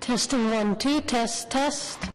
Testing 1, 2, test, test.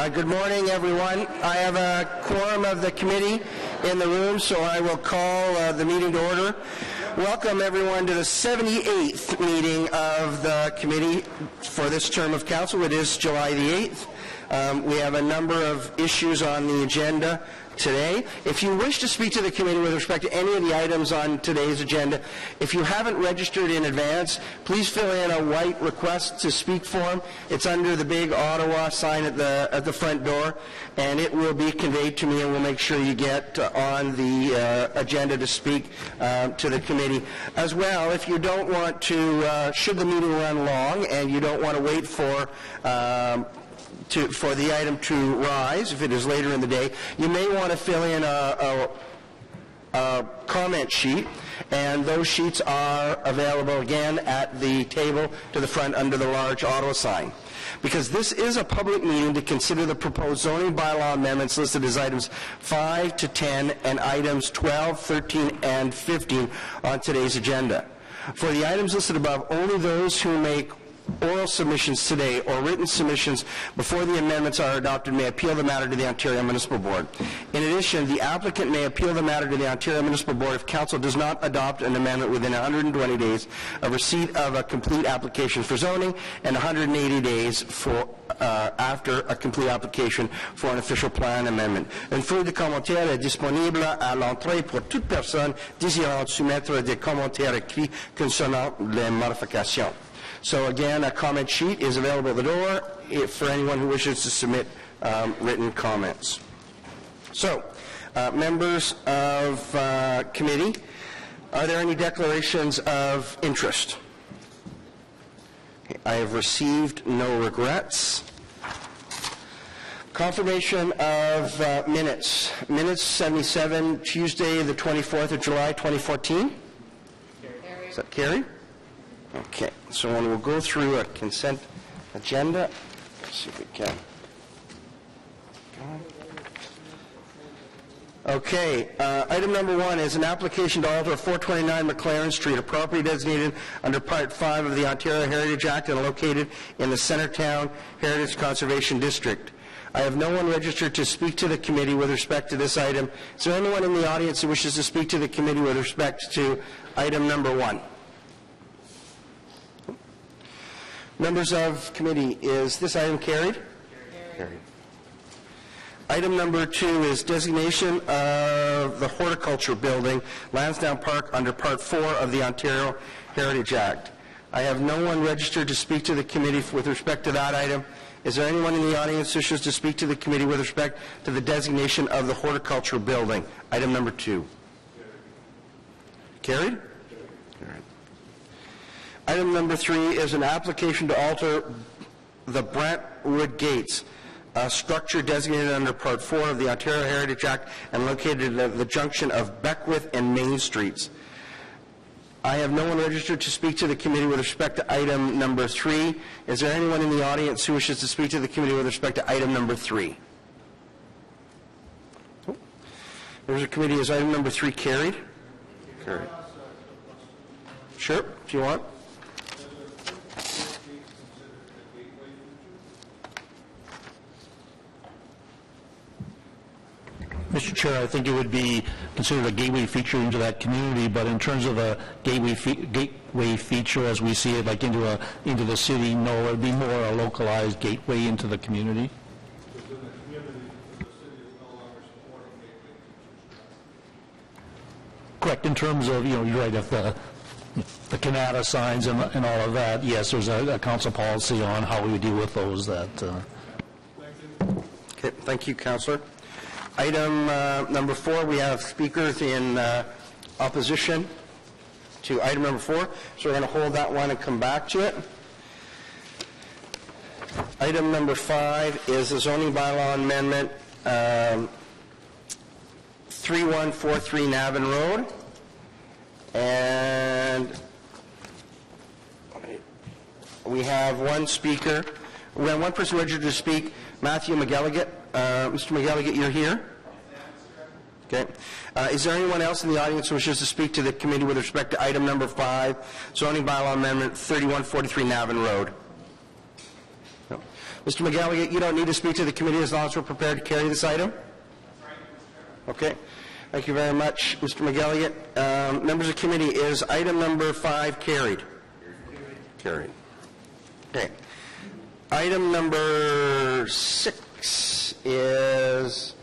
Good morning, everyone. I have a quorum of the committee in the room, so I will call the meeting to order. Welcome, everyone, to the 78th meeting of the committee for this term of council. It is July the 8th. We have a number of issues on the agenda today. If you wish to speak to the committee with respect to any of the items on today's agenda, if you haven't registered in advance, please fill in a white request to speak form. It's under the big Ottawa sign at the front door, and it will be conveyed to me, and we'll make sure you get on the agenda to speak to the committee. As well, if you don't want to, should the meeting run long and you don't want to wait for the item to rise, if it is later in the day, you may want to fill in a comment sheet, and those sheets are available again at the table to the front under the large Ottawa sign. Because this is a public meeting to consider the proposed zoning bylaw amendments listed as items 5 to 10 and items 12, 13, and 15 on today's agenda. For the items listed above, only those who make oral submissions today or written submissions before the amendments are adopted may appeal the matter to the Ontario Municipal Board. In addition, the applicant may appeal the matter to the Ontario Municipal Board if Council does not adopt an amendment within 120 days of receipt of a complete application for zoning and 180 days for after a complete application for an official plan amendment. Une feuille de commentaires est disponible à l'entrée pour toute personne désirant soumettre des commentaires écrits concernant les modifications. So again, a comment sheet is available at the door for anyone who wishes to submit written comments. So, members of committee, are there any declarations of interest? I have received no regrets. Confirmation of minutes. Minutes 77, Tuesday, the 24th of July, 2014. Is that carried? Okay, so we'll go through a consent agenda. Let's see if we can. Okay, item number 1 is an application to alter 429 McLaren Street, a property designated under Part 5 of the Ontario Heritage Act and located in the Centertown Heritage Conservation District. I have no one registered to speak to the committee with respect to this item. Is there anyone in the audience who wishes to speak to the committee with respect to item number 1? Members of committee, is this item carried? Carried. Item number 2 is designation of the horticulture building, Lansdowne Park, under Part 4 of the Ontario Heritage Act. I have no one registered to speak to the committee with respect to that item. Is there anyone in the audience who wishes to speak to the committee with respect to the designation of the horticulture building? Item number 2. Carried? Carried. Item number 3 is an application to alter the Brentwood Gates, a structure designated under Part 4 of the Ontario Heritage Act and located at the junction of Beckwith and Main Streets. I have no one registered to speak to the committee with respect to item number 3. Is there anyone in the audience who wishes to speak to the committee with respect to item number 3? Members of the committee, is item number 3 carried? Carried. Sure, if you want. Mr. Chair, I think it would be considered a gateway feature into that community, but in terms of a gateway feature as we see it, like into the city, no, it would be more a localized gateway into the community. Correct, in terms of, you're right, if the Canada signs and all of that, yes, there's a council policy on how we deal with those that... Okay, thank you, Councillor. Item number 4, we have speakers in opposition to item number 4, so we're going to hold that one and come back to it. Item number 5 is the zoning bylaw amendment, 3143 Navin Road, and we have one speaker. We have one person registered to speak, Matthew McGilligan. Mr. McGilligan, you're here? Okay. Is there anyone else in the audience who wishes to speak to the committee with respect to item number 5, zoning bylaw amendment 3143 Navin Road? No. Mr. McGalligan, you don't need to speak to the committee as long as we're prepared to carry this item? Okay. Thank you very much, Mr. McGalligan. Members of the committee, is item number 5 carried? Carried. Okay. Item number 6 is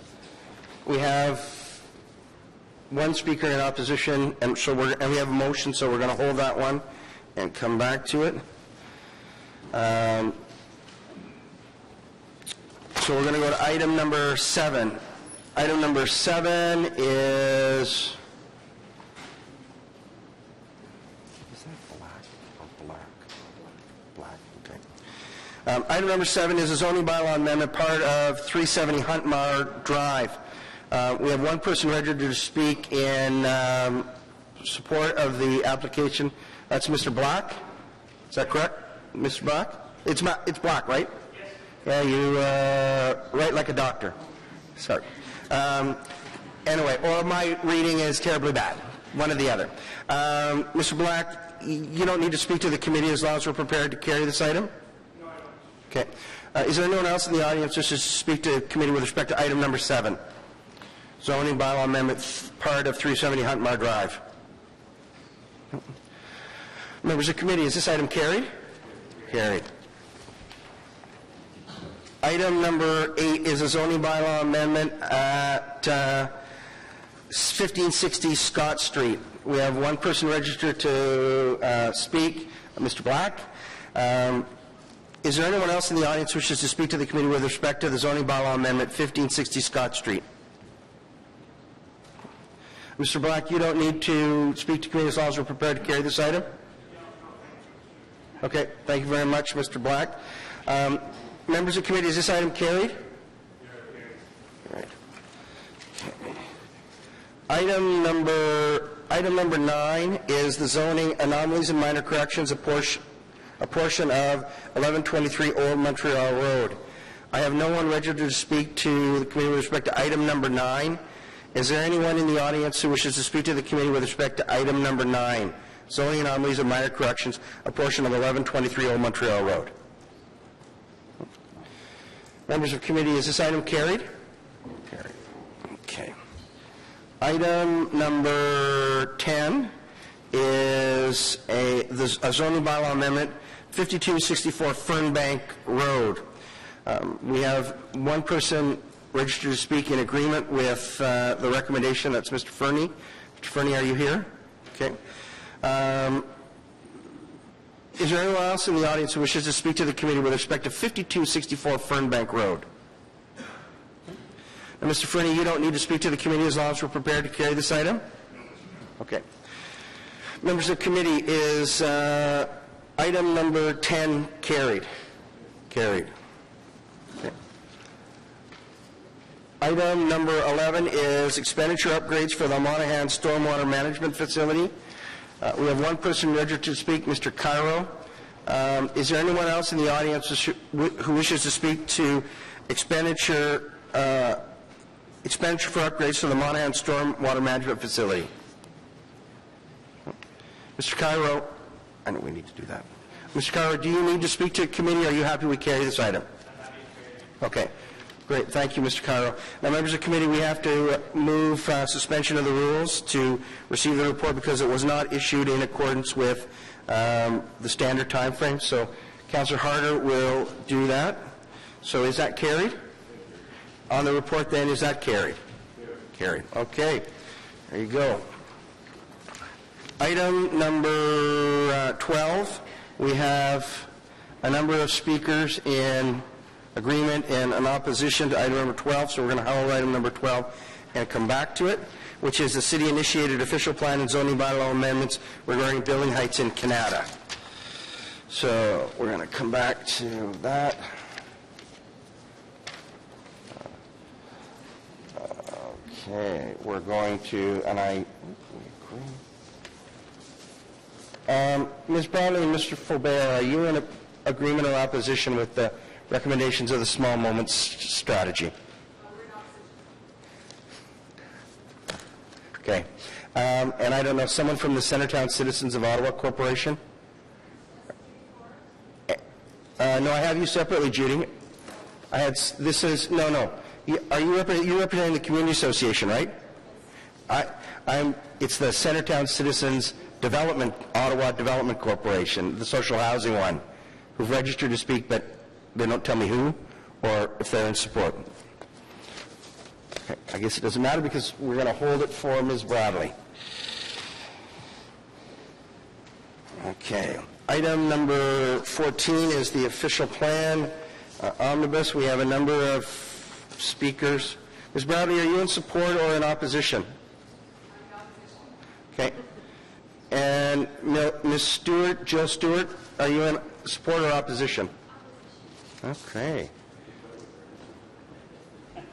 we have one speaker in opposition, and so we have a motion, so we're going to hold that one and come back to it. So we're going to go to item number 7. Item number 7 is... item number 7 is a zoning bylaw amendment, part of 370 Huntmar Drive. We have one person registered to speak in support of the application. That's Mr. Black. Is that correct, Mr. Black? It's Black, right? Yes. Yeah, you write like a doctor. Sorry. Anyway, or my reading is terribly bad. One or the other. Mr. Black, you don't need to speak to the committee as long as we're prepared to carry this item? No, I don't. Okay. Is there anyone else in the audience who wishes to speak to the committee with respect to item number 7? Zoning bylaw amendment, part of 370 Huntmar Drive. Members of the committee, is this item carried? Carried. Item number 8 is a zoning bylaw amendment at 1560 Scott Street. We have one person registered to speak, Mr. Black. Is there anyone else in the audience who wishes to speak to the committee with respect to the zoning bylaw amendment 1560 Scott Street? Mr. Black, you don't need to speak to committee as long as we're prepared to carry this item? Okay, thank you very much, Mr. Black. Members of the committee, is this item carried? All right. Okay. Item number 9 is the zoning anomalies and minor corrections, a portion of 1123 Old Montreal Road. I have no one registered to speak to the committee with respect to item number 9. Is there anyone in the audience who wishes to speak to the committee with respect to item number 9, zoning anomalies and minor corrections, a portion of 1123 Old Montreal Road? Members of the committee, is this item carried? Carried. Okay. Item number 10 is a zoning bylaw amendment, 5264 Fernbank Road. We have one person registered to speak in agreement with the recommendation. That's Mr. Fernie. Mr. Fernie, are you here? Okay. Is there anyone else in the audience who wishes to speak to the committee with respect to 5264 Fernbank Road? And Mr. Fernie, you don't need to speak to the committee as long as we're prepared to carry this item? Okay. Members of the committee, is item number 10 carried? Carried. Okay. Item number 11 is expenditure upgrades for the Monaghan Stormwater Management Facility. We have one person registered to speak, Mr. Cairo. Is there anyone else in the audience who wishes to speak to expenditure for upgrades to the Monaghan Stormwater Management Facility? Mr. Cairo, I know we need to do that. Mr. Cairo, do you need to speak to the committee, or are you happy we carry this item? Okay. Great. Thank you, Mr. Cairo. Now, members of the committee, we have to move suspension of the rules to receive the report because it was not issued in accordance with the standard time frame. So Councillor Harder will do that. So is that carried? On the report, then, is that carried? Carried. Okay. There you go. Item number 12, we have a number of speakers in agreement and an opposition to item number 12, so we're going to hold item number 12 and come back to it, which is the city-initiated official plan and zoning bylaw amendments regarding building heights in Canada. So we're going to come back to that. Okay, we're going to, and I agree. Ms. Brownlee and Mr. Faubert, are you in agreement or opposition with the recommendations of the small moments strategy? Okay. And I don't know, someone from the Centretown Citizens of Ottawa Corporation? No, I have you separately, Judy. This is, no. Are you representing the community association, right? It's the Centertown Citizens Development, Ottawa Development Corporation, the social housing one, who've registered to speak, but they don't tell me who or if they're in support. Okay, I guess it doesn't matter because we're going to hold it for Ms. Bradley. Okay. Item number 14 is the official plan omnibus. We have a number of speakers. Ms. Bradley, are you in support or in opposition? Okay. And Ms. Stewart, Jill Stewart, are you in support or opposition? Okay.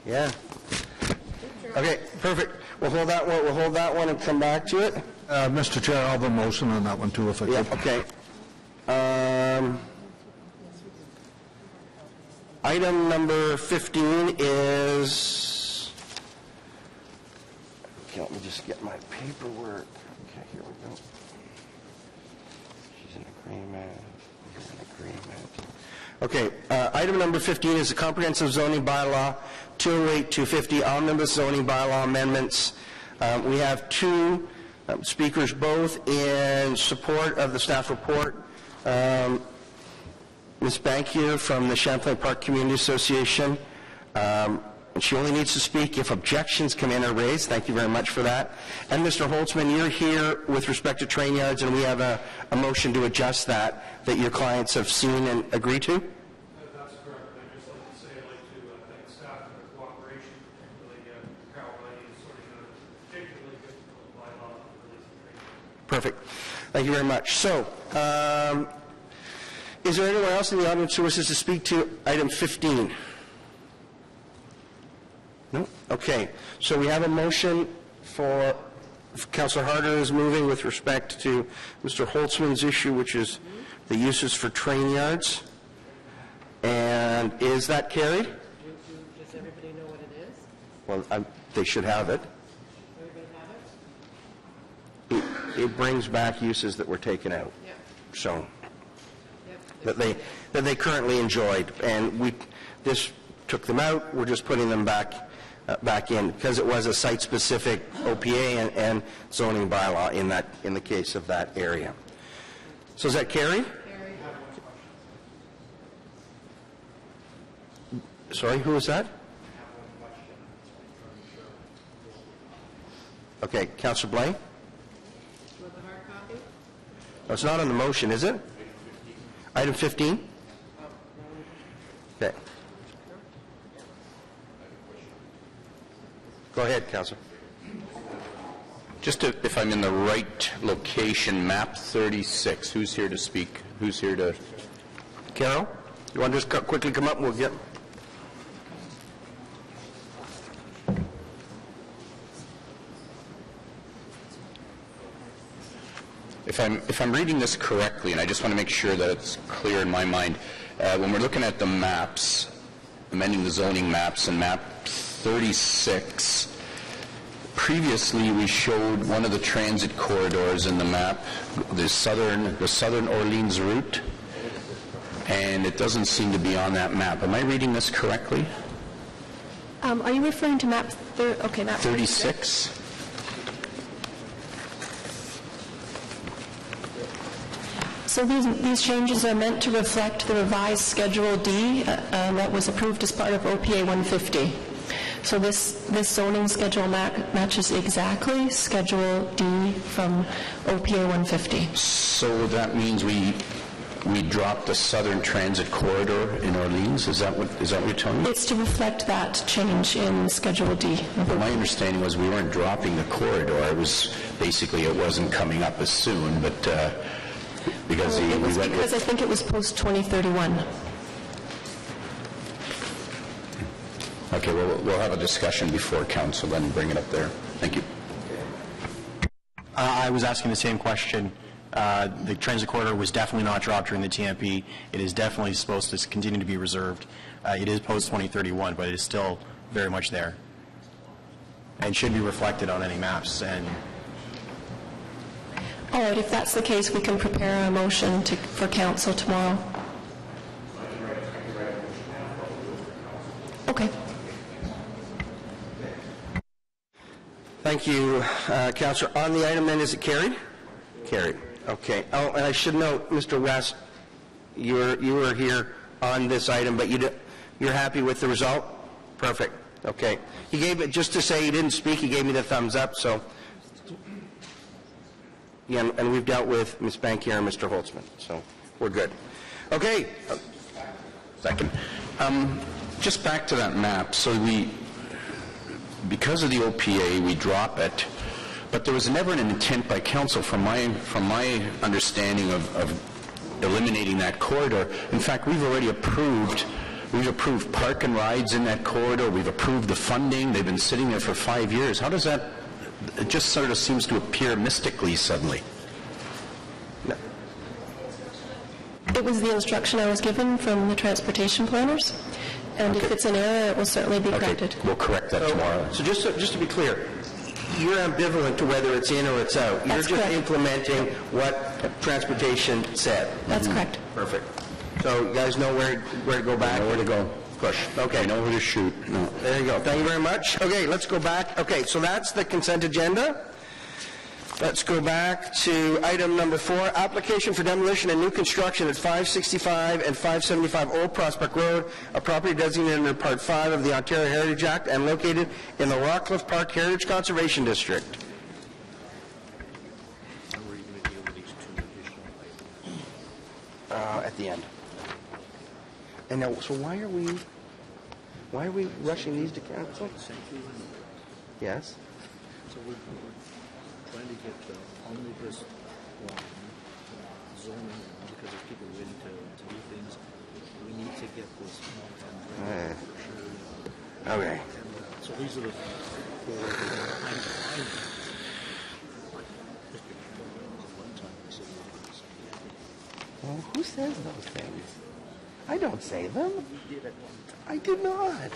Yeah. Okay, perfect. We'll hold that one. We'll hold that one and come back to it. Mr. Chair, I'll have a motion on that one too, if I could. Yeah. Okay. Item number 15 is. Okay, let me just get my paperwork. Okay, here we go. She's in agreement. You're in agreement. Okay, item number 15 is the comprehensive zoning bylaw 208-250 omnibus zoning bylaw amendments. We have two speakers both in support of the staff report. Ms. Bankier from the Champlain Park Community Association. And she only needs to speak if objections come in or raised. Thank you very much for that. And Mr. Holtzman, you're here with respect to train yards, and we have a motion to adjust that your clients have seen and agreed to? That's correct. I'd just like to say I'd like to thank staff for their cooperation. Really, Carol is sorting out a particularly good bylaw for release of training. Perfect. Thank you very much. So, is there anyone else in the audience who wishes to speak to item 15? No? Okay. So we have a motion for Councillor Harder is moving with respect to Mr. Holtzman's issue, which is the uses for train yards. And is that carried? Does everybody know what it is? Well, they should have it. Everybody have it? It brings back uses that were taken out. Yep. So, Yep. that they currently enjoyed, and this took them out. We're just putting them back in because it was a site-specific OPA and zoning bylaw in the case of that area. So is that carried? Carried. Sorry, who was that? Okay, Councillor Blaine? Do you want the hard copy? Oh, it's not on the motion, is it? Item 15? Okay. Go ahead, Councillor. Just if I'm in the right location, map 36, who's here to speak? Who's here to... Carol, you want to just quickly come up and we'll get... If I'm reading this correctly, and I just want to make sure that it's clear in my mind, when we're looking at the maps, amending the zoning maps, and map 36, previously we showed one of the transit corridors in the map, the southern Orleans route, and it doesn't seem to be on that map. Am I reading this correctly? Are you referring to map 36? So these changes are meant to reflect the revised Schedule D that was approved as part of OPA 150. So this zoning schedule matches exactly Schedule D from OPA 150. So that means we dropped the southern transit corridor in Orleans? Is that what you're telling me? It's to reflect that change in Schedule D. But my understanding was we weren't dropping the corridor. It was basically it wasn't coming up as soon, but because we went with... Because I think it was post-2031. Okay, well, we'll have a discussion before council, then bring it up there. Thank you. I was asking the same question. The transit corridor was definitely not dropped during the TMP. It is definitely supposed to continue to be reserved. It is post-2031, but it is still very much there and should be reflected on any maps. And All right, if that's the case, we can prepare a motion for council tomorrow. Okay. Thank you, Councillor. On the item then, is it carried? Carried. Okay. Oh, and I should note, Mr. West, you were here on this item, but you're happy with the result? Perfect. Okay. He gave it, just to say he didn't speak, he gave me the thumbs up, so. Yeah, and we've dealt with Ms. Bankier and Mr. Holtzman, so we're good. Okay. Second. Just back to that map. So because of the OPA, we drop it, but there was never an intent by council, from my understanding of eliminating that corridor. In fact, we've already approved park and rides in that corridor. We've approved the funding. They've been sitting there for 5 years. How does that? It just sort of seems to appear mystically suddenly. No. It was the instruction I was given from the transportation planners, and if it's an error, it will certainly be corrected. We'll correct that tomorrow. So just to be clear, you're ambivalent to whether it's in or it's out. That's You're just correct. Implementing what transportation said. That's correct. Perfect. So you guys know where to go back? Where to go. Push. Okay. I know where to shoot. No. There you go. Thank you very much. Okay, let's go back. Okay, so that's the consent agenda. Let's go back to item number 4, application for demolition and new construction at 565 and 575 Old Prospect Road, a property designated under Part 5 of the Ontario Heritage Act and located in the Rockcliffe Park Heritage Conservation District. At the end. And now, so why are we rushing these to council? Yes. So we're trying to get the omnibus zoning, because there's people waiting to do things. We need to get this for sure. Okay. And, so these are the four that are behind the one time I said, Well, who says those things? I don't say them. I did not.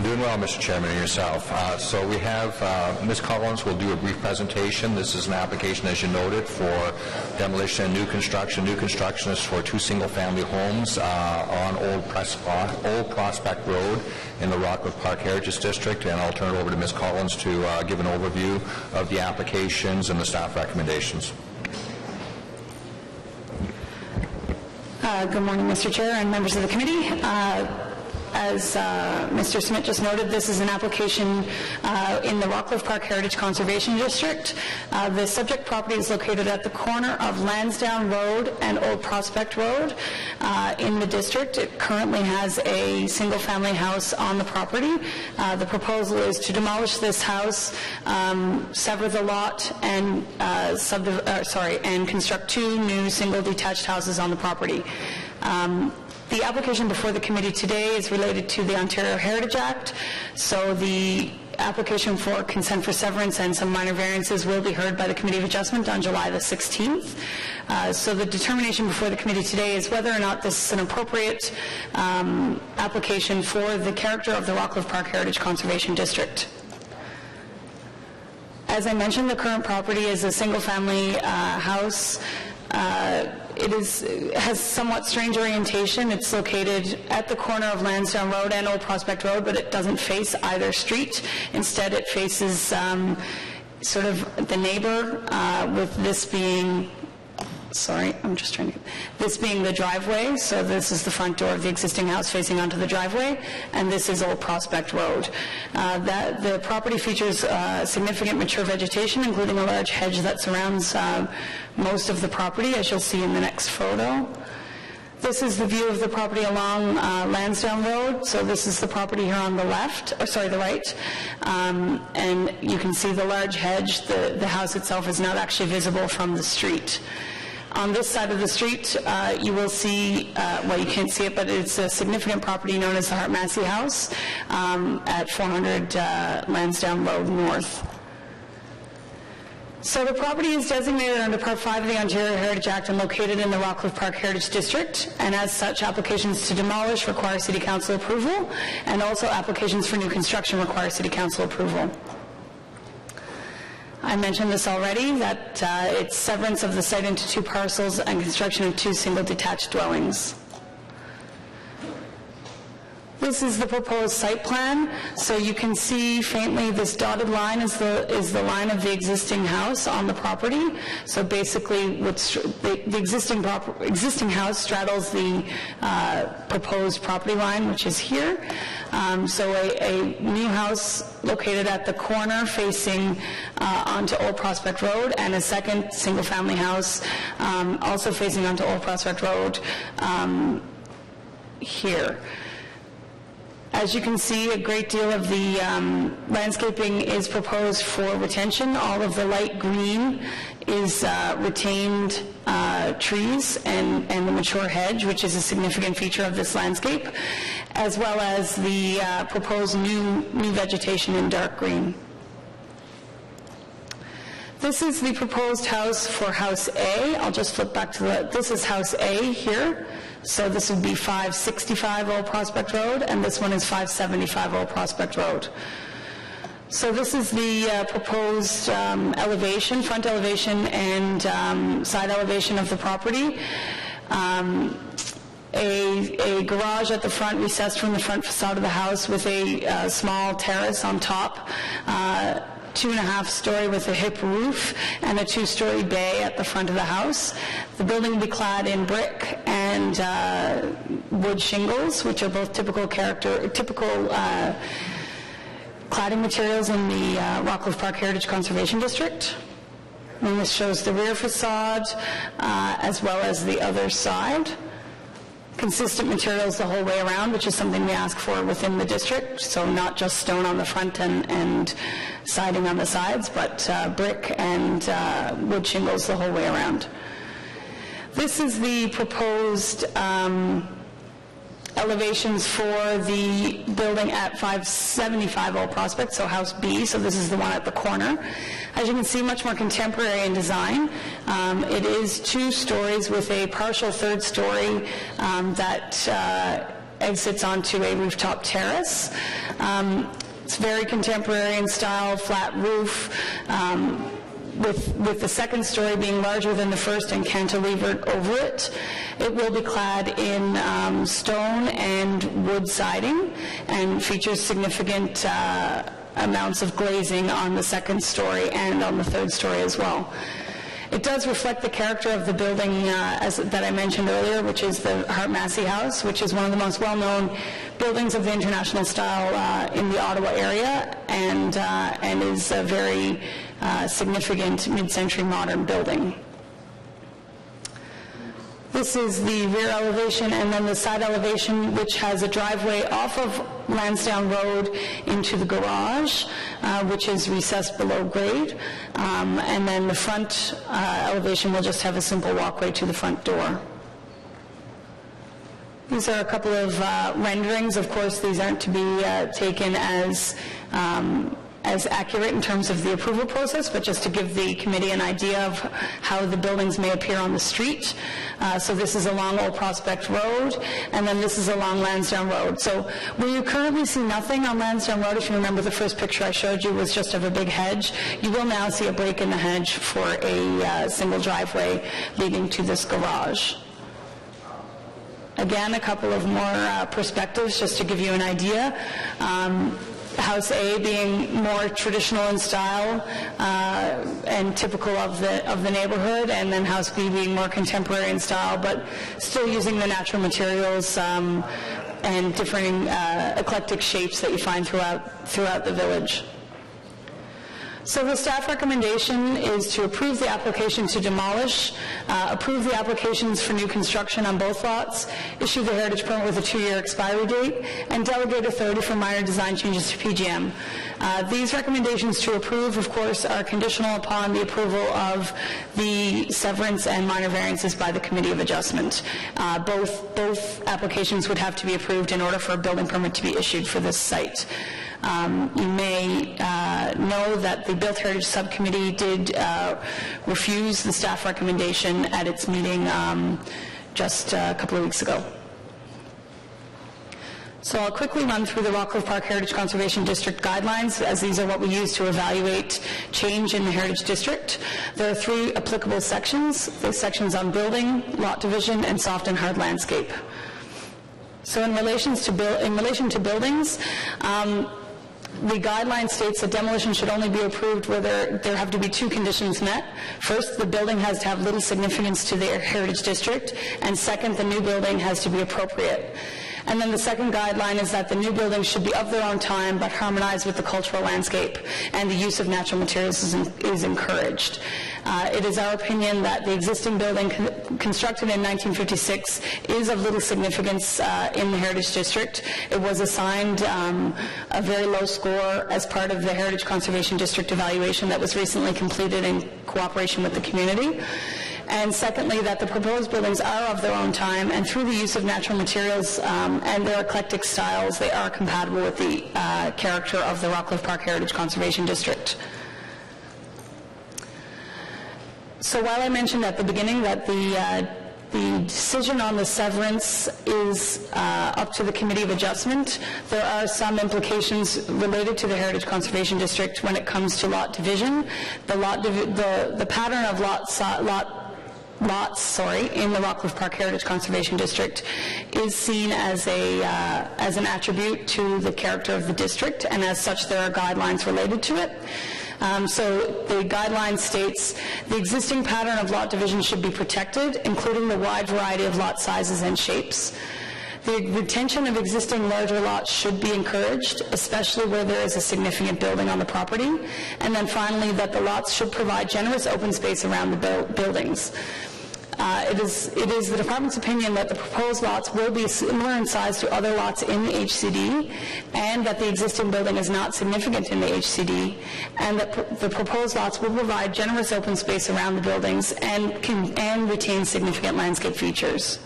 Doing well, Mr. Chairman, and yourself. So we have Ms. Collins will do a brief presentation. This is an application, as you noted, for demolition and new construction. New construction is for 2 single-family homes on Old Prospect Road in the Rockcliffe Park Heritage District, and I'll turn it over to Ms. Collins to give an overview of the applications and the staff recommendations. Good morning, Mr. Chair and members of the committee. As Mr. Smith just noted, this is an application in the Rockcliffe Park Heritage Conservation District. The subject property is located at the corner of Lansdowne Road and Old Prospect Road in the district. It currently has a single-family house on the property. The proposal is to demolish this house, sever the lot, and and construct 2 new single-detached houses on the property. The application before the committee today is related to the Ontario Heritage Act, so the application for consent for severance and some minor variances will be heard by the Committee of Adjustment on July the 16th. So the determination before the committee today is whether or not this is an appropriate application for the character of the Rockcliffe Park Heritage Conservation District. As I mentioned, the current property is a single-family house. It has somewhat strange orientation. It's located at the corner of Lansdowne Road and Old Prospect Road, but it doesn't face either street. Instead, it faces sort of the neighbor, with this being, this being the driveway. So this is the front door of the existing house facing onto the driveway, and this is Old Prospect Road. The property features significant mature vegetation, including a large hedge that surrounds most of the property, as you'll see in the next photo. This is the view of the property along Lansdowne Road. So this is the property here on the left, the right. And you can see the large hedge. The house itself is not actually visible from the street. On this side of the street, you will see, well, you can't see it, but it's a significant property known as the Hart Massey House at 400 Lansdowne Road North. So the property is designated under Part 5 of the Ontario Heritage Act and located in the Rockcliffe Park Heritage District, and as such, applications to demolish require City Council approval, and also applications for new construction require City Council approval. I mentioned this already, that it's severance of the site into 2 parcels and construction of 2 single detached dwellings. This is the proposed site plan. So you can see faintly this dotted line is the line of the existing house on the property. So basically, the existing house straddles the proposed property line, which is here. So a new house located at the corner facing onto Old Prospect Road, and a second single-family house also facing onto Old Prospect Road here. As you can see, a great deal of the landscaping is proposed for retention. All of the light green is retained trees and the mature hedge, which is a significant feature of this landscape, as well as the proposed new vegetation in dark green. This is the proposed house for House A. I'll just flip back to this is House A here. So this would be 565 Old Prospect Road, and this one is 575 Old Prospect Road. So this is the proposed elevation, front elevation and side elevation of the property. A garage at the front, recessed from the front facade of the house, with a small terrace on top. 2.5-story with a hip roof, and a 2-story bay at the front of the house. The building will be clad in brick and wood shingles, which are both typical cladding materials in the Rockcliffe Park Heritage Conservation District. And this shows the rear facade as well as the other side. Consistent materials the whole way around, which is something we ask for within the district, so not just stone on the front and siding on the sides, but brick and wood shingles the whole way around. This is the proposed elevations for the building at 575 Old Prospect, so House B, so this is the one at the corner. As you can see, much more contemporary in design. It is 2 stories with a partial 3rd story that exits onto a rooftop terrace. It's very contemporary in style, flat roof, with the 2nd story being larger than the 1st and cantilevered over it. It will be clad in stone and wood siding, and features significant amounts of glazing on the 2nd story and on the 3rd story as well. It does reflect the character of the building that I mentioned earlier, which is the Hart Massey House, which is one of the most well-known buildings of the international style in the Ottawa area, and is a very significant mid-century modern building. This is the rear elevation, and then the side elevation, which has a driveway off of Lansdowne Road into the garage, which is recessed below grade. And then the front elevation will just have a simple walkway to the front door. These are a couple of renderings. Of course, these aren't to be taken as accurate in terms of the approval process, but just to give the committee an idea of how the buildings may appear on the street. So this is along Old Prospect Road, and then this is along Lansdowne Road. So where you currently see nothing on Lansdowne Road, if you remember the first picture I showed you was just of a big hedge, you will now see a break in the hedge for a single driveway leading to this garage. Again, a couple of more perspectives just to give you an idea. House A being more traditional in style and typical of the neighborhood, and then House B being more contemporary in style, but still using the natural materials and different eclectic shapes that you find throughout the village. So the staff recommendation is to approve the application to demolish, approve the applications for new construction on both lots, issue the heritage permit with a 2-year expiry date, and delegate authority for minor design changes to PGM. These recommendations to approve, of course, are conditional upon the approval of the severance and minor variances by the Committee of Adjustment. Both applications would have to be approved in order for a building permit to be issued for this site. You may know that the Built Heritage Subcommittee did refuse the staff recommendation at its meeting just a couple of weeks ago. So I'll quickly run through the Rockcliffe Park Heritage Conservation District guidelines, as these are what we use to evaluate change in the Heritage District. There are 3 applicable sections. The sections on building, lot division, and soft and hard landscape. So in relation to buildings, the guideline states that demolition should only be approved where there have to be 2 conditions met. First, the building has to have little significance to the Heritage District, and second, the new building has to be appropriate. And then the second guideline is that the new buildings should be of their own time but harmonize with the cultural landscape, and the use of natural materials is encouraged. It is our opinion that the existing building constructed in 1956 is of little significance in the Heritage District. It was assigned a very low score as part of the Heritage Conservation District evaluation that was recently completed in cooperation with the community. And secondly, that the proposed buildings are of their own time, and through the use of natural materials and their eclectic styles, they are compatible with the character of the Rockcliffe Park Heritage Conservation District. So while I mentioned at the beginning that the decision on the severance is up to the Committee of Adjustment, there are some implications related to the Heritage Conservation District when it comes to lot division. The pattern of lots in the Rockcliffe Park Heritage Conservation District is seen as an attribute to the character of the district, and as such there are guidelines related to it. So the guideline states the existing pattern of lot division should be protected, including the wide variety of lot sizes and shapes. The retention of existing larger lots should be encouraged, especially where there is a significant building on the property. And then finally, that the lots should provide generous open space around the buildings. It is the Department's opinion that the proposed lots will be similar in size to other lots in the HCD, and that the existing building is not significant in the HCD, and that the proposed lots will provide generous open space around the buildings and retain significant landscape features.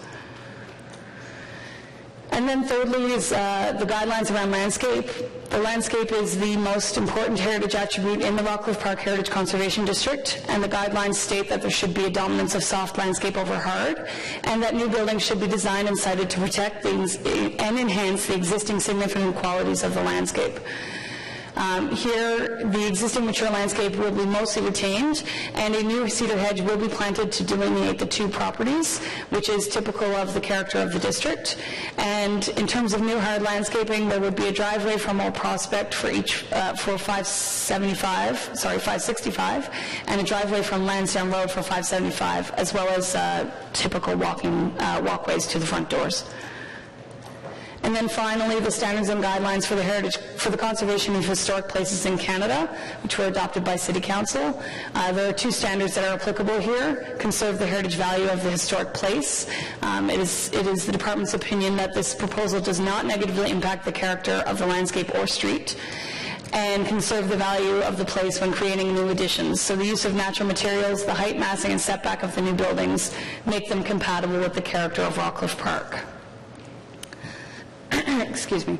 And then thirdly is the guidelines around landscape. The landscape is the most important heritage attribute in the Rockcliffe Park Heritage Conservation District, and the guidelines state that there should be a dominance of soft landscape over hard, and that new buildings should be designed and sited to protect things and enhance the existing significant qualities of the landscape. Here, the existing mature landscape will be mostly retained, and a new cedar hedge will be planted to delineate the 2 properties, which is typical of the character of the district. And in terms of new hard landscaping, there would be a driveway from Old Prospect for 565, and a driveway from Lansdowne Road for 575, as well as typical walkways to the front doors. And then finally, the standards and guidelines for the conservation of historic places in Canada, which were adopted by City Council. There are 2 standards that are applicable here: conserve the heritage value of the historic place. It is the Department's opinion that this proposal does not negatively impact the character of the landscape or street, and conserve the value of the place when creating new additions. So the use of natural materials, the height, massing, and setback of the new buildings make them compatible with the character of Rockcliffe Park. Excuse me.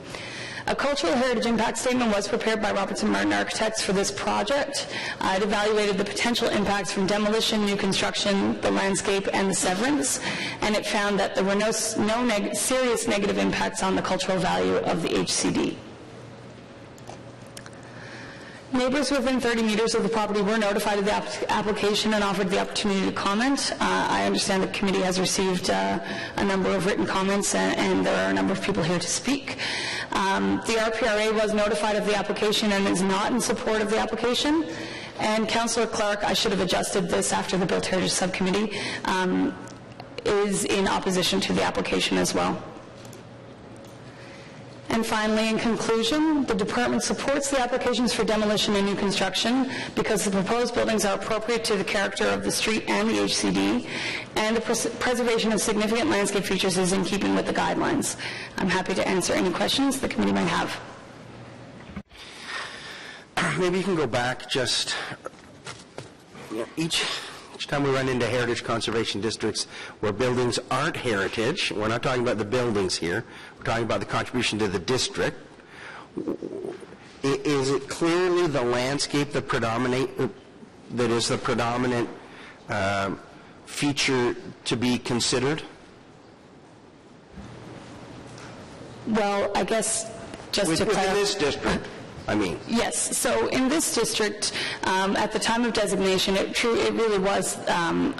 A cultural heritage impact statement was prepared by Robertson Martin Architects for this project. It evaluated the potential impacts from demolition, new construction, the landscape, and the severance, and it found that there were no serious negative impacts on the cultural value of the HCD. Neighbors within 30 meters of the property were notified of the application and offered the opportunity to comment. I understand the committee has received a number of written comments, and there are a number of people here to speak. The RPRA was notified of the application and is not in support of the application. And Councillor Clark, I should have adjusted this after the Built Heritage Subcommittee, is in opposition to the application as well. And finally, in conclusion, the Department supports the applications for demolition and new construction because the proposed buildings are appropriate to the character of the street and the HCD, and the preservation of significant landscape features is in keeping with the guidelines. I'm happy to answer any questions the committee might have. Maybe you can go back just, each time we run into heritage conservation districts where buildings aren't heritage, we're not talking about the buildings here, we're talking about the contribution to the district. Is it clearly the landscape that is the predominant feature to be considered? Well, I guess just to Within clarify. this district, I mean. Yes, so in this district, at the time of designation, it really was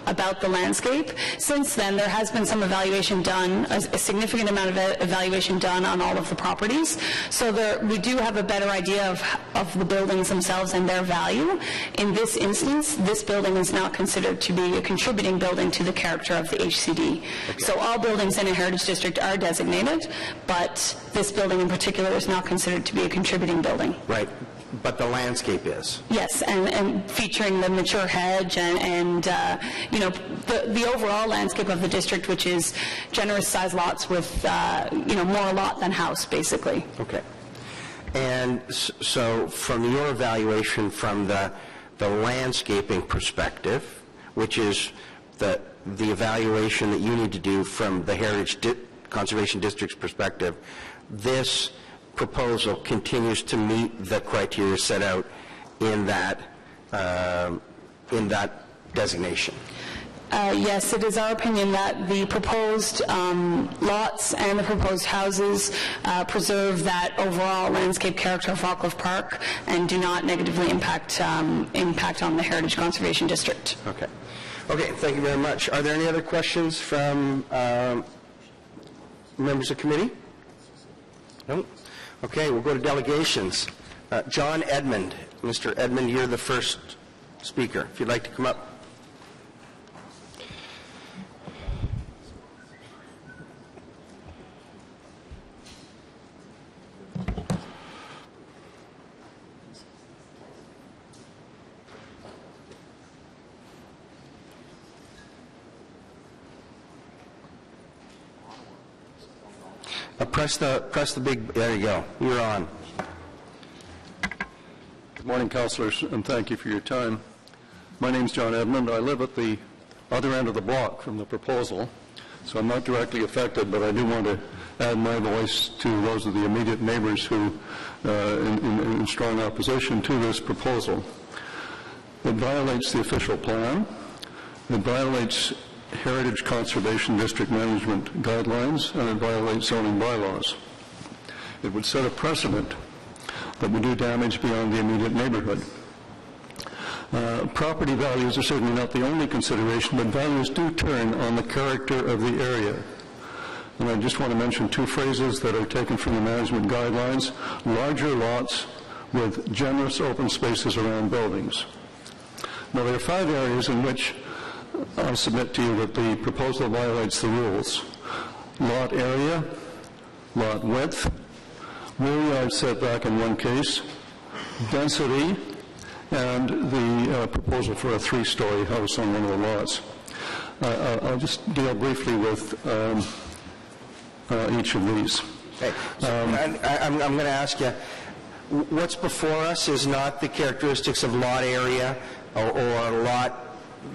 about the landscape. Since then, there has been some evaluation done, a significant amount of evaluation done on all of the properties. So we do have a better idea of the buildings themselves and their value. In this instance, this building is now considered to be a contributing building to the character of the HCD. Okay. So all buildings in a heritage district are designated, but this building in particular is not considered to be a contributing building. Right, but the landscape is. Yes, and featuring the mature hedge and you know, the overall landscape of the district, which is generous size lots with, you know, more lot than house, basically. Okay. And so from your evaluation from the landscaping perspective, which is the evaluation that you need to do from the Heritage Conservation District's perspective, this proposal continues to meet the criteria set out in that designation. Yes, it is our opinion that the proposed lots and the proposed houses preserve that overall landscape character of Rockcliffe Park and do not negatively impact on the Heritage Conservation District. Okay. Okay, thank you very much. Are there any other questions from members of committee? No? Okay, we'll go to delegations. John Edmund. Mr. Edmund, you're the first speaker. If you'd like to come up. Press the big, there you go. You're on. Good morning, councillors, and thank you for your time. My name's John Edmund. I live at the other end of the block from the proposal, so I'm not directly affected, but I do want to add my voice to those of the immediate neighbors who in strong opposition to this proposal. It violates the official plan. It violates Heritage Conservation District Management Guidelines, and it violates zoning bylaws. It would set a precedent that would do damage beyond the immediate neighborhood. Property values are certainly not the only consideration, but values do turn on the character of the area. And I just want to mention two phrases that are taken from the management guidelines: larger lots with generous open spaces around buildings. Now, there are 5 areas in which I'll submit to you that the proposal violates the rules: lot area, lot width, rear yard setback in one case, density, and the proposal for a 3-story house on one of the lots. I'll just deal briefly with each of these. Okay. I'm going to ask you, what's before us is not the characteristics of lot area or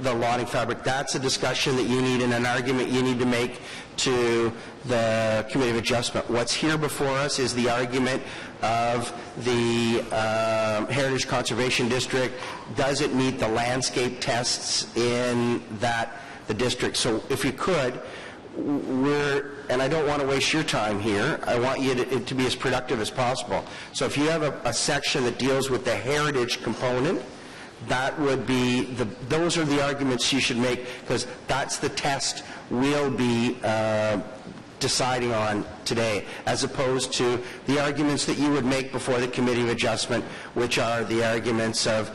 the lotting fabric. That's a discussion that you need and an argument you need to make to the Committee of Adjustment. What's here before us is the argument of the Heritage Conservation District. Does it meet the landscape tests in the district? So if you could, and I don't want to waste your time here, I want you to be as productive as possible. So if you have a section that deals with the heritage component, that would be those are the arguments you should make, because that's the test we'll be deciding on today, as opposed to the arguments that you would make before the Committee of Adjustment, which are the arguments of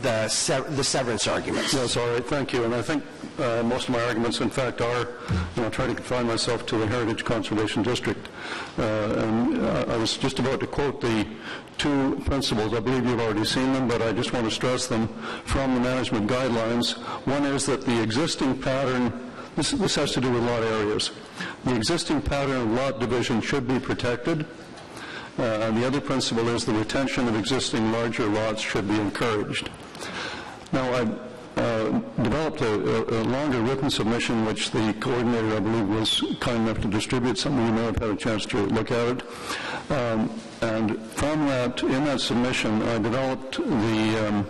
the severance arguments. That's all right, thank you. And I think most of my arguments, in fact, are, trying to confine myself to the Heritage Conservation District. And I was just about to quote the 2 principles. I believe you've already seen them, but I just want to stress them from the management guidelines. One is that the existing pattern, this has to do with lot areas. The existing pattern of lot division should be protected. And the other principle is the retention of existing larger lots should be encouraged. Now, I developed a longer written submission, which the coordinator, I believe, was kind enough to distribute. Some of you may have had a chance to look at it. And from that, in that submission, I developed the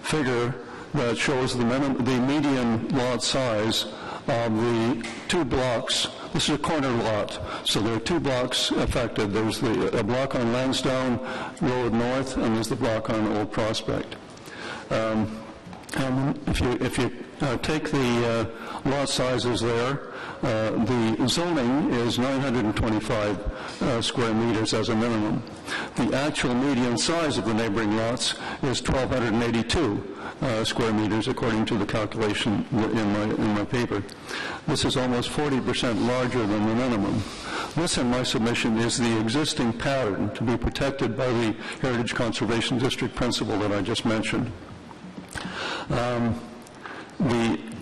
figure that shows the median lot size of the 2 blocks This is a corner lot, so there are two blocks affected. There's a block on Lansdowne Road North, and there's the block on Old Prospect. And if you take the lot sizes there, the zoning is 925 square meters as a minimum. The actual median size of the neighboring lots is 1,282 square meters, according to the calculation in my paper. This is almost 40% larger than the minimum. This, in my submission, is the existing pattern to be protected by the Heritage Conservation District principle that I just mentioned.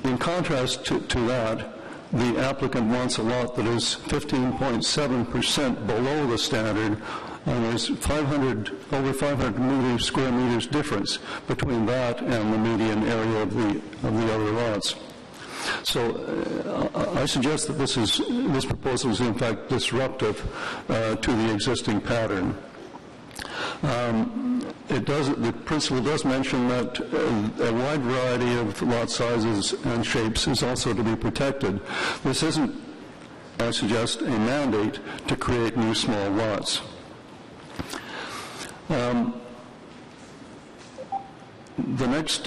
In contrast to that, the applicant wants a lot that is 15.7% below the standard, and there's over 500 square meters difference between that and the median area of the other lots. So I suggest that this proposal is in fact disruptive to the existing pattern. The principle does mention that a wide variety of lot sizes and shapes is also to be protected. This isn't, I suggest, a mandate to create new small lots. The next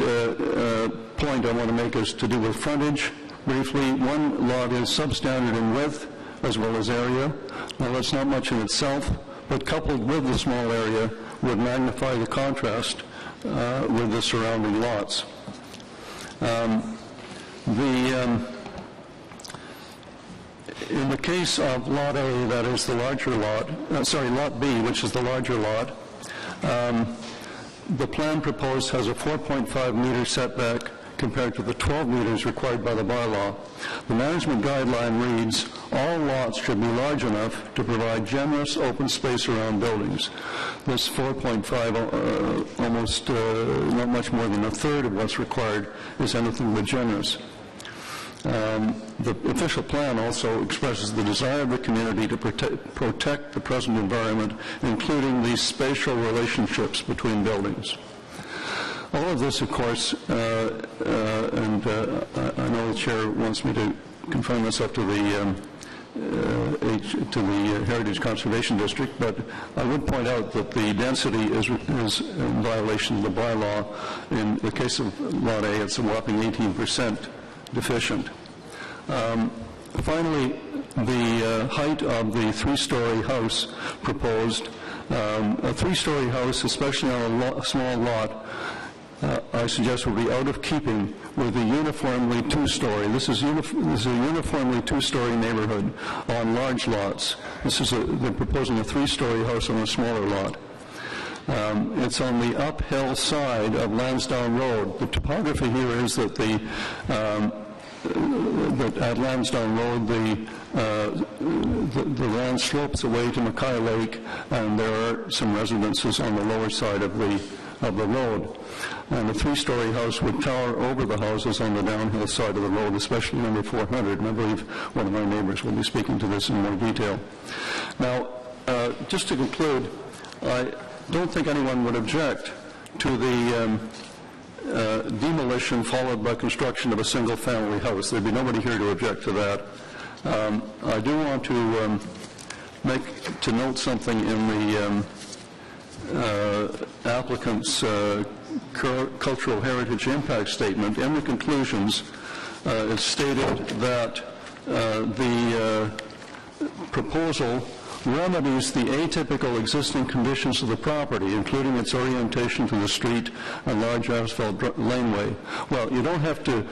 point I want to make is to do with frontage. Briefly, one lot is substandard in width as well as area. Now, that's not much in itself, but coupled with the small area would magnify the contrast with the surrounding lots. In the case of Lot A, that is the larger lot, Lot B, which is the larger lot, the plan proposed has a 4.5 meter setback compared to the 12 meters required by the bylaw. The management guideline reads, all lots should be large enough to provide generous open space around buildings. This 4.5, almost not much more than a third of what's required, is anything but generous. The official plan also expresses the desire of the community to protect the present environment, including the spatial relationships between buildings. All of this, of course, and I know the Chair wants me to confine myself to the Heritage Conservation District, but I would point out that the density is in violation of the bylaw. In the case of Lot A, it's a whopping 18% deficient. Finally, the height of the three-story house proposed, a three-story house, especially on a small lot, I suggest would be out of keeping with the uniformly two-story. This is a uniformly two-story neighborhood on large lots. They're proposing a three-story house on a smaller lot. It's on the uphill side of Lansdowne Road. The topography here is that that at Lansdowne Road the land slopes away to Mackay Lake, and there are some residences on the lower side of the road. And the three-story house would tower over the houses on the downhill side of the road, especially number 400, and I believe one of my neighbors will be speaking to this in more detail. Now, just to conclude, I don't think anyone would object to the demolition followed by construction of a single-family house. There'd be nobody here to object to that. I do want to note something in the applicant's cultural heritage impact statement. In the conclusions, it's stated that the proposal remedies the atypical existing conditions of the property, including its orientation to the street and large asphalt laneway. Well, you don't have to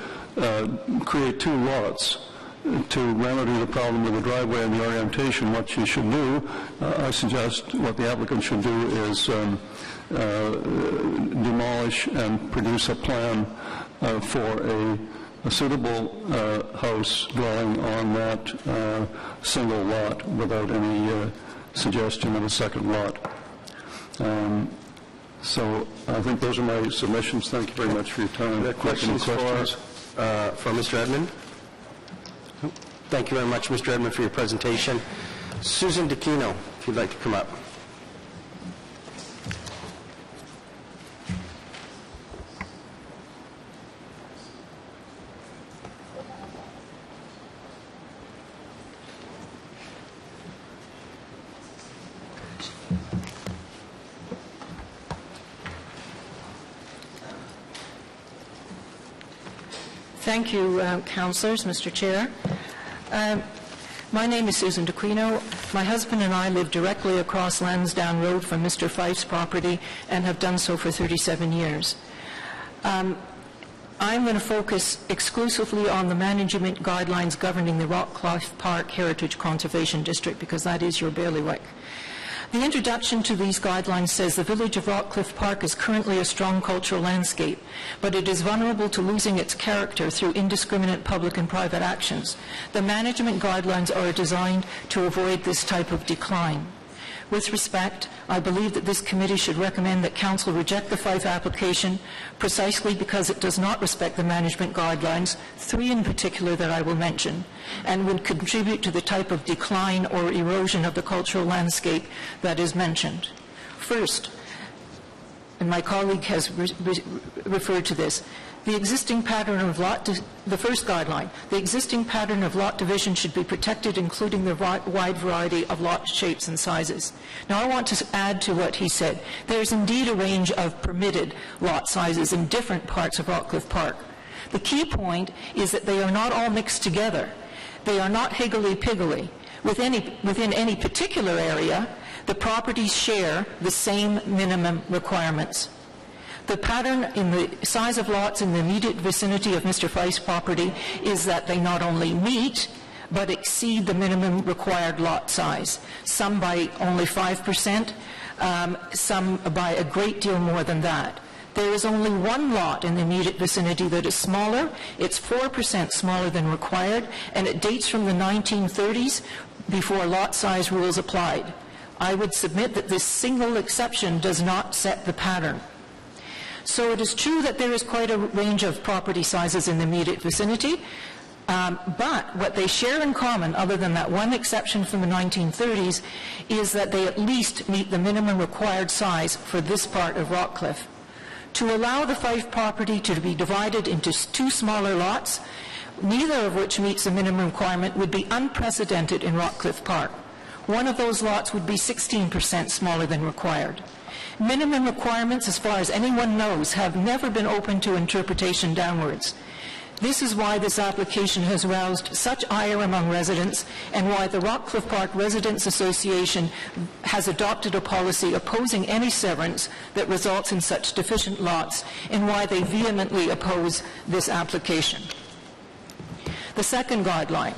create two lots to remedy the problem with the driveway and the orientation. What you should do, I suggest what the applicant should do is demolish and produce a plan for a suitable house dwelling on that single lot without any suggestion of a second lot. So I think those are my submissions. Thank you very much for your time. Questions for Mr. Edmund? Thank you very much, Mr. Edmund, for your presentation. Susan Dicchino, if you'd like to come up. Thank you, councillors, Mr. Chair. My name is Susan DeQuino. My husband and I live directly across Lansdowne Road from Mr. Fife's property and have done so for 37 years. I'm going to focus exclusively on the management guidelines governing the Rockcliffe Park Heritage Conservation District because that is your bailiwick. The introduction to these guidelines says the village of Rockcliffe Park is currently a strong cultural landscape, but it is vulnerable to losing its character through indiscriminate public and private actions. The management guidelines are designed to avoid this type of decline. With respect, I believe that this committee should recommend that Council reject the Fife application precisely because it does not respect the management guidelines, 3 in particular that I will mention, and would contribute to the type of decline or erosion of the cultural landscape that is mentioned. First, and my colleague has referred to this, the existing pattern of the first guideline, the existing pattern of lot division should be protected, including the wide variety of lot shapes and sizes. Now, I want to add to what he said. There is indeed a range of permitted lot sizes in different parts of Rockcliffe Park. The key point is that they are not all mixed together. They are not higgledy-piggledy. Within any particular area, the properties share the same minimum requirements. The pattern in the size of lots in the immediate vicinity of Mr. Fife's property is that they not only meet, but exceed the minimum required lot size, some by only 5%, some by a great deal more than that. There is only one lot in the immediate vicinity that is smaller. It's 4% smaller than required, and it dates from the 1930s before lot size rules applied. I would submit that this single exception does not set the pattern. So it is true that there is quite a range of property sizes in the immediate vicinity, but what they share in common, other than that one exception from the 1930s, is that they at least meet the minimum required size for this part of Rockcliffe. To allow the Fife property to be divided into 2 smaller lots, neither of which meets the minimum requirement, would be unprecedented in Rockcliffe Park. One of those lots would be 16% smaller than required. Minimum requirements, as far as anyone knows, have never been open to interpretation downwards. This is why this application has roused such ire among residents and why the Rockcliffe Park Residents Association has adopted a policy opposing any severance that results in such deficient lots and why they vehemently oppose this application. The second guideline.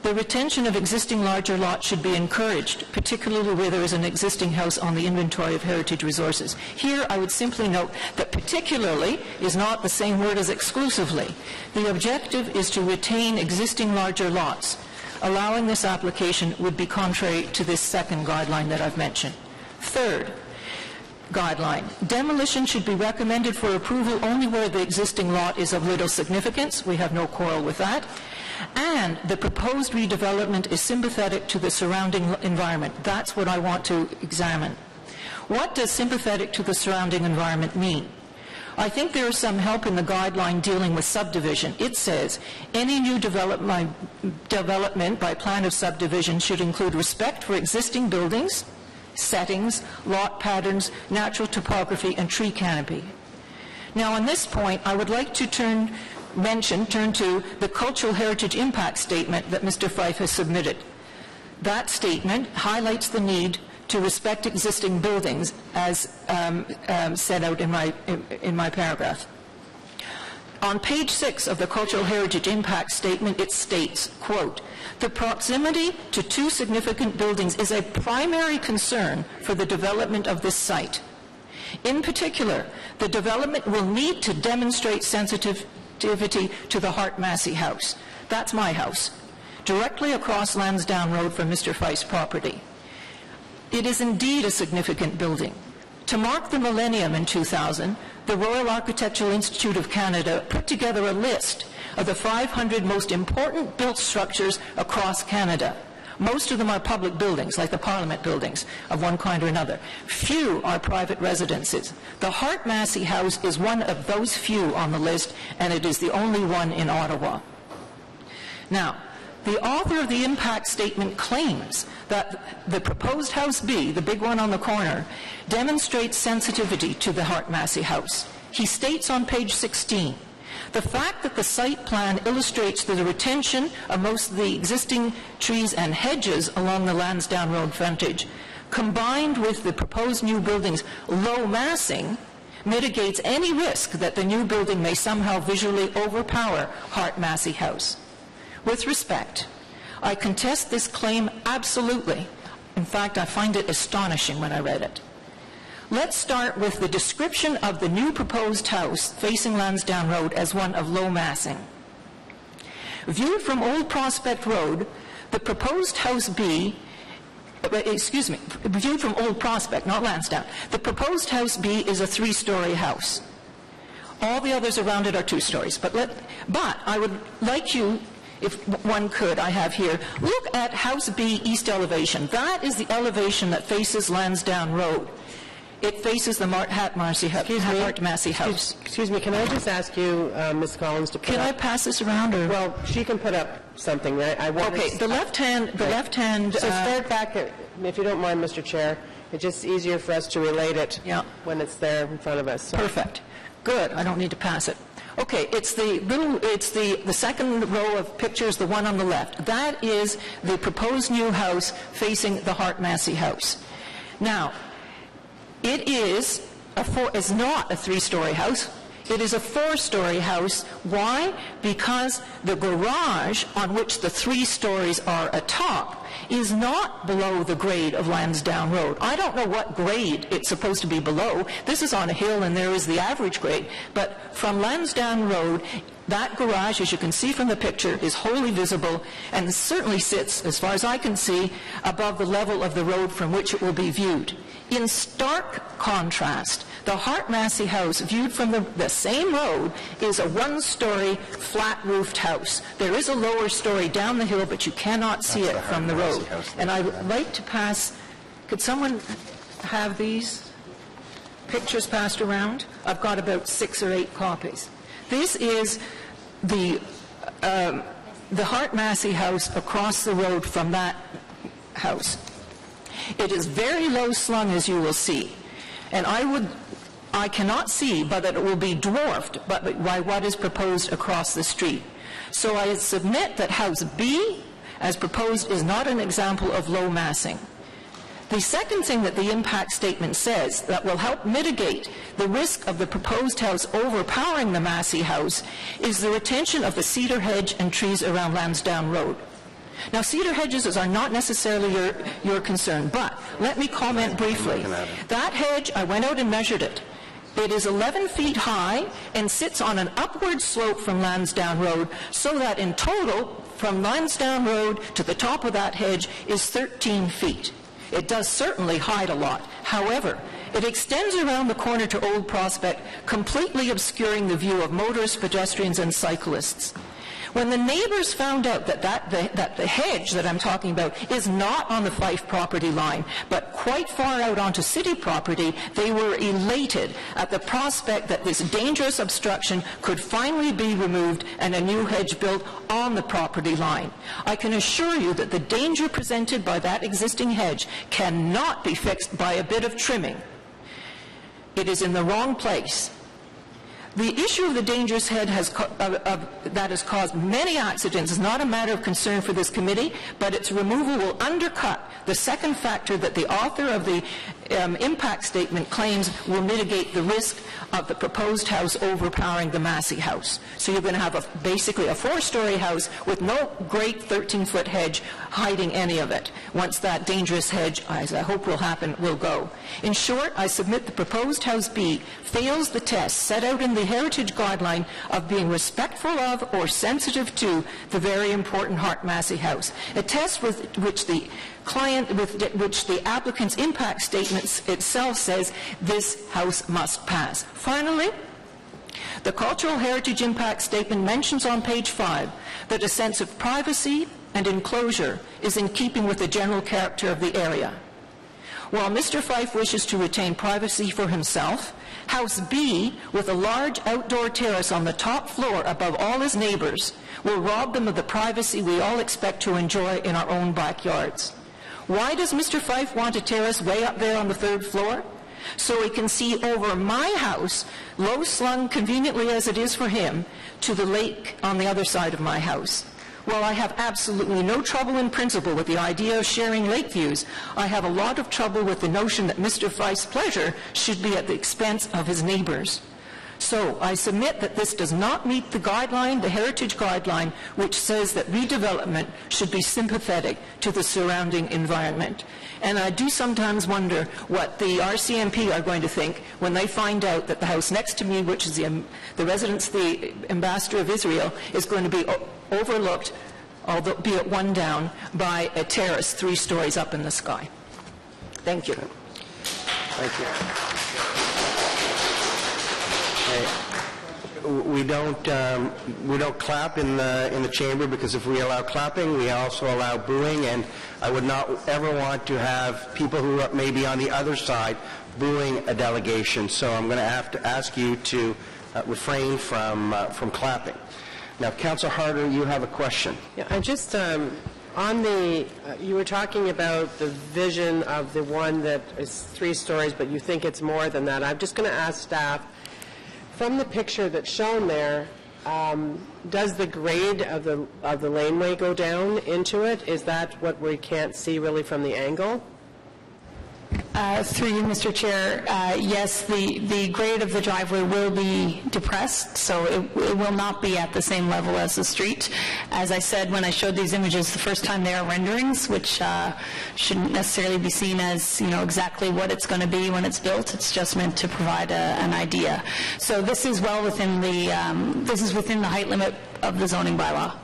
The retention of existing larger lots should be encouraged, particularly where there is an existing house on the inventory of heritage resources. Here, I would simply note that particularly is not the same word as exclusively. The objective is to retain existing larger lots. Allowing this application would be contrary to this second guideline that I've mentioned. Third guideline. Demolition should be recommended for approval only where the existing lot is of little significance. We have no quarrel with that. And the proposed redevelopment is sympathetic to the surrounding environment. That's what I want to examine. What does sympathetic to the surrounding environment mean? I think there is some help in the guideline dealing with subdivision. It says, any new development by plan of subdivision should include respect for existing buildings, settings, lot patterns, natural topography, and tree canopy. Now, on this point, I would like to turn to the Cultural Heritage Impact Statement that Mr. Fife has submitted. That statement highlights the need to respect existing buildings as set out in my paragraph. On page 6 of the Cultural Heritage Impact Statement, it states, quote, the proximity to 2 significant buildings is a primary concern for the development of this site. In particular, the development will need to demonstrate sensitivity to the Hart Massey house. That's my house, directly across Lansdowne Road from Mr. Fife's property. It is indeed a significant building. To mark the millennium in 2000, the Royal Architectural Institute of Canada put together a list of the 500 most important built structures across Canada. Most of them are public buildings, like the Parliament buildings of one kind or another. Few are private residences. The Hart Massey House is one of those few on the list, and it is the only one in Ottawa. Now, the author of the impact statement claims that the proposed House B, the big one on the corner, demonstrates sensitivity to the Hart Massey House. He states on page 16, The fact that the site plan illustrates the retention of most of the existing trees and hedges along the Lansdowne Road frontage, combined with the proposed new building's low massing, mitigates any risk that the new building may somehow visually overpower Hart Massey House. With respect, I contest this claim absolutely. In fact, I find it astonishing when I read it. Let's start with the description of the new proposed house facing Lansdowne Road as one of low massing. Viewed from Old Prospect Road, the proposed house B, viewed from Old Prospect, not Lansdowne, the proposed house B is a 3-story house. All the others around it are 2 stories. But I would like you, if one could, I have here, look at house B east elevation. That is the elevation that faces Lansdowne Road. It faces the Hart Massey House. Excuse me, can I just ask you, Ms. Collins, to put Can up... I pass this around? Or? Well, she can put up something, right? Okay, the left hand... So start back, if you don't mind, Mr. Chair. It's just easier for us to relate it when it's there in front of us. So. Perfect. Good. I don't need to pass it. Okay, it's the second row of pictures, the one on the left. That is the proposed new house facing the Hart Massey House. Now, it is not a 3-story house. It is a 4-story house. Why? Because the garage on which the 3 stories are atop is not below the grade of Lansdowne Road. I don't know what grade it's supposed to be below. This is on a hill and there is the average grade. But from Lansdowne Road, that garage, as you can see from the picture, is wholly visible and certainly sits, as far as I can see, above the level of the road from which it will be viewed. In stark contrast, the Hart Massey House, viewed from the same road, is a 1-story, flat-roofed house. There is a lower story down the hill, but you cannot see it from the road. And I would like to pass... Could someone have these pictures passed around? I've got about 6 or 8 copies. This is the Hart Massey House across the road from that house. It is very low slung, as you will see, and I cannot see but that it will be dwarfed by what is proposed across the street. So I submit that house B, as proposed, is not an example of low massing. The second thing that the impact statement says that will help mitigate the risk of the proposed house overpowering the Massey House is the retention of the cedar hedge and trees around Lansdowne Road. Now, cedar hedges are not necessarily your concern, but let me comment briefly. That hedge, I went out and measured it. It is 11 feet high and sits on an upward slope from Lansdowne Road, so that in total, from Lansdowne Road to the top of that hedge is 13 feet. It does certainly hide a lot. However, it extends around the corner to Old Prospect, completely obscuring the view of motorists, pedestrians, and cyclists. When the neighbors found out that the hedge that I'm talking about is not on the Fife property line, but quite far out onto city property, they were elated at the prospect that this dangerous obstruction could finally be removed and a new hedge built on the property line. I can assure you that the danger presented by that existing hedge cannot be fixed by a bit of trimming. It is in the wrong place. The issue of the dangerous hedge that has caused many accidents is not a matter of concern for this committee, but its removal will undercut the second factor that the author of the impact statement claims will mitigate the risk of the proposed house overpowering the Massey House. So you're going to have basically a 4-story house with no great 13-foot hedge hiding any of it. Once that dangerous hedge, as I hope will happen, will go. In short, I submit the proposed house B fails the test set out in the Heritage Guideline of being respectful of or sensitive to the very important Hart Massey House, a test with which the applicant's impact statement itself says this house must pass. Finally, the Cultural Heritage Impact Statement mentions on page 5 that a sense of privacy and enclosure is in keeping with the general character of the area. While Mr. Fife wishes to retain privacy for himself, House B, with a large outdoor terrace on the top floor above all his neighbors, will rob them of the privacy we all expect to enjoy in our own backyards. Why does Mr. Fife want a terrace way up there on the 3rd floor? so he can see over my house, low slung conveniently as it is for him, to the lake on the other side of my house. While I have absolutely no trouble in principle with the idea of sharing lake views, I have a lot of trouble with the notion that Mr. Fife's pleasure should be at the expense of his neighbors. So I submit that this does not meet the guideline, the heritage guideline, which says that redevelopment should be sympathetic to the surrounding environment. And I do sometimes wonder what the RCMP are going to think when they find out that the house next to me, which is the residence of the Ambassador of Israel, is going to be overlooked, albeit one down, by a terrace 3 stories up in the sky. Thank you. Thank you. We don't clap in the chamber, because if we allow clapping, we also allow booing, and I would not ever want to have people who may be on the other side booing a delegation. So I'm going to have to ask you to refrain from clapping. Now, Councillor Harder, you have a question. Yeah, I just on the you were talking about the vision of the one that is 3 stories, but you think it's more than that. I'm just going to ask staff, from the picture that's shown there, does the grade of the laneway go down into it? Is that what we can't see really from the angle? Through you, Mr. Chair, yes, the grade of the driveway will be depressed, so it will not be at the same level as the street. As I said when I showed these images the first time, they are renderings, which shouldn't necessarily be seen as, exactly what it's going to be when it's built. It's just meant to provide an idea. So this is well within the height limit of the zoning bylaw.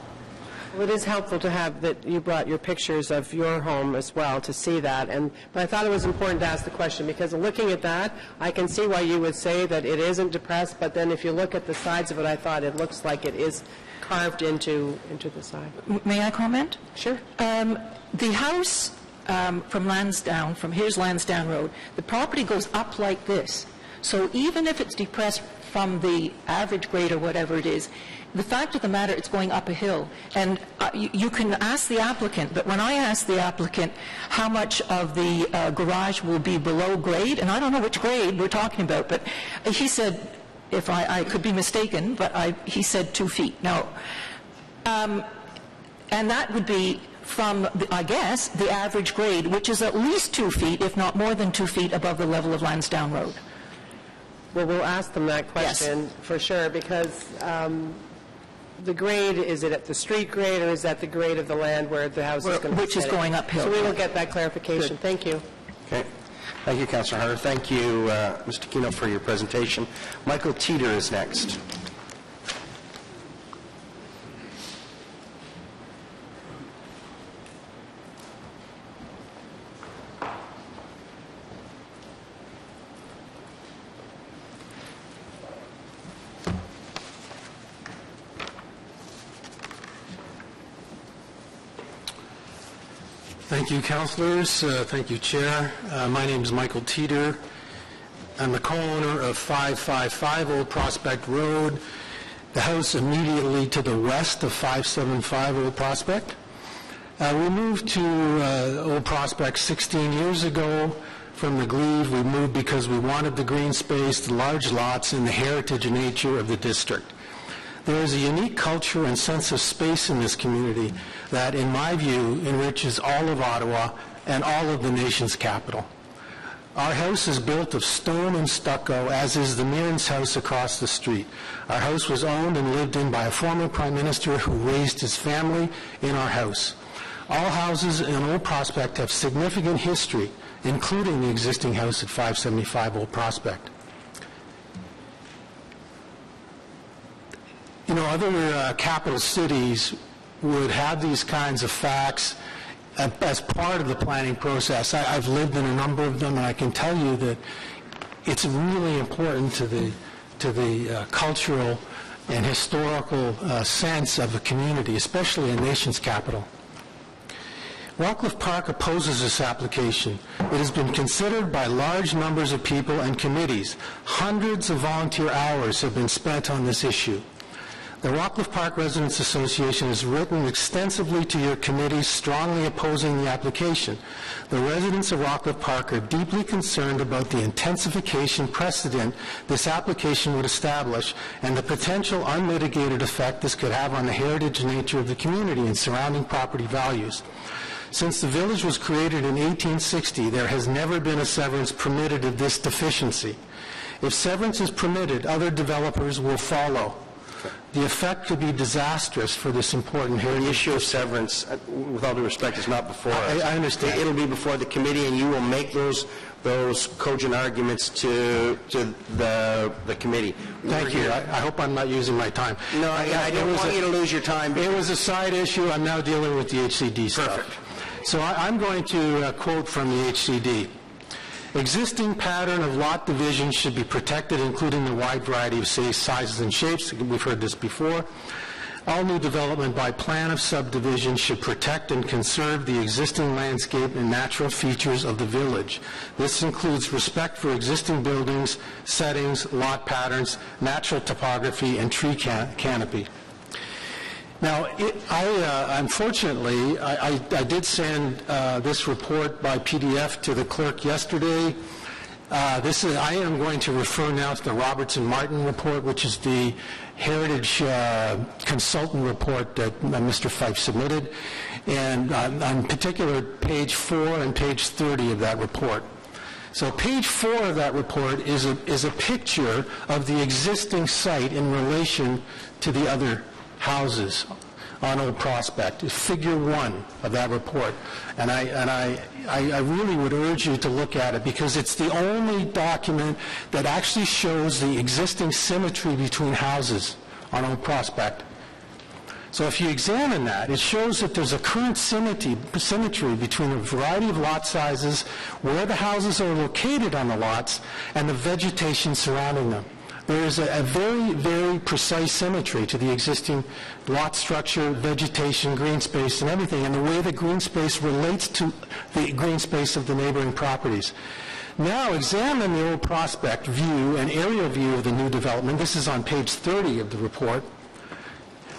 Well, it is helpful to have that you brought your pictures of your home as well to see that. But I thought it was important to ask the question, because looking at that, I can see why you would say that it isn't depressed, but then if you look at the sides of it, I thought it looks like it is carved into the side. May I comment? Sure. The house from Lansdowne, here's Lansdowne Road, the property goes up like this. So even if it's depressed from the average grade or whatever it is, the fact of the matter, it's going up a hill. And you can ask the applicant, but when I asked the applicant how much of the garage will be below grade, and I don't know which grade we're talking about, but he said, if I could be mistaken, but he said 2 feet. Now, and that would be from, I guess, the average grade, which is at least 2 feet, if not more than 2 feet above the level of Lansdowne Road. Well, we'll ask them that question, yes, for sure, because the grade, is it at the street grade, or is that the grade of the land where the house is going to be Which is going uphill. So we will get that clarification. Good. Thank you. Okay. Thank you, Councillor Harder. Thank you, Mr. Keno, for your presentation. Michael Teeter is next. Thank you, councillors. Thank you, Chair. My name is Michael Teeter. I'm the co-owner of 555 Old Prospect Road, the house immediately to the west of 575 Old Prospect. We moved to Old Prospect 16 years ago from the Glebe. We moved because we wanted the green space, the large lots, and the heritage and nature of the district. There is a unique culture and sense of space in this community that, in my view, enriches all of Ottawa and all of the nation's capital. Our house is built of stone and stucco, as is the Mearns house across the street. Our house was owned and lived in by a former Prime Minister who raised his family in our house. All houses in Old Prospect have significant history, including the existing house at 575 Old Prospect. Other capital cities would have these kinds of facts as part of the planning process. I've lived in a number of them, and I can tell you that it's really important to the cultural and historical sense of a community, especially a nation's capital. Rockcliffe Park opposes this application. It has been considered by large numbers of people and committees. Hundreds of volunteer hours have been spent on this issue. The Rockcliffe Park Residents Association has written extensively to your committee strongly opposing the application. The residents of Rockcliffe Park are deeply concerned about the intensification precedent this application would establish and the potential unmitigated effect this could have on the heritage nature of the community and surrounding property values. Since the village was created in 1860, there has never been a severance permitted of this deficiency. If severance is permitted, other developers will follow. The effect could be disastrous for this important heritage. The issue of severance, with all due respect, is not before us. I understand. It'll be before the committee, and you will make those cogent arguments to the committee. Thank you. I hope I'm not using my time. No, I don't want you to lose your time. It was a side issue. I'm now dealing with the HCD stuff. Perfect. So I'm going to quote from the HCD. Existing pattern of lot division should be protected, including the wide variety of sizes and shapes. We've heard this before. All new development by plan of subdivision should protect and conserve the existing landscape and natural features of the village. This includes respect for existing buildings, settings, lot patterns, natural topography, and tree canopy. Now, unfortunately, I did send this report by PDF to the clerk yesterday. I am going to refer now to the Robertson Martin report, which is the heritage consultant report that Mr. Fife submitted, and on particular page 4 and page 30 of that report. So page 4 of that report is a picture of the existing site in relation to the other houses on Old Prospect. It's figure 1 of that report. And I really would urge you to look at it because it's the only document that actually shows the existing symmetry between houses on Old Prospect. So if you examine that, it shows that there's a current symmetry between a variety of lot sizes, where the houses are located on the lots, and the vegetation surrounding them. There is a very, very precise symmetry to the existing lot structure, vegetation, green space, and everything, and the way the green space relates to the green space of the neighboring properties. Now examine the Old Prospect view and area view of the new development. This is on page 30 of the report,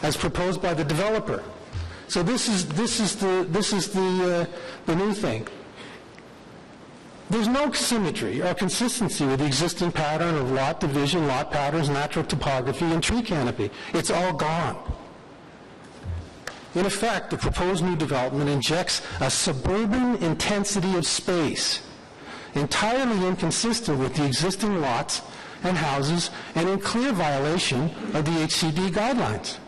as proposed by the developer. So this is the new thing. There's no symmetry or consistency with the existing pattern of lot division, lot patterns, natural topography, and tree canopy. It's all gone. In effect, the proposed new development injects a suburban intensity of space, entirely inconsistent with the existing lots and houses, and in clear violation of the HCD guidelines.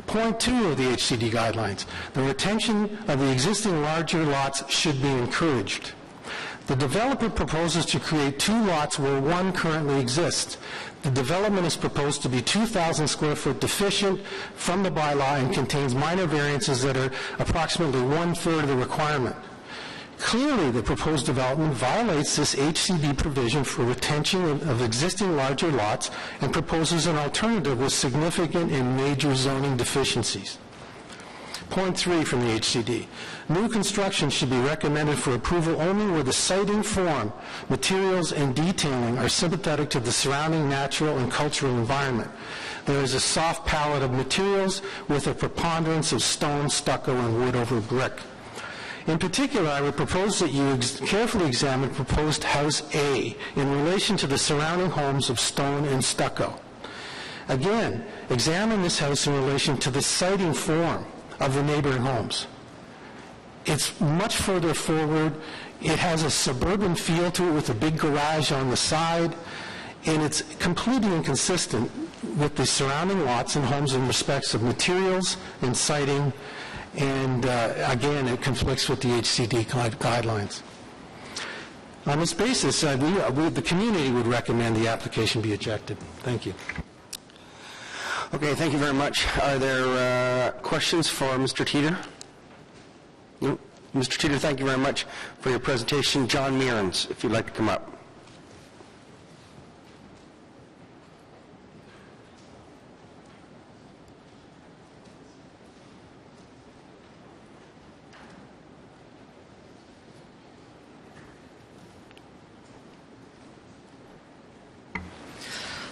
Point 2 of the HCD guidelines, the retention of the existing larger lots should be encouraged. The developer proposes to create 2 lots where 1 currently exists. The development is proposed to be 2,000 square foot deficient from the bylaw and contains minor variances that are approximately 1/3 of the requirement. Clearly, the proposed development violates this HCD provision for retention of existing larger lots and proposes an alternative with significant and major zoning deficiencies. Point 3 from the HCD. New construction should be recommended for approval only where the siting form, materials, and detailing are sympathetic to the surrounding natural and cultural environment. There is a soft palette of materials with a preponderance of stone, stucco, and wood over brick. In particular, I would propose that you carefully examine proposed House A in relation to the surrounding homes of stone and stucco. Again, examine this house in relation to the siting form of the neighboring homes. It's much further forward. It has a suburban feel to it with a big garage on the side, and it's completely inconsistent with the surrounding lots and homes in respects of materials and siting. And again, it conflicts with the HCD guidelines. On this basis, the community would recommend the application be ejected. Thank you. Okay, thank you very much. Are there questions for Mr. Teeter? No? Mr. Teeter, thank you very much for your presentation. John Mearns, if you'd like to come up.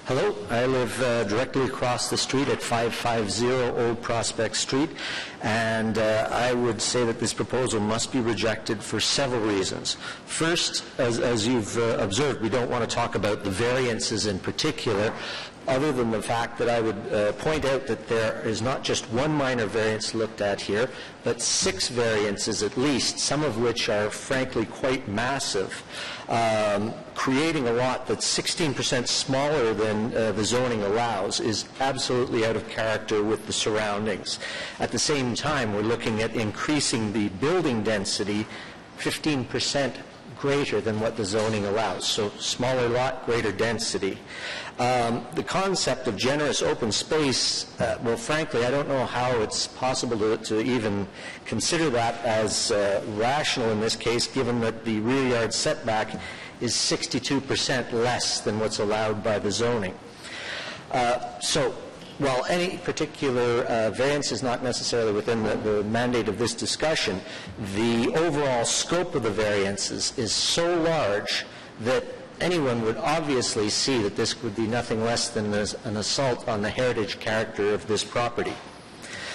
Hello, I live directly across the street at 550 Old Prospect Street, and I would say that this proposal must be rejected for several reasons. First, as you've observed, we don't want to talk about the variances in particular, other than the fact that I would point out that there is not just one minor variance looked at here, but 6 variances at least, some of which are frankly quite massive, creating a lot that's 16% smaller than the zoning allows is absolutely out of character with the surroundings. At the same time, we're looking at increasing the building density 15% greater than what the zoning allows. So smaller lot, greater density. The concept of generous open space, well, frankly, I don't know how it's possible to even consider that as rational in this case, given that the rear yard setback is 62% less than what's allowed by the zoning. So while any particular variance is not necessarily within the mandate of this discussion, the overall scope of the variances is so large that anyone would obviously see that this would be nothing less than an assault on the heritage character of this property.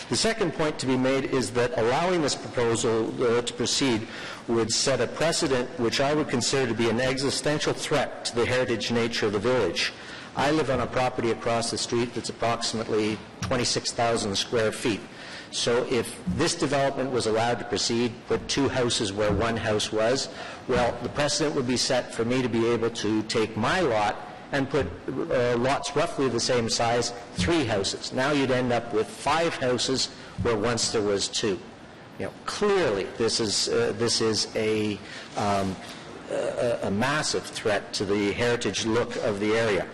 The second point to be made is that allowing this proposal to proceed would set a precedent which I would consider to be an existential threat to the heritage nature of the village. I live on a property across the street that's approximately 26,000 square feet. So if this development was allowed to proceed, put 2 houses where 1 house was, well, the precedent would be set for me to be able to take my lot and put lots roughly the same size, 3 houses. Now you'd end up with 5 houses where once there was 2. You know, clearly this is a massive threat to the heritage look of the area.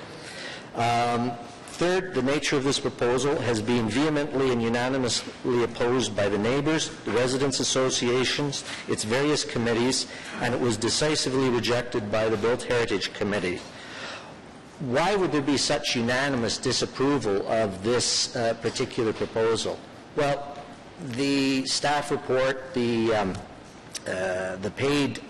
Third, the nature of this proposal has been vehemently and unanimously opposed by the neighbors, the residents' associations, its various committees, and it was decisively rejected by the Built Heritage Committee. Why would there be such unanimous disapproval of this particular proposal? Well, the staff report, the paid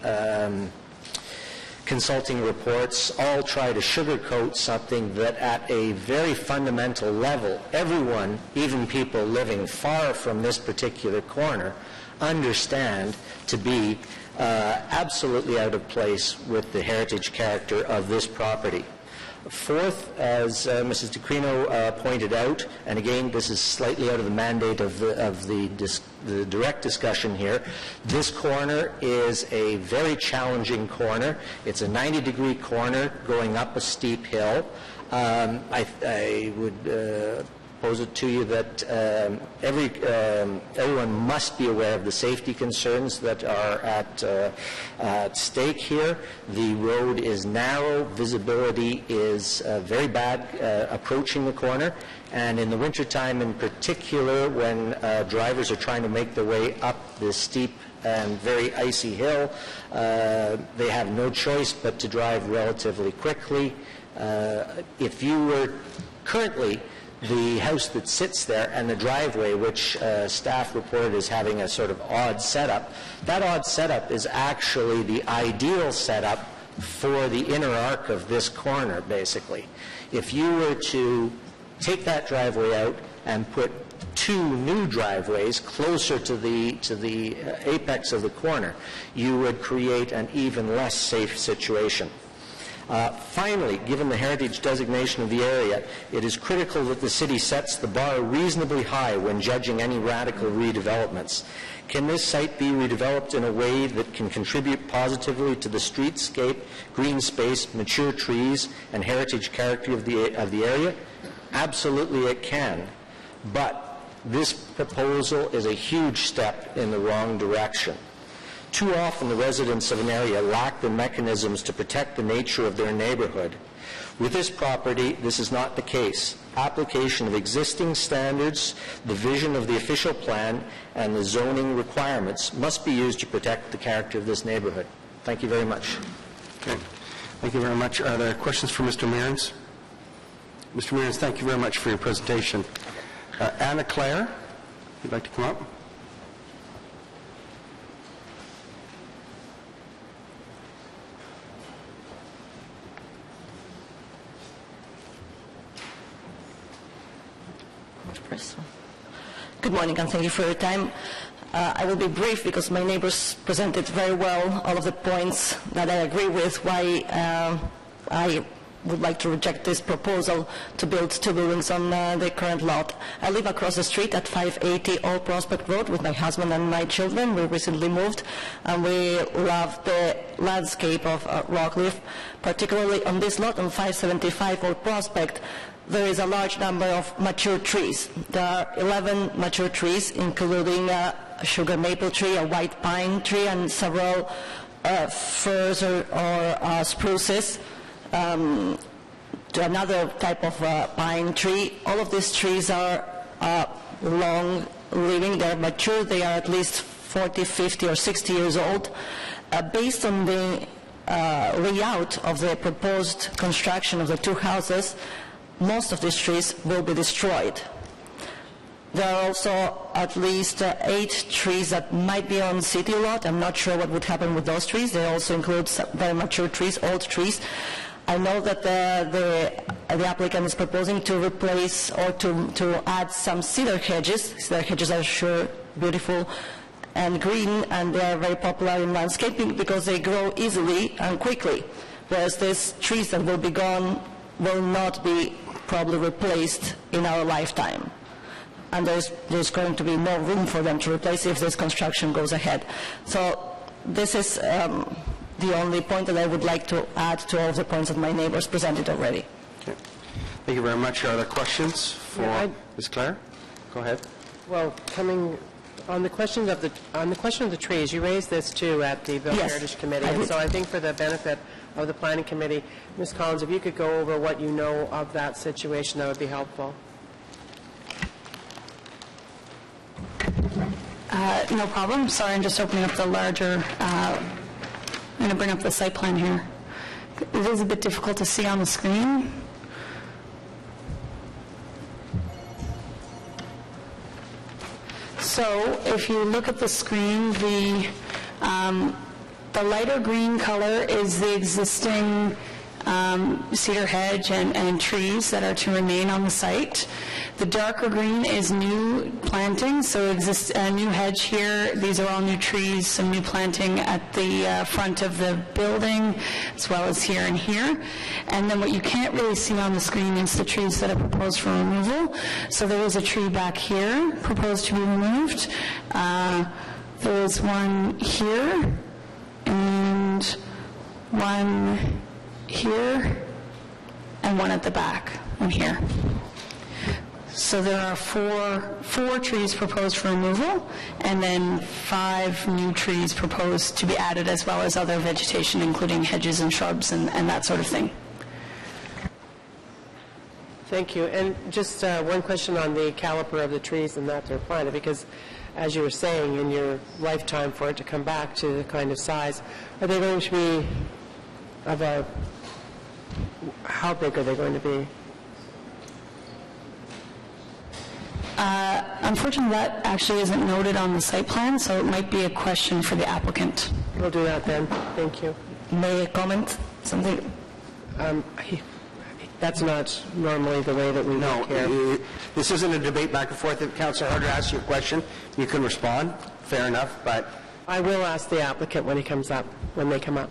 consulting reports all try to sugarcoat something that at a very fundamental level, everyone, even people living far from this particular corner, understand to be absolutely out of place with the heritage character of this property. Fourth, as Mrs. DeCrino pointed out, and again, this is slightly out of the mandate of the direct discussion here, this corner is a very challenging corner. It's a 90-degree corner going up a steep hill. I would pose it to you that everyone must be aware of the safety concerns that are at stake here. The road is narrow, visibility is very bad approaching the corner, and in the wintertime in particular, when drivers are trying to make their way up this steep and very icy hill, they have no choice but to drive relatively quickly. If you were currently the house that sits there and the driveway, which staff reported as having a sort of odd setup, that odd setup is actually the ideal setup for the inner arc of this corner, basically. If you were to take that driveway out and put 2 new driveways closer to the apex of the corner, you would create an even less safe situation. Finally, given the heritage designation of the area, it is critical that the city sets the bar reasonably high when judging any radical redevelopments. Can this site be redeveloped in a way that can contribute positively to the streetscape, green space, mature trees, and heritage character of the area? Absolutely it can. But this proposal is a huge step in the wrong direction. Too often, the residents of an area lack the mechanisms to protect the nature of their neighborhood. With this property, this is not the case. Application of existing standards, the vision of the official plan, and the zoning requirements must be used to protect the character of this neighborhood. Thank you very much. Okay. Thank you very much. Are there questions for Mr. Mearns? Mr. Mearns, thank you very much for your presentation. Anna Claire, if you'd like to come up. first one. Good morning, and thank you for your time. I will be brief because my neighbors presented very well all of the points that I agree with, why I would like to reject this proposal to build two buildings on the current lot. I live across the street at 580 Old Prospect Road with my husband and my children. We recently moved, and we love the landscape of Rockcliffe, particularly on this lot on 575 Old Prospect. There is a large number of mature trees. There are 11 mature trees, including a sugar maple tree, a white pine tree, and several firs or spruces. To another type of pine tree. All of these trees are long living, they're mature, they are at least 40, 50, or 60 years old. Based on the layout of the proposed construction of the two houses, most of these trees will be destroyed. There are also at least 8 trees that might be on city lot. I'm not sure what would happen with those trees. They also include some very mature trees, old trees. I know that the applicant is proposing to replace or to add some cedar hedges. Cedar hedges are sure beautiful and green, and they are very popular in landscaping because they grow easily and quickly, whereas these trees that will be gone will not be probably replaced in our lifetime. And there's going to be no room for them to replace if this construction goes ahead. So this is the only point that I would like to add to all of the points that my neighbors presented already. Okay. Thank you very much. Are there questions for Ms. Clare? Go ahead. Well, coming on the question of the trees, you raised this too at the Bill Heritage Committee, and so I think for the benefit of the Planning Committee, Ms. Collins, if you could go over what you know of that situation, that would be helpful. No problem. Sorry, I'm just opening up the larger, I'm going to bring up the site plan here. It is a bit difficult to see on the screen. So if you look at the screen, the lighter green color is the existing cedar hedge and trees that are to remain on the site. The darker green is new planting, so exists a new hedge here. These are all new trees, some new planting at the front of the building, as well as here and here. And then what you can't really see on the screen is the trees that are proposed for removal. So there is a tree back here proposed to be removed. There is one here, and one here, and one at the back, one here. So there are four trees proposed for removal, and then 5 new trees proposed to be added, as well as other vegetation, including hedges and shrubs and that sort of thing. Thank you. And just one question on the caliper of the trees and that they're planted, because as you were saying, in your lifetime for it to come back to the kind of size, are they going to be of a, how big are they going to be? Unfortunately, that actually isn't noted on the site plan, so it might be a question for the applicant. We'll do that then. Thank you. May I comment something? That's not normally the way that we work here. This isn't a debate back and forth. If Councillor Harder asks you a question, you can respond. Fair enough, but I will ask the applicant when he comes up, when they come up.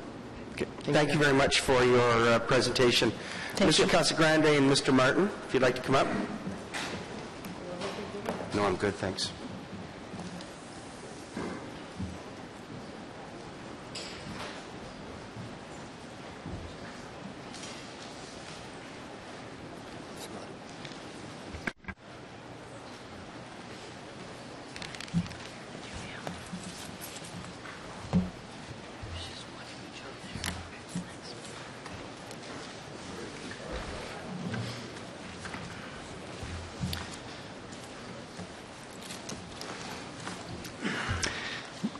Okay. Thank you very much for your presentation. Mr. Casagrande and Mr. Martin, if you'd like to come up. No, I'm good, thanks.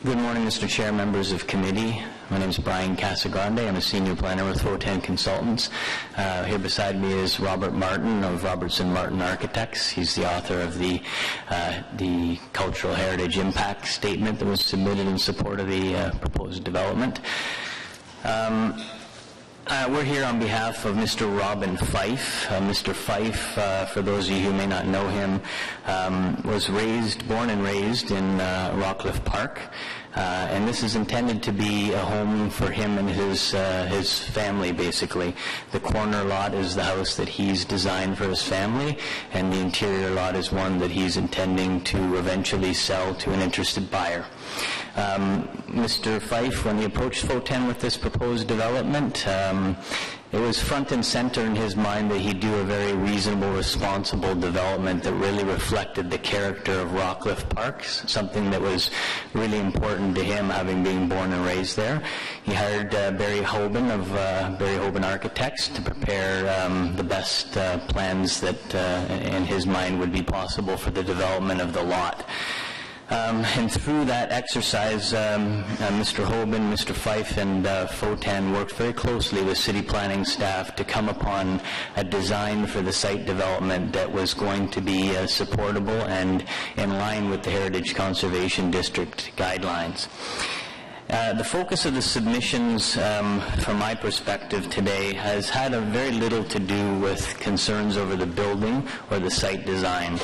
Good morning, Mr. Chair, members of committee. My name is Brian Casagrande. I'm a senior planner with 410 Consultants. Here beside me is Robert Martin of Robertson Martin Architects. He's the author of the Cultural Heritage Impact Statement that was submitted in support of the proposed development. We're here on behalf of Mr. Robin Fife. Mr. Fife, for those of you who may not know him, was born and raised in Rockcliffe Park. And this is intended to be a home for him and his family, basically. The corner lot is the house that he's designed for his family, and the interior lot is one that he's intending to eventually sell to an interested buyer. Mr. Fife, when he approached FO10 with this proposed development, it was front and center in his mind that he'd do a very reasonable, responsible development that really reflected the character of Rockcliffe Park, something that was really important to him, having been born and raised there. He hired Barry Hoban of Barry Hoban Architects to prepare the best plans that in his mind would be possible for the development of the lot. And through that exercise, Mr. Hoban, Mr. Fife, and FO10 worked very closely with city planning staff to come upon a design for the site development that was going to be supportable and in line with the Heritage Conservation District guidelines. The focus of the submissions, from my perspective today, has had very little to do with concerns over the building or the site design.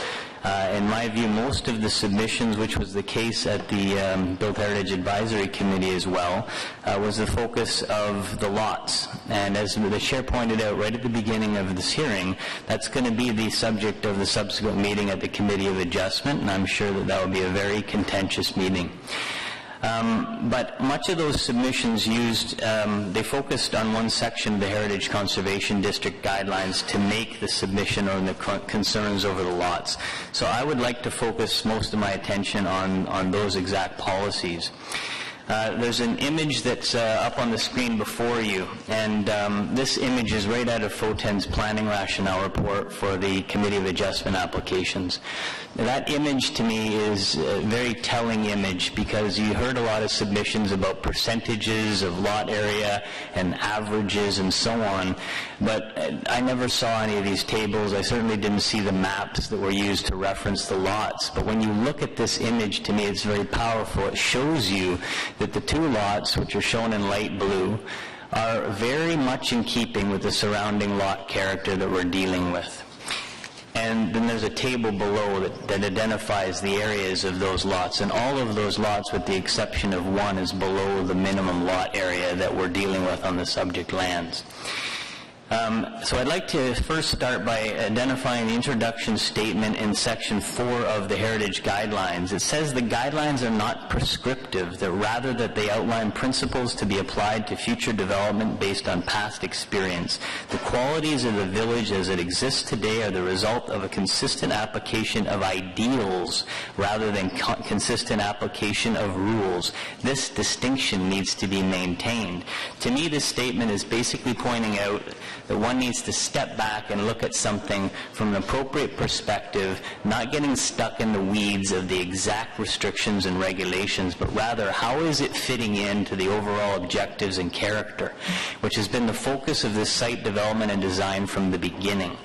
In my view, most of the submissions, which was the case at the Built Heritage Advisory Committee as well, was the focus of the lots. And as the Chair pointed out right at the beginning of this hearing, that's going to be the subject of the subsequent meeting at the Committee of Adjustment, and I'm sure that that will be a very contentious meeting. But much of those submissions they focused on one section of the Heritage Conservation District guidelines to make the submission on the concerns over the lots. So I would like to focus most of my attention on those exact policies. There's an image that's up on the screen before you, and this image is right out of FO10's planning rationale report for the Committee of Adjustment applications. That image to me is a very telling image, because you heard a lot of submissions about percentages of lot area and averages and so on, but I never saw any of these tables. I certainly didn't see the maps that were used to reference the lots. But when you look at this image, to me it's very powerful. It shows you that the two lots, which are shown in light blue, are very much in keeping with the surrounding lot character that we're dealing with. And then there's a table below that identifies the areas of those lots, and all of those lots, with the exception of one, is below the minimum lot area that we're dealing with on the subject lands. So I'd like to first start by identifying the introduction statement in Section 4 of the Heritage Guidelines. It says the guidelines are not prescriptive, that rather that they outline principles to be applied to future development based on past experience. The qualities of the village as it exists today are the result of a consistent application of ideals rather than consistent application of rules. This distinction needs to be maintained. To me, this statement is basically pointing out that one needs to step back and look at something from an appropriate perspective, not getting stuck in the weeds of the exact restrictions and regulations, but rather how is it fitting into the overall objectives and character, which has been the focus of this site development and design from the beginning.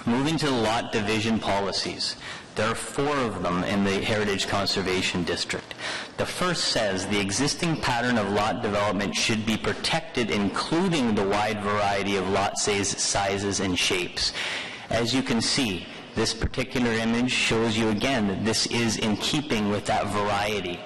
Moving to the lot division policies. There are 4 of them in the Heritage Conservation District. The first says the existing pattern of lot development should be protected, including the wide variety of lot sizes and shapes. As you can see, this particular image shows you again that this is in keeping with that variety.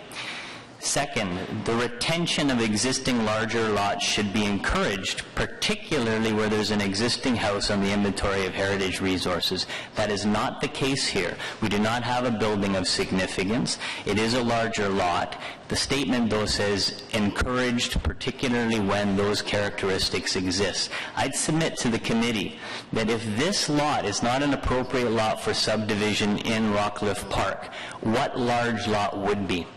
Second, the retention of existing larger lots should be encouraged, particularly where there's an existing house on the inventory of heritage resources. That is not the case here. We do not have a building of significance. It is a larger lot. The statement, though, says encouraged, particularly when those characteristics exist. I'd submit to the committee that if this lot is not an appropriate lot for subdivision in Rockcliffe Park, what large lot would be?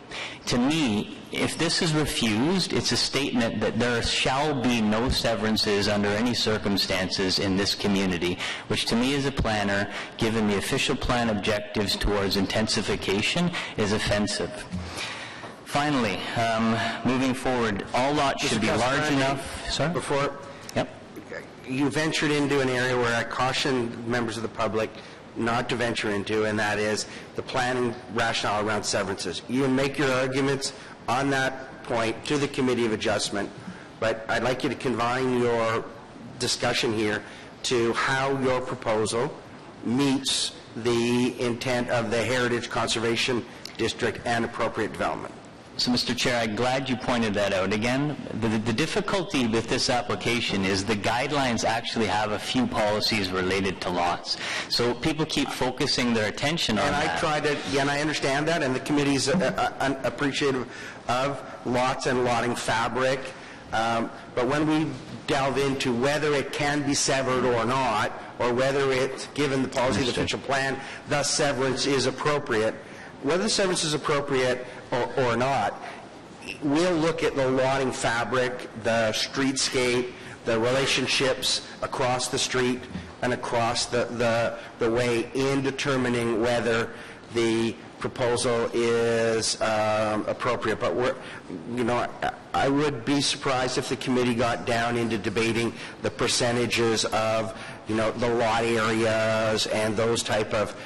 To me, if this is refused, it's a statement that there shall be no severances under any circumstances in this community, which to me as a planner, given the official plan objectives towards intensification, is offensive. Finally, moving forward, all lots should be large enough. Sorry? Before, yep. You ventured into an area where I caution members of the public not to venture into, and that is the planning rationale around severances. You can make your arguments on that point to the Committee of Adjustment, but I'd like you to confine your discussion here to how your proposal meets the intent of the Heritage Conservation District and appropriate development. So, Mr. Chair, I'm glad you pointed that out again. The difficulty with this application is the guidelines actually have a few policies related to lots. So people keep focusing their attention on that. And I understand that, and the committee's appreciative of lots and lotting fabric. But when we delve into whether it can be severed or not, or whether it, given the policy of the official plan, thus severance is appropriate, whether the severance is appropriate or not, we'll look at the lotting fabric, the streetscape, the relationships across the street and across the way in determining whether the proposal is appropriate. But I would be surprised if the committee got down into debating the percentages of the lot areas and those type of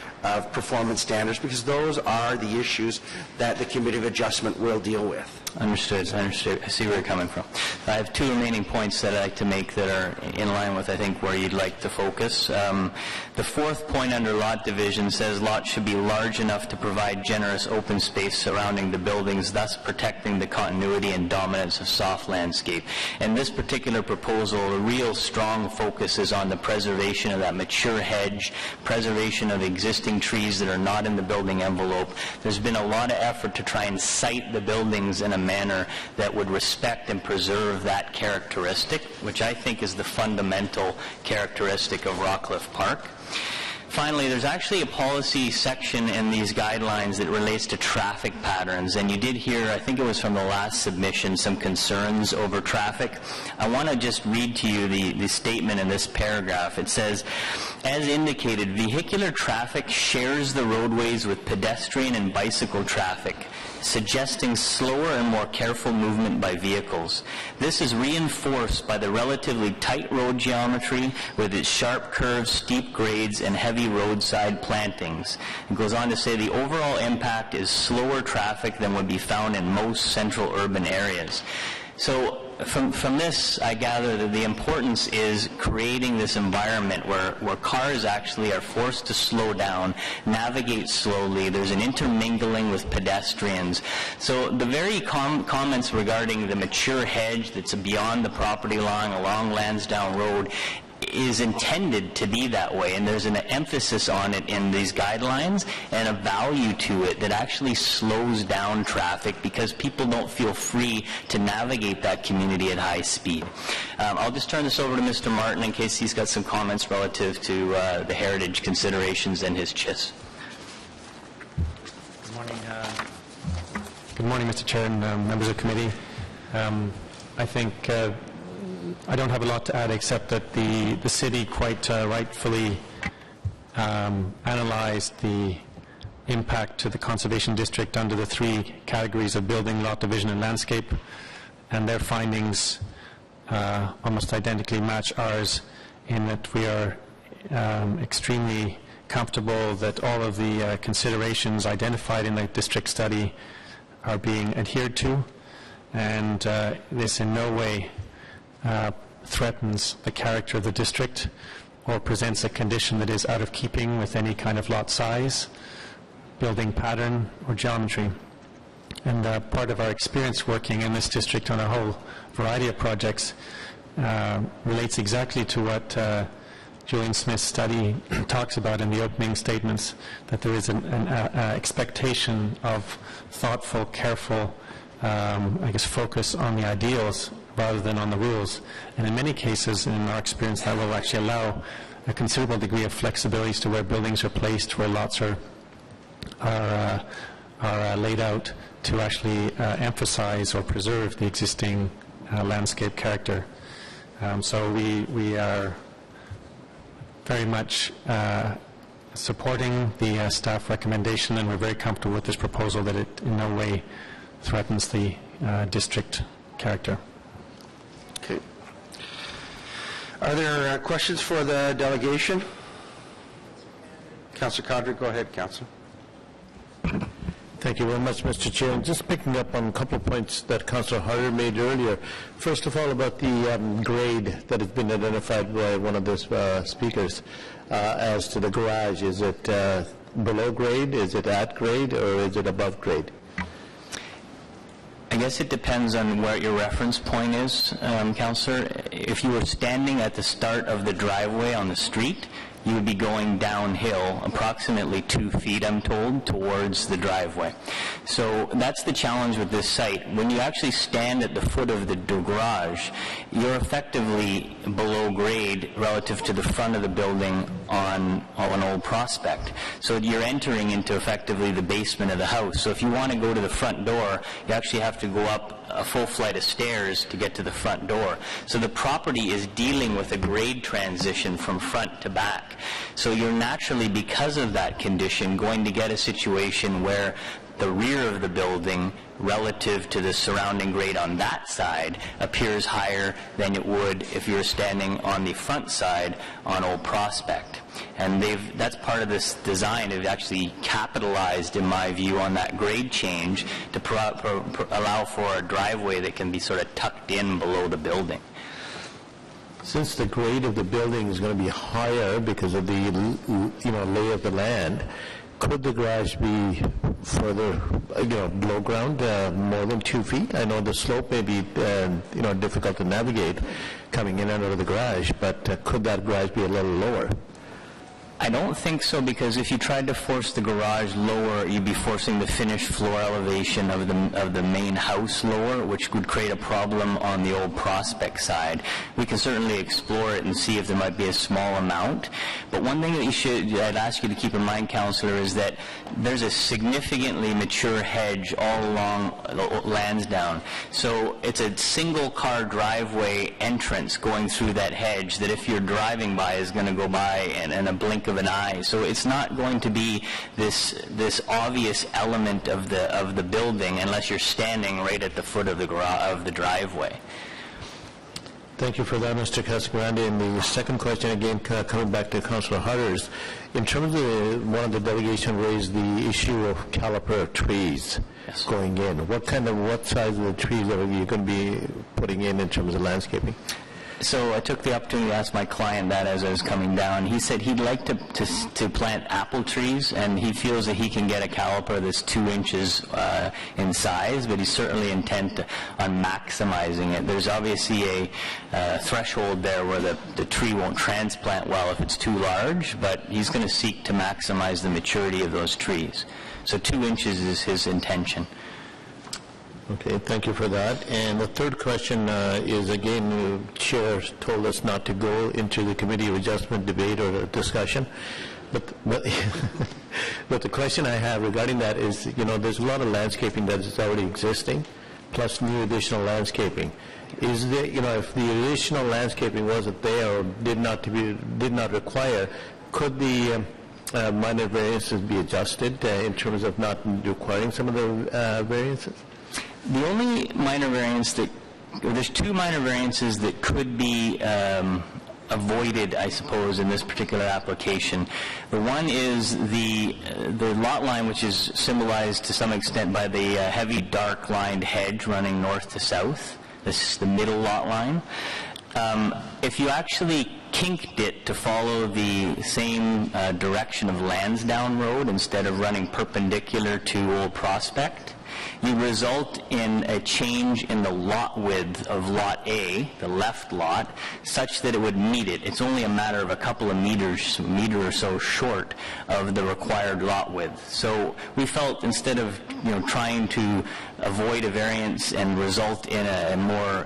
performance standards, because those are the issues that the Committee of Adjustment will deal with. Understood. I see where you're coming from. I have two remaining points that I'd like to make that are in line with, I think, where you'd like to focus. The fourth point under lot division says lots should be large enough to provide generous open space surrounding the buildings, thus protecting the continuity and dominance of soft landscape. And this particular proposal, a real strong focus is on the preservation of that mature hedge, preservation of existing trees that are not in the building envelope. There's been a lot of effort to try and site the buildings in a manner that would respect and preserve that characteristic, which I think is the fundamental characteristic of Rockcliffe Park. Finally, there's actually a policy section in these guidelines that relates to traffic patterns, and you did hear, I think it was from the last submission, some concerns over traffic. I want to just read to you the statement in this paragraph. It says, as indicated, vehicular traffic shares the roadways with pedestrian and bicycle traffic, suggesting slower and more careful movement by vehicles. This is reinforced by the relatively tight road geometry with its sharp curves, steep grades, and heavy roadside plantings. It goes on to say the overall impact is slower traffic than would be found in most central urban areas. So from this, I gather that the importance is creating this environment where cars actually are forced to slow down, navigate slowly. There's an intermingling with pedestrians. So the very comments regarding the mature hedge that's beyond the property line along Lansdowne Road is intended to be that way, and there's an emphasis on it in these guidelines and a value to it that actually slows down traffic because people don't feel free to navigate that community at high speed. I'll just turn this over to Mr. Martin in case he's got some comments relative to the heritage considerations and his CHIS. Good morning. Good morning, Mr. Chair and members of the committee. I think I don't have a lot to add except that the city quite rightfully analyzed the impact to the conservation district under the three categories of building, lot division, and landscape, and their findings almost identically match ours in that we are extremely comfortable that all of the considerations identified in the district study are being adhered to, and this in no way threatens the character of the district or presents a condition that is out of keeping with any kind of lot size, building pattern, or geometry. And part of our experience working in this district on a whole variety of projects relates exactly to what Julian Smith's study talks about in the opening statements, that there is an expectation of thoughtful, careful, focus on the ideals rather than on the rules. And in many cases, in our experience, that will actually allow a considerable degree of flexibility as to where buildings are placed, where lots are laid out to actually emphasize or preserve the existing landscape character. So we are very much supporting the staff recommendation, and we're very comfortable with this proposal that it in no way threatens the district character. Okay. Are there questions for the delegation? Councillor Cadre, go ahead, Councillor. Thank Thank you very much, Mr. Chair. Just picking up on a couple of points that Councillor Harder made earlier. First of all, about the grade that has been identified by one of the speakers as to the garage. Is it below grade, is it at grade, or is it above grade? I guess it depends on where your reference point is, Councillor. If you were standing at the start of the driveway on the street, you would be going downhill approximately 2 feet, I'm told, towards the driveway. So that's the challenge with this site. When you actually stand at the foot of the garage, you're effectively below grade relative to the front of the building on an Old Prospect. So you're entering into effectively the basement of the house. So if you want to go to the front door, you actually have to go up a full flight of stairs to get to the front door. So the property is dealing with a grade transition from front to back. So you're naturally, because of that condition, going to get a situation where the rear of the building relative to the surrounding grade on that side appears higher than it would if you were standing on the front side on Old Prospect. And that's part of this design. They've actually capitalized, in my view, on that grade change to allow for a driveway that can be sort of tucked in below the building. Since the grade of the building is going to be higher because of the lay of the land, could the garage be further, below ground, more than 2 feet? I know the slope may be, difficult to navigate coming in and out of the garage, but could that garage be a little lower? I don't think so, because if you tried to force the garage lower, you'd be forcing the finished floor elevation of the main house lower, which would create a problem on the Old Prospect side. We can certainly explore it and see if there might be a small amount. But one thing that I'd ask you to keep in mind, Councillor, is that there's a significantly mature hedge all along Lansdowne. So it's a single-car driveway entrance going through that hedge that if you're driving by is going to go by in a blink of an eye. So it's not going to be this obvious element of the building unless you're standing right at the foot of the driveway. Thank you for that, Mr. Casagrande. And the second question, again, coming back to Councillor Harder's, in terms of one of the delegation raised the issue of caliper trees going in. What size of the trees are you going to be putting in terms of landscaping? So I took the opportunity to ask my client that as I was coming down. He said he'd like to plant apple trees, and he feels that he can get a caliper that's 2 inches in size, but he's certainly intent on maximizing it. There's obviously a threshold there where the tree won't transplant well if it's too large, but he's going to seek to maximize the maturity of those trees. So 2 inches is his intention. Okay, thank you for that. And the third question is, again, the Chair told us not to go into the Committee of Adjustment debate or discussion. But the question I have regarding that is, there's a lot of landscaping that is already existing, plus new additional landscaping. Is there, if the additional landscaping wasn't there or did not require, could the minor variances be adjusted in terms of not requiring some of the variances? The only minor variance there's 2 minor variances that could be avoided, I suppose, in this particular application. The one is the lot line, which is symbolized to some extent by the heavy dark lined hedge running north to south. This is the middle lot line. If you actually kinked it to follow the same direction of Lansdowne Road instead of running perpendicular to Old Prospect, you result in a change in the lot width of Lot A, the left lot, such that it would meet it. It's only a matter of a couple of meters, meter or so short of the required lot width. So we felt instead of trying to avoid a variance and result in a more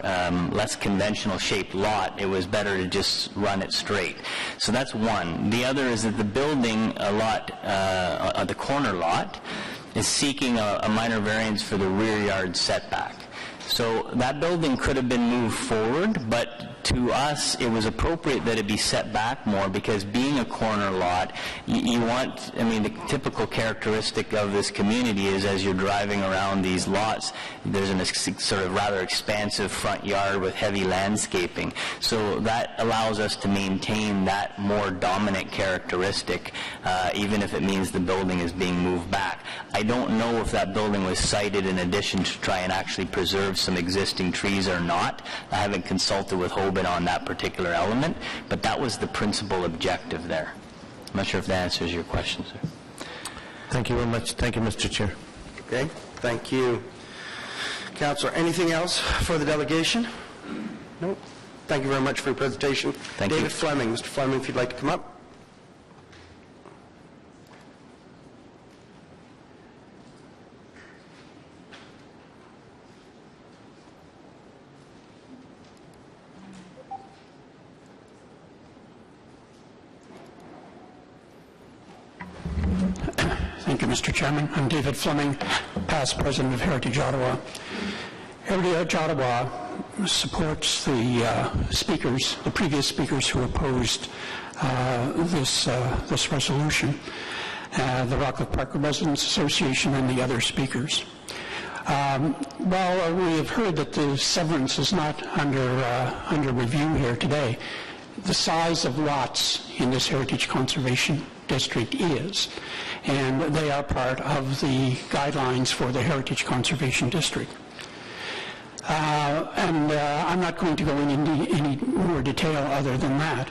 less conventional shaped lot, it was better to just run it straight. So that's one. The other is that the building the corner lot, is seeking a minor variance for the rear yard setback. So that building could have been moved forward, but to us, it was appropriate that it be set back more, because being a corner lot, you want, I mean, the typical characteristic of this community is as you're driving around these lots, there's a sort of rather expansive front yard with heavy landscaping. So that allows us to maintain that more dominant characteristic, even if it means the building is being moved back. I don't know if that building was sited in addition to try and actually preserve some existing trees or not. I haven't consulted with Hoban on that particular element, but that was the principal objective there. I'm not sure if that answers your question, sir. Thank you very much. Thank you, Mr. Chair. Okay, thank you. Councillor, anything else for the delegation? No? Thank you very much for your presentation. Thank you. David Fleming. Mr. Fleming, if you'd like to come up. Thank you, Mr. Chairman. I'm David Fleming, past president of Heritage Ottawa. Heritage Ottawa supports the speakers, the previous speakers who opposed this resolution, the Rockcliffe Park Residents Association and the other speakers. Well, we have heard that the severance is not under review here today. The size of lots in this Heritage Conservation District is, and they are part of the guidelines for the Heritage Conservation District. I'm not going to go into any more detail other than that.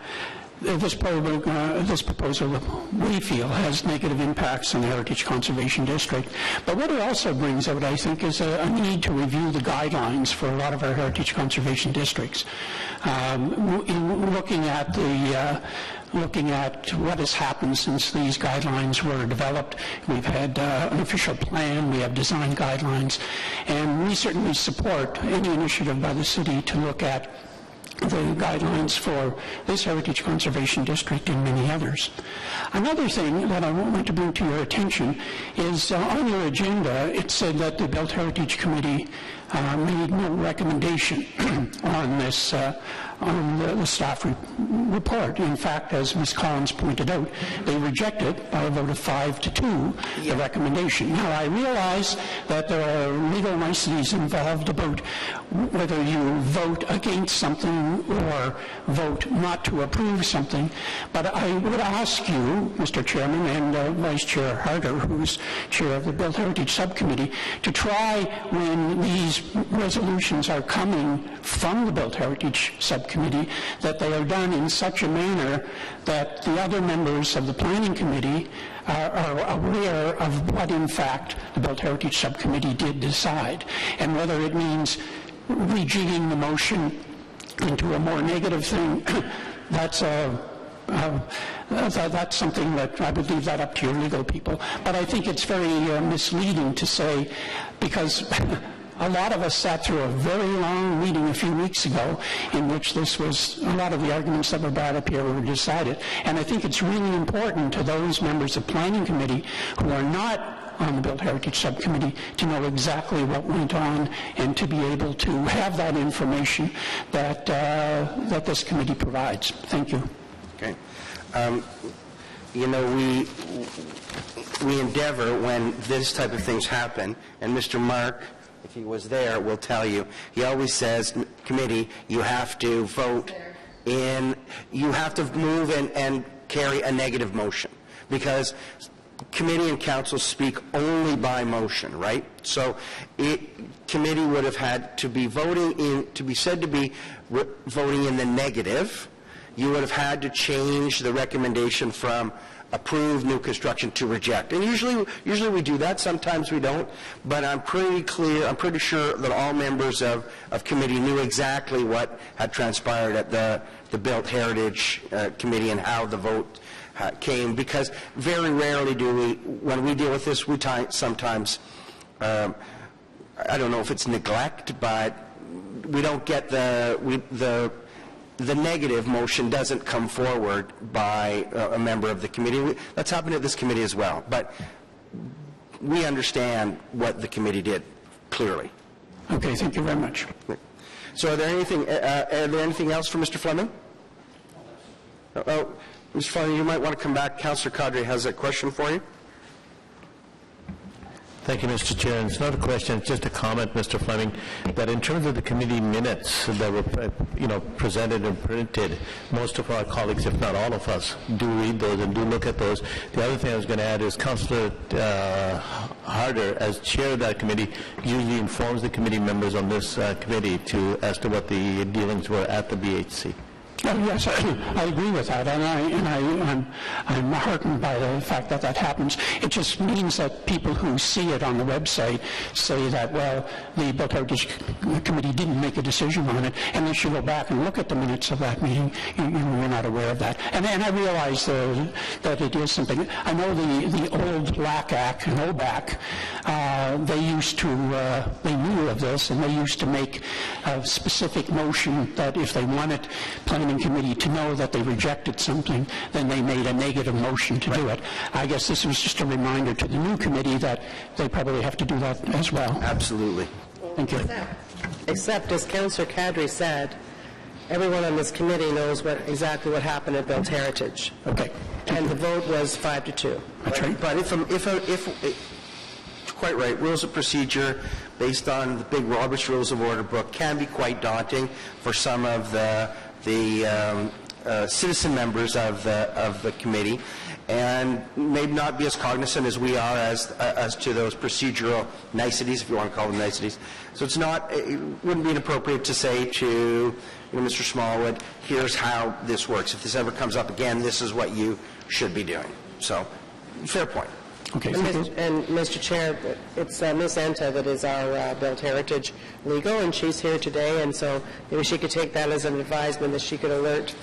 This proposal, we feel, has negative impacts on the Heritage Conservation District. But what it also brings out, I think, is a need to review the guidelines for a lot of our Heritage Conservation Districts. In looking at what has happened since these guidelines were developed, we've had an official plan, we have design guidelines, and we certainly support any initiative by the city to look at the guidelines for this Heritage Conservation District and many others. Another thing that I want to bring to your attention is on your agenda, it said that the Built Heritage Committee made no recommendation on this, on the staff report. In fact, as Ms. Collins pointed out, they rejected by a vote of 5-2 the recommendation. Now, I realize that there are legal niceties involved about whether you vote against something or vote not to approve something, but I would ask you, Mr. Chairman, and Vice Chair Harder, who's chair of the Built Heritage Subcommittee, to try, when these resolutions are coming from the Built Heritage Subcommittee, that they are done in such a manner that the other members of the Planning Committee are aware of what, in fact, the Built Heritage Subcommittee did decide, and whether it means rejigging the motion into a more negative thing. That's something that I would leave that up to your legal people. But I think it's very misleading to say, because a lot of us sat through a very long meeting a few weeks ago in which this was, a lot of the arguments that were brought up here were decided. And I think it's really important to those members of Planning Committee who are not on the Built Heritage Subcommittee to know exactly what went on and to be able to have that information that that this committee provides. Thank you. Okay. You know, we endeavor when this type of things happen, and Mr. Mark, if he was there, will tell you, he always says, committee, you have to vote in, you have to move and carry a negative motion, because committee and council speak only by motion, right? So committee would have had to be voting in, to be said to be voting in the negative. You would have had to change the recommendation from approve new construction to reject. And usually we do that, sometimes we don't, but I'm pretty sure that all members of committee knew exactly what had transpired at the Built Heritage Committee and how the vote came, because very rarely do we, when we deal with this, we sometimes, I don't know if it's neglect, but we don't get the negative motion doesn't come forward by a member of the committee. That's happened at this committee as well, but we understand what the committee did clearly. Okay, thank you very much. So are there anything else for Mr. Fleming? Oh, Mr. Fleming, you might want to come back. Councillor Cadre has a question for you. Thank you, Mr. Chair. And it's not a question, it's just a comment, Mr. Fleming, that in terms of the committee minutes that were, presented and printed, most of our colleagues, if not all of us, do read those and do look at those. The other thing I was going to add is Councillor Harder, as chair of that committee, usually informs the committee members on this committee as to what the dealings were at the BHC. Oh, yes, I agree with that, and I'm heartened by the fact that that happens. It just means that people who see it on the website say that, well, the Built Heritage Committee didn't make a decision on it, and they should go back and look at the minutes of that meeting. We're not aware of that. And I realize that it is something. I know the old LACAC and OBAC, they knew of this, and they used to make a specific motion that if they wanted planning committee to know that they rejected something, then they made a negative motion to do it. I guess this was just a reminder to the new committee that they probably have to do that as well. Absolutely. Thank you. Except, as Councillor Cadre said, everyone on this committee knows exactly what happened at Built Heritage. Okay. And the vote was 5-2. That's right. But if quite right, rules of procedure based on the big Robert's Rules of Order book can be quite daunting for some of the citizen members of the committee, and maybe not be as cognizant as we are as to those procedural niceties, if you want to call them niceties. So it wouldn't be inappropriate to say to Mr. Smallwood, here's how this works. If this ever comes up again, this is what you should be doing. So, fair point. Okay. And Mr. Chair, it's Ms. Enta that is our Built Heritage legal, and she's here today, and so maybe she could take that as an advisement that she could alert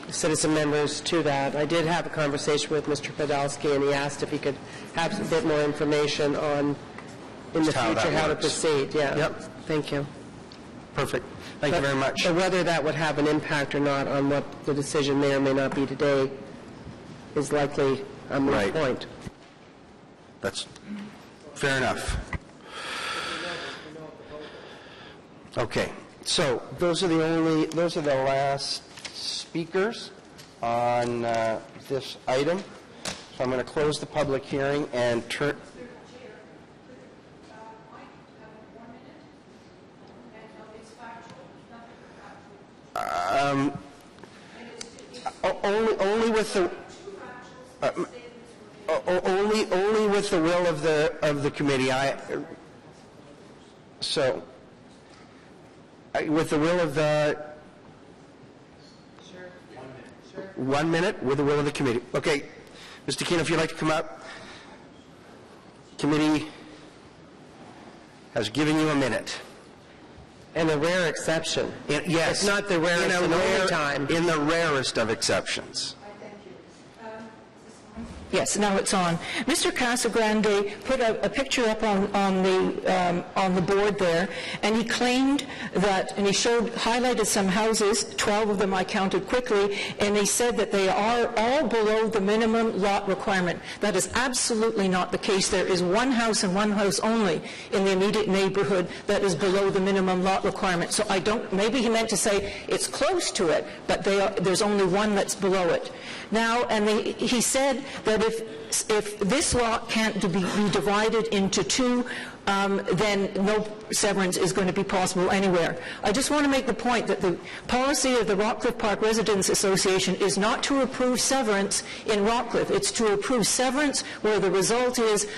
citizen members to that. I did have a conversation with Mr. Podolsky, and he asked if he could have a bit more information on, in the future, how to proceed. Yeah. Yep. Thank you. Perfect. Thank you very much. But whether that would have an impact or not on what the decision may or may not be today is likely a moot point. That's fair enough. Okay, so those are the last speakers on this item. So I'm going to close the public hearing and turn. Only with the. Only with the will of the committee. With the will of the. Sure. 1 minute with the will of the committee. Okay, Mr. Keane, if you'd like to come up. Committee has given you a minute. And a rare exception. Yes. It's not the rarest and only time. In the rarest of exceptions. Yes, now it's on. Mr. Casagrande put a picture up on the board there, and he claimed that, and he highlighted some houses, 12 of them I counted quickly, and he said that they are all below the minimum lot requirement. That is absolutely not the case. There is one house and one house only in the immediate neighborhood that is below the minimum lot requirement. So maybe he meant to say it's close to it, but there's only one that's below it. Now, and he said that if this lot can't be divided into two, then no severance is going to be possible anywhere. I just want to make the point that the policy of the Rockcliffe Park Residents Association is not to approve severance in Rockcliffe. It's to approve severance where the result is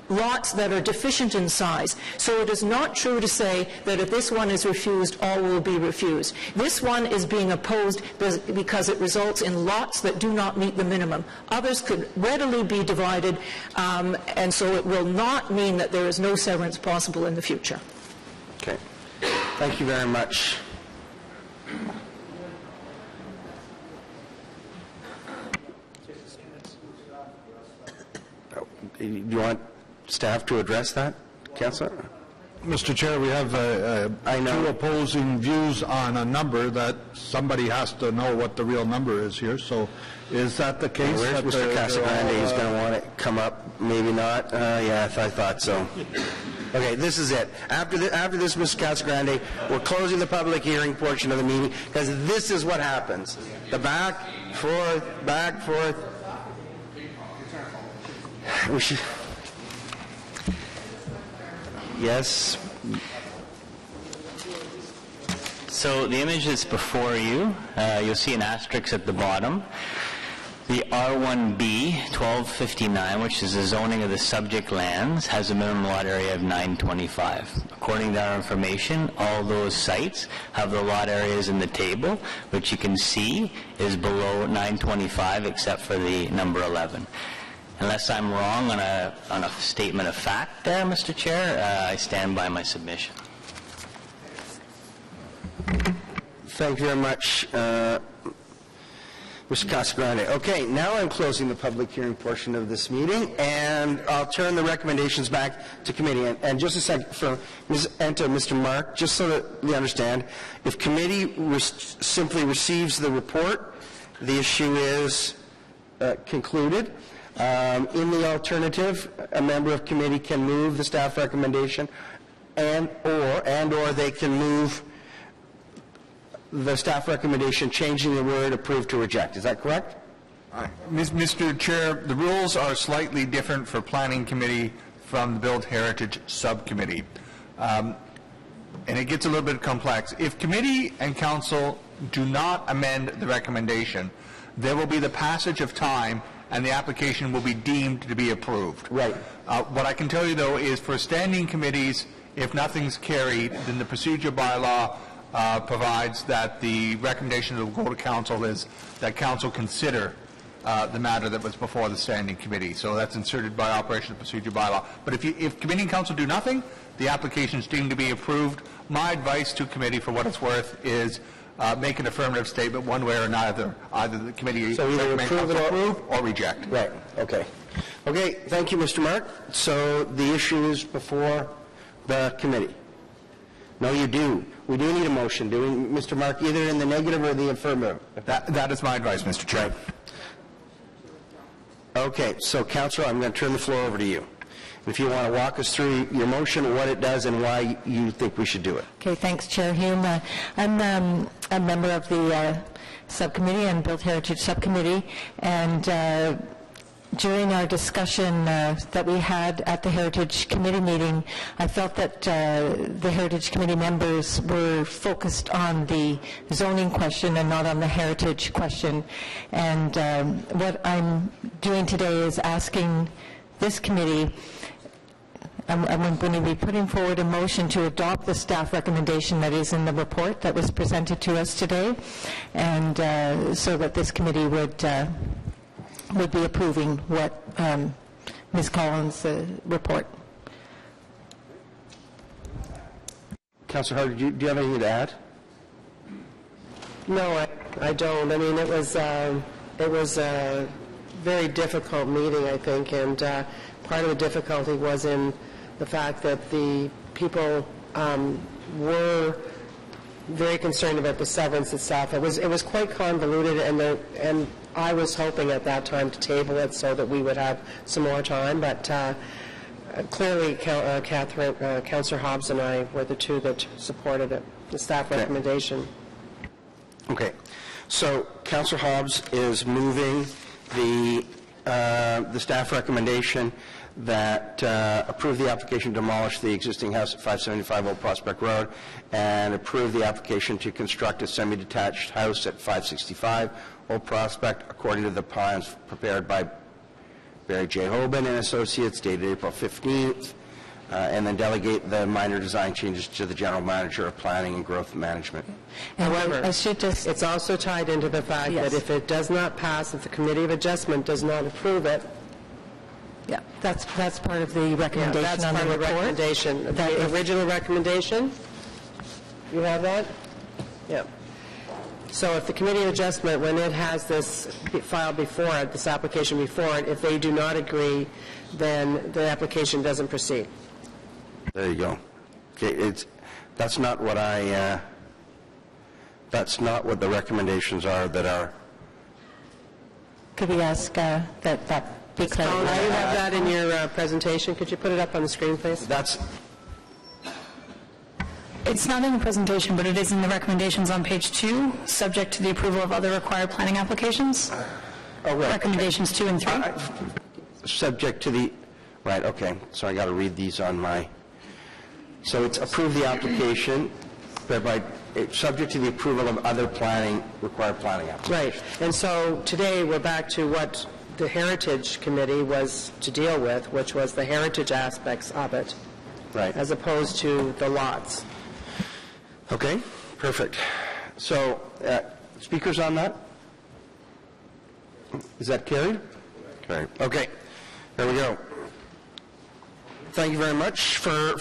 lots that are deficient in size. So it is not true to say that if this one is refused, all will be refused. This one is being opposed because it results in lots that do not meet the minimum. Others could readily be divided, and so it will not mean that there is no severance possible in the future. Okay. Thank you very much. Do you want staff to address that, Councillor? Mr. Chair, we have two opposing views on a number that somebody has to know what the real number is here. So is that the case? Where's Mr. Casagrande? He's going to want to come up. Maybe not. Yeah, I thought so. Okay, this is it. After this, Mr. Casagrande, we're closing the public hearing portion of the meeting, because this is what happens. The back, forth, back, forth. We should... Yes? So the image that's before you, you'll see an asterisk at the bottom. The R1B 1259, which is the zoning of the subject lands, has a minimum lot area of 925. According to our information, all those sites have the lot areas in the table, which you can see is below 925 except for the number 11. Unless I'm wrong on a statement of fact there, Mr. Chair, I stand by my submission. Thank you very much, Mr. Casagrande. Okay, now I'm closing the public hearing portion of this meeting, and I'll turn the recommendations back to committee. And just a second, from Ms. Enta, Mr. Mark, just so that we understand, if committee simply receives the report, the issue is concluded. In the alternative, a member of committee can move the staff recommendation, or they can move the staff recommendation changing the word approve to reject. Is that correct? Mr. Chair, the rules are slightly different for Planning Committee from the Build Heritage Subcommittee. And it gets a little bit complex. If committee and council do not amend the recommendation, there will be the passage of time and the application will be deemed to be approved. Right. What I can tell you, though, is for standing committees, if nothing's carried, then the procedure bylaw provides that the recommendation that will go to council is that council consider the matter that was before the standing committee. So that's inserted by operation of the procedure bylaw. But if committee and council do nothing, the application is deemed to be approved. My advice to committee, for what it's worth, is make an affirmative statement one way or another. Either the committee approve or reject. Right. Okay. Okay. Thank you, Mr. Mark. So the issue is before the committee. No, you do. We do need a motion, do we, Mr. Mark, either in the negative or the affirmative? That is my advice, Mr. Chair. Right. Okay. So, Councillor, I'm going to turn the floor over to you. If you want to walk us through your motion, what it does, and why you think we should do it. Okay, thanks, Chair Hume. I'm a member of the subcommittee and Build Heritage Subcommittee, and during our discussion that we had at the Heritage Committee meeting, I felt that the Heritage Committee members were focused on the zoning question and not on the heritage question. And what I'm doing today is asking this committee, I'm going to be putting forward a motion to adopt the staff recommendation that is in the report that was presented to us today, and so that this committee would be approving what Ms. Collins' report. Councillor Hart, do you have anything to add? No, I don't. I mean, it was a very difficult meeting, I think, and part of the difficulty was in the fact that the people were very concerned about the severance itself. It was quite convoluted, and I was hoping at that time to table it so that we would have some more time, but clearly Councillor Hobbs and I were the two that supported it, the staff recommendation. Okay. So Councillor Hobbs is moving the staff recommendation that approve the application to demolish the existing house at 575 Old Prospect Road and approve the application to construct a semi-detached house at 565 Old Prospect according to the plans prepared by Barry J. Hoban and Associates dated April 15th, and then delegate the minor design changes to the General Manager of Planning and Growth Management. However, it's also tied into the fact that if it does not pass, if the Committee of Adjustment does not approve it, that's part of the recommendation that's on part the of the report. recommendation. The original recommendation, you have that? Yeah. So if the Committee of Adjustment, when it has this file before it, this application before it, if they do not agree, then the application doesn't proceed. There you go. Okay, that's not what that's not what the recommendations are that are. Could we ask that be clarified? Do you have that in your presentation? Could you put it up on the screen, please? It's not in the presentation, but it is in the recommendations on page 2, subject to the approval of other required planning applications. Oh, right. Recommendations 2 and 3. Subject to the, right, okay. So I got to read these on my, so it's approve the application, thereby, subject to the approval of other required planning applications. Right. And so today we're back to what the Heritage Committee was to deal with, which was the heritage aspects of it. Right. As opposed to the lots. Okay, perfect. So, speakers on that? Is that carried? Carried. Okay, there we go. Thank you very much for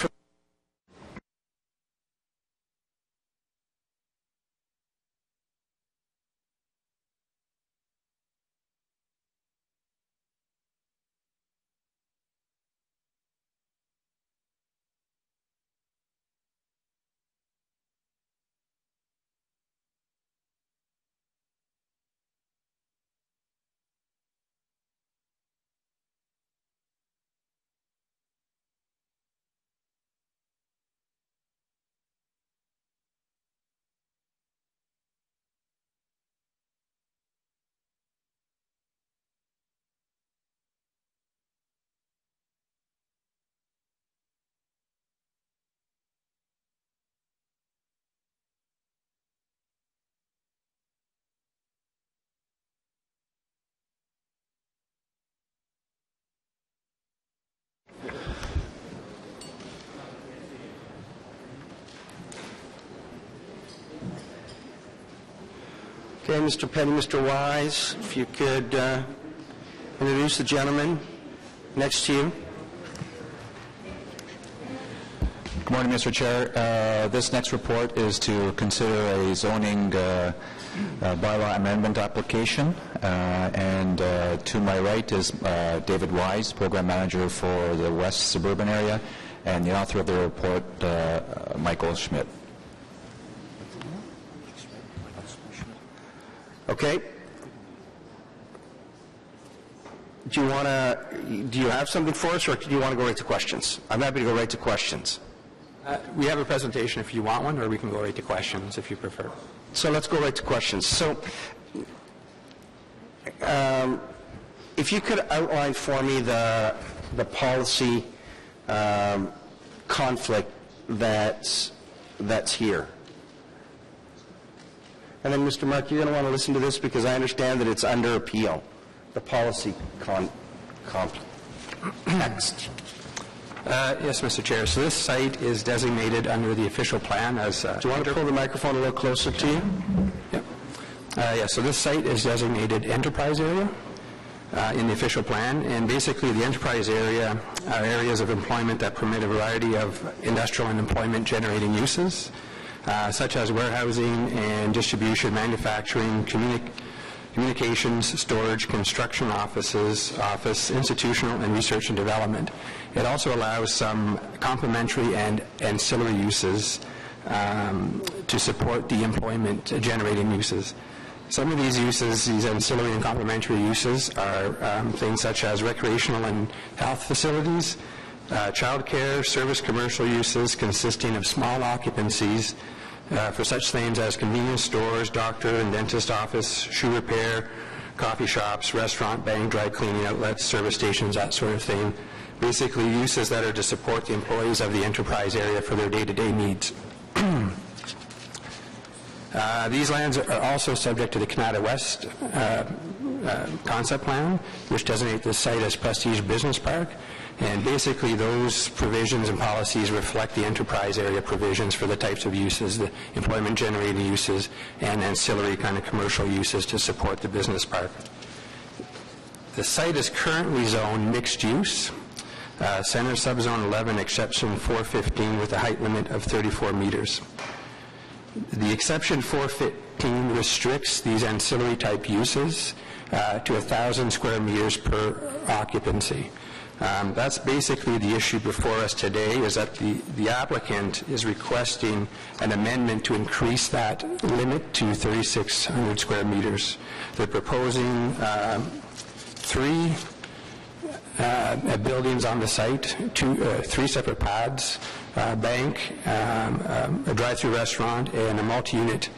Okay, Mr. Petty, Mr. Wise, if you could introduce the gentleman next to you. Good morning, Mr. Chair. This next report is to consider a zoning bylaw amendment application, and to my right is David Wise, Program Manager for the West Suburban Area, and the author of the report, Michael Schmidt. Okay. Do you have something for us, or do you want to go right to questions? I'm happy to go right to questions. We have a presentation if you want one, or we can go right to questions if you prefer. So let's go right to questions. So if you could outline for me the policy conflict that's here. And then, Mr. Mark, you're going to want to listen to this because I understand that it's under appeal, the policy context. Yes, Mr. Chair. So this site is designated under the official plan as... Do you want to pull the microphone a little closer to you? Yep. Yes, so this site is designated enterprise area in the official plan, and basically the enterprise area are areas of employment that permit a variety of industrial and employment generating uses, such as warehousing and distribution, manufacturing, communications, storage, construction office, institutional, and research and development. It also allows some complementary and ancillary uses to support the employment-generating uses. Some of these uses, these ancillary and complementary uses, are things such as recreational and health facilities, childcare, service commercial uses consisting of small occupancies for such things as convenience stores, doctor and dentist office, shoe repair, coffee shops, restaurant, bank, dry cleaning outlets, service stations, that sort of thing. Basically uses that are to support the employees of the enterprise area for their day-to-day needs. These lands are also subject to the Canada West concept plan, which designates this site as Prestige Business Park. And basically those provisions and policies reflect the enterprise area provisions for the types of uses, the employment-generating uses, and ancillary kind of commercial uses to support the business park. The site is currently zoned mixed use. Center subzone 11, exception 415, with a height limit of 34 meters. The exception 415 restricts these ancillary type uses to 1,000 square meters per occupancy. That's basically the issue before us today, is that the applicant is requesting an amendment to increase that limit to 3,600 square meters. They're proposing three buildings on the site, three separate pads, bank, a drive-through restaurant, and a multi-unit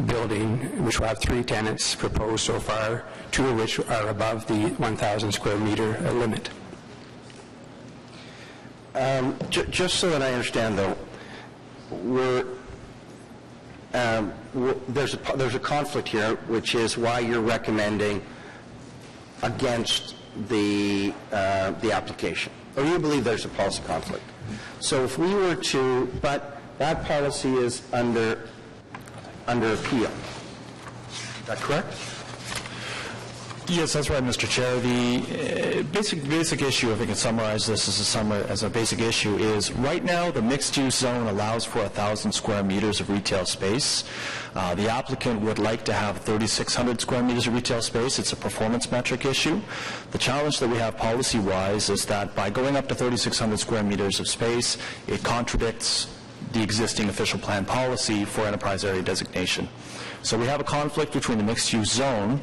building, which will have 3 tenants proposed so far, 2 of which are above the 1,000 square meter limit. Just so that I understand, though, there's a conflict here, which is why you're recommending against the application, or you believe there's a policy conflict. So if we were to, but that policy is under appeal. Is that correct? Yes, that's right, Mr. Chair. The basic issue, if I can summarize this as a basic issue, is right now the mixed-use zone allows for 1,000 square meters of retail space. The applicant would like to have 3,600 square meters of retail space. It's a performance metric issue. The challenge that we have policy-wise is that by going up to 3,600 square meters of space, it contradicts the existing official plan policy for enterprise area designation. So we have a conflict between the mixed-use zone,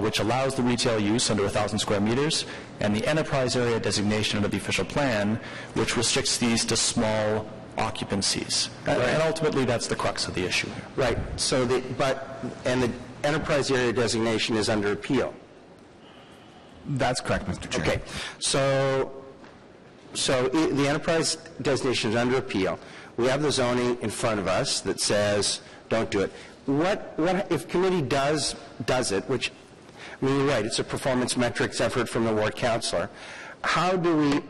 which allows the retail use under 1,000 square meters, and the enterprise area designation under the official plan, which restricts these to small occupancies. Right. And ultimately, that's the crux of the issue here. Right. So the enterprise area designation is under appeal. That's correct, Mr. Chair. Okay. So the enterprise designation is under appeal. We have the zoning in front of us that says don't do it. What if committee does it, which, I mean, you're right, it's a performance metrics effort from the ward councillor. How do we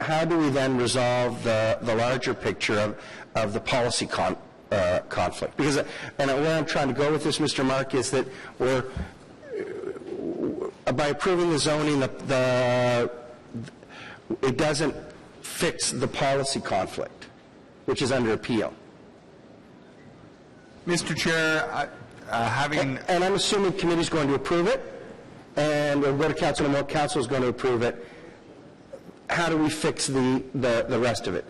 then resolve the larger picture of the policy conflict? Because, and where I'm trying to go with this, Mr. Mark, is that by approving the zoning, it doesn't fix the policy conflict, which is under appeal. Mr. Chair, and I'm assuming committee's going to approve it, and we'll go to council, and council is going to approve it. How do we fix the rest of it,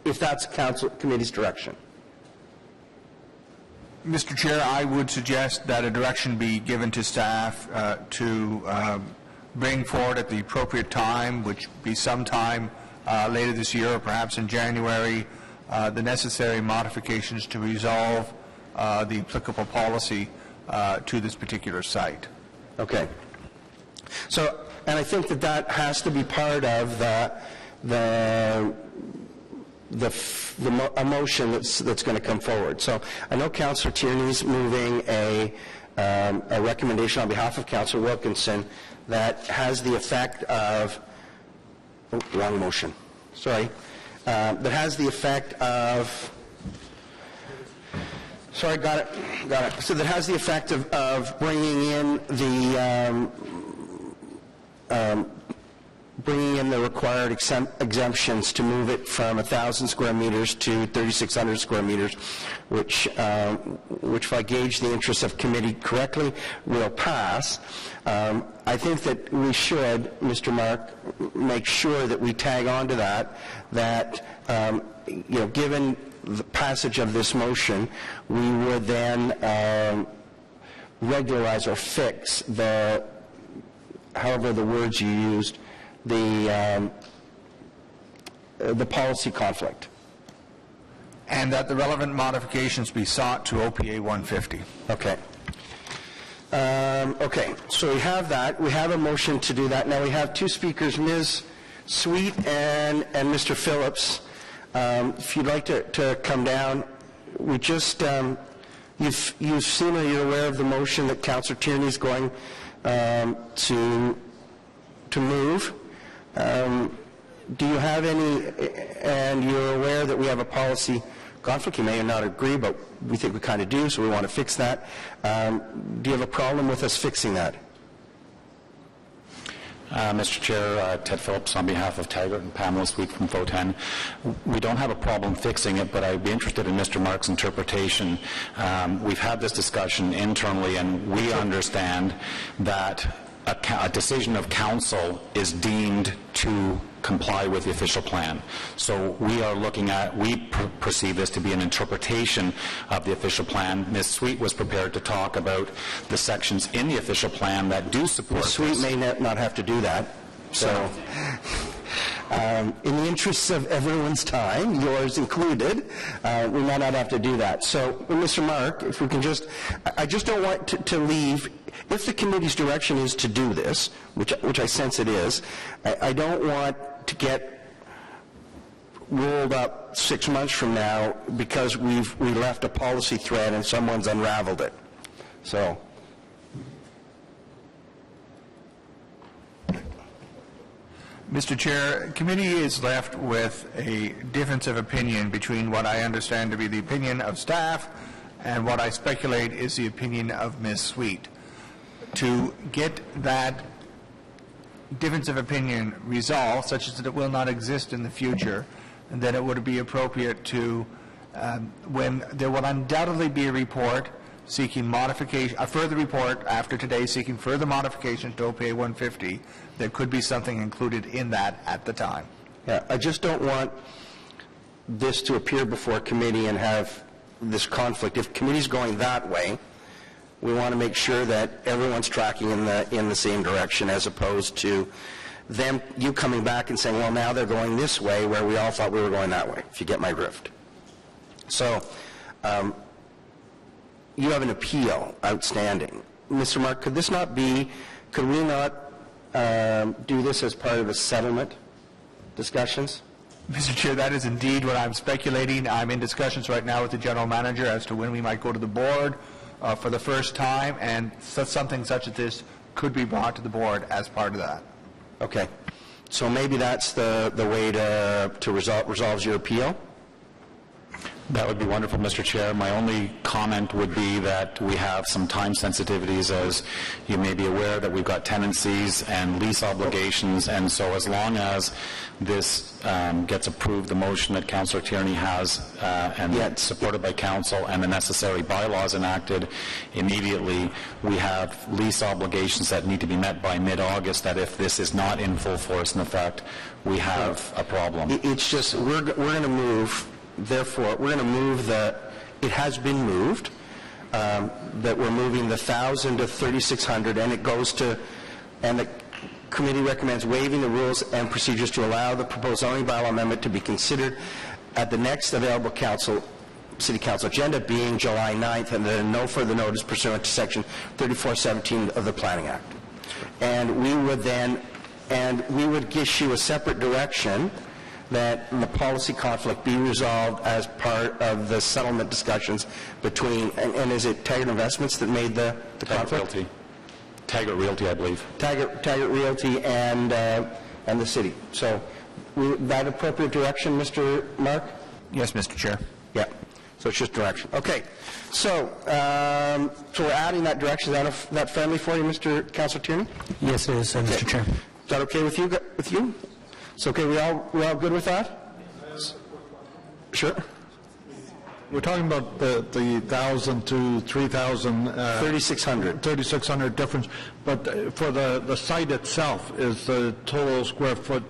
if that's committee's direction? Mr. Chair, I would suggest that a direction be given to staff to bring forward at the appropriate time, which be sometime later this year or perhaps in January, the necessary modifications to resolve the applicable policy to this particular site. Okay. So, and I think that has to be part of a motion that's going to come forward. So I know Councillor Tierney's moving a recommendation on behalf of Councillor Wilkinson that has the effect of wrong motion. Sorry, that has the effect of. Sorry, got it. So that has the effect of bringing in the required exemptions to move it from 1,000 square meters to 3,600 square meters, which if I gauge the interests of committee correctly, will pass. I think that we should, Mr. Mark, make sure that we tag on to that given the passage of this motion, we would then regularize or fix however the words you used, the policy conflict. And that the relevant modifications be sought to OPA 150. Okay. Okay, so we have that. We have a motion to do that. Now we have two speakers, Ms. Sweet and Mr. Phillips. If you'd like to come down, we just, you've seen or you're aware of the motion that Councillor Tierney is going to move. Do you have any, and you're aware that we have a policy conflict? You may not agree, but we think we kind of do, so we want to fix that. Do you have a problem with us fixing that? Mr. Chair, Ted Phillips on behalf of Taggart and Pamela Sweet from FOTEN. We don't have a problem fixing it, but I'd be interested in Mr. Mark's interpretation. We've had this discussion internally, and we understand that a decision of council is deemed to comply with the official plan. So we are looking at, we perceive this to be an interpretation of the official plan. Ms. Sweet was prepared to talk about the sections in the official plan that do support Ms. Sweet may not have to do that. So, in the interests of everyone's time, yours included, we might not have to do that. So, Mr. Mark, if we can I just don't want to leave, if the committee's direction is to do this, which I sense it is, I don't want to get rolled up 6 months from now because we left a policy thread and someone's unraveled it. So. Mr. Chair, committee is left with a difference of opinion between what I understand to be the opinion of staff and what I speculate is the opinion of Ms. Sweet. To get that difference of opinion resolved such that it will not exist in the future, and then it would be appropriate to, when there will undoubtedly be a report seeking modification, a further report after today seeking further modifications to OPA 150, there could be something included in that at the time. Yeah, I just don't want this to appear before committee and have this conflict. If committee's going that way, we want to make sure that everyone's tracking in the same direction, as opposed to them, you coming back and saying, well, now they're going this way where we all thought we were going that way, if you get my drift. So, you have an appeal outstanding. Mr. Mark, could we not do this as part of the settlement discussions? Mr. Chair, that is indeed what I'm speculating. I'm in discussions right now with the general manager as to when we might go to the board for the first time, and something such as this could be brought to the board as part of that. Okay. So maybe that's the way to resolve your appeal? That would be wonderful, Mr. Chair. My only comment would be that we have some time sensitivities, as you may be aware, that we've got tenancies and lease obligations, and so as long as this gets approved, the motion that Councillor Tierney has, and that's supported by Council, and the necessary bylaws enacted immediately, we have lease obligations that need to be met by mid-August, that if this is not in full force and effect, we have a problem. It's just, we're going to move. Therefore, we're going to move it has been moved, that we're moving the 1,000 to 3,600, and it goes to, and the committee recommends waiving the rules and procedures to allow the proposed zoning bylaw amendment to be considered at the next available city council agenda, being July 9th, and then no further notice pursuant to section 3417 of the Planning Act. And we would issue a separate direction that the policy conflict be resolved as part of the settlement discussions between, and is it Taggart Investments that made the conflict? Taggart Realty, I believe. Taggart Realty and the city. So, that appropriate direction, Mr. Mark? Yes, Mr. Chair. Yeah. So it's just direction. Okay. So, so we're adding that direction. Is that friendly for you, Mr. Councillor Tierney? Yes, it is, Mr. Chair. Is that okay with you? It's okay. We all good with that? Sure. We're talking about the 1,000 to 3,000... 3,600. 3,600 difference. But for the site itself, is the total square foot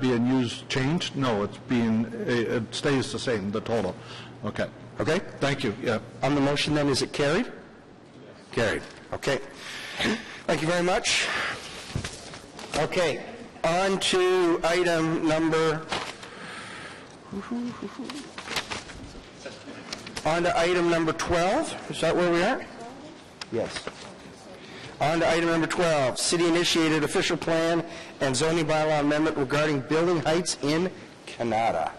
being used changed? No, it stays the same, the total. Okay. Okay. Thank you. Yeah. On the motion then, is it carried? Carried. Okay. Thank you very much. Okay. On to item number... On to item number 12. Is that where we are? Yes. On to item number 12. City-initiated official plan and zoning bylaw amendment regarding building heights in Canada.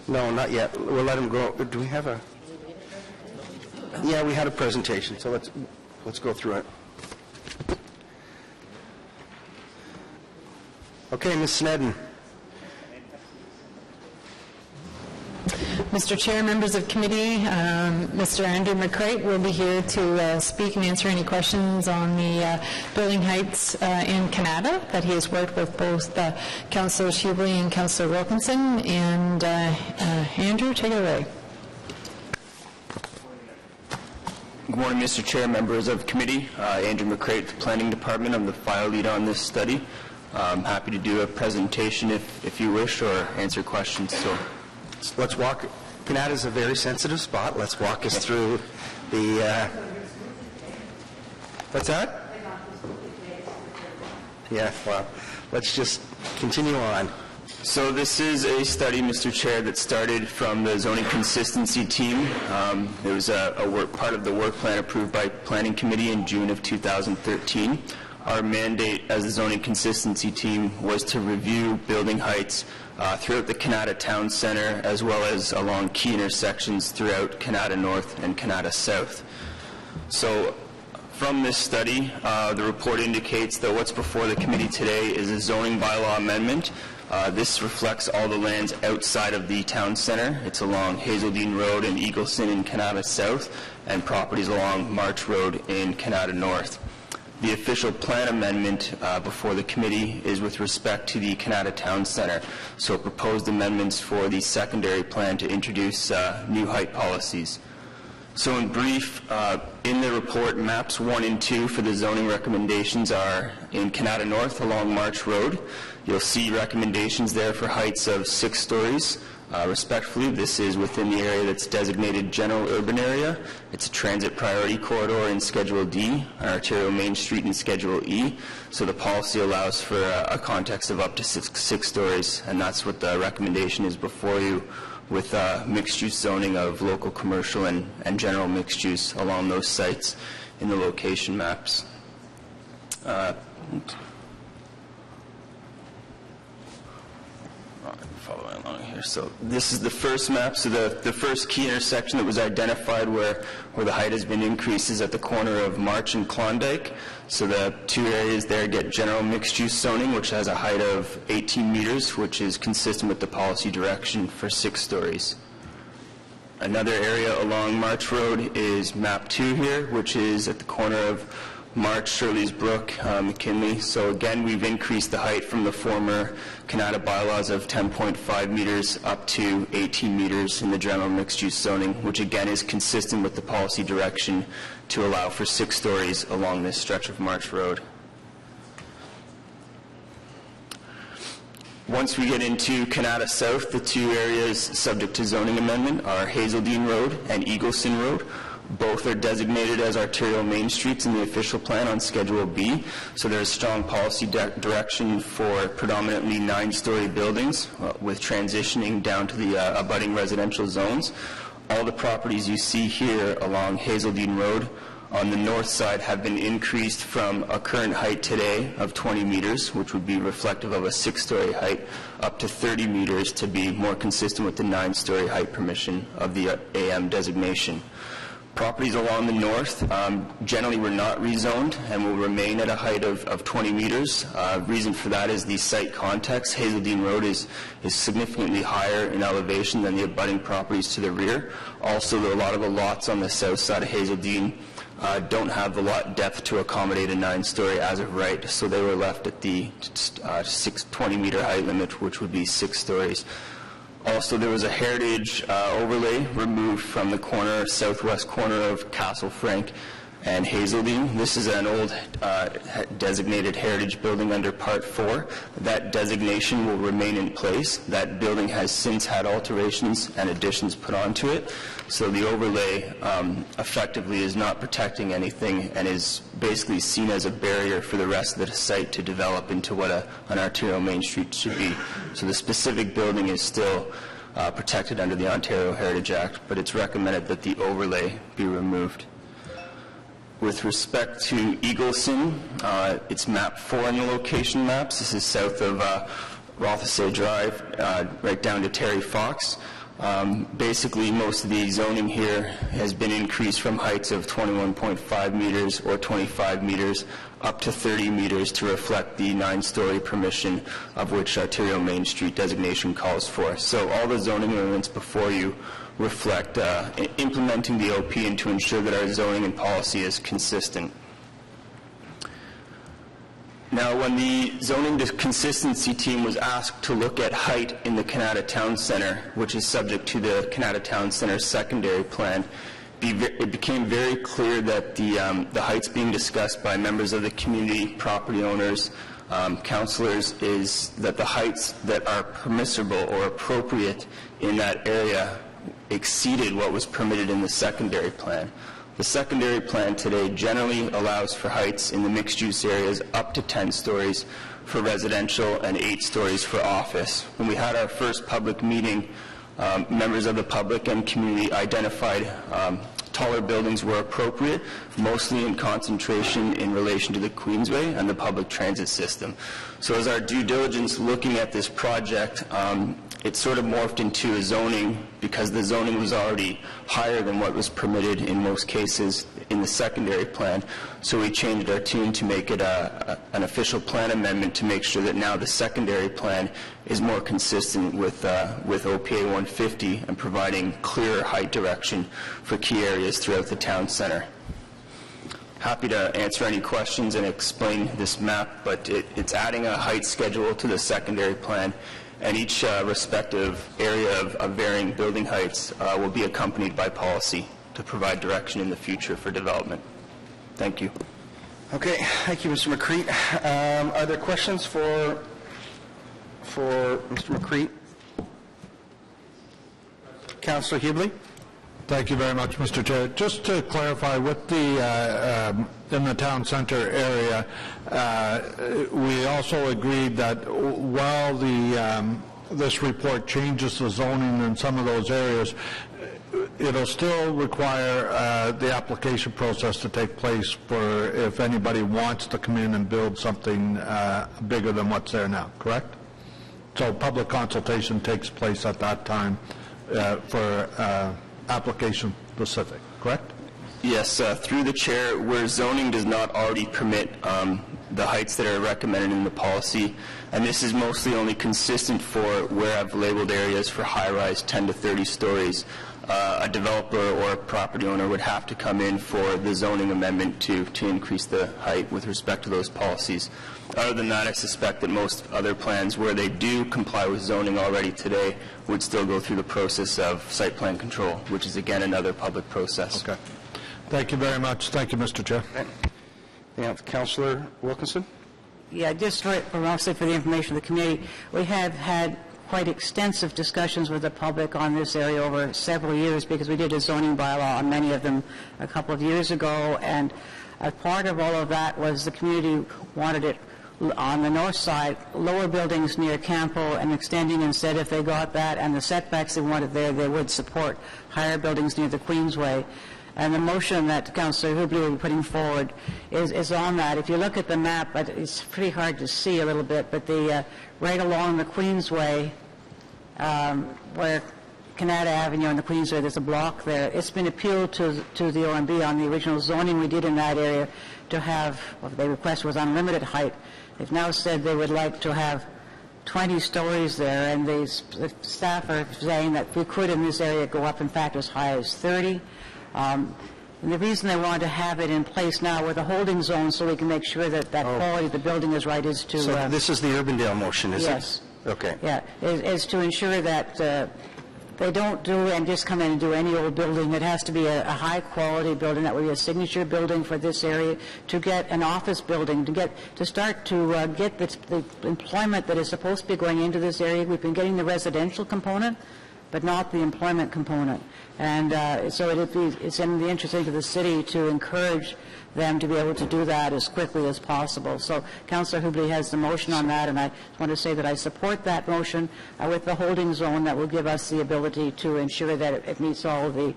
No, not yet. We'll let him go. Do we have a... Yeah, we had a presentation, so let's go through it. Okay, Ms. Snedden. Mr. Chair, members of committee, Mr. Andrew McCrate will be here to speak and answer any questions on the building heights in Canada that he has worked with both Councillor Schubele and Councillor Wilkinson. And Andrew, take it away. Good morning, Mr. Chair, members of the committee. Andrew McCrate, the Planning Department. I'm the file lead on this study. I'm happy to do a presentation if you wish, or answer questions. So let's walk. Canada's a very sensitive spot. Let's walk us through the... what's that? Yeah, well, let's just continue on. So this is a study, Mr. Chair, that started from the zoning consistency team. It was part of the work plan approved by Planning Committee in June of 2013. Our mandate as the zoning consistency team was to review building heights throughout the Canada Town Centre, as well as along key intersections throughout Canada North and Canada South. So from this study, the report indicates that what's before the committee today is a zoning bylaw amendment. This reflects all the lands outside of the town centre. It's along Hazeldean Road and Eagleson in Canada South, and properties along March Road in Canada North. The official plan amendment before the committee is with respect to the Canada Town Centre, so proposed amendments for the secondary plan to introduce new height policies. So in brief, in the report, maps 1 and 2 for the zoning recommendations are in Canada North along March Road. You'll see recommendations there for heights of 6 stories. Respectfully, this is within the area that's designated general urban area. It's a transit priority corridor in Schedule D, an arterial main street in Schedule E. So the policy allows for a context of up to 6 stories, and that's what the recommendation is before you, with mixed-use zoning of local commercial and general mixed use along those sites in the location maps. Following along here. So this is the first map. So the first key intersection that was identified where the height has been increased is at the corner of March and Klondike. So the 2 areas there get general mixed-use zoning, which has a height of 18 meters, which is consistent with the policy direction for 6 stories. Another area along March Road is map 2 here, which is at the corner of March, Shirley's Brook, McKinley. So again, we've increased the height from the former Canada bylaws of 10.5 meters up to 18 meters in the general mixed-use zoning, which again is consistent with the policy direction to allow for 6 stories along this stretch of March Road. Once we get into Canada South, the 2 areas subject to zoning amendment are Hazeldean Road and Eagleson Road. Both are designated as arterial main streets in the official plan on Schedule B, so there's strong policy direction for predominantly 9-story buildings with transitioning down to the abutting residential zones. All the properties you see here along Hazeldean Road on the north side have been increased from a current height today of 20 meters, which would be reflective of a 6-story height, up to 30 meters to be more consistent with the 9-story height permission of the AM designation. Properties along the north generally were not rezoned and will remain at a height of 20 meters. Reason for that is the site context. Hazeldean Road is significantly higher in elevation than the abutting properties to the rear. Also, a lot of the lots on the south side of Hazeldean don't have the lot depth to accommodate a 9-story as of right, so they were left at the 20-meter height limit, which would be 6 stories. Also, there was a heritage overlay removed from the southwest corner of Castle Frank and Hazeldean. This is an old designated heritage building under Part 4. That designation will remain in place. That building has since had alterations and additions put onto it. So the overlay effectively is not protecting anything and is basically seen as a barrier for the rest of the site to develop into what an arterial main street should be. So the specific building is still protected under the Ontario Heritage Act, but it's recommended that the overlay be removed. With respect to Eagleson, it's map 4 in the location maps. This is south of Rothesay Drive, right down to Terry Fox. Basically, most of the zoning here has been increased from heights of 21.5 meters or 25 meters up to 30 meters to reflect the 9-story permission of which arterial main street designation calls for. So all the zoning amendments before you reflect implementing the OP and to ensure that our zoning and policy is consistent. Now, when the zoning consistency team was asked to look at height in the Canada Town Centre, which is subject to the Canada Town Centre secondary plan, it became very clear that the heights being discussed by members of the community, property owners, councilors, is that the heights that are permissible or appropriate in that area exceeded what was permitted in the secondary plan. The secondary plan today generally allows for heights in the mixed-use areas up to 10 stories for residential and 8 stories for office. When we had our first public meeting, members of the public and community identified taller buildings were appropriate, mostly in concentration in relation to the Queensway and the public transit system. So as our due diligence looking at this project, it sort of morphed into a zoning because the zoning was already higher than what was permitted in most cases in the secondary plan. So we changed our tune to make it an official plan amendment to make sure that now the secondary plan is more consistent with OPA 150 and providing clearer height direction for key areas throughout the town center. Happy to answer any questions and explain this map, but it's adding a height schedule to the secondary plan, and each respective area of varying building heights will be accompanied by policy to provide direction in the future for development. Thank you. Okay, thank you, Mr. McCreet. Are there questions for Mr. McCreet? Councillor Hubley? Thank you very much, Mr. Chair. Just to clarify, with the in the town center area, we also agreed that while this report changes the zoning in some of those areas, it'll still require the application process to take place for if anybody wants to come in and build something bigger than what's there now, correct? So public consultation takes place at that time for application specific, correct? Yes, through the chair, where zoning does not already permit the heights that are recommended in the policy, and this is mostly only consistent for where I've labeled areas for high-rise 10 to 30 stories, a developer or a property owner would have to come in for the zoning amendment to increase the height with respect to those policies. Other than that, I suspect that most other plans where they do comply with zoning already today would still go through the process of site plan control, which is again another public process. Okay. Thank you very much. Thank you, Mr. Chair. Yeah, Councillor Wilkinson? Yeah, just mostly for the information of the committee, we have had quite extensive discussions with the public on this area over several years because we did a zoning bylaw on many of them a couple of years ago, and a part of all of that was the community wanted it on the north side, lower buildings near Campo and extending instead, if they got that and the setbacks they wanted there, they would support higher buildings near the Queensway. And the motion that Councillor Hubley will be putting forward is on that. If you look at the map, it's pretty hard to see a little bit, but the right along the Queensway, where Canada Avenue and the Queensway, there's a block there. It's been appealed to the OMB on the original zoning we did in that area to have, what they requested was unlimited height. They've now said they would like to have 20 stories there, and the staff are saying that we could in this area go up, in fact, as high as 30. And the reason they want to have it in place now with a holding zone so we can make sure that quality of the building is right is to... So this is the Urbandale motion, is it? Yes. Okay. Yeah, is to ensure that they don't do and just come in and do any old building. It has to be a high-quality building. That would be a signature building for this area, to get an office building, to start to get the employment that is supposed to be going into this area. We've been getting the residential component, but not the employment component. And so it's in the interest of the city to encourage them to be able to do that as quickly as possible. So Councillor Hubley has the motion on that, and I want to say that I support that motion with the holding zone that will give us the ability to ensure that it meets all of the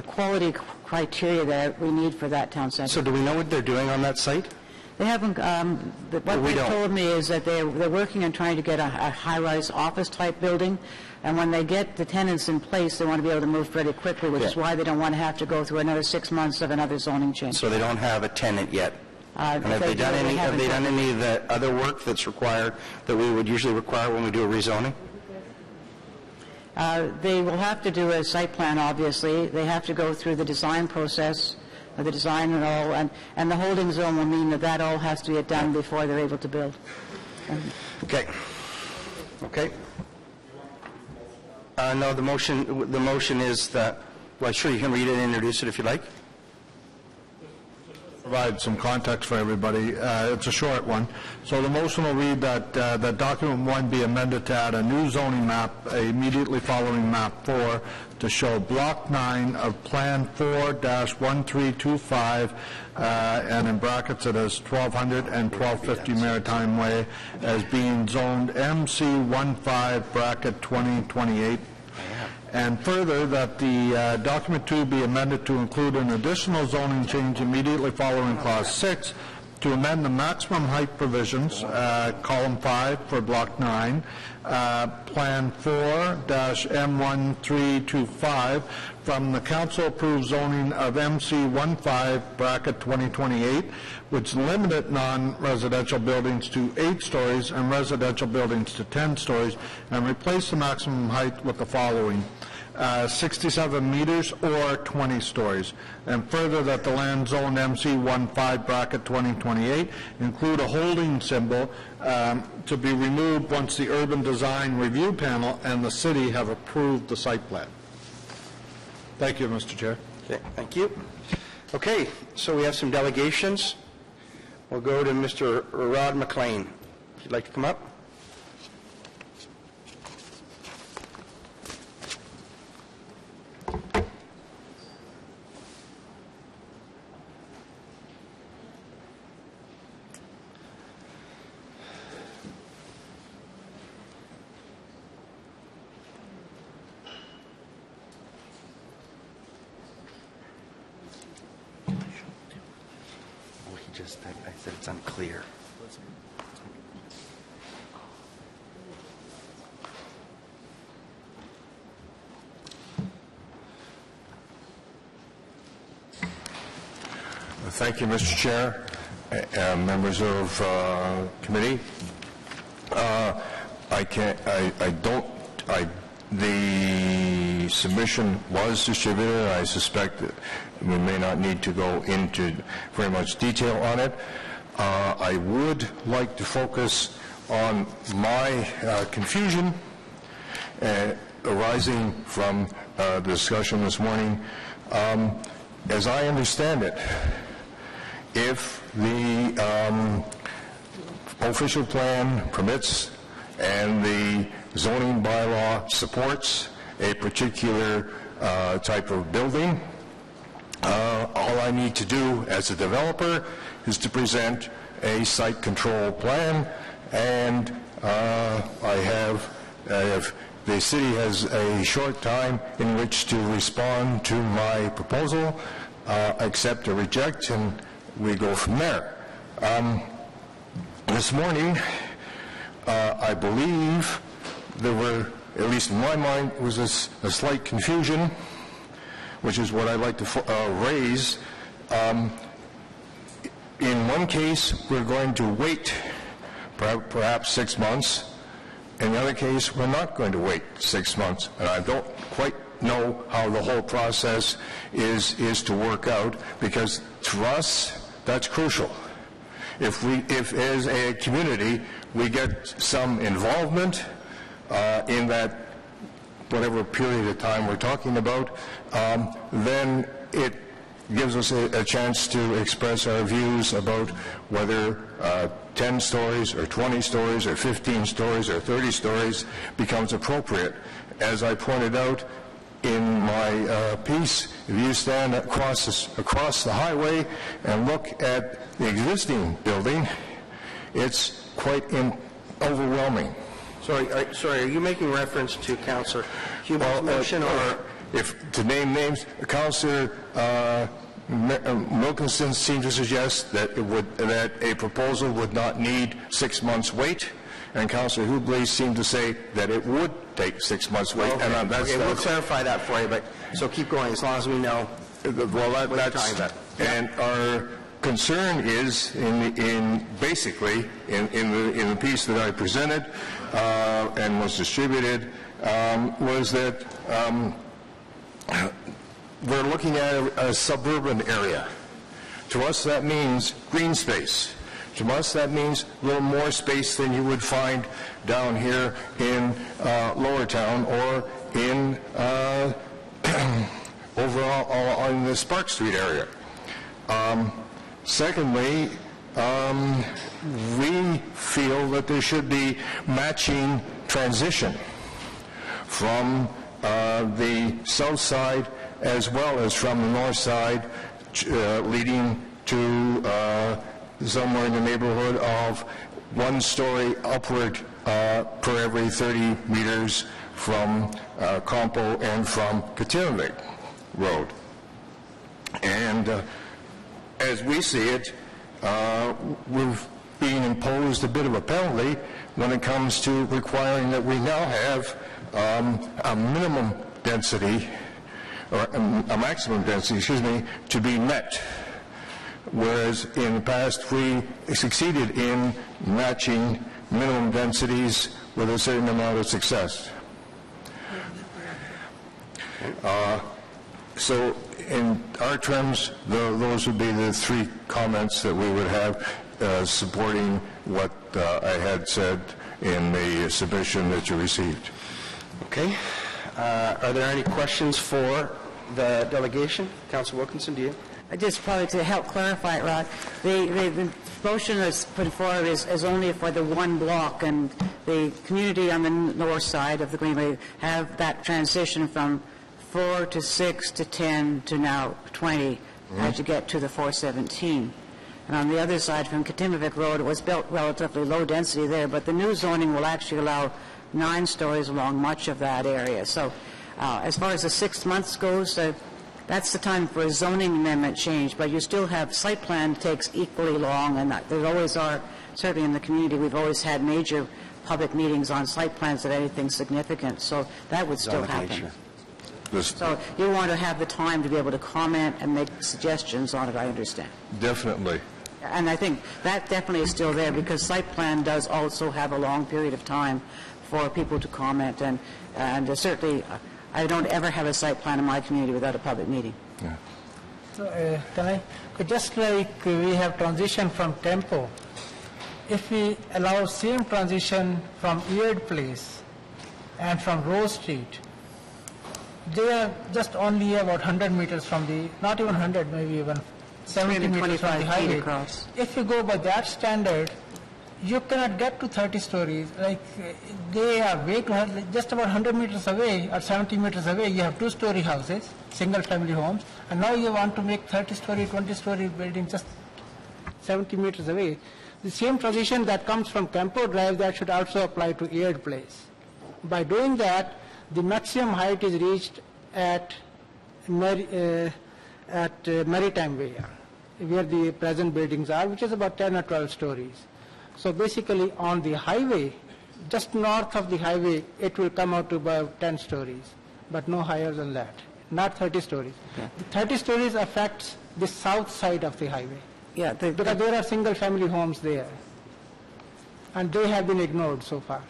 quality criteria that we need for that town center. So do we know what they're doing on that site? They haven't, what they told me is that they're working on trying to get a high-rise office-type building, and when they get the tenants in place, they want to be able to move pretty quickly, which is why they don't want to have to go through another 6 months of another zoning change. So they don't have a tenant yet? And have they done any of the other work that's required, that we would usually require when we do a rezoning? They will have to do a site plan, obviously. They have to go through the design process, the design and all, and the holding zone will mean that all has to get done before they're able to build. Okay. Okay. No, the motion is that Well, sure, you can read it and introduce it if you like. Provide some context for everybody. It's a short one. So the motion will read that document 1 be amended to add a new zoning map immediately following map 4 to show block 9 of plan 4-1325 and in brackets it is 1200 and 1250 Maritime Way as being zoned MC15 bracket 2028. And further, that the document 2 be amended to include an additional zoning change immediately following clause 6 to amend the maximum height provisions, column 5 for block 9, plan 4-M1325 from the council-approved zoning of MC15 bracket 2028, which limited non-residential buildings to 8 stories and residential buildings to 10 stories, and replace the maximum height with the following: 67 meters or 20 stories. And further, that the land zone MC15 bracket 2028 include a holding symbol to be removed once the urban design review panel and the city have approved the site plan. Thank you, Mr. Chair. Okay, thank you. Okay, so we have some delegations. We'll go to Mr. Rod McLean. If you'd like to come up. I said it's unclear. Thank you, Mr. Chair, members of committee. The submission was distributed. I suspect that we may not need to go into very much detail on it. I would like to focus on my confusion arising from the discussion this morning. As I understand it, if the official plan permits and the zoning bylaw supports a particular type of building, all I need to do as a developer is to present a site control plan, and the city has a short time in which to respond to my proposal, accept or reject, and we go from there. This morning, I believe there were, at least in my mind, was a slight confusion, which is what I'd like to raise. In one case, we're going to wait perhaps 6 months. In the other case, we're not going to wait 6 months. And I don't quite know how the whole process is to work out, because to us, that's crucial. If as a community, we get some involvement in that whatever period of time we're talking about, then it gives us a chance to express our views about whether 10 stories or 20 stories or 15 stories or 30 stories becomes appropriate. As I pointed out in my piece, if you stand across the highway and look at the existing building, it's quite overwhelming. Sorry, are you making reference to Councillor Hubert's motion, or if to name names, Councillor Wilkinson seemed to suggest that a proposal would not need 6 months wait, and Councillor Hubley seemed to say that it would take 6 months wait. Okay, and we'll clarify that for you, but so keep going as long as we know what you're talking about. And our concern is basically in the piece that I presented and was distributed was that we're looking at a suburban area. To us, that means green space. To us, that means a little more space than you would find down here in Lower Town or in over on the Spark Street area. Secondly, we feel that there should be matching transition from the south side as well as from the north side, leading to somewhere in the neighborhood of 1 story upward per every 30 meters from Campo and from Katinavik Road. And as we see it, we're being imposed a bit of a penalty when it comes to requiring that we now have a minimum density, or a maximum density, excuse me, to be met. Whereas in the past we succeeded in matching minimum densities with a certain amount of success. So in our terms, those would be the 3 comments that we would have supporting what I had said in the submission that you received. Okay. Are there any questions for the delegation? Councillor Wilkinson, do you? Just probably to help clarify it, Rod, the motion that's put forward is only for the 1 block, and the community on the north side of the Greenway have that transition from 4 to 6 to 10 to now 20 as you get to the 417. And on the other side from Katimavik Road, it was built relatively low density there, but the new zoning will actually allow 9 stories along much of that area. So as far as the 6 months goes, that's the time for a zoning amendment change, but you still have site plan takes equally long, and there always are, certainly in the community, we've always had major public meetings on site plans of anything significant, so that would still happen. So you want to have the time to be able to comment and make suggestions on it, I understand. Definitely. And I think that definitely is still there, because site plan does also have a long period of time for people to comment, and certainly I don't ever have a site plan in my community without a public meeting. Yeah. So, can I, just like we have transition from Tempo, if we allow same transition from Eard Place and from Rose Street, they are just only about 100 meters from the, not even 100, maybe even 70 meters from the highway. Across. If you go by that standard, you cannot get to 30 stories. Like they are way too high, just about 100 meters away or 70 meters away, you have 2-story houses, single-family homes, and now you want to make 30-story, 20-story buildings just 70 meters away. The same transition that comes from Campo Drive, that should also apply to Eard Place. By doing that, the maximum height is reached at Maritime Way, where the present buildings are, which is about 10 or 12 stories. So basically on the highway, just north of the highway, it will come out to about 10 stories, but no higher than that, not 30 stories. Yeah. The 30 stories affects the south side of the highway. Yeah, because there are single family homes there, and they have been ignored so far.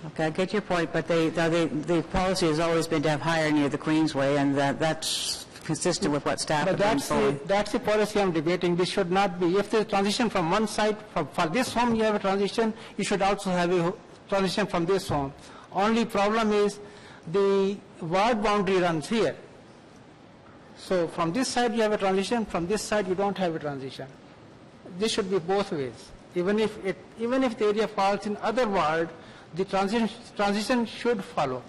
Okay, I get your point, but the policy has always been to have higher near the Queensway, and that's consistent with what staff have been following. That's the policy I'm debating. This should not be. If there's transition from one side, for this home you have a transition, you should also have a transition from this home. Only problem is the ward boundary runs here. So from this side you have a transition, from this side you don't have a transition. This should be both ways. Even if the area falls in other ward, the transition should follow.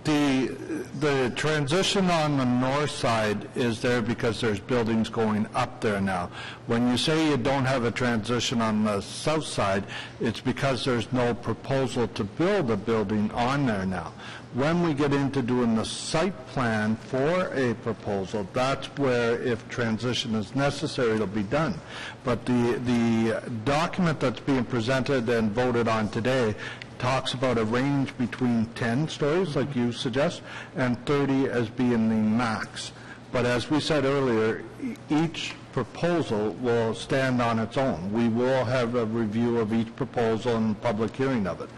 The transition on the north side is there because there's buildings going up there now. When you say you don't have a transition on the south side, it's because there's no proposal to build a building on there now. When we get into doing the site plan for a proposal, that's where, if transition is necessary, it'll be done. But the document that's being presented and voted on today talks about a range between 10 stories, like you suggest, and 30 as being the max. But as we said earlier, each proposal will stand on its own. We will have a review of each proposal and public hearing of it.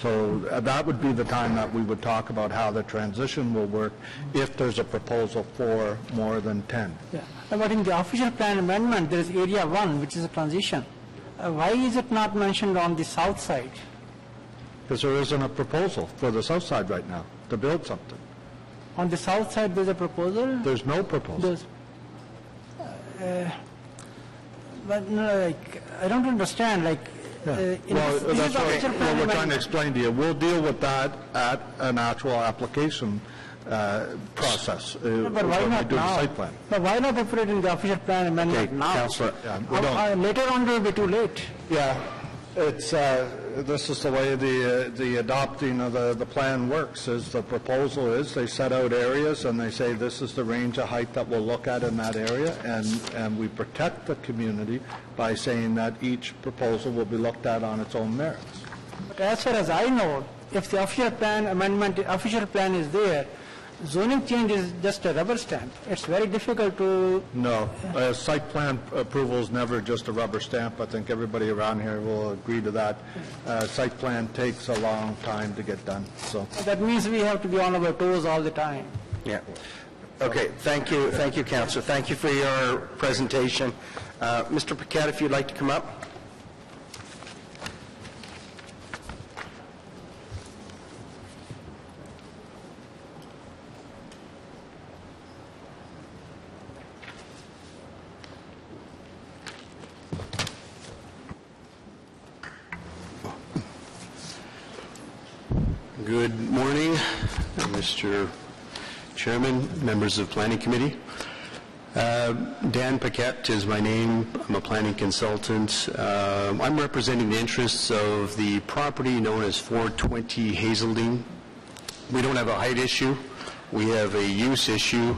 So that would be the time that we would talk about how the transition will work if there's a proposal for more than 10. Yeah. But in the official plan amendment, there is area 1, which is a transition. Why is it not mentioned on the south side? Because there isn't a proposal for the south side right now to build something. On the south side, there's a proposal. There's no proposal. But no, like, I don't understand, like... Well, that's what we're trying to explain to you. We'll deal with that at an actual application process. But why not do now? The site plan. But why not put it in the official plan amendment now? Councillor, Later on, it will be too late. Yeah, it's this is the way the adopting of the plan works. Is the proposal is they set out areas and they say this is the range of height that we'll look at in that area, and we protect the community by saying that each proposal will be looked at on its own merits. But as far as I know, if the official plan amendment, official plan is there, zoning change is just a rubber stamp. It's very difficult to... No, site plan approval is never just a rubber stamp. I think everybody around here will agree to that. Site plan takes a long time to get done. So that means we have to be on our toes all the time. Yeah. Okay, thank you, Councillor. Thank you for your presentation. Mr. Paquette, if you'd like to come up. Good morning, Mr. Chairman, members of Planning Committee. Dan Paquette is my name. I'm a planning consultant. I'm representing the interests of the property known as 420 Hazeldine. We don't have a height issue. We have a use issue.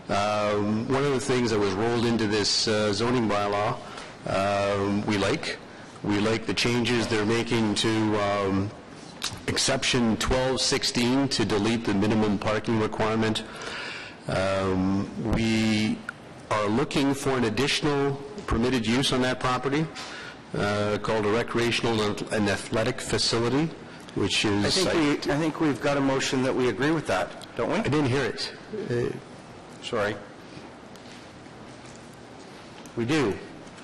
One of the things that was rolled into this zoning bylaw we like the changes they're making to exception 1216 to delete the minimum parking requirement. We are looking for an additional permitted use on that property called a recreational and athletic facility, which is... I think we've got a motion that we agree with that, don't we? I didn't hear it. Sorry. We do,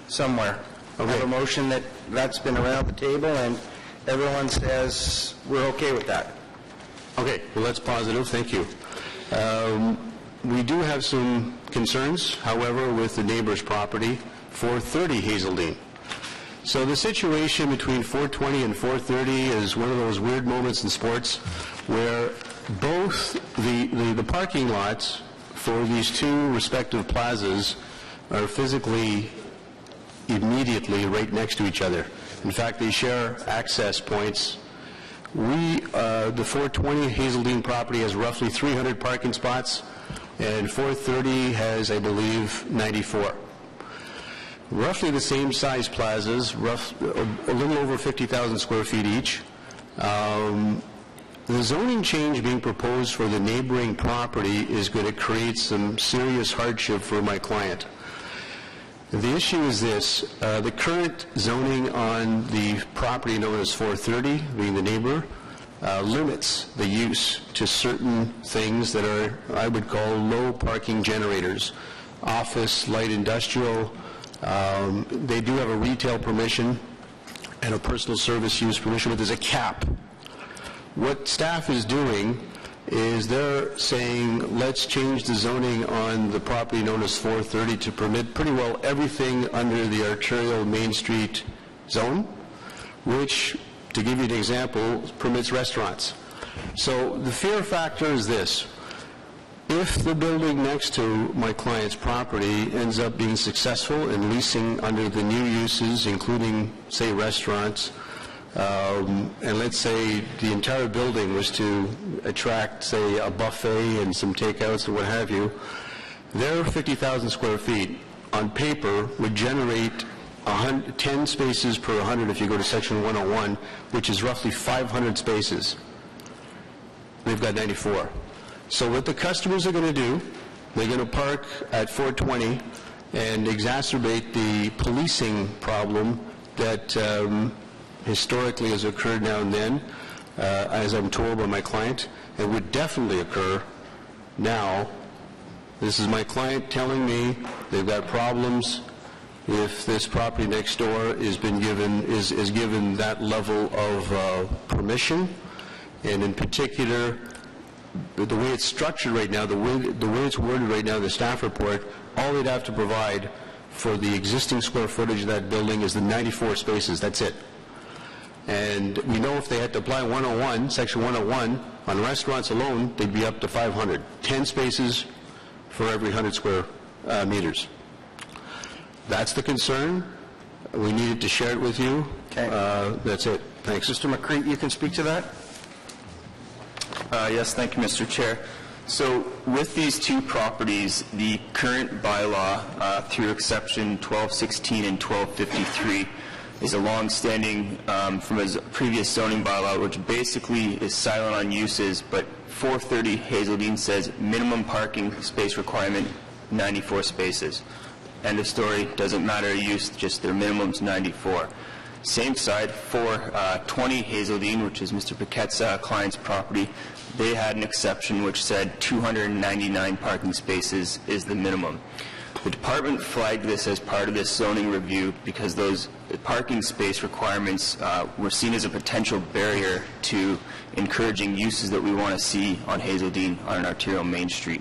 somewhere. Okay. We have a motion that's been around the table, and everyone says we're okay with that. Okay, well, that's positive. Thank you. We do have some concerns, however, with the neighbor's property, 430 Hazeldine. So the situation between 420 and 430 is one of those weird moments in sports where both the parking lots for these two respective plazas are physically immediately right next to each other. In fact, they share access points. The 420 Hazeldine property has roughly 300 parking spots, and 430 has, I believe, 94. Roughly the same size plazas, a little over 50,000 square feet each. The zoning change being proposed for the neighboring property is going to create some serious hardship for my client. The issue is this, the current zoning on the property known as 430, being the neighbor, limits the use to certain things that are, I would call, low parking generators. Office, light industrial, they do have a retail permission and a personal service use permission, but there's a cap. What staff is doing is they're saying, let's change the zoning on the property known as 430 to permit pretty well everything under the arterial Main Street zone, which, to give you an example, permits restaurants. So the fear factor is this. If the building next to my client's property ends up being successful in leasing under the new uses, including, say, restaurants, and let's say the entire building was to attract, say, a buffet and some takeouts or what have you, their 50,000 square feet on paper would generate 10 spaces per 100 if you go to section 101, which is roughly 500 spaces. They've got 94. So what the customers are going to do, they're going to park at 420 and exacerbate the policing problem that historically has occurred now and then, as I'm told by my client, and would definitely occur now. This is my client telling me they've got problems if this property next door is given that level of permission, and in particular, the way it's structured right now, the way it's worded right now in the staff report, all they'd have to provide for the existing square footage of that building is the 94 spaces. That's it. And we know if they had to apply 101, Section 101, on restaurants alone, they'd be up to 500. 10 spaces for every 100 square meters. That's the concern. We needed to share it with you. Okay. That's it. Thanks. Mr. McCready, you can speak to that? Yes, thank you, Mr. Chair. So with these two properties, the current bylaw through exception 1216 and 1253 is a long-standing from a previous zoning bylaw, which basically is silent on uses, but 430 Hazeldine says minimum parking space requirement 94 spaces. End of story. Doesn't matter use, just their minimum's 94. Same side, 420 Hazeldine, which is Mr. Paquette's client's property, they had an exception which said 299 parking spaces is the minimum. The department flagged this as part of this zoning review because those parking space requirements were seen as a potential barrier to encouraging uses that we want to see on Hazeldine on an arterial main street.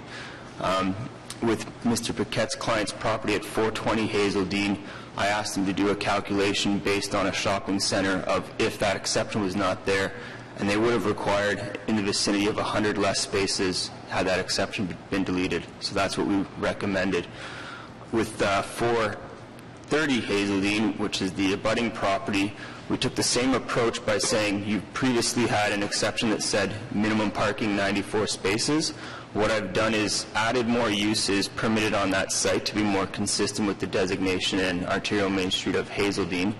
With Mr. Paquette's client's property at 420 Hazeldine, I asked him to do a calculation based on a shopping center of if that exception was not there, and they would have required in the vicinity of 100 less spaces had that exception been deleted. So that's what we recommended. With 430 Hazeldine, which is the abutting property, we took the same approach by saying you previously had an exception that said minimum parking 94 spaces. What I've done is added more uses permitted on that site to be more consistent with the designation in arterial main street of Hazeldine,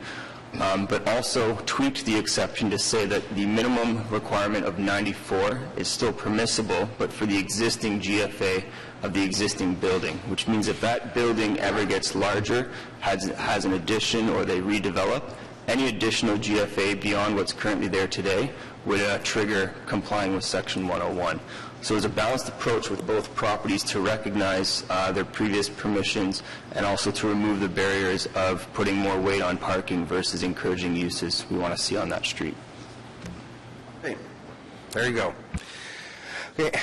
but also tweaked the exception to say that the minimum requirement of 94 is still permissible, but for the existing GFA of the existing building, which means if that building ever gets larger, has an addition, or they redevelop, any additional GFA beyond what's currently there today would trigger complying with Section 101. So it's a balanced approach with both properties to recognize their previous permissions and also to remove the barriers of putting more weight on parking versus encouraging uses we want to see on that street. Okay. There you go. Okay.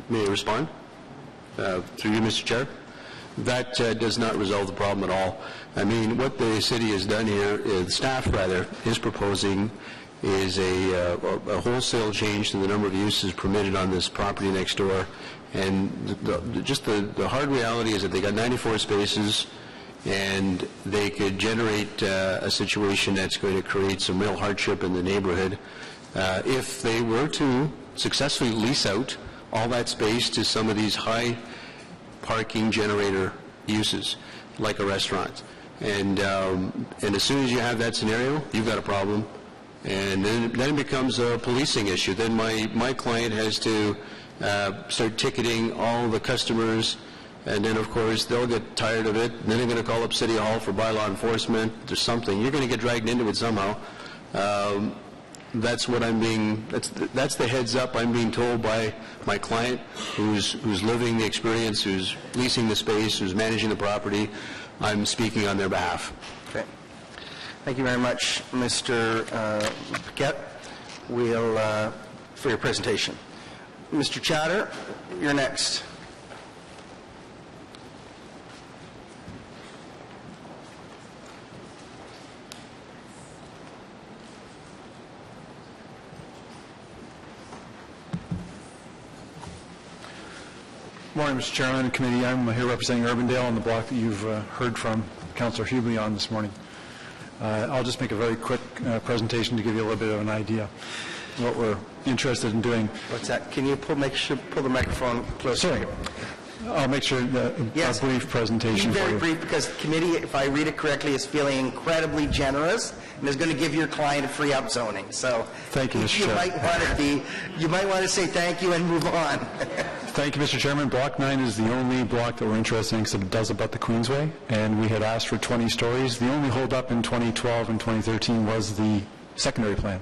May I respond? Through you, Mr. Chair? That does not resolve the problem at all. I mean, what the city has done here, the staff rather, is proposing is a wholesale change to the number of uses permitted on this property next door. And the hard reality is that they got 94 spaces, and they could generate a situation that's going to create some real hardship in the neighborhood if they were to successfully lease out all that space to some of these high parking generator uses, like a restaurant. And as soon as you have that scenario, you've got a problem. And then it becomes a policing issue. Then my client has to start ticketing all the customers, and then, of course, they'll get tired of it, and then they're going to call up City Hall for bylaw enforcement or something. You're going to get dragged into it somehow. That's what that's the heads up I'm being told by my client, who's living the experience, who's leasing the space, who's managing the property. I'm speaking on their behalf. Okay. Thank you very much, Mr. Paquette, for your presentation. Mr. Chatter, you're next. Morning, Mr. Chairman and committee. I'm here representing Urbandale on the block that you've heard from Councillor Hubley on this morning. I'll just make a very quick presentation to give you a little bit of an idea of what we're interested in doing. What's that? Can you pull the microphone closer? Sorry. I'll make sure that a brief presentation for you. Very brief, because the committee, if I read it correctly, is feeling incredibly generous and is going to give your client a free upzoning. So thank you, Mr. Chair. You might want to say thank you and move on. Thank you, Mr. Chairman. Block 9 is the only block that we're interested in because it does abut the Queensway, and we had asked for 20 stories. The only holdup in 2012 and 2013 was the secondary plan,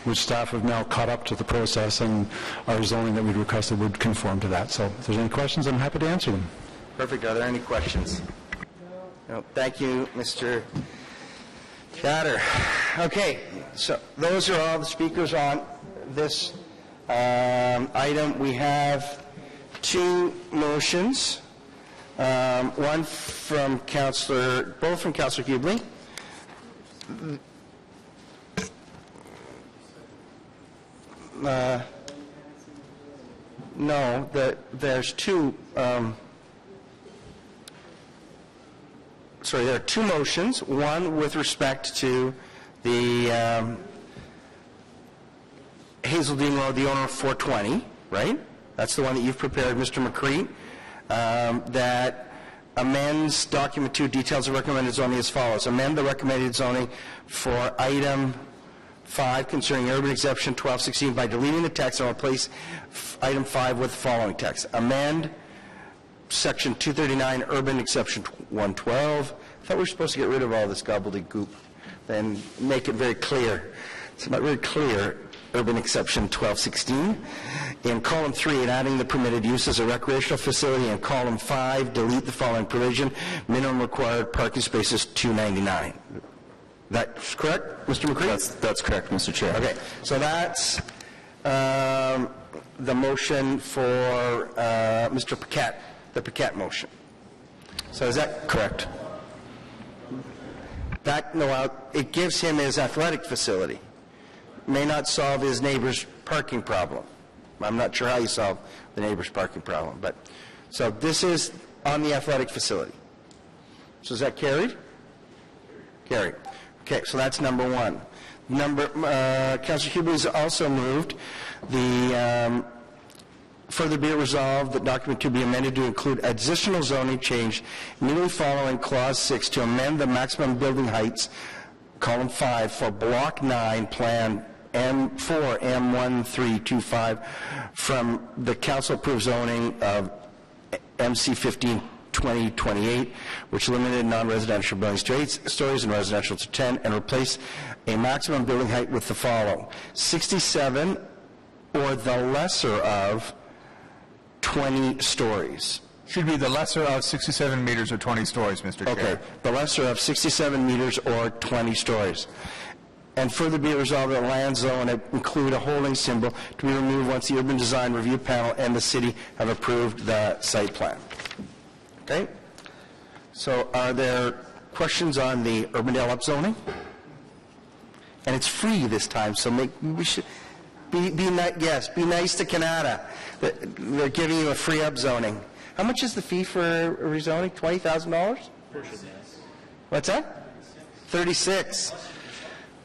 which staff have now caught up to the process, and our zoning that we'd requested would conform to that. So if there's any questions, I'm happy to answer them. Perfect. Are there any questions? No. Thank you, Mr. Chatter. Okay, so those are all the speakers on this item, we have two motions. One from both from Councillor Hubley. No, there's two. Sorry, there are two motions. One with respect to the Hazeldean Road, the owner of 420, right? That's the one that you've prepared, Mr. McCree. That amends document 2, details of recommended zoning as follows. Amend the recommended zoning for item 5 concerning urban exception 1216 by deleting the text and replace item 5 with the following text. Amend section 239 urban exception 112. I thought we were supposed to get rid of all this gobbledygook and make it very clear. It's not very clear. Urban exception 1216. In column 3, in adding the permitted use as a recreational facility. In column 5, delete the following provision. Minimum required parking spaces 299. That's correct, Mr. McCree? That's correct, Mr. Chair. Okay, so that's the motion for Mr. Paquette, the Paquette motion. So is that correct? It gives him his athletic facility. May not solve his neighbor's parking problem. I'm not sure how you solve the neighbor's parking problem, but so this is on the athletic facility. So is that carried? Carried. Okay, so that's number one. Councillor Hubley has also moved the further be it resolved that document 2 be amended to include additional zoning change immediately following clause 6 to amend the maximum building heights, column 5, for block 9 plan M4 M1325 from the council approved zoning of MC 15-2028, which limited non-residential buildings to 8 stories and residential to 10, and replace a maximum building height with the following: 67 or the lesser of 20 stories. Should be the lesser of 67 meters or 20 stories, Mr. Chair. Okay, the lesser of 67 meters or 20 stories. And further be it resolved that land zone include a holding symbol to be removed once the urban design review panel and the city have approved the site plan. Okay? So are there questions on the Urbandale upzoning? And it's free this time, so we should be nice to Canada. They're giving you a free upzoning. How much is the fee for rezoning? $20,000? What's that? 36.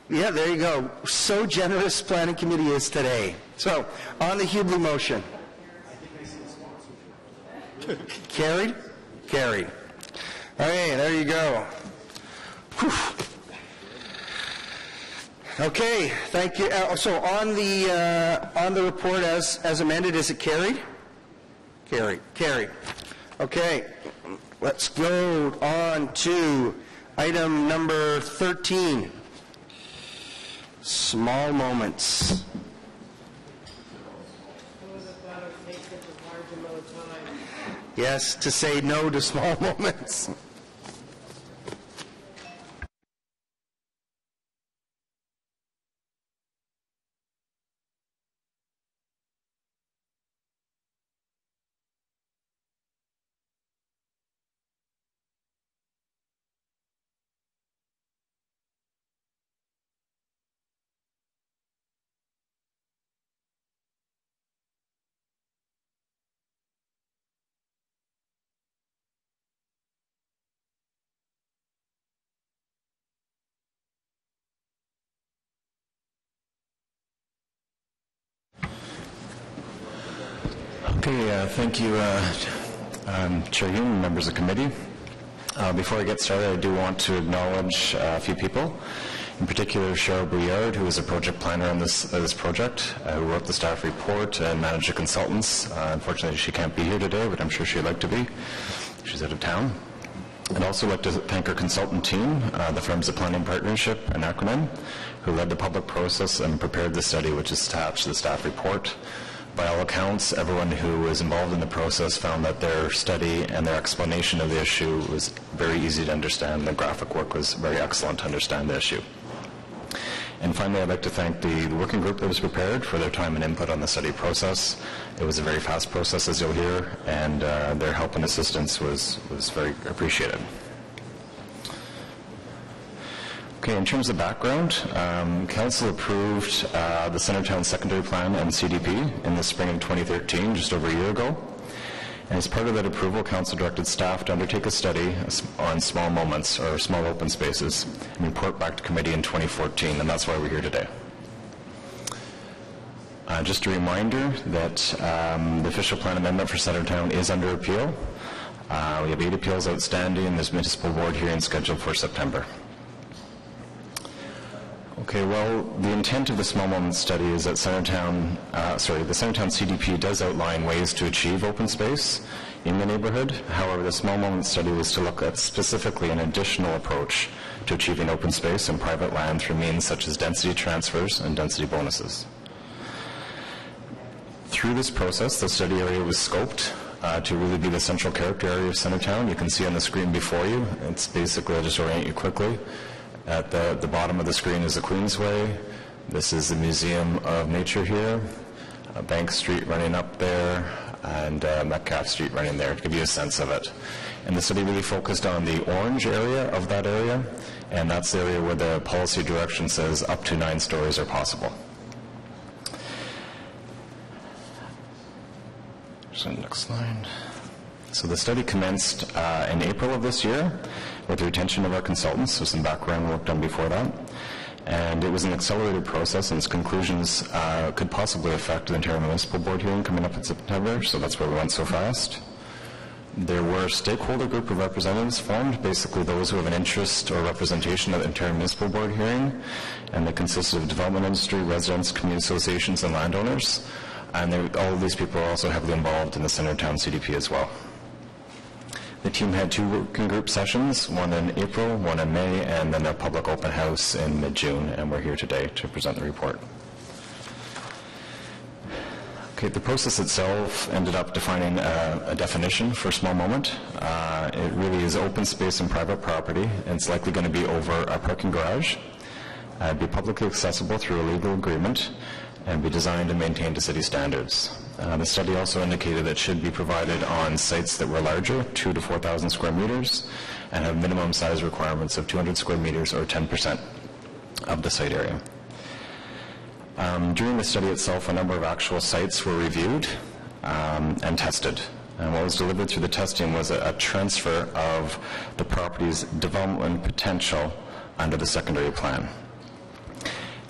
Yeah, there you go. So generous planning committee is today. So, on the Hubley motion. Carried? Carried. Okay, there you go. Whew. Okay, thank you. So on the report as amended, is it carried? Carried. Carried. Okay, let's go on to item number 13. Small moments. Yes, to say no to small moments. Okay, thank you, Chair Hume, members of the committee. Before I get started, I do want to acknowledge a few people, in particular Cheryl Bouillard, who is a project planner on this project, who wrote the staff report and managed the consultants. Unfortunately, she can't be here today, but I'm sure she'd like to be. She's out of town. I'd also like to thank our consultant team, the firms of Planning Partnership and Acronym, who led the public process and prepared the study, which is attached to the staff report. By all accounts, everyone who was involved in the process found that their study and their explanation of the issue was very easy to understand. The graphic work was very excellent to understand the issue. And finally, I'd like to thank the working group that was prepared for their time and input on the study process. It was a very fast process, as you'll hear, and their help and assistance was very appreciated. Okay, in terms of background, Council approved the Centertown Secondary Plan and CDP in the spring of 2013, just over a year ago. And as part of that approval, Council directed staff to undertake a study on small moments or small open spaces and report back to committee in 2014, and that's why we're here today. Just a reminder that the official plan amendment for Centertown is under appeal. We have 8 appeals outstanding, and there's municipal board hearing scheduled for September. Okay, well, the intent of the small moments study is that the Centertown CDP does outline ways to achieve open space in the neighborhood. However, the small moments study was to look at specifically an additional approach to achieving open space and private land through means such as density transfers and density bonuses. Through this process, the study area was scoped to really be the central character area of Centertown. You can see on the screen before you. It's basically, I'll just orient you quickly. At the bottom of the screen is the Queensway. This is the Museum of Nature here, Bank Street running up there, and Metcalf Street running there, to give you a sense of it. And the study really focused on the orange area of that area, and that's the area where the policy direction says up to 9 stories are possible. So next slide. So the study commenced in April of this year with the retention of our consultants, so some background work done before that. And it was an accelerated process, and its conclusions could possibly affect the Ontario Municipal Board hearing coming up in September, so that's why we went so fast. There were a stakeholder group of representatives formed, basically those who have an interest or representation at the Ontario Municipal Board hearing, and they consisted of development industry, residents, community associations, and landowners. And all of these people are also heavily involved in the Centertown CDP as well. The team had 2 working group sessions, one in April, one in May, and then a public open house in mid-June, and we're here today to present the report. Okay, the process itself ended up defining a definition for small moment. It really is open space and private property, and it's likely going to be over a parking garage, be publicly accessible through a legal agreement, and be designed and maintained to city standards. The study also indicated that it should be provided on sites that were larger, 2,000 to 4,000 square meters, and have minimum size requirements of 200 square meters or 10% of the site area. During the study itself, a number of actual sites were reviewed and tested. And what was delivered through the testing was a transfer of the property's development potential under the secondary plan.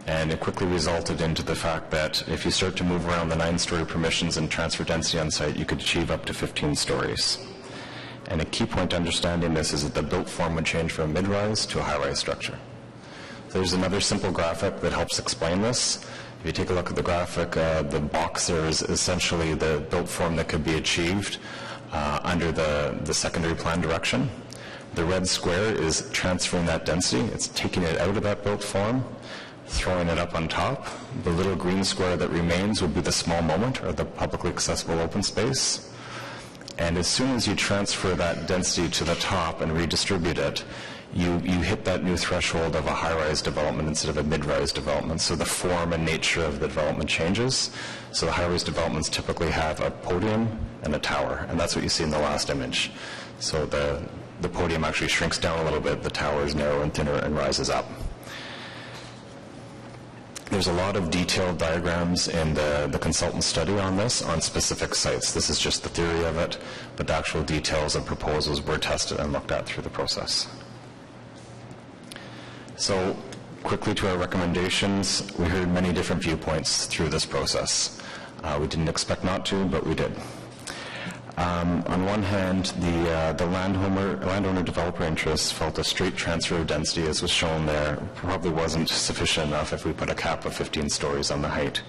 And it quickly resulted into the fact that if you start to move around the 9-story permissions and transfer density on site, you could achieve up to 15 stories. And a key point to understanding this is that the built form would change from a mid-rise to a high-rise structure. So there's another simple graphic that helps explain this. If you take a look at the graphic, the box there is essentially the built form that could be achieved under the secondary plan direction. The red square is transferring that density. It's taking it out of that built form, throwing it up on top. The little green square that remains would be the small moment, or the publicly accessible open space. And as soon as you transfer that density to the top and redistribute it, you hit that new threshold of a high-rise development instead of a mid-rise development. So the form and nature of the development changes. So the high-rise developments typically have a podium and a tower, and that's what you see in the last image. So the podium actually shrinks down a little bit, the tower is narrow and thinner and rises up. There's a lot of detailed diagrams in the consultant study on this, on specific sites. This is just the theory of it, but the actual details and proposals were tested and looked at through the process. So, quickly to our recommendations, we heard many different viewpoints through this process. We didn't expect not to, but we did. On one hand, the landowner developer interests felt a straight transfer of density, as was shown there, probably wasn't sufficient enough if we put a cap of 15 stories on the height.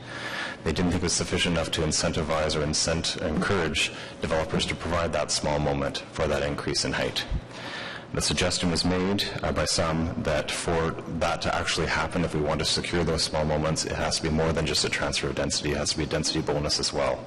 They didn't think it was sufficient enough to incentivize or encourage developers to provide that small moment for that increase in height. The suggestion was made by some that for that to actually happen, if we want to secure those small moments, it has to be more than just a transfer of density. It has to be a density bonus as well.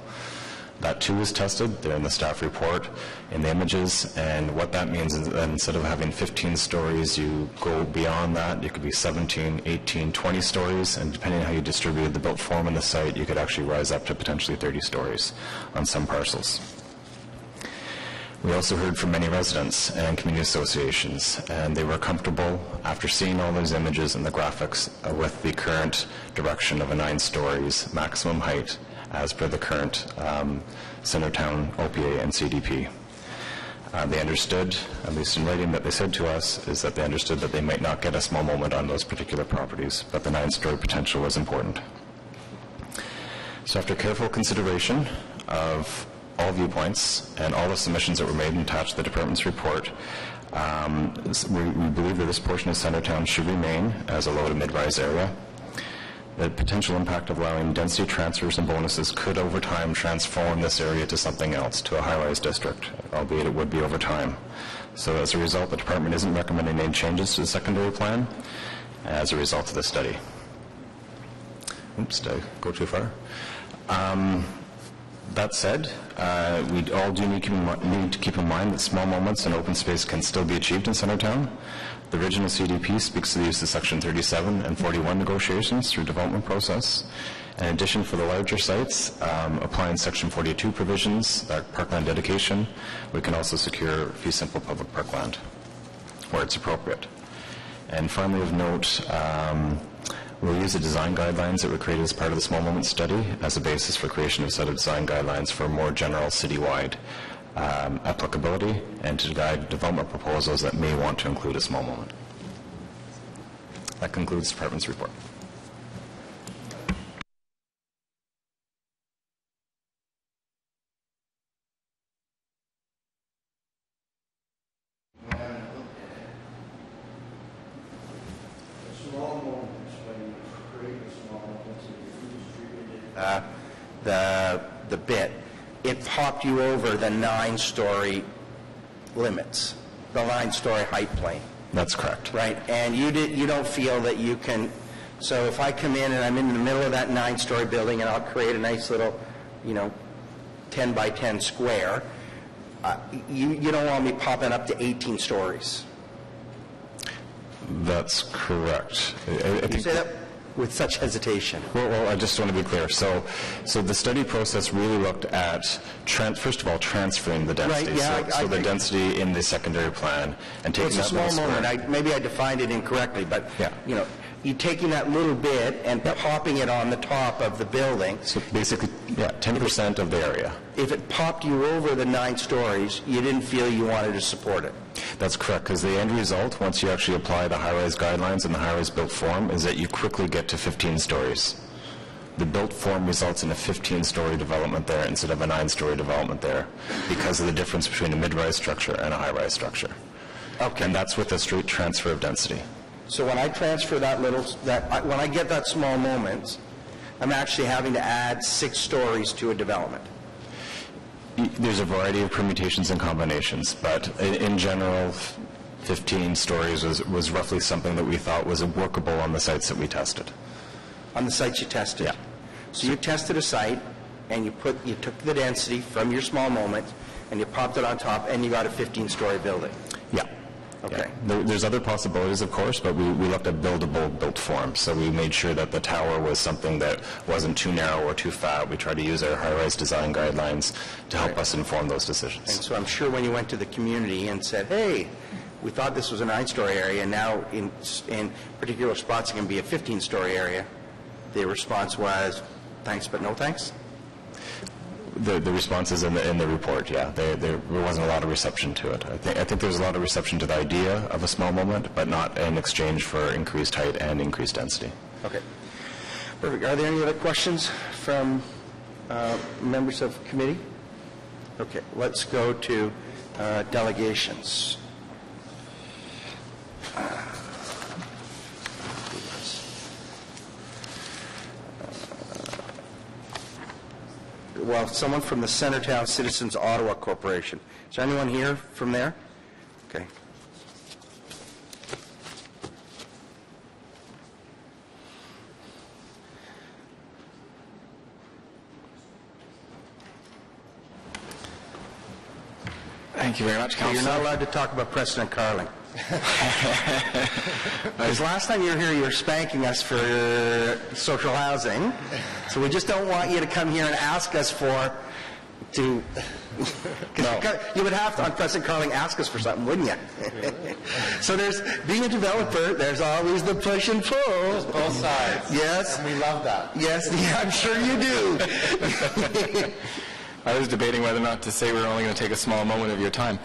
That too is tested. They're in the staff report, in the images, and what that means is that instead of having 15 stories, you go beyond that. You could be 17, 18, 20 stories, and depending on how you distribute the built form in the site, you could actually rise up to potentially 30 stories on some parcels. We also heard from many residents and community associations, and they were comfortable, after seeing all those images and the graphics, with the current direction of a 9 stories maximum height as per the current Centertown OPA and CDP. They understood, at least in writing that they said to us, is that they understood that they might not get a small moment on those particular properties, but the 9-story potential was important. So after careful consideration of all viewpoints and all the submissions that were made and attached to the department's report, we believe that this portion of Centertown should remain as a low to mid-rise area. The potential impact of allowing density transfers and bonuses could over time transform this area to something else, to a high-rise district, albeit it would be over time. So as a result, the department isn't recommending any changes to the secondary plan as a result of the study. Oops, did I go too far? That said, we all do need to keep in mind that small moments and open space can still be achieved in Centertown. The original CDP speaks to the use of Section 37 and 41 negotiations through development process. In addition, for the larger sites, applying Section 42 provisions, parkland dedication, we can also secure fee simple public parkland where it's appropriate. And finally, of note, we'll use the design guidelines that were created as part of the small moment study as a basis for creation of a set of design guidelines for more general citywide applicability and to guide development proposals that may want to include a small moment. That concludes the department's report. The bit, it popped you over the 9-story limits, the 9-story height plane. That's correct. Right, and you don't feel that you can, so if I come in and I'm in the middle of that 9-story building and I'll create a nice little, 10 by 10 square, you don't want me popping up to 18 stories. That's correct. You say that with such hesitation. Well, I just want to be clear. So the study process really looked at, first of all, transferring the density. Right, yeah, so the density in the secondary plan and taking that little small moment. Maybe I defined it incorrectly, but yeah. You're taking that little bit and popping it on the top of the building. So basically, 10% of the area. If it popped you over the 9 stories, you didn't feel you wanted to support it. That's correct, because the end result, once you actually apply the high-rise guidelines and the high-rise built form, is that you quickly get to 15 stories. The built form results in a 15-story development there instead of a 9-story development there because of the difference between a mid-rise structure and a high-rise structure. Okay. And that's with a straight transfer of density. So when I transfer when I get that small moment, I'm actually having to add 6 stories to a development. There's a variety of permutations and combinations, but in general, 15 stories was roughly something that we thought was workable on the sites that we tested. On the sites you tested? Yeah. So you tested a site, and you took the density from your small moment, and you popped it on top, and you got a 15-story building. Yeah. Okay. Yeah. There's other possibilities, of course, but we looked at buildable built form. So we made sure that the tower was something that wasn't too narrow or too fat. We tried to use our high-rise design guidelines to help us inform those decisions. And so I'm sure when you went to the community and said, hey, we thought this was a 9-story area, and now in particular spots it can be a 15-story area, the response was, thanks but no thanks? The responses in the report, yeah. There wasn't a lot of reception to it. I think there was a lot of reception to the idea of a small moment, but not in exchange for increased height and increased density. Okay. Perfect. Are there any other questions from members of the committee? Okay. Let's go to delegations. Well, someone from the Centertown Citizens Ottawa Corporation. Is there anyone here from there? Okay. Thank you very much, Councillor. You're not allowed to talk about President Carling. Because last time you were here, you were spanking us for social housing. So we just don't want you to come here and ask us you would have to, on President Carling, ask us for something, wouldn't you? So being a developer, there's always the push and pull. There's both sides. Yes. And we love that. Yes, yeah, I'm sure you do. I was debating whether or not to say we're only going to take a small moment of your time.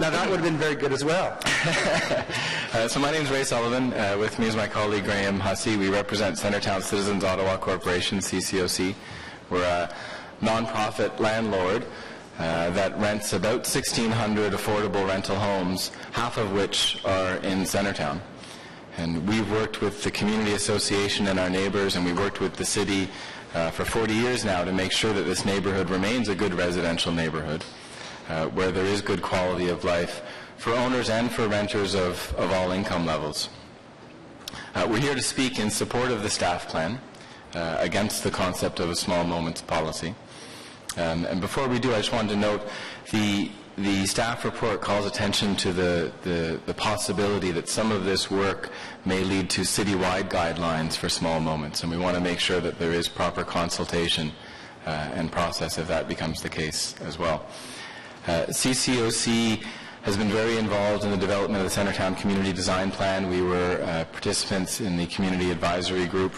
Now that would have been very good as well. So my name is Ray Sullivan. With me is my colleague Graham Hussey. We represent Centertown Citizens Ottawa Corporation, CCOC. We're a non-profit landlord that rents about 1,600 affordable rental homes, half of which are in Centertown. And we've worked with the community association and our neighbors, and we've worked with the city for 40 years now to make sure that this neighborhood remains a good residential neighborhood where there is good quality of life for owners and for renters of all income levels. We're here to speak in support of the staff plan against the concept of a small moments policy. And before we do, I just wanted to note the staff report calls attention to the possibility that some of this work may lead to citywide guidelines for small moments, and we want to make sure that there is proper consultation and process if that becomes the case as well. CCOC has been very involved in the development of the Centertown Community Design Plan. We were participants in the Community Advisory Group.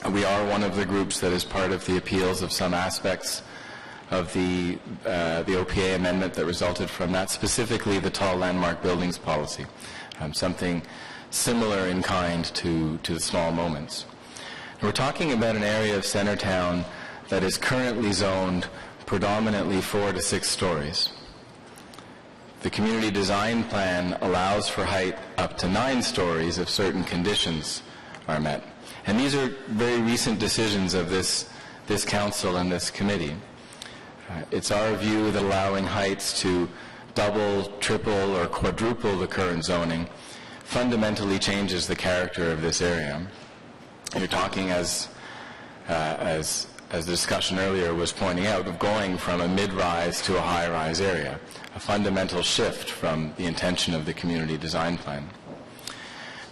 We are one of the groups that is part of the appeals of some aspects of the OPA amendment that resulted from that, specifically the tall landmark buildings policy, something similar in kind to the small moments. And we're talking about an area of Centertown that is currently zoned predominantly 4 to 6 stories. The community design plan allows for height up to 9 stories if certain conditions are met. And these are very recent decisions of this council and this committee. It's our view that allowing heights to double, triple, or quadruple the current zoning fundamentally changes the character of this area. You're talking, as the discussion earlier was pointing out, of going from a mid-rise to a high-rise area, a fundamental shift from the intention of the community design plan.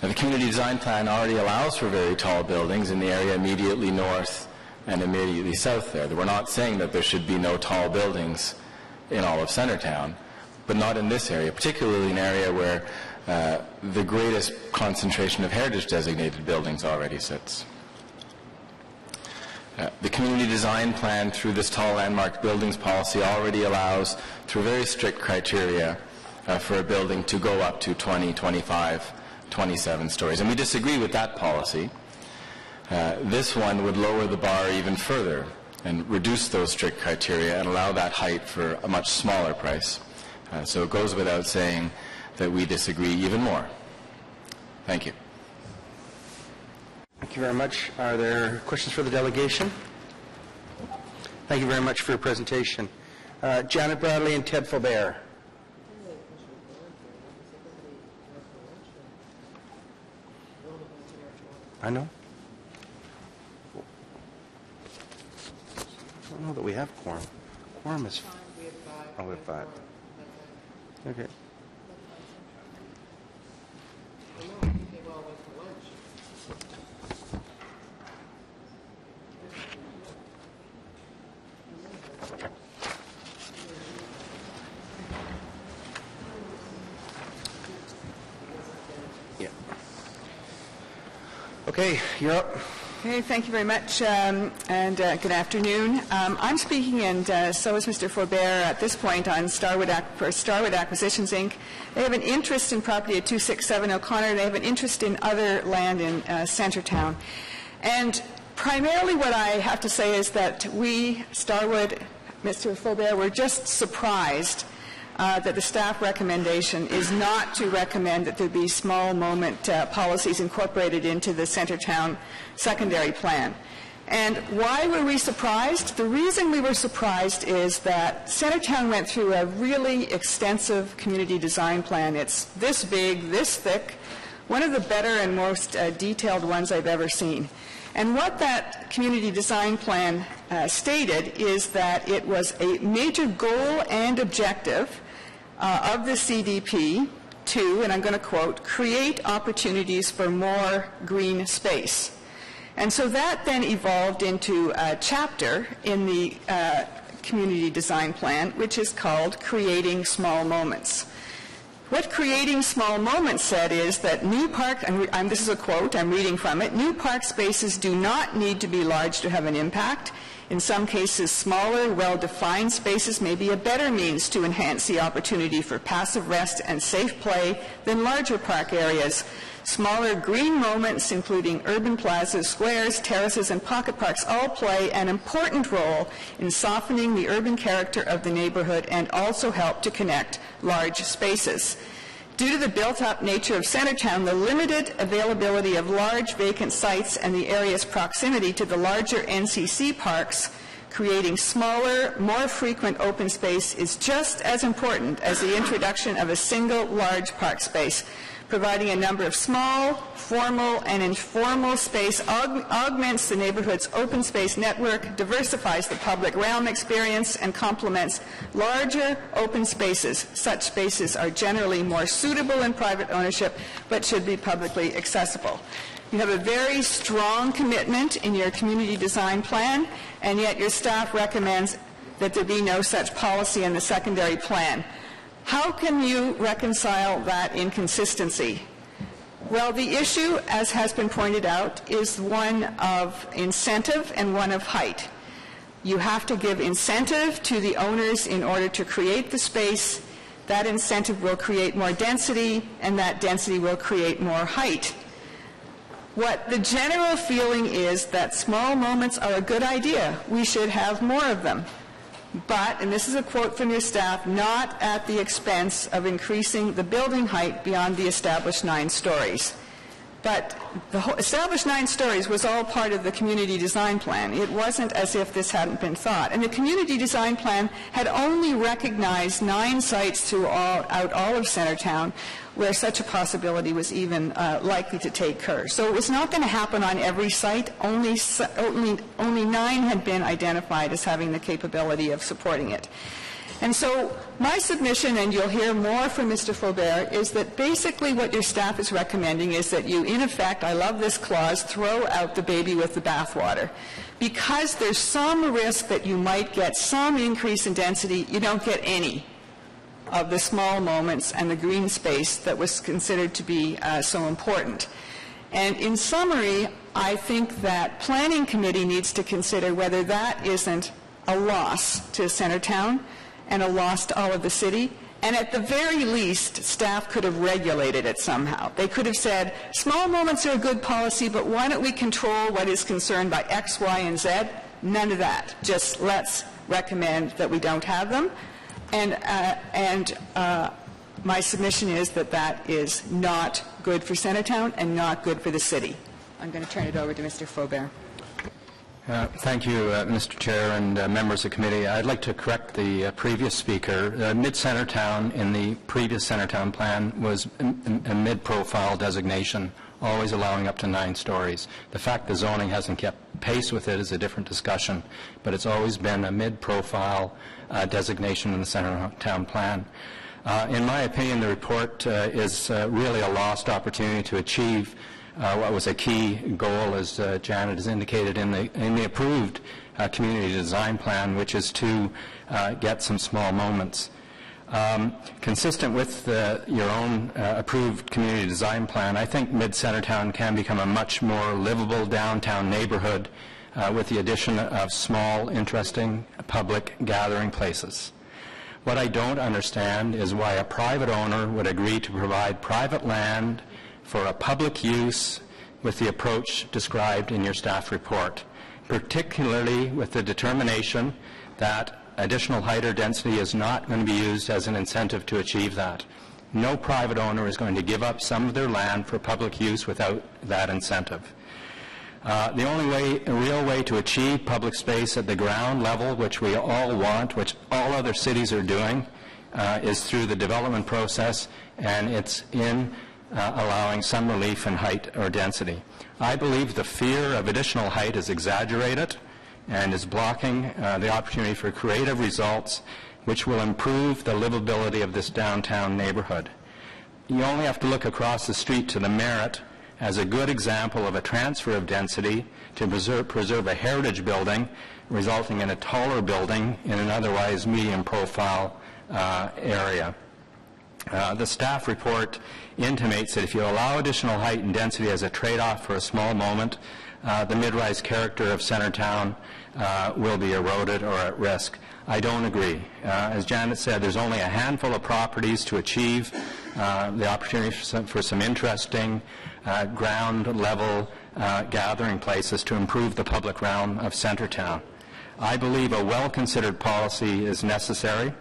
Now, the community design plan already allows for very tall buildings in the area immediately north and immediately south there. We're not saying that there should be no tall buildings in all of Centertown, but not in this area, particularly an area where the greatest concentration of heritage-designated buildings already sits. The community design plan through this tall landmark buildings policy already allows, through very strict criteria, for a building to go up to 20, 25, 27 stories. And we disagree with that policy. This one would lower the bar even further and reduce those strict criteria and allow that height for a much smaller price. So it goes without saying that we disagree even more. Thank you. Thank you very much. Are there questions for the delegation? Thank you very much for your presentation. Janet Bradley and Ted Faubert. I know. I don't know that we have quorum. Quorum is... Oh, we have 5. Okay. Yeah. Okay, you're up. Okay, thank you very much, and good afternoon. I'm speaking, and so is Mr. Faubert, at this point on for Starwood Acquisitions, Inc. They have an interest in property at 267 O'Connor. They have an interest in other land in Centertown. And primarily what I have to say is that we, Starwood, Mr. Faubert, were just surprised that the staff recommendation is not to recommend that there be small moment policies incorporated into the Centertown secondary plan. And why were we surprised? The reason we were surprised is that Centertown went through a really extensive community design plan. It's this big, this thick, one of the better and most detailed ones I've ever seen. And what that community design plan stated is that it was a major goal and objective of the CDP to, and I'm going to quote, create opportunities for more green space. And so that then evolved into a chapter in the community design plan, which is called Creating Small Moments. What Creating Small Moments said is that new park, and this is a quote, I'm reading from it, new park spaces do not need to be large to have an impact. In some cases, smaller, well-defined spaces may be a better means to enhance the opportunity for passive rest and safe play than larger park areas. Smaller green moments, including urban plazas, squares, terraces, and pocket parks, all play an important role in softening the urban character of the neighborhood and also help to connect large spaces. Due to the built-up nature of Centertown, the limited availability of large vacant sites and the area's proximity to the larger NCC parks, creating smaller, more frequent open space is just as important as the introduction of a single large park space. Providing a number of small, formal, and informal space augments the neighborhood's open space network, diversifies the public realm experience, and complements larger open spaces. Such spaces are generally more suitable in private ownership, but should be publicly accessible. You have a very strong commitment in your community design plan, and yet your staff recommends that there be no such policy in the secondary plan. How can you reconcile that inconsistency? Well, the issue, as has been pointed out, is one of incentive and one of height. You have to give incentive to the owners in order to create the space. That incentive will create more density, and that density will create more height. What the general feeling is that small moments are a good idea. We should have more of them. But, and this is a quote from your staff, not at the expense of increasing the building height beyond the established 9 stories. But the established 9 stories was all part of the community design plan. It wasn't as if this hadn't been thought. And the community design plan had only recognized 9 sites throughout all of Centertown where such a possibility was even likely to take occur. So it was not going to happen on every site. Only 9 had been identified as having the capability of supporting it. And so my submission, and you'll hear more from Mr. Faubert, is that basically what your staff is recommending is that you, in effect, I love this clause, throw out the baby with the bathwater. Because there's some risk that you might get some increase in density, you don't get any of the small moments and the green space that was considered to be so important. And in summary, I think that Planning Committee needs to consider whether that isn't a loss to Centertown and a loss to all of the city. And at the very least, staff could have regulated it somehow. They could have said, small moments are a good policy, but why don't we control what is concerned by X, Y, and Z? None of that. Just let's recommend that we don't have them. And my submission is that that is not good for Centertown and not good for the city. I'm going to turn it over to Mr. Faubert. Thank you, Mr. Chair and members of the committee. I'd like to correct the previous speaker. Mid-Centertown in the previous Centertown plan was a mid-profile designation, always allowing up to 9 stories. The fact the zoning hasn't kept pace with it is a different discussion, but it's always been a mid-profile designation in the Centertown plan. In my opinion, the report is really a lost opportunity to achieve what was a key goal, as Janet has indicated, in the approved community design plan, which is to get some small moments. Consistent with your own approved community design plan, I think Mid-Centertown can become a much more livable downtown neighborhood with the addition of small, interesting public gathering places. What I don't understand is why a private owner would agree to provide private land for a public use with the approach described in your staff report, particularly with the determination that additional height or density is not going to be used as an incentive to achieve that. No private owner is going to give up some of their land for public use without that incentive. The only real way to achieve public space at the ground level, which we all want, which all other cities are doing, is through the development process, and it's in allowing some relief in height or density. I believe the fear of additional height is exaggerated and is blocking the opportunity for creative results which will improve the livability of this downtown neighborhood. You only have to look across the street to the Merit as a good example of a transfer of density to preserve a heritage building, resulting in a taller building in an otherwise medium profile area. The staff report intimates that if you allow additional height and density as a trade-off for a small moment, the mid-rise character of Centertown will be eroded or at risk. I don't agree. As Janet said, there's only a handful of properties to achieve the opportunity for some interesting ground-level gathering places to improve the public realm of Centertown. I believe a well-considered policy is necessary,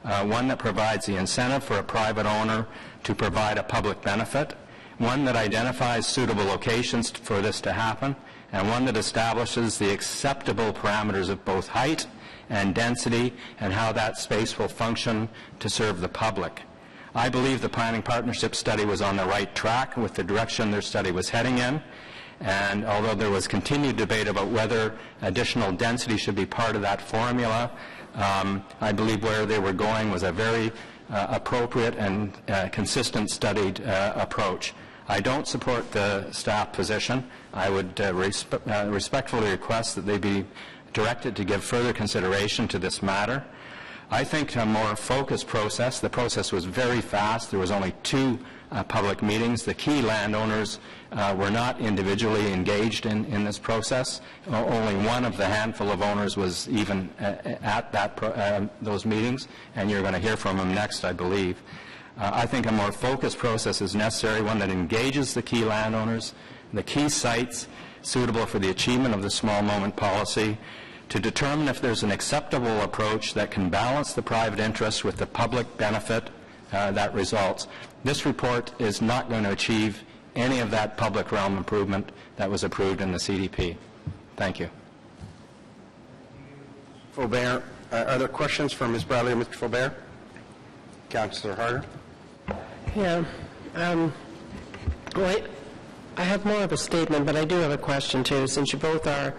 one that provides the incentive for a private owner to provide a public benefit, one that identifies suitable locations for this to happen, and one that establishes the acceptable parameters of both height and density and how that space will function to serve the public. I believe the Planning Partnership study was on the right track with the direction their study was heading in, and although there was continued debate about whether additional density should be part of that formula, I believe where they were going was a very appropriate and consistent studied approach. I don't support the staff position. I would respectfully request that they be directed to give further consideration to this matter. I think a more focused process, the process was very fast. There was only 2 public meetings. The key landowners were not individually engaged in this process. Only one of the handful of owners was even at those meetings, and you're going to hear from them next, I believe. I think a more focused process is necessary, one that engages the key landowners, the key sites suitable for the achievement of the small moment policy, to determine if there's an acceptable approach that can balance the private interest with the public benefit that results. This report is not going to achieve any of that public realm improvement that was approved in the CDP. Thank you. Faubert, are there questions for Ms. Bradley or Mr. Faubert? Councillor Harder? Yeah. Well, I have more of a statement, but I do have a question too, since you both are,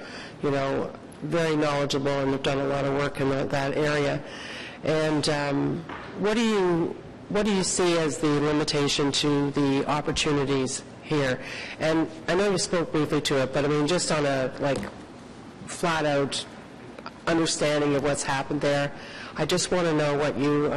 very knowledgeable and have done a lot of work in that area. And what do you see as the limitation to the opportunities here? And I know you spoke briefly to it, but I mean, just on a flat out understanding of what's happened there, I just want to know what you.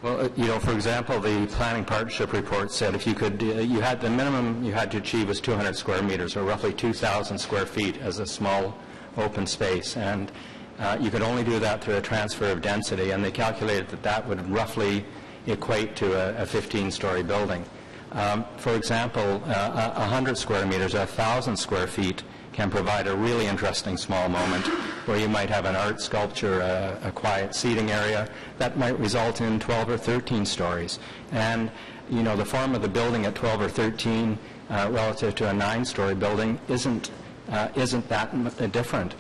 Well, for example, the Planning Partnership report said if you could, the minimum you had to achieve was 200 square meters, or roughly 2,000 square feet as a small open space. And you could only do that through a transfer of density, and they calculated that that would roughly equate to a 15-story building. For example, 100 square meters, 1,000 square feet can provide a really interesting small moment where you might have an art sculpture, a quiet seating area that might result in 12 or 13 stories. And, the form of the building at 12 or 13 relative to a 9-story building isn't that different.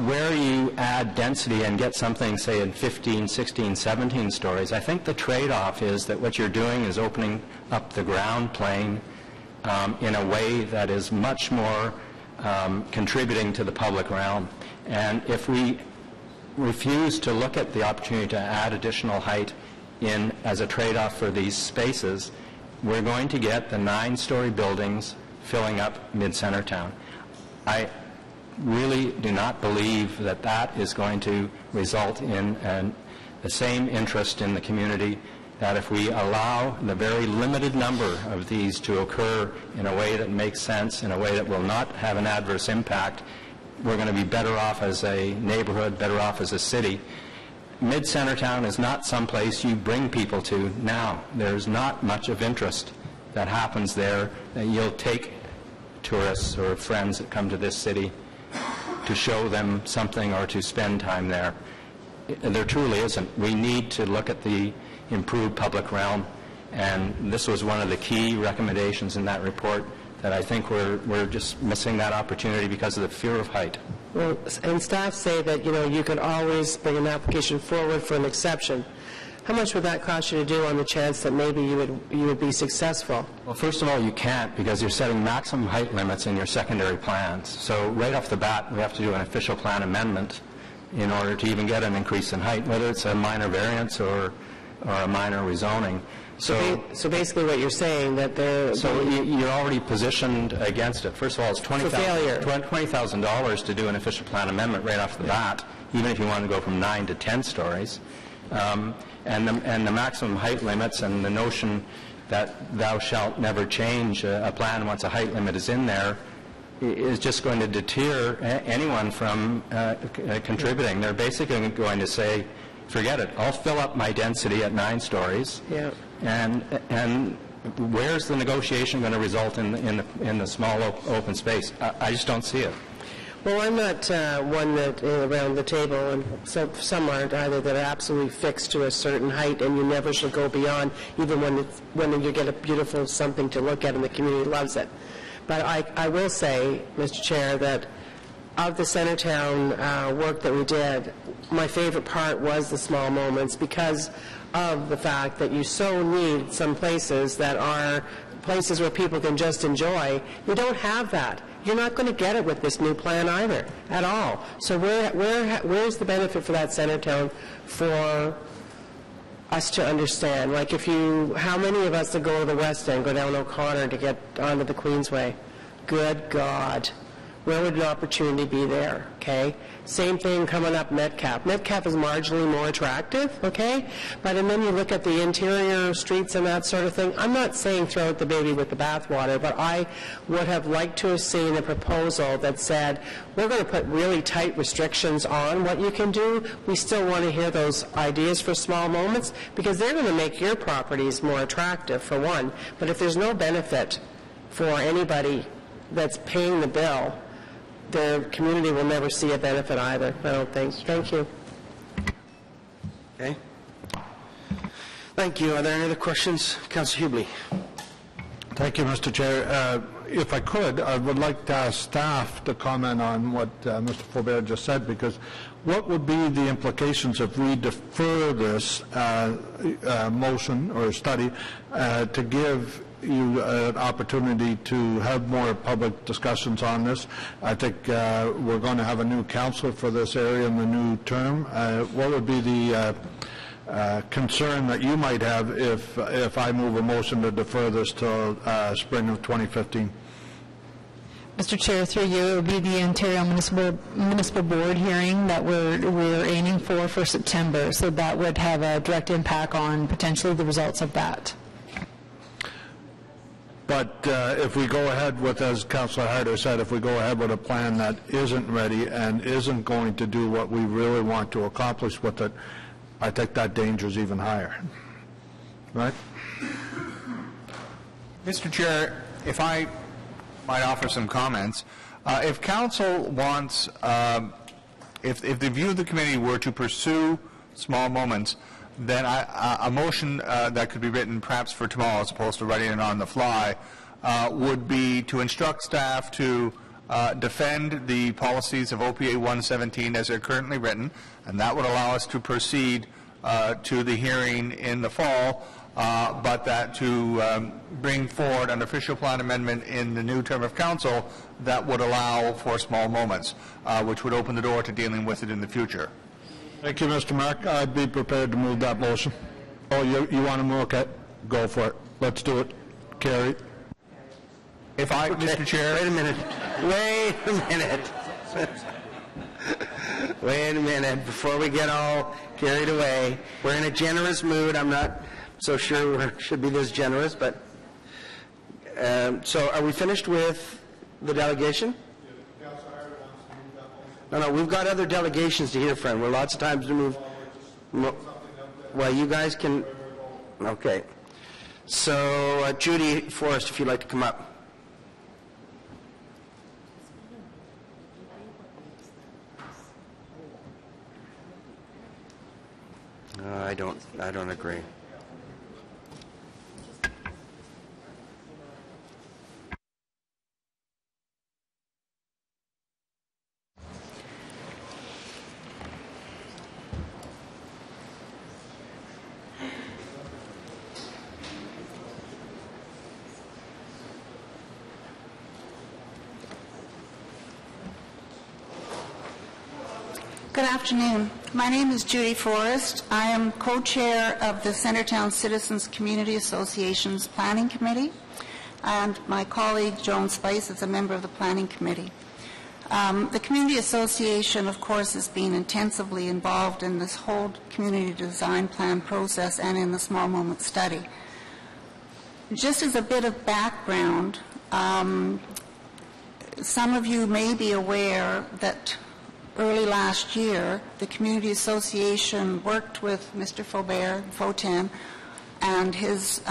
Where you add density and get something, say, in 15, 16, 17 stories, I think the trade-off is that what you're doing is opening up the ground plane in a way that is much more contributing to the public realm. And if we refuse to look at the opportunity to add additional height in as a trade-off for these spaces, we're going to get the 9-story buildings filling up mid-Centertown. I really do not believe that that is going to result in the same interest in the community, that if we allow the very limited number of these to occur in a way that makes sense, in a way that will not have an adverse impact, we're going to be better off as a neighborhood, better off as a city. Mid-Centertown is not someplace you bring people to now. There's not much of interest that happens there that you'll take tourists or friends that come to this city to show them something or to spend time there. There truly isn't. We need to look at the improved public realm, and this was one of the key recommendations in that report, that I think we're just missing that opportunity because of the fear of height. Well, and staff say that, you could always bring an application forward for an exception. How much would that cost you to do on the chance that maybe you would be successful? Well, first of all, you can't because you're setting maximum height limits in your secondary plans. So right off the bat, we have to do an official plan amendment in order to even get an increase in height, whether it's a minor variance or a minor rezoning. So basically what you're saying that you're already positioned against it. First of all, it's $20,000 to do an official plan amendment right off the bat, even if you want to go from 9 to 10 stories. And the maximum height limits and the notion that thou shalt never change a plan once a height limit is in there is just going to deter anyone from contributing. They're basically going to say, forget it, I'll fill up my density at 9 stories. Yeah. And where's the negotiation going to result in the small open space? I just don't see it. Well, I'm not one that around the table, and so some aren't either, that are absolutely fixed to a certain height, and you never shall go beyond, even when you get a beautiful something to look at and the community loves it. But I will say, Mr. Chair, that of the Centertown work that we did, my favorite part was the small moments because of the fact that you so need some places that are places where people can just enjoy. You don't have that. You're not going to get it with this new plan either, at all. So where's the benefit for that Centertown for us to understand? Like how many of us that go to the West End go down O'Connor to get onto the Queensway? Good God. Where would an opportunity be there, okay? Same thing coming up Metcalf. Metcalf is marginally more attractive, okay? And then you look at the interior streets and that sort of thing. I'm not saying throw out the baby with the bathwater, but I would have liked to have seen a proposal that said, we're going to put really tight restrictions on what you can do. We still want to hear those ideas for small moments because they're going to make your properties more attractive, for one. But if there's no benefit for anybody that's paying the bill, the community will never see a benefit either, I don't think. Thank you. Okay. Thank you. Are there any other questions? Councillor Hubley. Thank you, Mr. Chair. If I could, I would like to ask staff to comment on what Mr. Faubert just said, because what would be the implications if we defer this motion or study to give you an opportunity to have more public discussions on this? I think we're going to have a new councillor for this area in the new term. What would be the concern that you might have if I move a motion to defer this till spring of 2015? Mr. Chair, through you, it would be the Ontario Municipal Board hearing that we're aiming for September, so that would have a direct impact on potentially the results of that. But if we go ahead with, as Councillor Harder said, if we go ahead with a plan that isn't ready and isn't going to do what we really want to accomplish with it, I think that danger is even higher. Right? Mr. Chair, if I might offer some comments. If Council wants, if the view of the committee were to pursue small moments, then a motion that could be written perhaps for tomorrow as opposed to writing it on the fly would be to instruct staff to defend the policies of OPA 117 as they're currently written, and that would allow us to proceed to the hearing in the fall, but that to bring forward an official plan amendment in the new term of council that would allow for small moments, which would open the door to dealing with it in the future. Thank you, Mr. Mark. I'd be prepared to move that motion. Oh, you want to move? Okay, go for it. Let's do it. Carry. If I, okay. Mr. Chair. Wait a minute. Wait a minute. Before we get all carried away, we're in a generous mood. I'm not so sure we should be this generous, but so are we finished with the delegation? No, we've got other delegations to hear from. We're lots of times to move. Well, you guys can. Okay. So, Judy Forrest, if you'd like to come up. I don't agree. Good afternoon. My name is Judy Forrest. I am co-chair of the Centertown Citizens Community Association's Planning Committee, and my colleague Joan Spice is a member of the Planning Committee. The Community Association, of course, has been intensively involved in this whole community design plan process and in the small moment study. Just as a bit of background, some of you may be aware that early last year, the Community Association worked with Mr. Fotan and his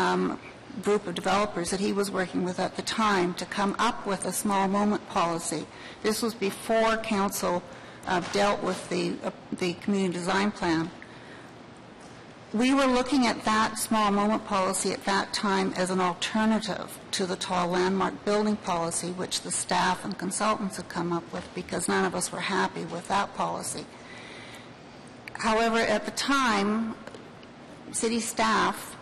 group of developers that he was working with at the time to come up with a small moment policy. This was before Council dealt with the community design plan. We were looking at that small moment policy at that time as an alternative to the tall landmark building policy, which the staff and consultants had come up with, because none of us were happy with that policy. However, at the time, city staff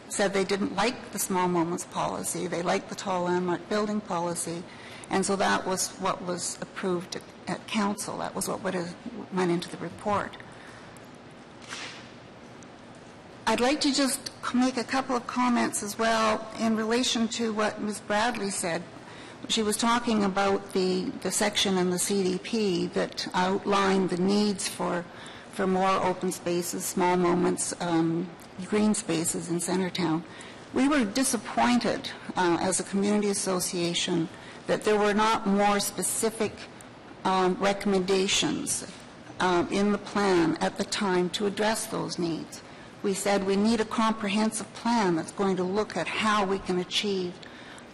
said they didn't like the small moments policy. They liked the tall landmark building policy, and so that was what was approved at council. That was what went into the report. I'd like to just make a couple of comments as well in relation to what Ms. Bradley said. She was talking about the section in the CDP that outlined the needs for more open spaces, small moments, green spaces in Centertown. We were disappointed as a community association that there were not more specific recommendations in the plan at the time to address those needs. We said we need a comprehensive plan that's going to look at how we can achieve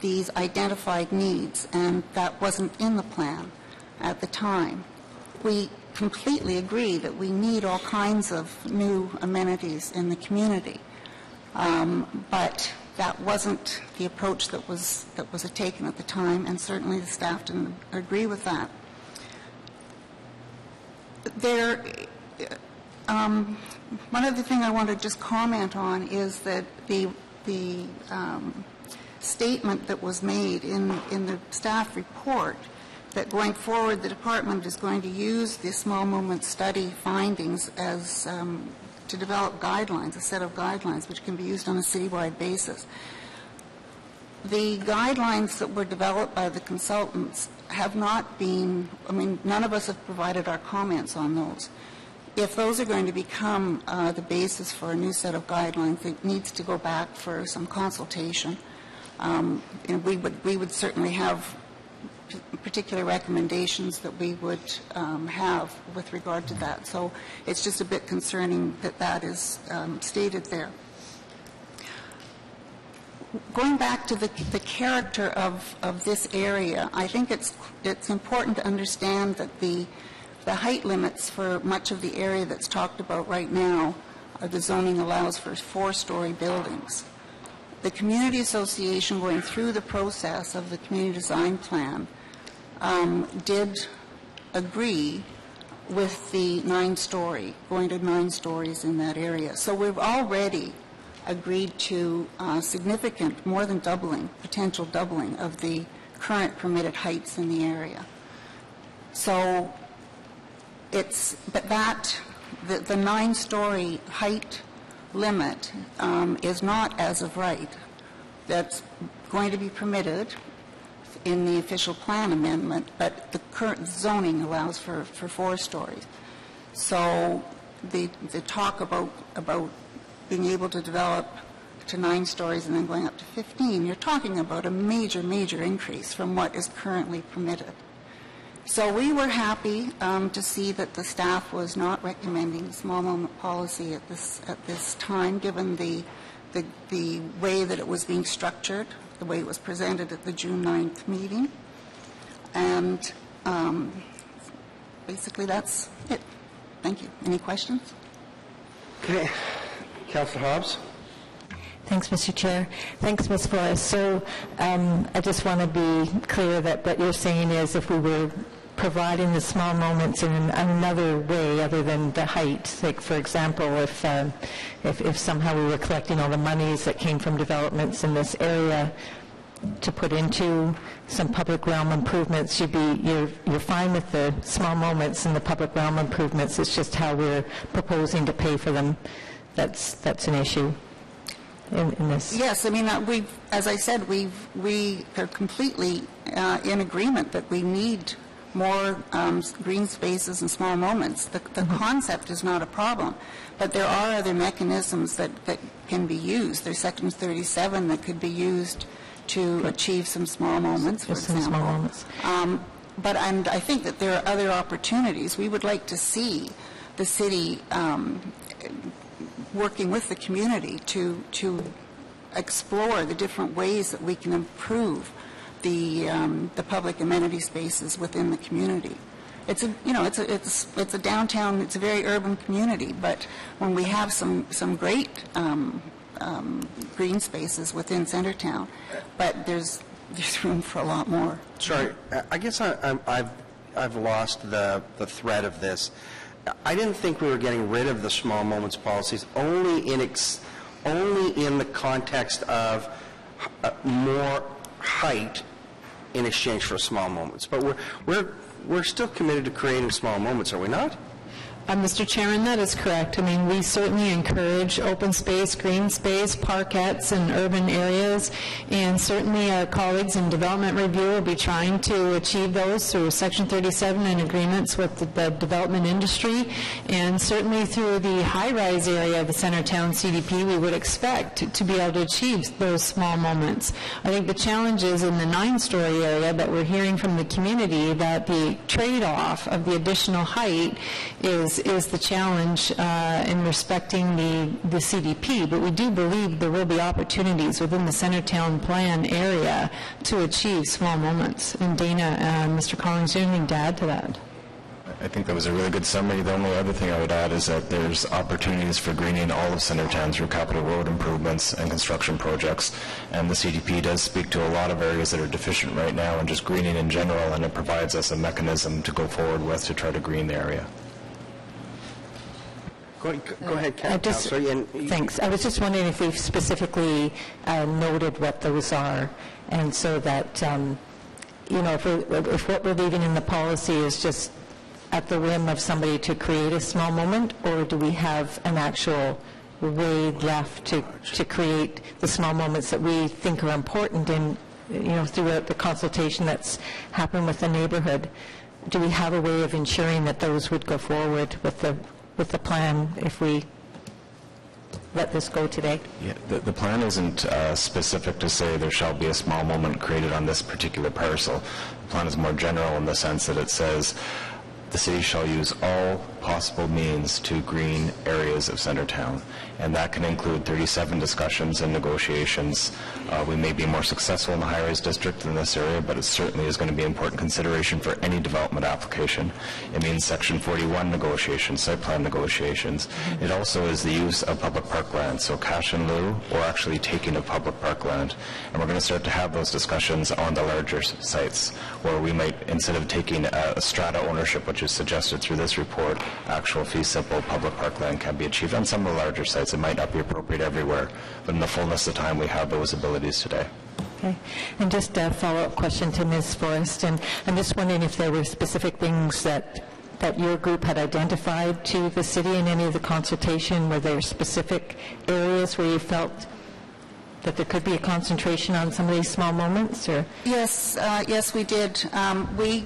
these identified needs, and that wasn't in the plan at the time. We completely agree that we need all kinds of new amenities in the community, but that wasn't the approach that was taken at the time, and certainly the staff didn't agree with that. One other thing I want to just comment on is that the statement that was made in the staff report that going forward the department is going to use the small moment study findings as to develop guidelines, a set of guidelines which can be used on a citywide basis. The guidelines that were developed by the consultants have not been, none of us have provided our comments on those. If those are going to become the basis for a new set of guidelines, it needs to go back for some consultation. And we would certainly have particular recommendations that we would have with regard to that. So it's just a bit concerning that that is stated there. Going back to the character of this area, I think it's important to understand that the height limits for much of the area that's talked about right now, the zoning allows for 4-story buildings. The Community Association, going through the process of the community design plan, did agree with the 9-story, going to 9 stories in that area. So we've already agreed to significant, more than doubling, potential doubling of the current permitted heights in the area. So but the 9-story height limit is not as of right. That's going to be permitted in the official plan amendment, but the current zoning allows for 4 stories. So the talk about being able to develop to 9 stories and then going up to 15, you're talking about a major, major increase from what is currently permitted. So we were happy to see that the staff was not recommending small moment policy at this time, given the way that it was being structured, the way it was presented at the June 9th meeting. And basically that's it. Thank you. Any questions? Okay. Councillor Hobbs. Thanks, Mr. Chair. Thanks, Ms. Forrest. So I just want to be clear that what you're saying is if we were providing the small moments in another way other than the height, like, for example, if somehow we were collecting all the monies that came from developments in this area to put into some public realm improvements. You're fine with the small moments and the public realm improvements. It's just how we're proposing to pay for them that's an issue in this. Yes, I mean, as I said, we are completely in agreement that we need more green spaces and small moments. The concept is not a problem, but there are other mechanisms that can be used. There's Section 37 that could be used to achieve some small moments, for example. Small moments. But I think that there are other opportunities. We would like to see the city working with the community to explore the different ways that we can improve the public amenity spaces within the community. It's a downtown, it's a very urban community, but when we have some great green spaces within Centertown, but there's room for a lot more. Sorry, I guess I've lost the thread of this. I didn't think we were getting rid of the small moments policies only in the context of more height in exchange for small moments. But we're still committed to creating small moments, are we not? Mr. Chairman, that is correct. I mean, we certainly encourage open space, green space, parkettes in urban areas, and certainly our colleagues in Development Review will be trying to achieve those through Section 37 and agreements with the development industry, and certainly through the high-rise area of the Centertown CDP, we would expect to be able to achieve those small moments. I think the challenge is in the 9-story area that we're hearing from the community that the trade-off of the additional height is the challenge in respecting the CDP, but we do believe there will be opportunities within the Centertown plan area to achieve small moments. And Dana, Mr. Collins, do you have anything to add to that? I think that was a really good summary. The only other thing I would add is that there's opportunities for greening all of Centertown through capital road improvements and construction projects, and the CDP does speak to a lot of areas that are deficient right now and just greening in general, and it provides us a mechanism to go forward with to try to green the area. Go ahead, Councillor. Thanks. I was just wondering if we've specifically noted what those are, and so that, if what we're leaving in the policy is just at the whim of somebody to create a small moment, or do we have an actual way left to create the small moments that we think are important in, throughout the consultation that's happened with the neighborhood? Do we have a way of ensuring that those would go forward with the plan if we let this go today? Yeah, the plan isn't specific to say there shall be a small moment created on this particular parcel. The plan is more general in the sense that it says the city shall use all possible means to green areas of Centertown, and that can include 37 discussions and negotiations. We may be more successful in the high-rise district in this area, but it certainly is going to be an important consideration for any development application. It means Section 41 negotiations, site plan negotiations. It also is the use of public parkland, so cash in lieu or actually taking of public parkland. And we're going to start to have those discussions on the larger sites, where we might, instead of taking a strata ownership, which is suggested through this report, actual fee simple public parkland can be achieved on some of the larger sites. It might not be appropriate everywhere, but in the fullness of time we have those abilities today. Okay. And just a follow-up question to Ms. Forrest, and I'm just wondering if there were specific things that your group had identified to the city in any of the consultation. Were there specific areas where you felt that there could be a concentration on some of these small moments? Or? Yes, we did. We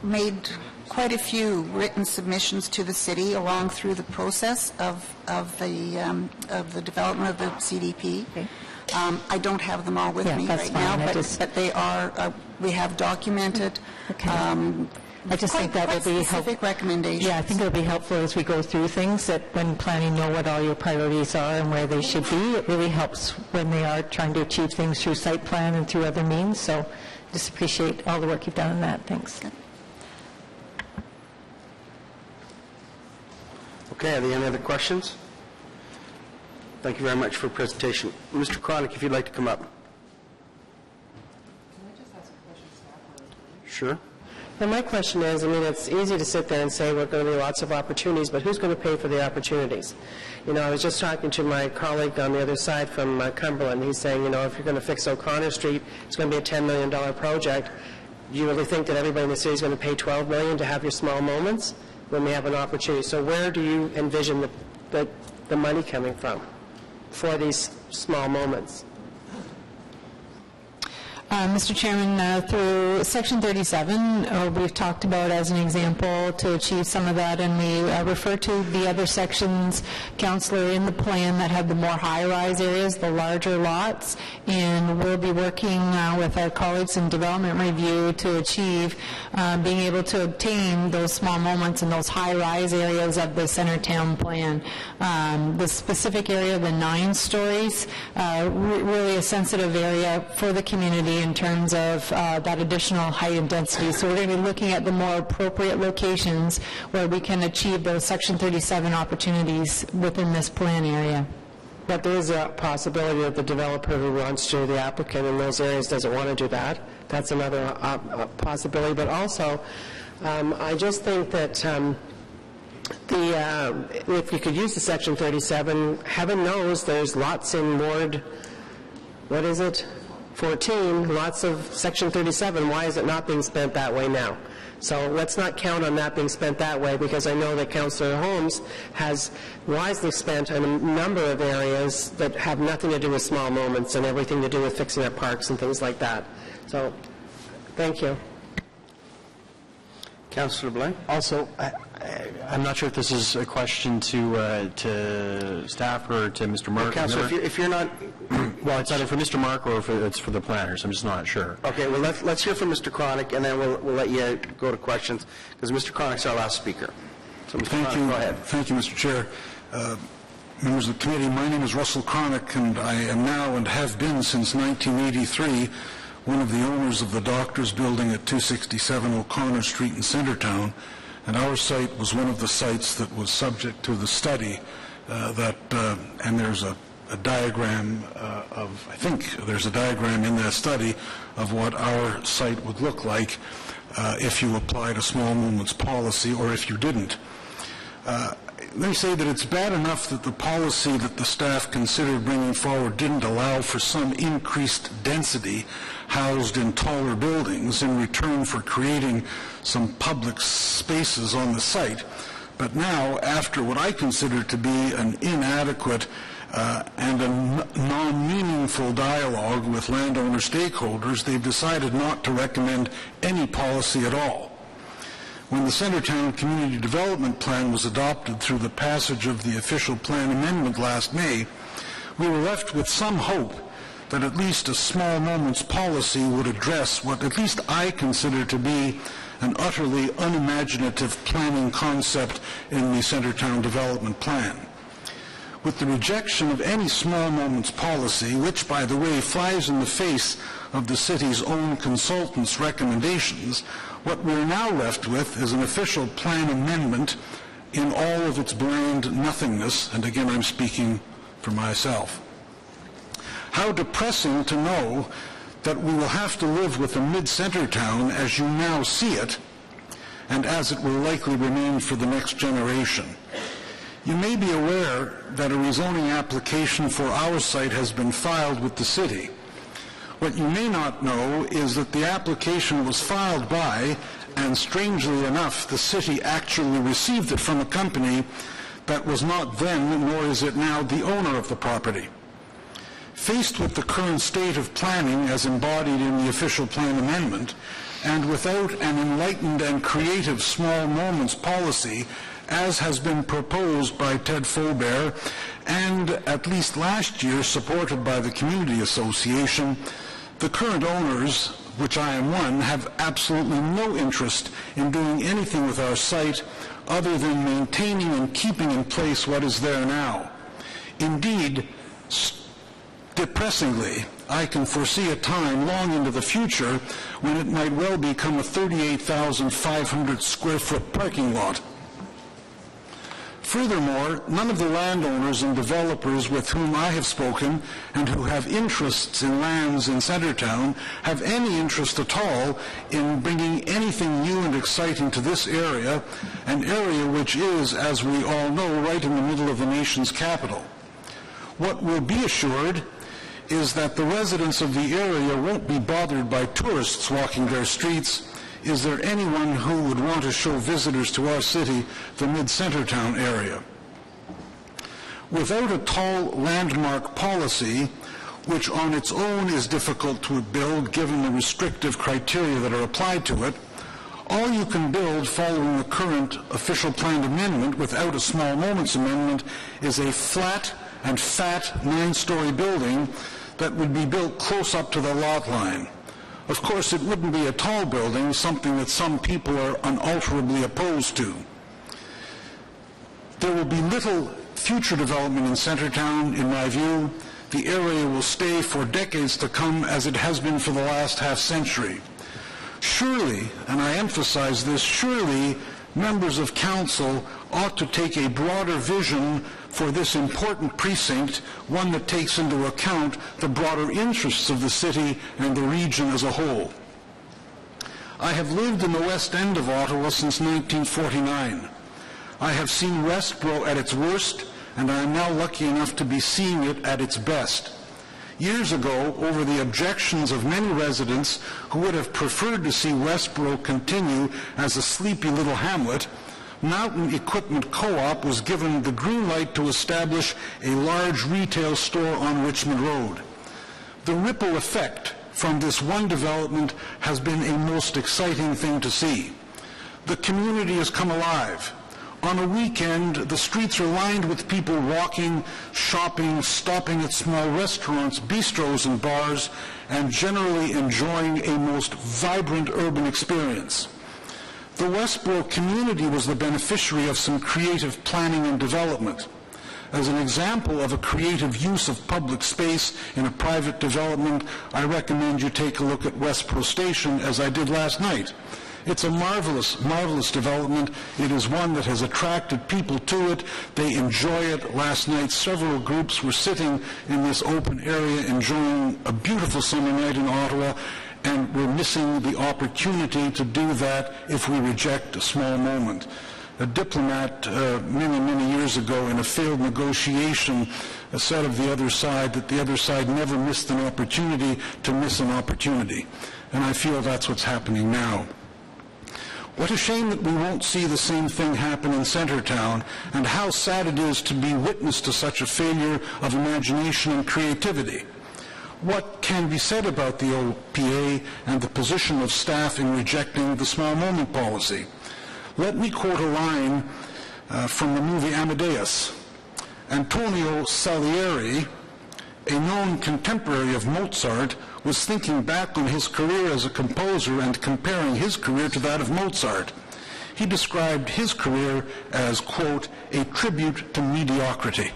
made quite a few written submissions to the city along through the process of the development of the CDP. Okay. I don't have them all with me right now, but they are, we have documented. Okay. I just think that would be helpful. Recommendations. Yeah, I think it would be helpful as we go through things, that when planning know what all your priorities are and where they should be. It really helps when they are trying to achieve things through site plan and through other means. So just appreciate all the work you've done on that. Thanks. Okay, are there any other questions? Thank you very much for your presentation. Mr. Cronick, if you'd like to come up. Can I just ask a question? Sure. And my question is, I mean, it's easy to sit there and say we're going to be lots of opportunities, but who's going to pay for the opportunities? You know, I was just talking to my colleague on the other side from Cumberland. He's saying, you know, if you're going to fix O'Connor Street, it's going to be a $10 million project. Do you really think that everybody in the city is going to pay $12 million to have your small moments when we have an opportunity? So where do you envision the money coming from for these small moments? Mr. Chairman, through Section 37, we've talked about as an example to achieve some of that, and we refer to the other sections, Councillor, in the plan that have the more high-rise areas, the larger lots, and we'll be working with our colleagues in Development Review to achieve being able to obtain those small moments in those high-rise areas of the Centertown plan. The specific area, the 9 stories, really a sensitive area for the community in terms of that additional height and density. So we're going to be looking at the more appropriate locations where we can achieve those Section 37 opportunities within this plan area. But there is a possibility that the developer who wants to, the applicant in those areas, doesn't want to do that. That's another possibility. But also, I just think that if you could use the Section 37, heaven knows there's lots in Ward, what is it, 14, lots of Section 37. Why is it not being spent that way now? So let's not count on that being spent that way, because I know that Councillor Holmes has wisely spent on a number of areas that have nothing to do with small moments and everything to do with fixing up parks and things like that. So, thank you. Councillor Blaine? Also, I'm not sure if this is a question to staff or to Mr. Mark. Well, Councillor, if you're not... Well, it's either for Mr. Mark or it's for the planners. I'm just not sure. Okay, well, let's hear from Mr. Cronick, and then we'll let you go to questions, because Mr. Cronick's our last speaker. So, Mr. Cronick, go ahead. Thank you, Mr. Chair. Members of the committee, my name is Russell Cronick, and I am now and have been since 1983 one of the owners of the Doctors Building at 267 O'Connor Street in Centertown, and our site was one of the sites that was subject to the study and there's a diagram I think there's a diagram in that study of what our site would look like if you applied a small moments policy or if you didn't. They say that it's bad enough that the policy that the staff considered bringing forward didn't allow for some increased density housed in taller buildings in return for creating some public spaces on the site. But now, after what I consider to be an inadequate and a non-meaningful dialogue with landowner stakeholders, they've decided not to recommend any policy at all. When the Centertown Community Development Plan was adopted through the passage of the official plan amendment last May, we were left with some hope that at least a small moments policy would address what at least I consider to be an utterly unimaginative planning concept in the Centertown Development Plan. With the rejection of any small moments policy, which, by the way, flies in the face of the city's own consultants' recommendations, what we're now left with is an official plan amendment in all of its bland nothingness, and again I'm speaking for myself. How depressing to know that we will have to live with a mid-Centertown as you now see it, and as it will likely remain for the next generation. You may be aware that a rezoning application for our site has been filed with the city. What you may not know is that the application was filed by, and strangely enough, the city actually received it from a company that was not then, nor is it now, the owner of the property. Faced with the current state of planning as embodied in the official plan amendment, and without an enlightened and creative small moments policy, as has been proposed by Ted Faubert, and at least last year supported by the Community Association, the current owners, which I am one, have absolutely no interest in doing anything with our site other than maintaining and keeping in place what is there now. Indeed, depressingly, I can foresee a time long into the future when it might well become a 38,500 square foot parking lot. Furthermore, none of the landowners and developers with whom I have spoken and who have interests in lands in Centretown have any interest at all in bringing anything new and exciting to this area, an area which is, as we all know, right in the middle of the nation's capital. What will be assured is that the residents of the area won't be bothered by tourists walking their streets. Is there anyone who would want to show visitors to our city the mid-Centretown area? Without a tall landmark policy, which on its own is difficult to build given the restrictive criteria that are applied to it, all you can build following the current official planned amendment without a small moments amendment is a flat and fat 9-story building that would be built close up to the lot line. Of course, it wouldn't be a tall building, something that some people are unalterably opposed to. There will be little future development in Centretown, in my view. The area will stay for decades to come as it has been for the last half-century. Surely, and I emphasize this, surely members of council ought to take a broader vision for this important precinct, one that takes into account the broader interests of the city and the region as a whole. I have lived in the west end of Ottawa since 1949. I have seen Westboro at its worst, and I am now lucky enough to be seeing it at its best. Years ago, over the objections of many residents who would have preferred to see Westboro continue as a sleepy little hamlet, Mountain Equipment Co-op was given the green light to establish a large retail store on Richmond Road. The ripple effect from this one development has been a most exciting thing to see. The community has come alive. On a weekend, the streets are lined with people walking, shopping, stopping at small restaurants, bistros, and bars, and generally enjoying a most vibrant urban experience. The Westboro community was the beneficiary of some creative planning and development. As an example of a creative use of public space in a private development, I recommend you take a look at Westboro Station, as I did last night. It's a marvelous, marvelous development. It is one that has attracted people to it. They enjoy it. Last night, several groups were sitting in this open area enjoying a beautiful summer night in Ottawa, and we're missing the opportunity to do that if we reject a small moment. A diplomat many, many years ago in a failed negotiation said of the other side that the other side never missed an opportunity to miss an opportunity. And I feel that's what's happening now. What a shame that we won't see the same thing happen in Centretown, and how sad it is to be witness to such a failure of imagination and creativity. What can be said about the OPA and the position of staff in rejecting the small moment policy? Let me quote a line from the movie Amadeus. Antonio Salieri, a known contemporary of Mozart, was thinking back on his career as a composer and comparing his career to that of Mozart. He described his career as, quote, a tribute to mediocrity.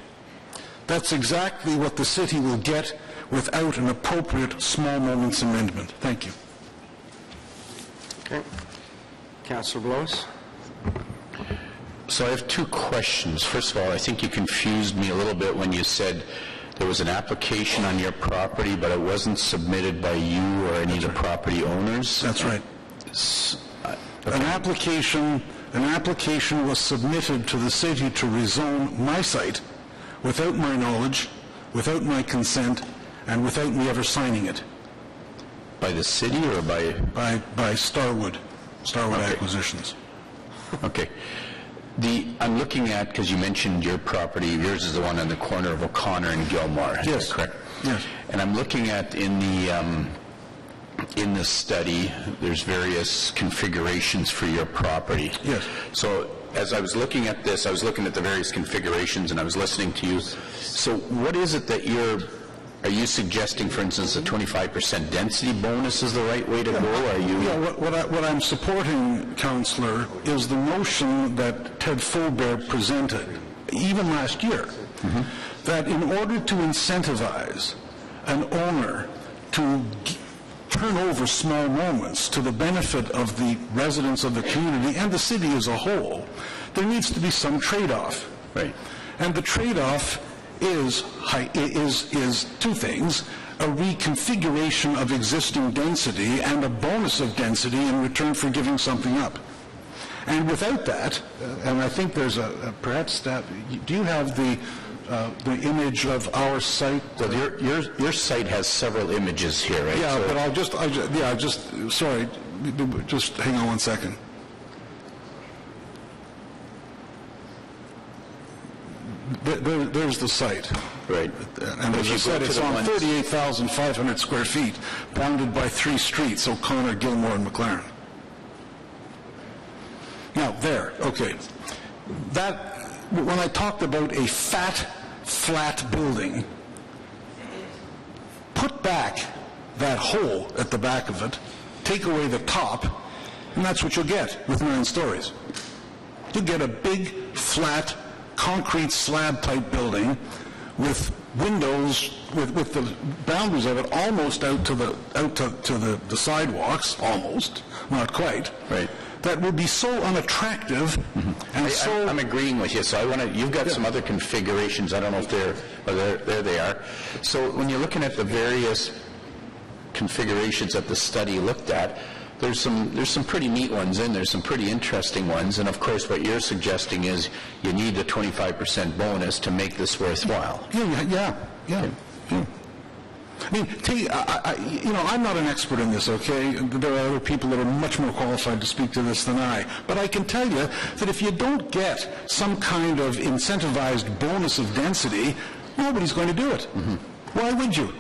That's exactly what the city will get without an appropriate small moments amendment. Thank you. Okay. Councillor Blows. So I have two questions. First of all, I think you confused me a little bit when you said there was an application on your property, but it wasn't submitted by you or any of the property owners. That's right. Okay. An application was submitted to the city to rezone my site without my knowledge, without my consent, and without me ever signing it. By the city or by Starwood okay. Acquisitions. Okay. I'm looking at, because you mentioned your property, yours is the one on the corner of O'Connor and Gilmore. Is yes. that correct? Yes. And I'm looking at in the study, there's various configurations for your property. Yes. So as I was looking at this, I was looking at the various configurations and I was listening to you. So what is it that are you suggesting, for instance, a 25% density bonus is the right way to go? Are you? Yeah, what I'm supporting, Councillor, is the notion that Ted Fulbear presented, even last year, that in order to incentivize an owner to turn over small moments to the benefit of the residents of the community and the city as a whole, there needs to be some trade-off. Right. And the trade-off is two things: a reconfiguration of existing density and a bonus of density in return for giving something up. And without that, and I think there's perhaps that, do you have the image of our site? Well, your site has several images here, right? Yeah, so, but sorry, just hang on one second. There's the site. Right. And as I said, it's on 38,500 square feet, bounded by 3 streets, O'Connor, Gilmore, and McLaren. Now, there, okay. That, when I talked about a fat, flat building, put back that hole at the back of it, take away the top, and that's what you'll get with 9 stories. You get a big, flat, concrete slab-type building with windows, with the boundaries of it almost out to the sidewalks, almost, not quite. Right. That would be so unattractive, and I'm agreeing with you. So you've got some other configurations. I don't know if there they are. So when you're looking at the various configurations that the study looked at, there's some pretty neat ones in there, some pretty interesting ones, and of course what you're suggesting is you need a 25% bonus to make this worthwhile. Yeah. I mean, I'm not an expert in this, okay? There are other people that are much more qualified to speak to this than I. But I can tell you that if you don't get some kind of incentivized bonus of density, nobody's going to do it. Mm-hmm. Why would you?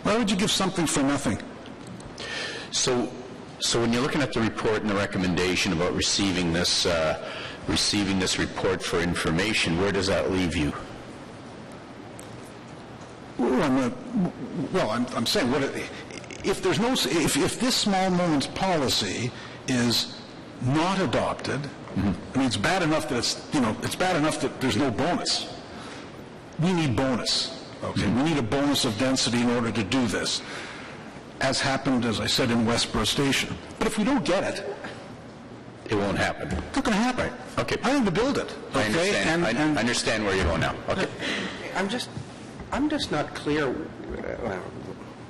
Why would you give something for nothing? So when you're looking at the report and the recommendation about receiving this report for information, where does that leave you? I'm saying, if this small moments policy is not adopted, I mean, it's bad enough that it's bad enough that there's no bonus. We need bonus. Okay, we need a bonus of density in order to do this, as happened, as I said, in Westboro Station. But if we don't get it, it won't happen. It's not going to happen. Right. Okay. I need to build it. Okay? I understand. I understand where you're going now. Okay. I'm just not clear.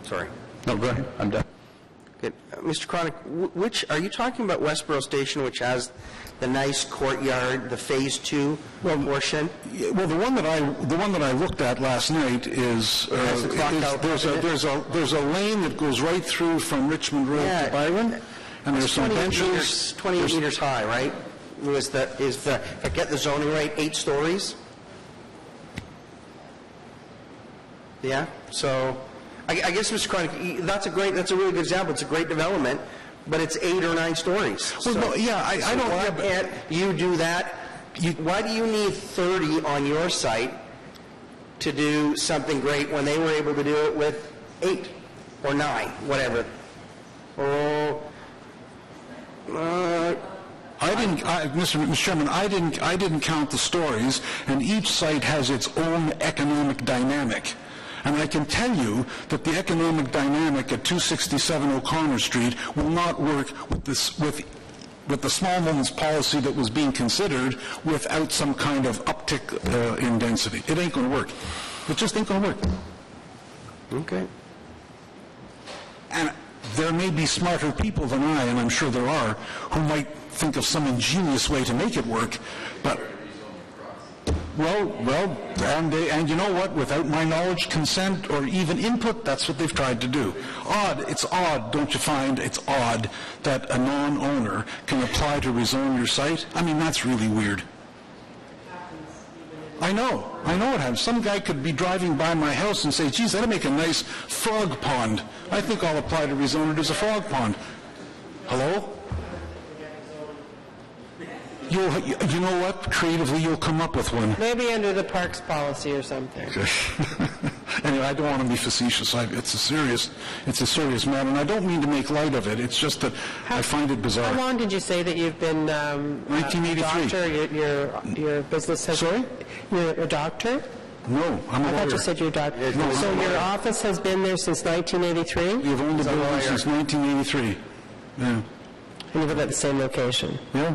Sorry. No, go ahead. I'm done. Good. Mr. Cronick, which are you talking about? Westboro Station, which has the nice courtyard, the Phase 2 portion? Well, the one that I looked at last night is there's a lane that goes right through from Richmond Road to Byron, and there's some benches. 28 meters high, right? If I get the zoning right, 8 stories. Yeah. So, I guess, Mr. Cronick, that's a really good example. It's a great development, but it's 8 or 9 stories. Well, no, yeah, I don't. Why can't you do that? Why do you need 30 on your site to do something great when they were able to do it with 8 or 9, whatever? Mr. Chairman, I didn't count the stories, and each site has its own economic dynamic. And I can tell you that the economic dynamic at 267 O'Connor Street will not work with the small moments policy that was being considered without some kind of uptick in density. It ain't going to work. It just ain't going to work. Okay. And there may be smarter people than I, and I'm sure there are, who might think of some ingenious way to make it work, but and you know what? Without my knowledge, consent, or even input, that's what they've tried to do. It's odd, don't you find? It's odd that a non-owner can apply to rezone your site. I mean, that's really weird. I know it happens. Some guy could be driving by my house and say, geez, that'd make a nice frog pond. I think I'll apply to rezone it as a frog pond. Hello? You know what? Creatively, you'll come up with one. Maybe under the parks policy or something. Anyway, I don't want to be facetious. It's a serious matter, and I don't mean to make light of it. It's just that I find it bizarre. How long did you say that you've been 1983. A doctor? Your business has... Sorry? You're a doctor? No, I'm a lawyer. I thought you said you're a doctor. No, so your office has been there since 1983? We've owned the building since 1983. Yeah. And you've been at the same location? Yeah.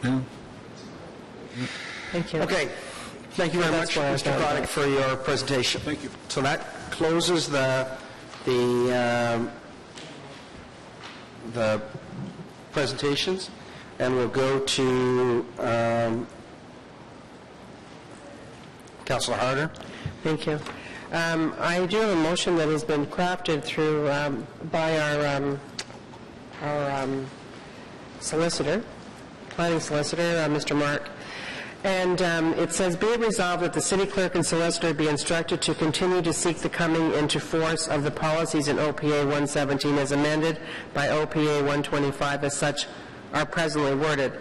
Yeah. Thank you. Okay. Thank you very much, Mr. Chronic, for your presentation. Thank you. So that closes the presentations, and we'll go to Councillor Harder. Thank you. I do have a motion that has been crafted through by our solicitor, planning solicitor, Mr. Mark. And it says, be it resolved that the city clerk and solicitor be instructed to continue to seek the coming into force of the policies in OPA 117 as amended by OPA 125 as such are presently worded.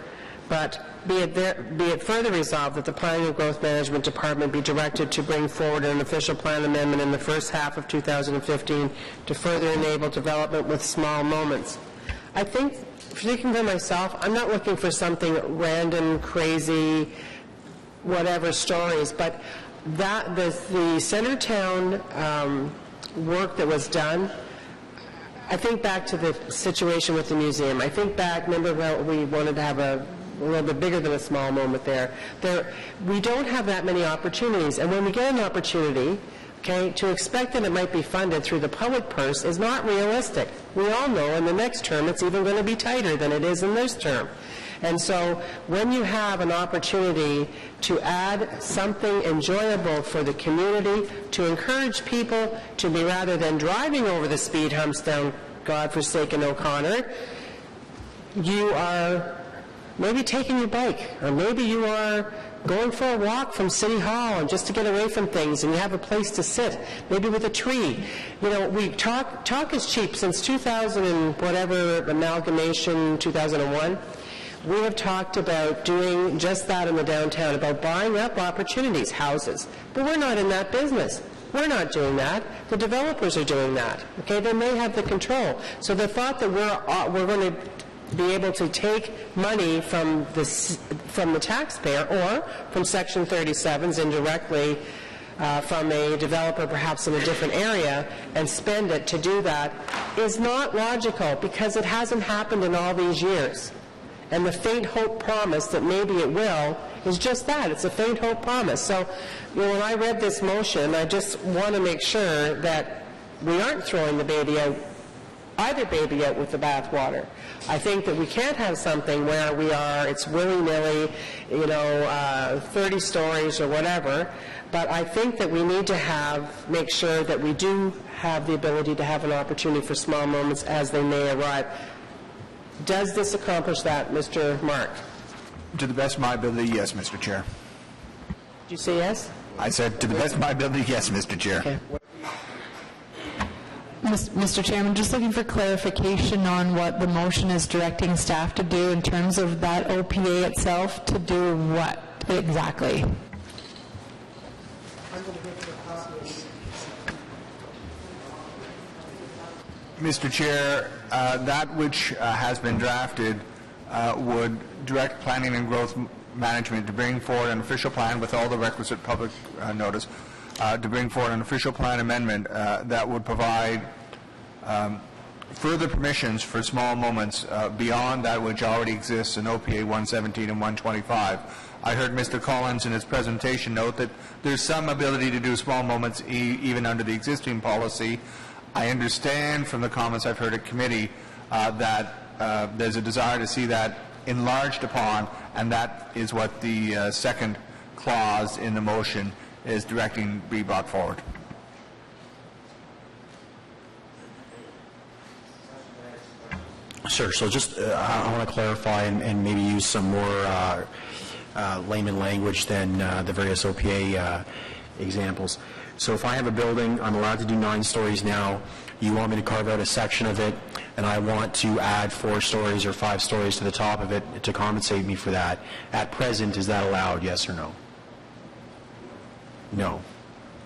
But be it further resolved that the Planning and Growth Management Department be directed to bring forward an official plan amendment in the first half of 2015 to further enable development with small moments. I think, speaking for myself, I'm not looking for something random, crazy, whatever stories, but that the Centertown work that was done, I think back to the situation with the museum. I think back, remember we wanted to have a little bit bigger than a small moment there. We don't have that many opportunities, and when we get an opportunity, okay, to expect that it might be funded through the public purse is not realistic. We all know in the next term it's even going to be tighter than it is in this term. And so when you have an opportunity to add something enjoyable for the community, to encourage people to be, rather than driving over the speed humps down godforsaken O'Connor, you are maybe taking your bike, or maybe you are going for a walk from City Hall and just to get away from things, and you have a place to sit, maybe with a tree. You know, we talk is cheap. Since 2000 and whatever, amalgamation, 2001, we have talked about doing just that in the downtown, about buying up opportunities, houses. But we're not in that business. We're not doing that. The developers are doing that. Okay, they may have the control. So the thought that we're going to be able to take money from the taxpayer or from Section 37s indirectly from a developer perhaps in a different area and spend it to do that is not logical, because it hasn't happened in all these years. And the faint hope promise that maybe it will is just that. It's a faint hope promise. So, you know, when I read this motion, I just want to make sure that we aren't throwing the baby out, either baby out with the bathwater. I think that we can't have something where it's willy-nilly, 30 stories or whatever, but I think that we need to make sure that we do have the ability to have an opportunity for small moments as they may arrive. Does this accomplish that, Mr. Mark? To the best of my ability, yes, Mr. Chair. Did you say yes? I said, to the best of my ability, yes, Mr. Chair. Okay. Mr. Chairman, just looking for clarification on what the motion is directing staff to do in terms of that OPA itself. To do what exactly? Mr. Chair, that which has been drafted would direct Planning and Growth Management to bring forward an official plan with all the requisite public notice, to bring forward an official plan amendment that would provide further permissions for small moments beyond that which already exists in OPA 117 and 125. I heard Mr. Collins in his presentation note that there's some ability to do small moments even under the existing policy. I understand from the comments I've heard at committee that there's a desire to see that enlarged upon, and that is what the second clause in the motion is directing be brought forward. Sure. So just I want to clarify and maybe use some more layman language than the various OPA examples. So if I have a building, I'm allowed to do 9 stories now. You want me to carve out a section of it, and I want to add 4 stories or 5 stories to the top of it to compensate me for that. At present, is that allowed, yes or no? No.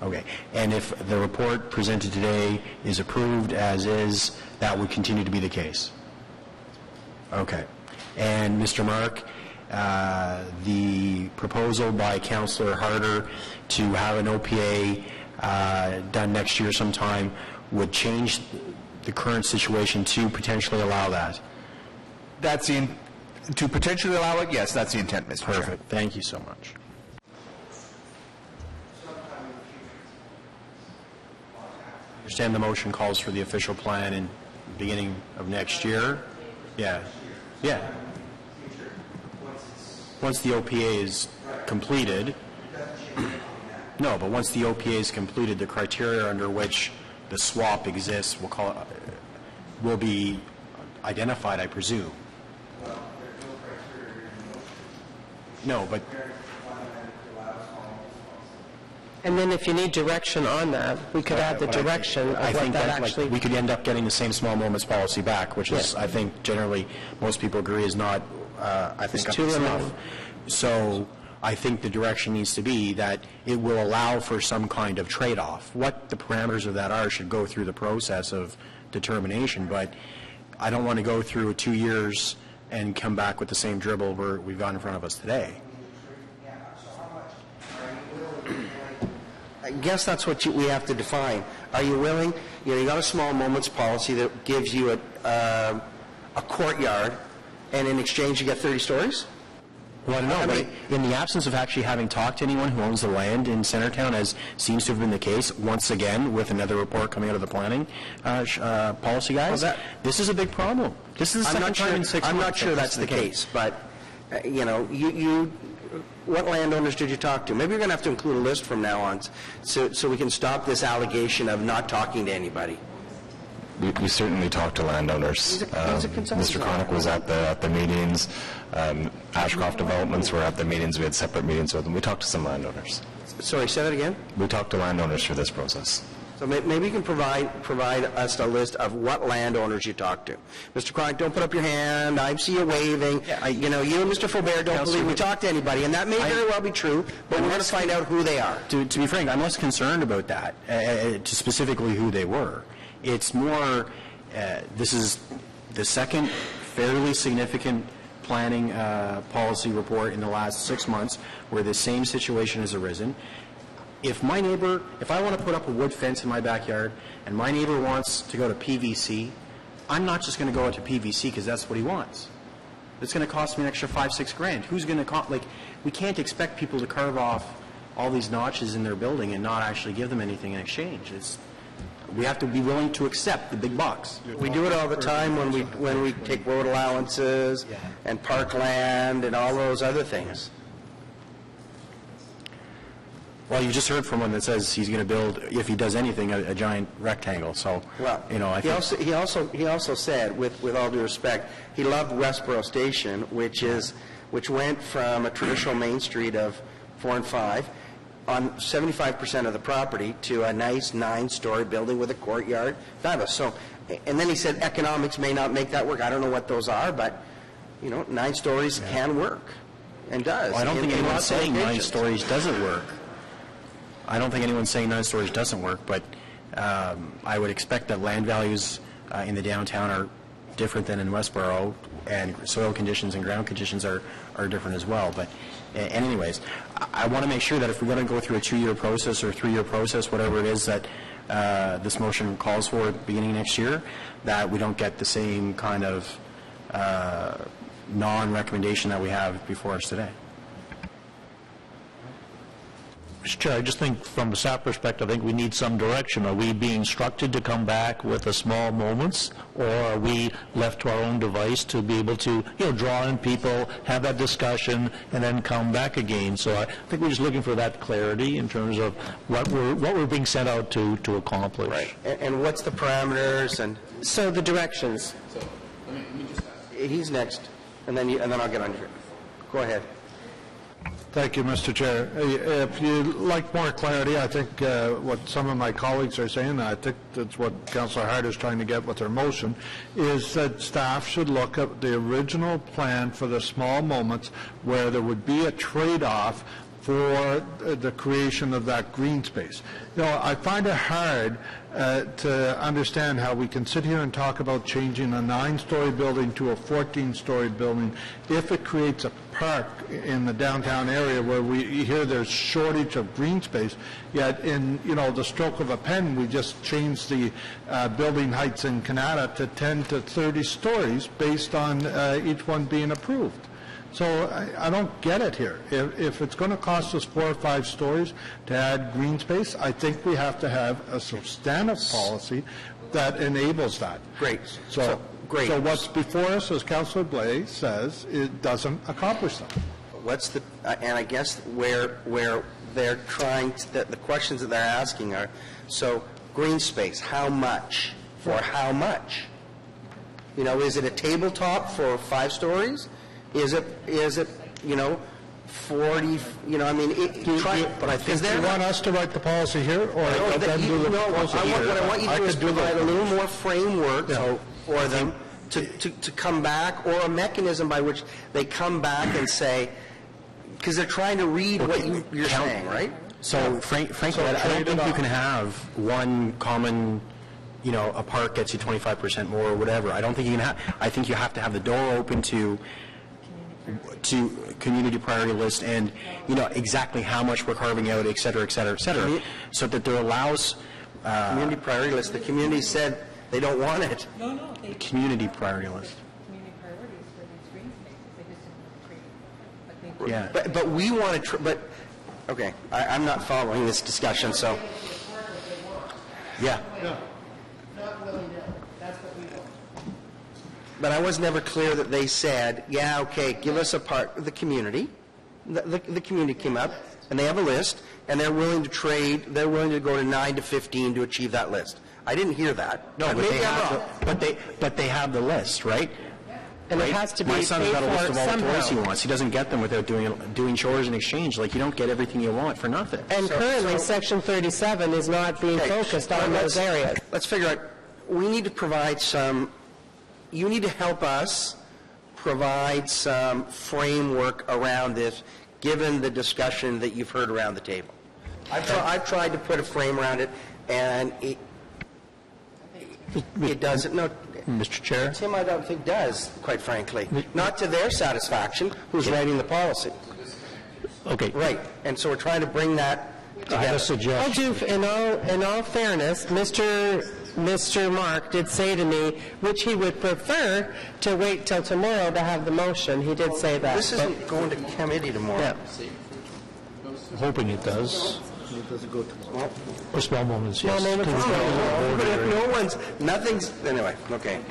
Okay. And if the report presented today is approved as is, that would continue to be the case? Okay. And Mr. Mark, the proposal by Councillor Harder to have an OPA done next year sometime would change the current situation to potentially allow that? That's To potentially allow it, yes, that's the intent, Mr. Chair. Perfect. Thank you so much. I understand the motion calls for the official plan in the beginning of next year. Yeah. Yeah. Once the OPA is completed, no, but once the OPA is completed, the criteria under which the swap exists will be identified, I presume. No, but... And then if you need direction on that, we could add the direction of I what think that that actually... we could end up getting the same small moments policy back, which is, I think, generally, most people agree is not, I think, up to snuff. So I think the direction needs to be that it will allow for some kind of trade-off. What the parameters of that are should go through the process of determination, but I don't want to go through 2 years and come back with the same dribble we've got in front of us today. I guess that's what we have to define. Are you willing? You got a small moments policy that gives you a courtyard, and in exchange you get 30 stories? Well, I don't know, but in the absence of actually having talked to anyone who owns the land in Centertown, as seems to have been the case, once again, with another report coming out of the planning policy guys, this is a big problem. This is the second time in 6 months. I'm not sure that's the case, but, what landowners did you talk to? Maybe you're going to have to include a list from now on so we can stop this allegation of not talking to anybody. We certainly talked to landowners. Mr. Cronic was at the meetings. Ashcroft Developments were at the meetings. We had separate meetings with them. We talked to some landowners. Sorry, say that again? We talked to landowners for this process. So maybe you can provide us a list of what landowners you talked to. Mr. Cronic, don't put up your hand. I see you waving. You and Mr. Faubert don't believe we talked to anybody, and that may very well be true, but we're going to find out who they are. To be frank, I'm less concerned about that, to specifically who they were. It's more, this is the second fairly significant planning policy report in the last 6 months where the same situation has arisen. If my neighbor, if I want to put up a wood fence in my backyard and my neighbor wants to go to PVC, I'm not just going to go to PVC because that's what he wants. It's going to cost me an extra $5-6 grand. Who's going to, we can't expect people to carve off all these notches in their building and not actually give them anything in exchange. We have to be willing to accept the big bucks. We do it all the time when we take road allowances and parkland and all those other things. Well, you just heard from one that says he's going to build, if he does anything, a giant rectangle. So, well, I think he also said, with all due respect, he loved Westboro Station, which went from a traditional main street of 4 and 5 on 75% of the property to a nice 9-story building with a courtyard. So, and then he said economics may not make that work. I don't know what those are, but 9 stories can work and does. Well, I don't think anyone's saying 9 stories doesn't work. I don't think anyone's saying 9 stories doesn't work, but I would expect that land values in the downtown are different than in Westboro, and soil conditions and ground conditions are different as well. But anyways, I want to make sure that if we're going to go through a 2-year process or 3-year process, whatever it is that this motion calls for beginning next year, that we don't get the same kind of non-recommendation that we have before us today. Mr. Chair, I just think from a staff perspective, I think we need some direction. Are we being instructed to come back with a small moments, or are we left to our own device to be able to, draw in people, have that discussion, and then come back again? So I think we're just looking for that clarity in terms of what we're being sent out to accomplish. Right. And what's the parameters and so the directions? He's next, and then I'll get on here. Go ahead. Thank you, Mr. Chair. If you'd like more clarity, I think what some of my colleagues are saying, and I think that's what Councillor Hart is trying to get with her motion, is that staff should look at the original plan for the small moments where there would be a trade-off for the creation of that green space. You know, I find it hard to understand how we can sit here and talk about changing a 9-story building to a 14-story building if it creates a park in the downtown area where we hear there's shortage of green space, yet in, you know, the stroke of a pen, we just changed the building heights in Canada to 10 to 30 stories based on each one being approved. So I don't get it here. If it's going to cost us 4 or 5 stories to add green space, I think we have to have a substantive policy that enables that. Great. So great. So what's before us, as Councillor Blais says, it doesn't accomplish that. What's the, and I guess where they're trying to, the questions that they're asking are, so green space, how much? For how much? You know, is it a tabletop for 5 stories? Is it, you know, 40, you know, I mean, but I think you want us to write the policy here, or let them do the proposal here? What I want you to do is provide a little more framework for them to come back, or a mechanism by which they come back and say, because they're trying to read what you're saying, right? So, frankly, I don't think you can have one common, you know, a park gets you 25% more or whatever. I don't think you can have, I think you have to have the door open to community priority list and, you know, exactly how much we're carving out, et cetera, so that there allows... community priority list, the community said they don't want it. No, the community priority list. Community priorities for these green spaces, they just didn't create. Yeah. But we want to, but, okay, I'm not following this discussion, so... Yeah. Not willy-nilly. That's what we want. But I was never clear that they said, yeah, okay, give us a part, the community. The community came up, and they have a list, and they're willing to trade, they're willing to go to 9 to 15 to achieve that list. I didn't hear that. No, but they have the list, right? And right? it has to be My son's paid got a list for of all the toys he somehow. wants. He doesn't get them without doing chores in exchange. Like, you don't get everything you want for nothing. And currently, Section 37 is not being focused on those areas. Let's figure out, we need to provide some, you need to help us provide some framework around this, given the discussion that you've heard around the table. I've tried to put a frame around it, and it doesn't. No, Mr. Chair? Tim, I don't think does, quite frankly. Not to their satisfaction, who's writing the policy. Okay. Right. And so we're trying to bring that together. I have a suggestion. In all fairness, Mr. Mark did say to me, which he would prefer to wait till tomorrow to have the motion. He did say that. This isn't going to committee tomorrow. Yeah. Hoping it does. It doesn't go tomorrow. For small moments, Small yes. moments. But if no one's, nothing's, anyway, okay.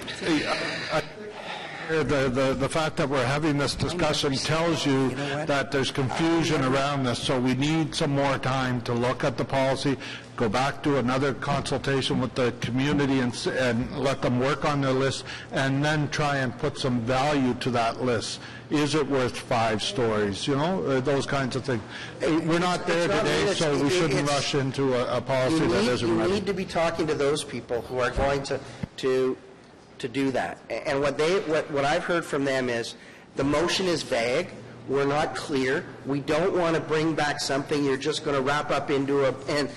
The fact that we're having this discussion tells you that there's confusion around this, so we need some more time to look at the policy, go back to another consultation with the community and let them work on their list, and then try and put some value to that list. Is it worth 5 stories? You know, those kinds of things. We're not there today, so we shouldn't rush into a policy that isn't ready. You need to be talking to those people who are going to do that. And what I've heard from them is the motion is vague. We're not clear. We don't want to bring back something you're just going to wrap up into and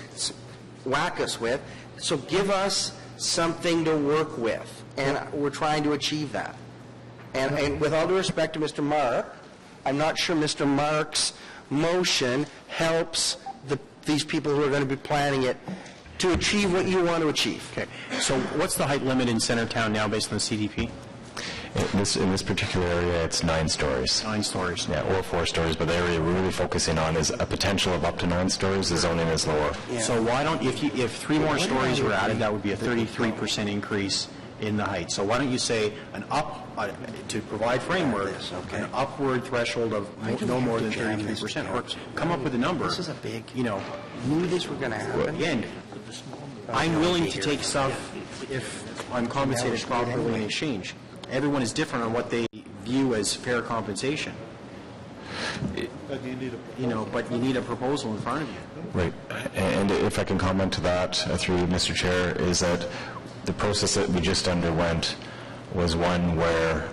whack us with. So give us something to work with, and we're trying to achieve that. And with all due respect to Mr. Mark, I'm not sure Mr. Mark's motion helps these people who are going to be planning it to achieve what you want to achieve. Okay. So what's the height limit in Centertown now based on the CDP? In this particular area, it's 9 stories. 9 stories. Yeah, or 4 stories, but the area we're really focusing on is a potential of up to 9 stories. The zoning is lower. Yeah. So why don't, if 3 more stories were added, that would be a 33% increase in the height. So why don't you say to provide framework, an upward threshold of no more than 33%, or come up with a number. This is a big, knew this were going to happen. Again, I'm willing to take stuff if I'm compensated properly in exchange. Everyone is different on what they view as fair compensation. But you need a proposal in front of you. Right. And if I can comment to that through Mr. Chair, is that the process that we just underwent was one where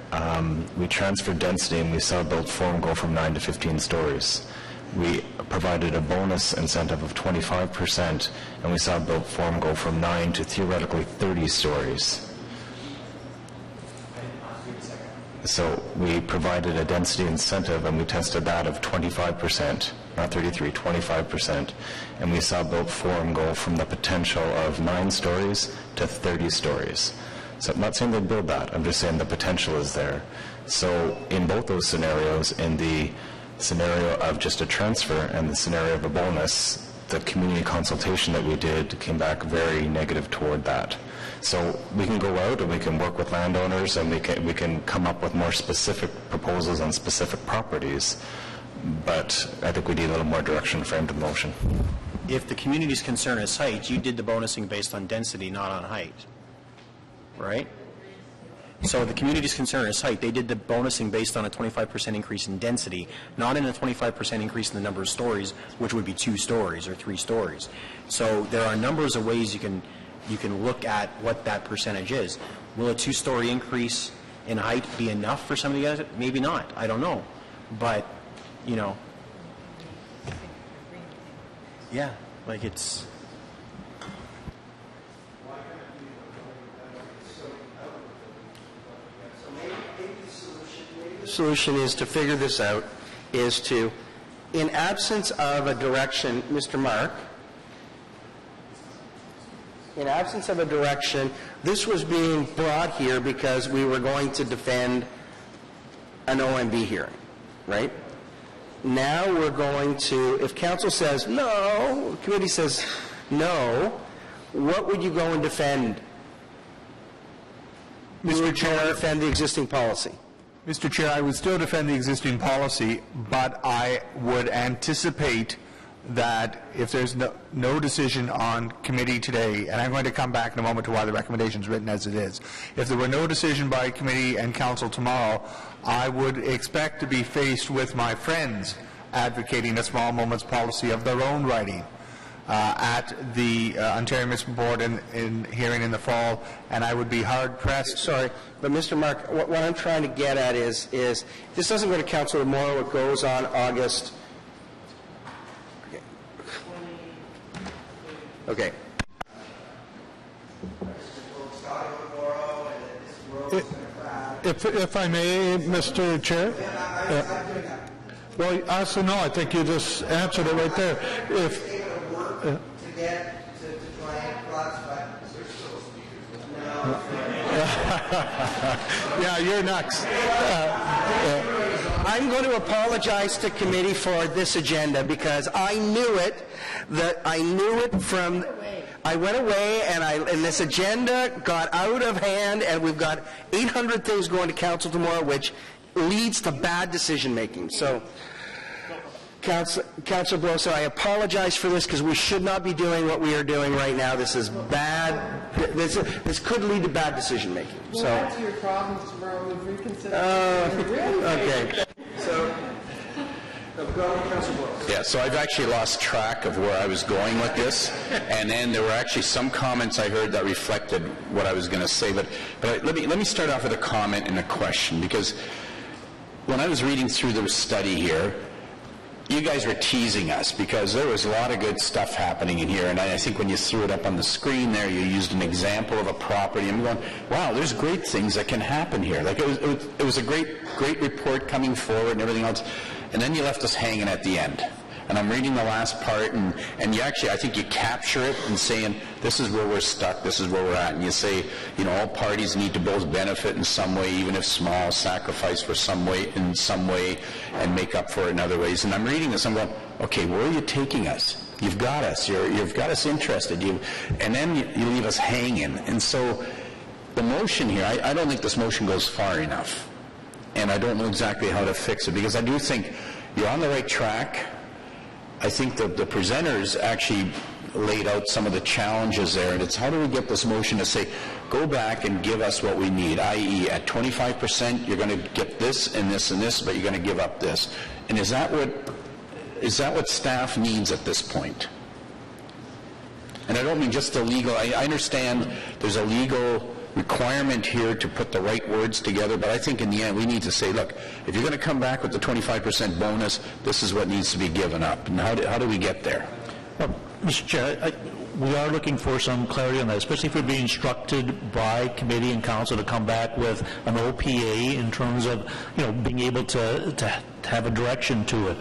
we transferred density and we saw built form go from 9 to 15 stories. we provided a bonus incentive of 25%, and we saw built form go from 9 to theoretically 30 stories. So we provided a density incentive, and we tested that of 25%, not 33, 25%, and we saw built form go from the potential of 9 stories to 30 stories. So I'm not saying they build that, I'm just saying the potential is there. So in both those scenarios, in the scenario of just a transfer and the scenario of a bonus, the community consultation that we did came back very negative toward that. So we can go out and we can work with landowners and we can come up with more specific proposals on specific properties, but I think we need a little more direction framed to motion. If the community's concern is height, you did the bonusing based on density, not on height, right? So the community's concern is height. They did the bonusing based on a 25% increase in density, not in a 25% increase in the number of stories, which would be 2 stories or 3 stories. So there are numbers of ways you can look at what that percentage is. Will a 2-story increase in height be enough for some of the guys? Maybe not. I don't know. But, you know, yeah, like it's... Solution is to figure this out, is to, in absence of a direction, Mr. Mark, in absence of a direction, this was being brought here because we were going to defend an OMB hearing, right? Now we're going to, if council says no, committee says no, what would you go and defend? Mr. Chair, defend the existing policy. Mr. Chair, I would still defend the existing policy, but I would anticipate that if there's no decision on committee today, and I'm going to come back in a moment to why the recommendation is written as it is, if there were no decision by committee and council tomorrow, I would expect to be faced with my friends advocating a small moments policy of their own writing at the Ontario Municipal Board in hearing in the fall, and I would be hard-pressed. Sorry, but Mr. Mark, what I'm trying to get at is this doesn't go to council tomorrow, it goes on August. Okay. If I may, Mr. Chair? Well, actually, no, I think you just answered it right there. If to get to try and classify. Yeah, you're next. I'm going to apologize to committee for this agenda because I knew it. From. I went away and this agenda got out of hand, and we've got 800 things going to council tomorrow, which leads to bad decision making. So. Councilor Bloso, I apologize for this because we should not be doing what we are doing right now. This is bad. This could lead to bad decision making. We'll add to your problems tomorrow with reconsider. Okay. So, go on, Councilor Bloso. Yeah, so I've actually lost track of where I was going with this, and then there were actually some comments I heard that reflected what I was going to say. But let me start off with a comment and a question, because when I was reading through the study here, you guys were teasing us because there was a lot of good stuff happening in here, and I think when you threw it up on the screen there, you used an example of a property. I'm going, wow, there's great things that can happen here. Like it was a great report coming forward and everything else, and then you left us hanging at the end. And I'm reading the last part, and you actually, I think you capture it in saying, this is where we're stuck, this is where we're at. And you say, you know, all parties need to both benefit in some way, even if small, sacrifice for in some way, and make up for it in other ways. And I'm reading this, I'm going, okay, where are you taking us? You've got us. You've got us interested. And then you leave us hanging. And so the motion here, I don't think this motion goes far enough. And I don't know exactly how to fix it, because I do think you're on the right track. I think the presenters actually laid out some of the challenges there, and it's how do we get this motion to say, go back and give us what we need, i.e. at 25% you're going to get this and this and this, but you're going to give up this. And is that what staff needs at this point? And I don't mean just the legal, I understand there's a legal requirement here to put the right words together, but I think in the end we need to say, look, if you're going to come back with the 25% bonus, this is what needs to be given up. And how do we get there? Well, Mr. Chair, we are looking for some clarity on that, especially if we're being instructed by committee and council to come back with an OPA in terms of, being able to have a direction to it.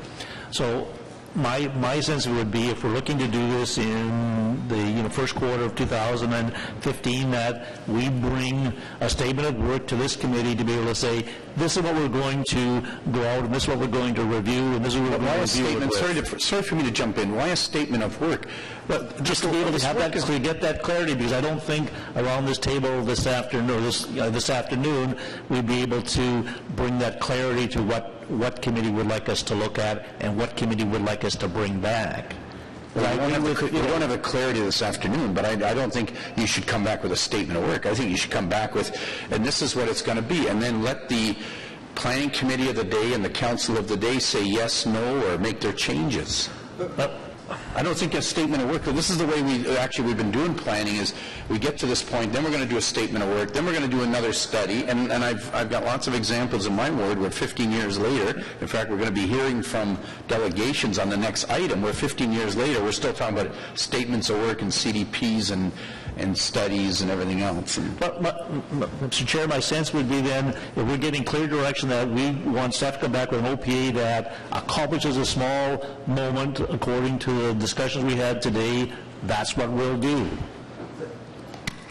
So my sense would be, if we're looking to do this in the first quarter of 2015, that we bring a statement of work to this committee to be able to say, this is what we're going to go out, and this is what we're going to review, and this is what we're going to review it with. Sorry for me to jump in. Why a statement of work? Well, just to be able to have that, to get that clarity, because I don't think around this table this afternoon, this afternoon, we'd be able to bring that clarity to what committee would like us to look at and what committee would like us to bring back. Well, we don't have the clarity this afternoon, but I don't think you should come back with a statement of work. I think you should come back with, and this is what it's going to be, and then let the planning committee of the day and the council of the day say yes, no, or make their changes. I don't think a statement of work, this is the way we've been doing planning, is we get to this point, then we're going to do a statement of work, then we're going to do another study, and I've got lots of examples in my ward where 15 years later, in fact, we're going to be hearing from delegations on the next item, where 15 years later, we're still talking about statements of work and CDPs and studies and everything else. But, Mr. Chair, my sense would be then, if we're getting clear direction that we want staff to come back with an OPA that accomplishes a small moment according to the discussions we had today, that's what we'll do.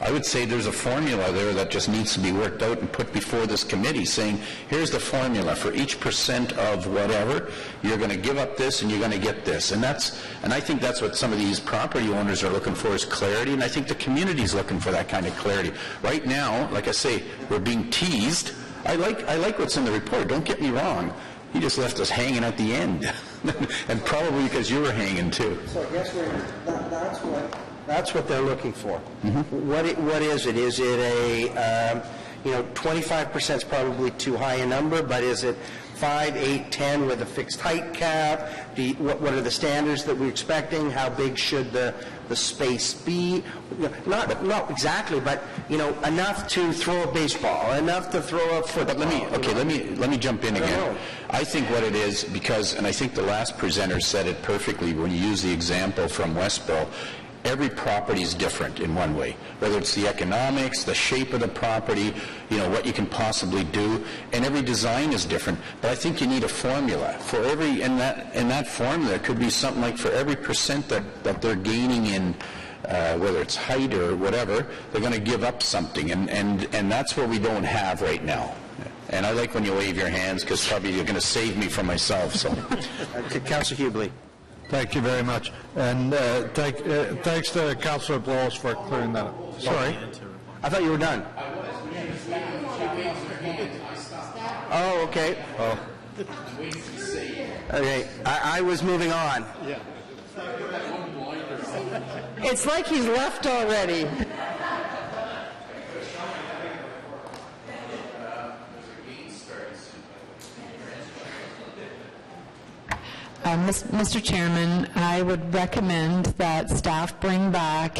I would say there's a formula there that just needs to be worked out and put before this committee, saying, here's the formula for each % of whatever, you're going to give up this and you're going to get this. And I think that's what some of these property owners are looking for, is clarity, and I think the community's looking for that kind of clarity. Right now, like I say, we're being teased. I like what's in the report, don't get me wrong. He just left us hanging at the end. And probably because you were hanging too. So I guess that's what they're looking for. Mm-hmm. What is it? Is it a 25% is probably too high a number, but is it 5, 8, 10 with a fixed height cap? What are the standards that we're expecting? How big should the space be? Not exactly, but enough to throw a baseball, enough to throw a football. But let me jump in again. I think what it is, and I think the last presenter said it perfectly when you use the example from Westboro. Every property is different in one way, whether it's the economics, the shape of the property, what you can possibly do, and every design is different. But I think you need a formula for every, and that formula could be something like for every % that they're gaining in, whether it's height or whatever, they're going to give up something, and that's what we don't have right now. And I like when you wave your hands, because probably you're going to save me from myself. So, Councillor Hubley. Thank you very much. And thanks to Councillor Blows for clearing that up. Sorry. I thought you were done. Oh, okay. Oh. Okay. I was moving on. Yeah. It's like he's left already. Mr. Chairman, I would recommend that staff bring back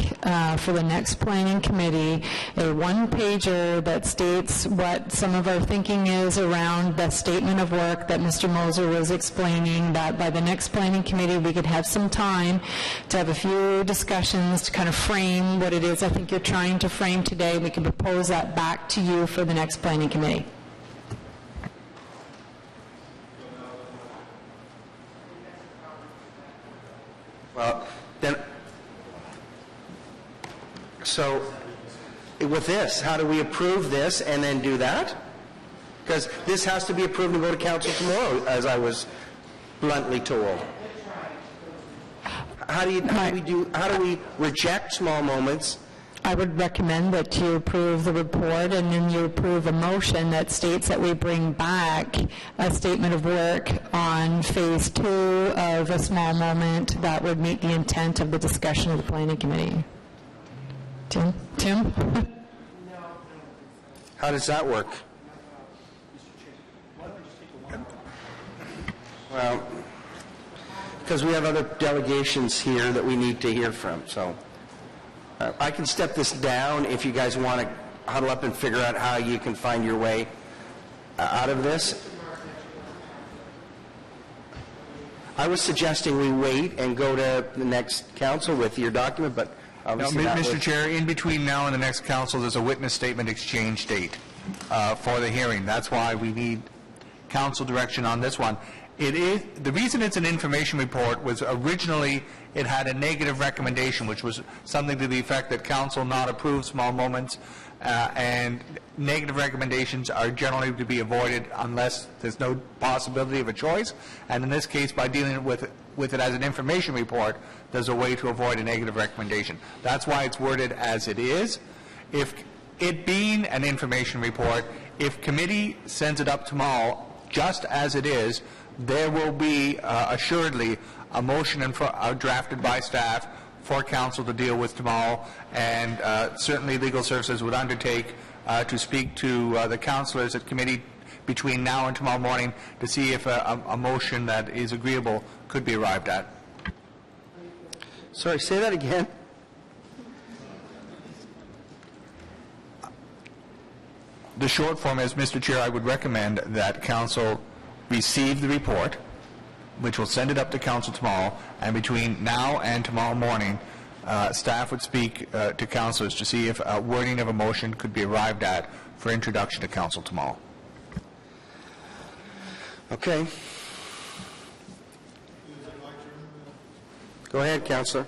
for the next planning committee a one-pager that states what some of our thinking is around the statement of work that Mr. Moser was explaining, that by the next planning committee we could have some time to have a few discussions to kind of frame what it is I think you're trying to frame today. We can propose that back to you for the next planning committee. Well, then, so with this, how do we approve this and then do that? Because this has to be approved and go to council tomorrow, as I was bluntly told. How do we reject small moments? I would recommend that you approve the report and then you approve a motion that states that we bring back a statement of work on phase 2 of a small moment that would meet the intent of the discussion of the planning committee. Tim? How does that work? Well, because we have other delegations here that we need to hear from, so. I can step this down if you guys want to huddle up and figure out how you can find your way out of this. I was suggesting we wait and go to the next council with your document, but obviously Mr. Chair, in between now and the next council, there's a witness statement exchange date for the hearing. That's why we need council direction on this one. It is, the reason it's an information report was originally it had a negative recommendation, which was something to the effect that council not approve small moments, and negative recommendations are generally to be avoided unless there's no possibility of a choice. And in this case, by dealing with it as an information report, there's a way to avoid a negative recommendation. That's why it's worded as it is. If it being an information report, if committee sends it up tomorrow just as it is, there will be assuredly a motion drafted by staff for council to deal with tomorrow, and certainly legal services would undertake to speak to the councillors at committee between now and tomorrow morning to see if a motion that is agreeable could be arrived at. Sorry, say that again. The short form is, Mr. Chair, I would recommend that council receive the report, which will send it up to council tomorrow, and between now and tomorrow morning, staff would speak to councillors to see if a wording of a motion could be arrived at for introduction to council tomorrow. Okay. Go ahead, councillor.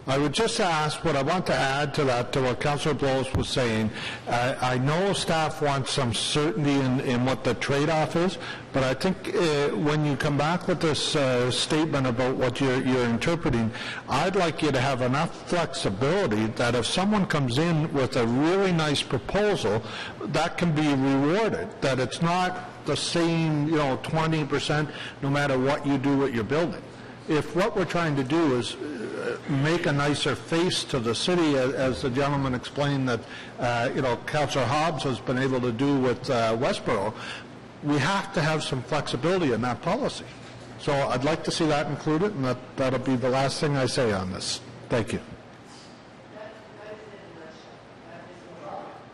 I would just ask, what I want to add to that, to what Councillor Blows was saying, I know staff wants some certainty in what the trade-off is, but I think when you come back with this statement about what you're interpreting, I'd like you to have enough flexibility that if someone comes in with a really nice proposal, that can be rewarded, that it's not the same, 20% no matter what you do with your building. If what we're trying to do is make a nicer face to the city, as the gentleman explained that, Councillor Hobbs has been able to do with Westboro, we have to have some flexibility in that policy. So I'd like to see that included, and that'll be the last thing I say on this. Thank you.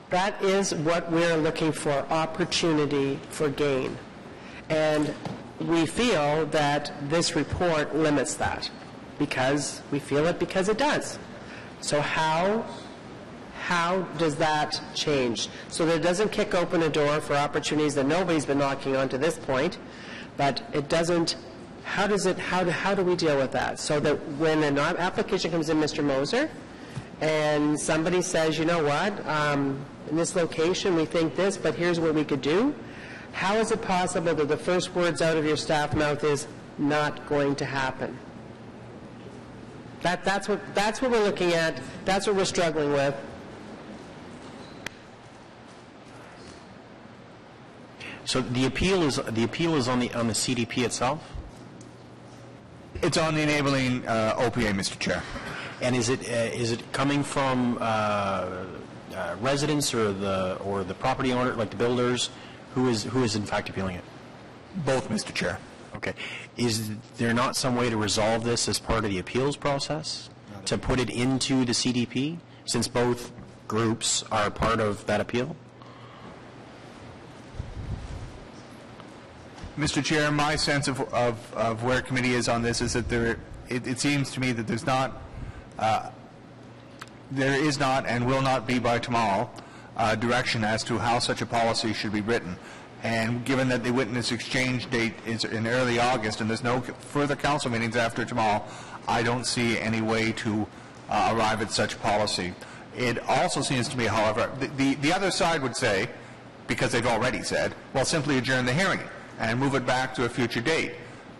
That is what we're looking for, opportunity for gain. And we feel that this report limits that because we feel it because it does. So how does that change? So that it doesn't kick open a door for opportunities that nobody's been knocking on to this point, but it doesn't, how do we deal with that? So that when an application comes in, Mr. Moser, and somebody says, you know what, in this location we think this, but here's what we could do, how is it possible that the first words out of your staff mouth is not going to happen? That's what we're looking at. That's what we're struggling with. So the appeal is on the CDP itself? It's on the enabling OPA, Mr. Chair. And is it coming from residents or the property owner, like the builders? Who is in fact appealing it? Both, Mr. Chair. Okay. Is there not some way to resolve this as part of the appeals process? To put it into the CDP, since both groups are part of that appeal? Mr. Chair, my sense of where committee is on this is that it seems to me that there is not and will not be by tomorrow direction as to how such a policy should be written. And given that the witness exchange date is in early August and there's no further council meetings after tomorrow, I don't see any way to arrive at such policy. It also seems to me, however, the other side would say, because they've already said, well, simply adjourn the hearing and move it back to a future date.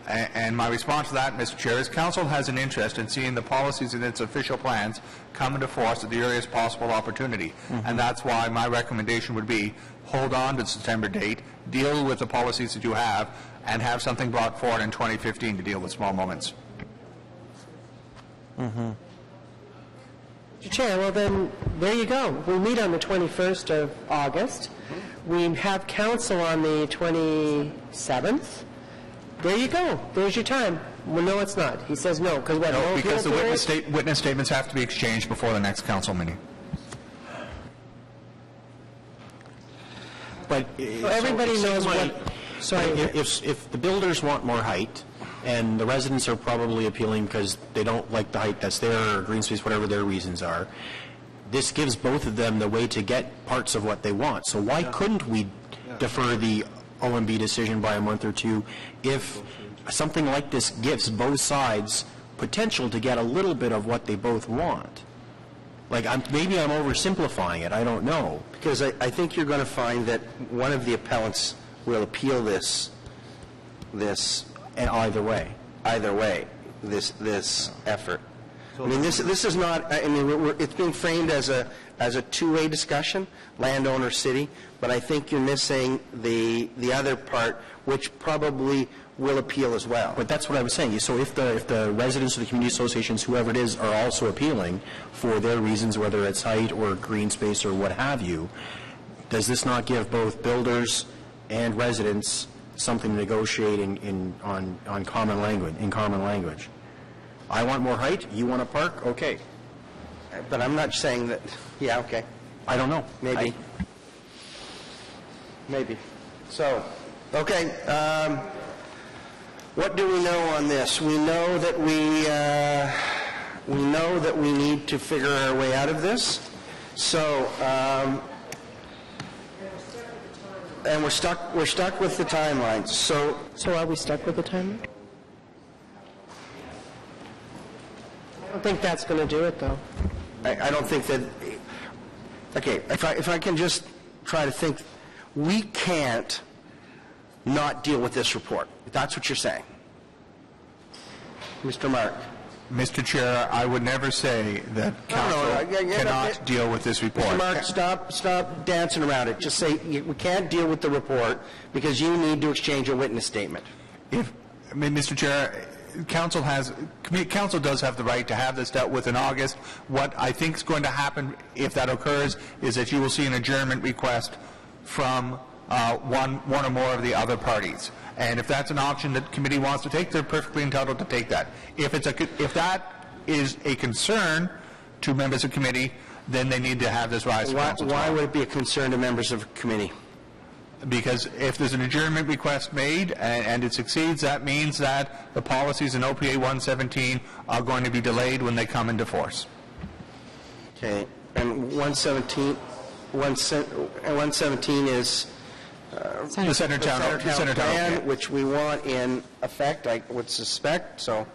And my response to that, Mr. Chair, is council has an interest in seeing the policies in its official plans come into force at the earliest possible opportunity. And that's why my recommendation would be hold on to the September date, deal with the policies that you have, and have something brought forward in 2015 to deal with small moments. Mr. Chair, well then, there you go. We meet on the 21st of August. We have council on the 27th. There you go. There's your time. Well, no, it's not. He says no. Because what? No, because the witness statements have to be exchanged before the next council meeting. But everybody knows what... Sorry, if the builders want more height, and the residents are probably appealing because they don't like the height that's there, or green space, whatever their reasons are, this gives both of them the way to get parts of what they want. So why couldn't we defer the OMB decision by a month or two if something like this gives both sides potential to get a little bit of what they both want? Like, maybe I'm oversimplifying it. I don't know. Because I think you're going to find that one of the appellants will appeal this either way. This effort. I mean, this is not. I mean, it's being framed as a two-way discussion, landowner city. But I think you're missing the other part, which probably will appeal as well. But that's what I was saying. So if the residents of the community associations, whoever it is, are also appealing for their reasons, whether it's height or green space or what have you, does this not give both builders and residents something to negotiate on common language? I want more height. You want a park? Okay. But I'm not saying that. Yeah. Okay. I don't know. Maybe. Maybe. So, okay. What do we know on this? We know that we need to figure our way out of this. So, and we're stuck with the timelines. So are we stuck with the timeline? I don't think that's going to do it, though. I don't think that. Okay, if I can just try to think, we can't not deal with this report. That's what you're saying, Mr. Mark. Mr. Chair, I would never say that council cannot deal with this report. Mr. Mark, stop dancing around it. Just say we can't deal with the report because you need to exchange a witness statement. Mr. Chair, council does have the right to have this dealt with in August. What I think is going to happen if that occurs is that you will see an adjournment request from one or more of the other parties. And if that's an option that committee wants to take, they're perfectly entitled to take that. If that is a concern to members of committee, then they need to have this rise to council. Why would it be a concern to members of committee? Because if there's an adjournment request made and it succeeds, that means that the policies in OPA 117 are going to be delayed when they come into force. Okay. And 117 is the Center Town plan, which we want in effect, I would suspect. So,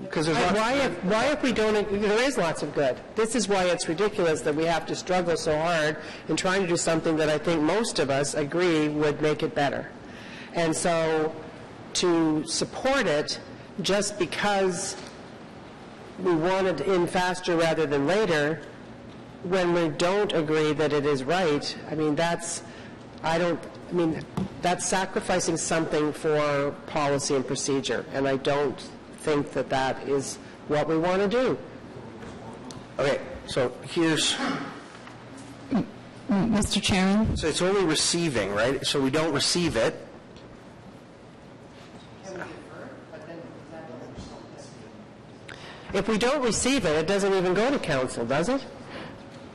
because why if we don't? There is lots of good. This is why it's ridiculous that we have to struggle so hard in trying to do something that I think most of us agree would make it better. And so, to support it just because we want it in faster rather than later, when we don't agree that it is right, I mean that's sacrificing something for policy and procedure, and I don't think that that is what we want to do. Okay, so here's... Mr. Chairman? So it's only receiving, right? So we don't receive it. If we don't receive it, it doesn't even go to council, does it?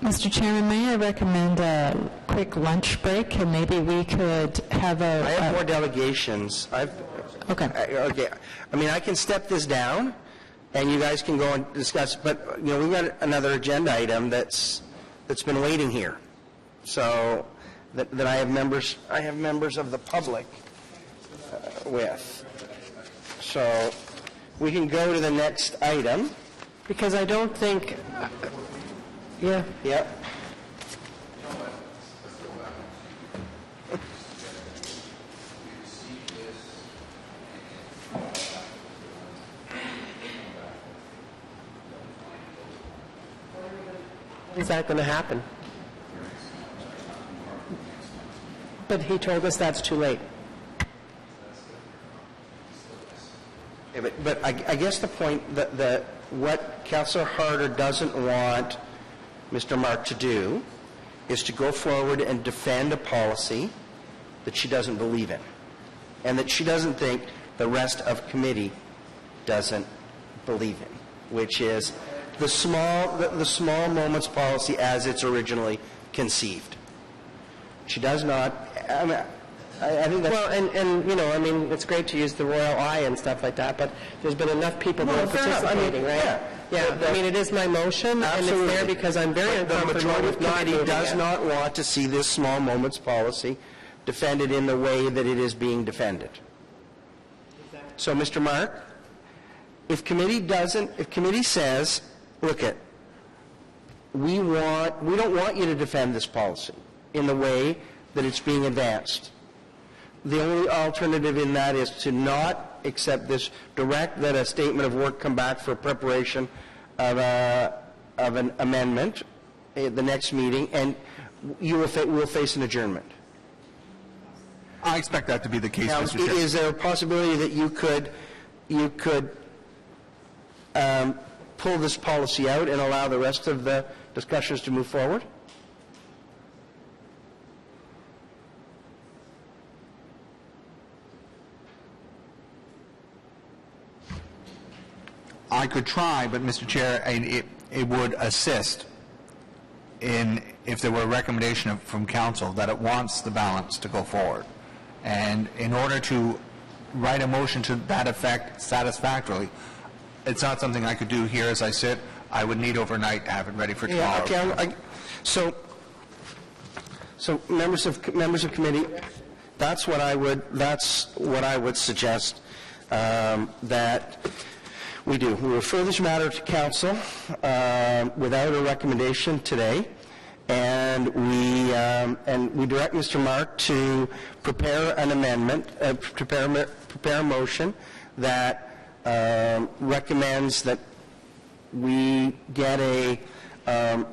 Mr. Chairman, may I recommend a quick lunch break, and maybe we could have a... I have more delegations. Okay. Okay. I mean, I can step this down, and you guys can go and discuss. But we've got another agenda item that's been waiting here. So that I have members of the public with. So we can go to the next item. Because I don't think... Yeah. Yeah. Is that going to happen? But he told us that's too late. Yeah, but I guess the point that what Councillor Harder doesn't want Mr. Mark to do is to go forward and defend a policy that she doesn't believe in, and that she doesn't think the rest of committee doesn't believe in, which is the small moments policy as it's originally conceived. She does not. I think that's... Well, and you know, I mean, it's great to use the royal eye and stuff like that, but there's been enough people who are participating, right? Yeah, I mean, it is my motion, and it's there because I'm very uncomfortable with not moving it. The majority of committee does not want to see this small moments policy defended in the way that it is being defended. So, Mr. Mark, if committee says, look it, we don't want you to defend this policy in the way that it's being advanced. The only alternative in that is to not accept this, direct that a statement of work come back for preparation of an amendment at the next meeting, and you will face an adjournment. I expect that to be the case, Now, Mr. Chair. is there a possibility that you could pull this policy out and allow the rest of the discussions to move forward? I could try, but Mr. Chair, it would assist in if there were a recommendation from council that it wants the balance to go forward. And in order to write a motion to that effect satisfactorily, it's not something I could do here as I sit. I would need overnight to have it ready for tomorrow. Yeah, okay. So members of committee, that's what I would suggest that we do. We refer this matter to council without a recommendation today, and we direct Mr. Mark to prepare an amendment, prepare a motion that recommends that we get a, I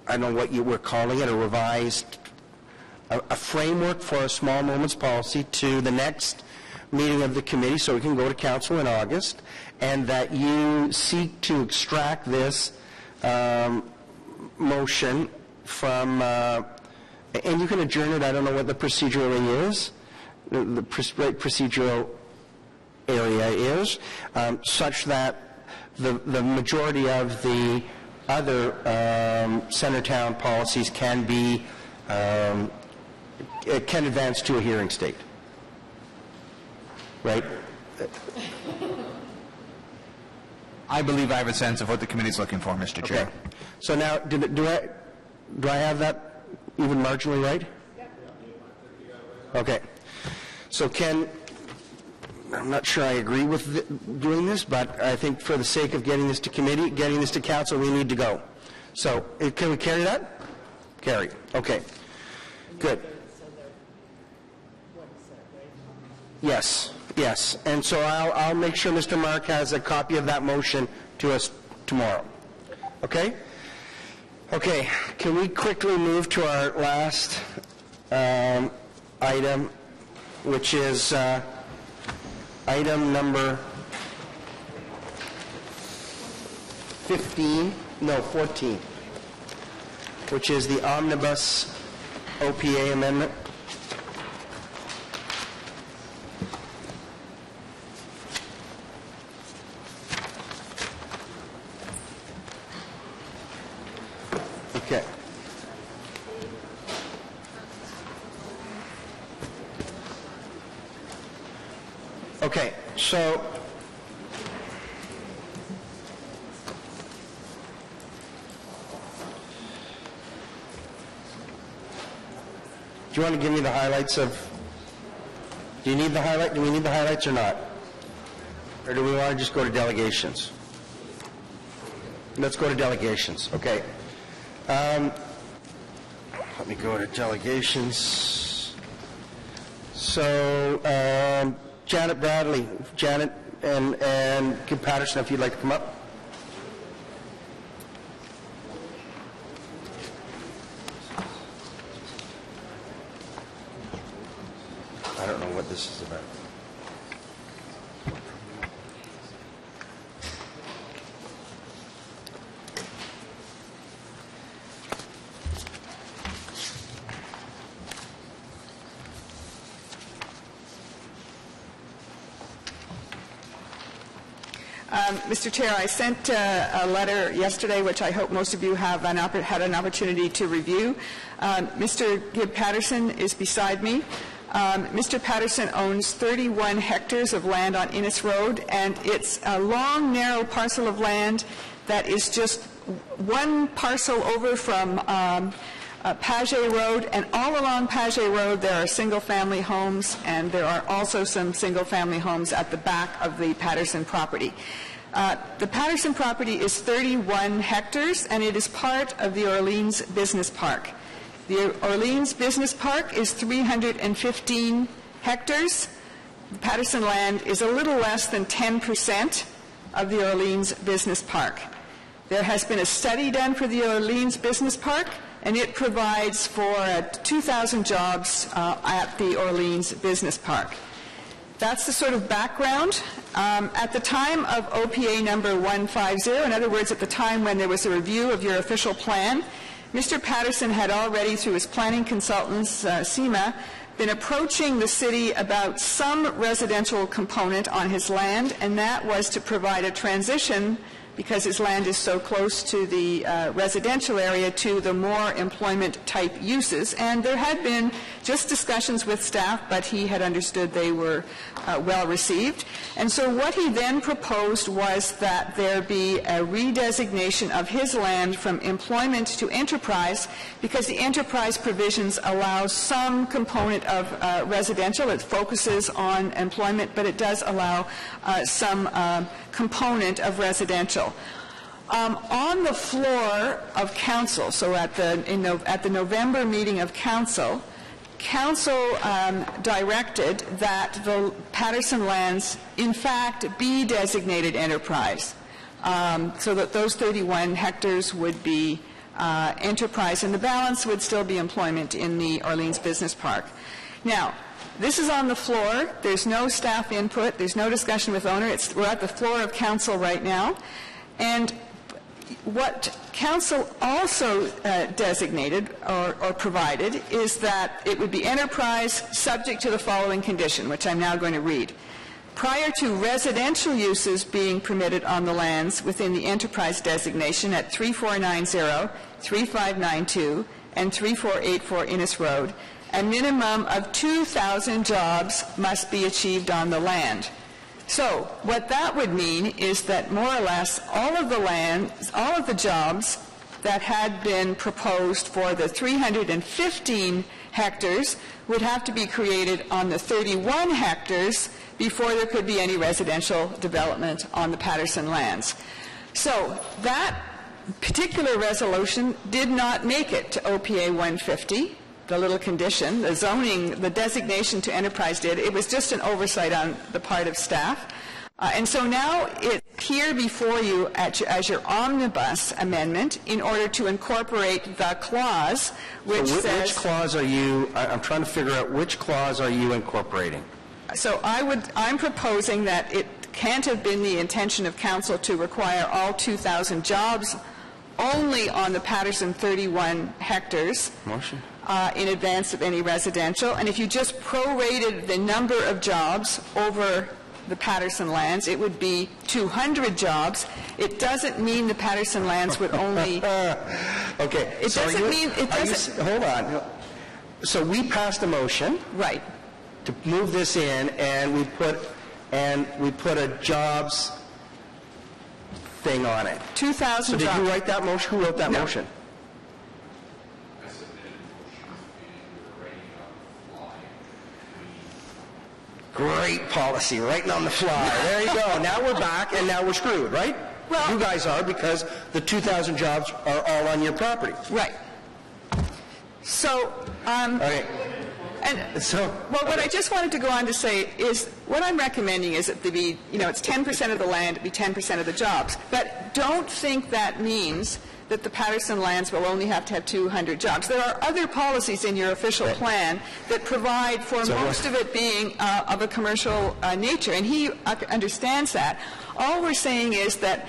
don't know what you were calling it, a revised, a framework for a small moments policy to the next meeting of the committee so we can go to council in August, and that you seek to extract this motion from, and you can adjourn it, I don't know what the procedurally is, the procedural area is, such that the majority of the other Centertown policies can be, can advance to a hearing state. Right? I believe I have a sense of what the committee's looking for, Mr. Chair. Okay. So now, do I have that even marginally right? Okay. So I'm not sure I agree with doing this, but I think for the sake of getting this to committee, getting this to council, we need to go. So can we carry that? Carry. Okay. Good. Yes. Yes. And so I'll make sure Mr. Mark has a copy of that motion to us tomorrow. Okay? Okay. Can we quickly move to our last item, which is item number 14, which is the omnibus OPA amendment. Okay. Okay, so do you want to give me the highlights of, do you need the highlight, do we need the highlights or not? Or do we want to just go to delegations? Let's go to delegations, okay. Let me go to delegations. So, Janet Bradley, and Kim Patterson, if you'd like to come up. I don't know what this is about. Mr. Chair, I sent a letter yesterday, which I hope most of you have had an opportunity to review. Mr. Gibb Patterson is beside me. Mr. Patterson owns 31 hectares of land on Innes Road, and it's a long, narrow parcel of land that is just one parcel over from Paget Road, and all along Paget Road there are single-family homes, and there are also some single-family homes at the back of the Patterson property. The Patterson property is 31 hectares, and it is part of the Orleans Business Park. The Orleans Business Park is 315 hectares. The Patterson land is a little less than 10% of the Orleans Business Park. There has been a study done for the Orleans Business Park, and it provides for 2,000 jobs at the Orleans Business Park. That's the sort of background. At the time of OPA number 150, in other words, at the time when there was a review of your official plan, Mr. Patterson had already, through his planning consultants, CEMA, been approaching the city about some residential component on his land, and that was to provide a transition, because his land is so close to the residential area, to the more employment-type uses. And there had been just discussions with staff, but he had understood they were well received. And so what he then proposed was that there be a redesignation of his land from employment to enterprise, because the enterprise provisions allow some component of residential. It focuses on employment, but it does allow some component of residential. On the floor of council, so at the November meeting of council, council directed that the Patterson lands in fact be designated enterprise, so that those 31 hectares would be enterprise, and the balance would still be employment in the Orleans Business Park. Now, this is on the floor. There's no staff input. There's no discussion with owner. We're at the floor of council right now. And what council also designated or provided is that it would be enterprise subject to the following condition, which I'm now going to read. Prior to residential uses being permitted on the lands within the enterprise designation at 3490, 3592, and 3484 Innes Road, a minimum of 2,000 jobs must be achieved on the land. So what that would mean is that more or less all of the jobs that had been proposed for the 315 hectares would have to be created on the 31 hectares before there could be any residential development on the Patterson lands. So that particular resolution did not make it to OPA 150. The little condition, the zoning, the designation to enterprise did. It was just an oversight on the part of staff. And so now it's here before you as your omnibus amendment in order to incorporate the clause which says... Which clause are you, I'm trying to figure out which clause are you incorporating? So I'm proposing that it can't have been the intention of council to require all 2,000 jobs only on the Patterson 31 hectares. Motion. In advance of any residential. And if you just prorated the number of jobs over the Patterson lands, it would be 200 jobs. It doesn't mean the Patterson lands would only... Okay. It doesn't mean... It doesn't... Hold on. So we passed a motion... Right. ...to move this in, and we put a jobs thing on it. 2,000 jobs. So did you write that motion? Who wrote that motion? Great policy, writing on the fly. There you go. Now we're back, and now we're screwed, right? Well, you guys are, because the 2,000 jobs are all on your property. Right. So, okay. And so, well, what I just wanted to go on to say is, what I'm recommending is that it's 10% of the land, it be 10% of the jobs. But don't think that means that the Patterson lands will only have to have 200 jobs. There are other policies in your official plan that provide for most of it being of a commercial nature, and he understands that. All we're saying is that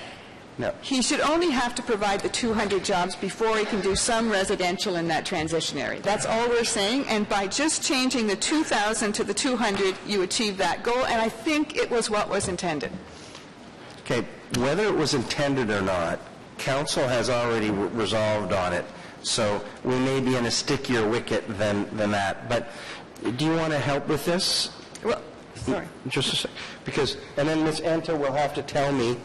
he should only have to provide the 200 jobs before he can do some residential in that transition area. That's all we're saying, and by just changing the 2,000 to the 200, you achieve that goal, and I think it was what was intended. Okay, whether it was intended or not, council has already resolved on it, so we may be in a stickier wicket than that. But do you want to help with this? Well, sorry. Just a sec. Because, and then Ms. Enta will have to tell me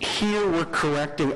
here we're correcting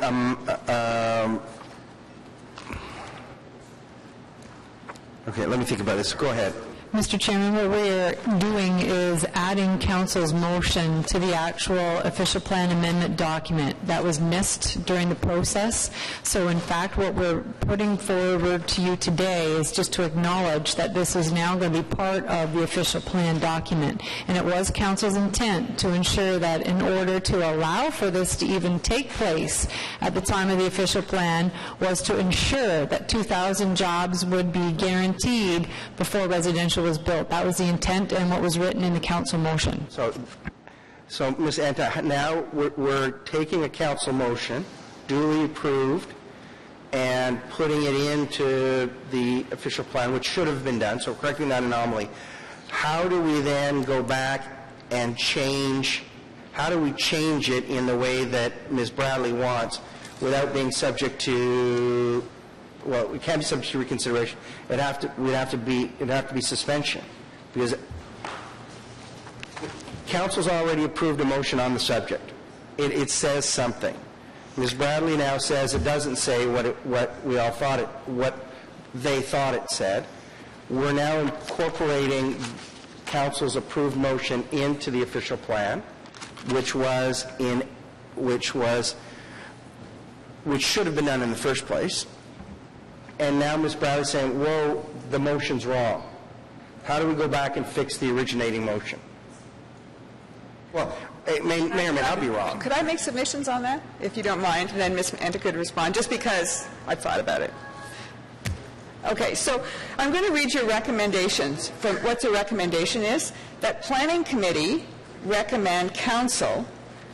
okay, let me think about this. Go ahead. Mr. Chairman, what we're doing is adding council's motion to the actual official plan amendment document that was missed during the process. So in fact, what we're putting forward to you today is just to acknowledge that this is now going to be part of the official plan document. And it was council's intent to ensure that in order to allow for this to even take place at the time of the official plan was to ensure that 2,000 jobs would be guaranteed before residential was built. That was the intent and what was written in the council motion. So Ms. Enta, now we're taking a council motion, duly approved, and putting it into the official plan, which should have been done, so correcting that anomaly. How do we then go back and change, how do we change it in the way that Ms. Bradley wants without being subject to, well, we can't be subject to reconsideration. It'd have to be suspension, because council's already approved a motion on the subject. It says something. Ms. Bradley now says it doesn't say what we all thought what they thought it said. We're now incorporating council's approved motion into the official plan, which should have been done in the first place. And now Ms. Bradley is saying, whoa, the motion's wrong. How do we go back and fix the originating motion? Well, it may or may not be wrong. Could I make submissions on that, if you don't mind, and then Ms. Enta could respond, just because I've thought about it. Okay, so I'm going to read your recommendations. For what the recommendation is, that Planning Committee recommend Council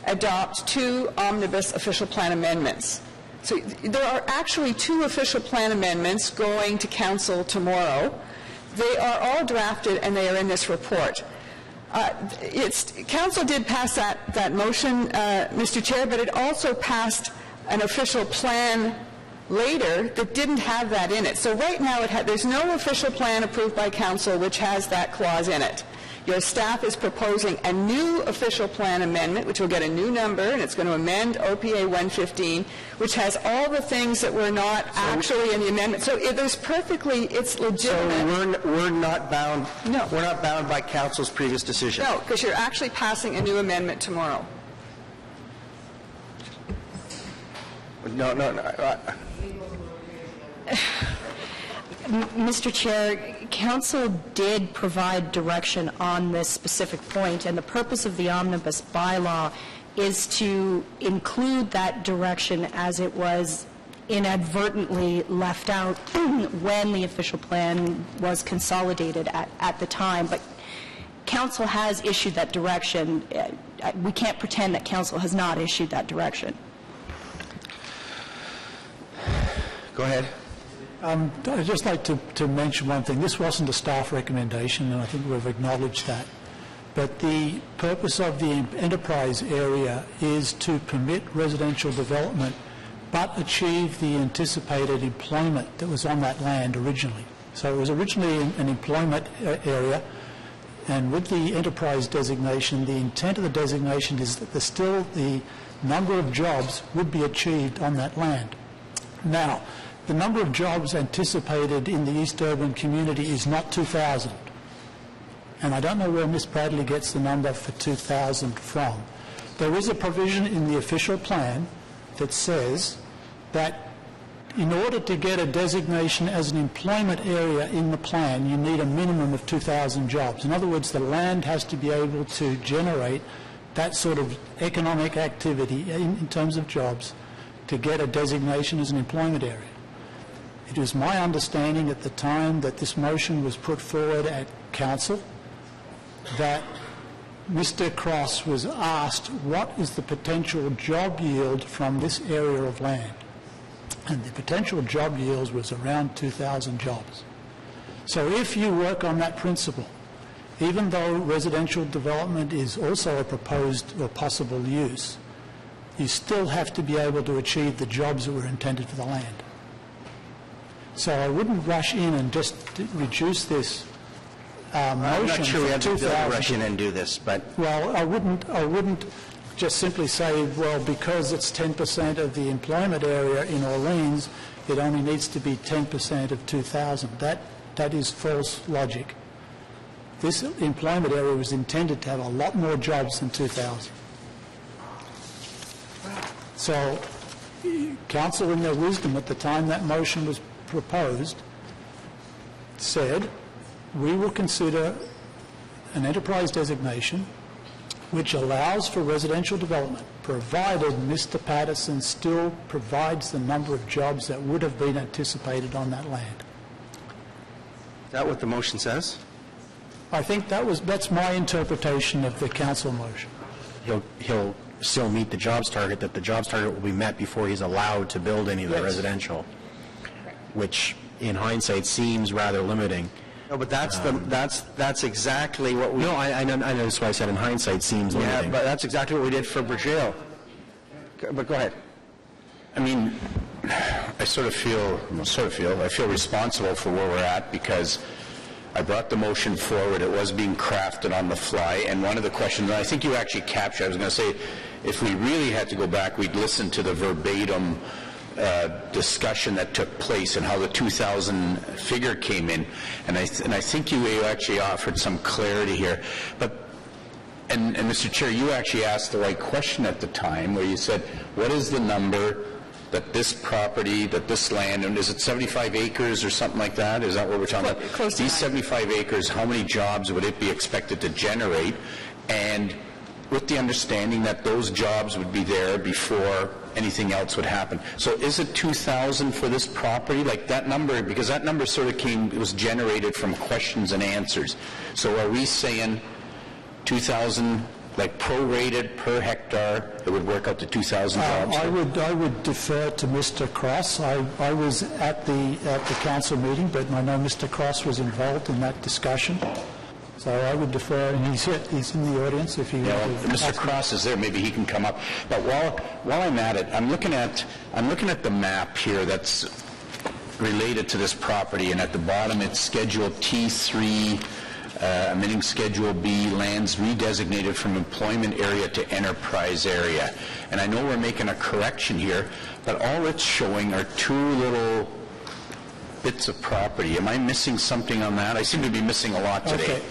adopt 2 omnibus official plan amendments. So there are actually 2 official plan amendments going to Council tomorrow. They are all drafted and they are in this report. Council did pass that motion, Mr. Chair, but it also passed an official plan later that didn't have that in it. So right now there's no official plan approved by Council which has that clause in it. Your staff is proposing a new official plan amendment, which will get a new number, and it's going to amend OPA 115, which has all the things that were not actually in the amendment. So it's legitimate. So we're not bound. No. We're not bound by Council's previous decision. No, because you're actually passing a new amendment tomorrow. No. Mr. Chair, Council did provide direction on this specific point, and the purpose of the omnibus bylaw is to include that direction as it was inadvertently left out when the official plan was consolidated at the time. But Council has issued that direction. We can't pretend that Council has not issued that direction. Go ahead. I'd just like to mention one thing. This wasn't a staff recommendation, and I think we've acknowledged that. But the purpose of the enterprise area is to permit residential development but achieve the anticipated employment that was on that land originally. So it was originally an employment area, and with the enterprise designation, the intent of the designation is that the number of jobs would be achieved on that land. Now, the number of jobs anticipated in the East Urban community is not 2,000. And I don't know where Ms. Bradley gets the number for 2,000 from. There is a provision in the official plan that says that in order to get a designation as an employment area in the plan, you need a minimum of 2,000 jobs. In other words, the land has to be able to generate that sort of economic activity in terms of jobs to get a designation as an employment area. It was my understanding at the time that this motion was put forward at Council that Mr. Cross was asked what is the potential job yield from this area of land. And the potential job yield was around 2,000 jobs. So if you work on that principle even though residential development is also a proposed or possible use, you still have to be able to achieve the jobs that were intended for the land. So I wouldn't rush in and just reduce this motion I'm not sure we have to 2,000 rush in and do this, but... Well, I wouldn't just simply say, well, because it's 10% of the employment area in Orleans, it only needs to be 10% of 2,000. That is false logic. This employment area was intended to have a lot more jobs than 2,000. So, council in their wisdom at the time that motion was proposed said, we will consider an enterprise designation which allows for residential development, provided Mr. Patterson still provides the number of jobs that would have been anticipated on that land. Is that what the motion says? I think that's my interpretation of the council motion. He'll still meet the jobs target, that the jobs target will be met before he's allowed to build any of the residential, which in hindsight seems rather limiting. No, but that's exactly what we... No, I know that's why I said in hindsight seems limiting. Yeah, but that's exactly what we did for Bergeo. But go ahead. I mean, I feel responsible for where we're at because I brought the motion forward. It was being crafted on the fly. And one of the questions, and I think you actually captured, I was going to say, if we really had to go back, we'd listen to the verbatim discussion that took place and how the 2,000 figure came in. And I think you actually offered some clarity here. And Mr. Chair, you actually asked the right question at the time where you said, what is the number that this property, that this land, and is it 75 acres or something like that? Is that what we're talking about? These 75 acres, how many jobs would it be expected to generate? And with the understanding that those jobs would be there before anything else would happen. So is it 2,000 for this property? Like that number, because that number sort of it was generated from questions and answers. So are we saying 2,000, like prorated per hectare, it would work out to 2,000 jobs? I would defer to Mr. Cross. I was at the council meeting, but I know Mr. Cross was involved in that discussion. So I would defer, and he's in the audience if he would. Mr. Cross is there. Maybe he can come up. But while I'm at it, I'm looking at the map here that's related to this property, and at the bottom it's Schedule T3. Omitting Schedule B, lands redesignated from employment area to enterprise area. And I know we're making a correction here, but all it's showing are two little bits of property. Am I missing something on that? I seem to be missing a lot today. Okay.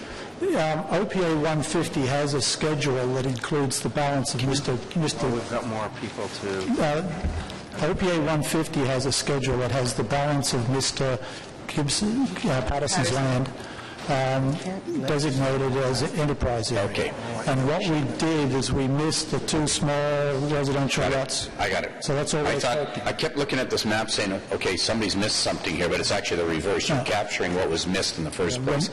OPA 150 has a schedule that includes the balance of Mr. We've got more people to... OPA 150 has a schedule that has the balance of Mr. Gibson, Patterson's land, designated as an enterprise area. Okay. And what we did is we missed the two small residential lots. I got it. So that's all I kept looking at this map saying, okay, somebody's missed something here, but it's actually the reverse. You're capturing what was missed in the first place.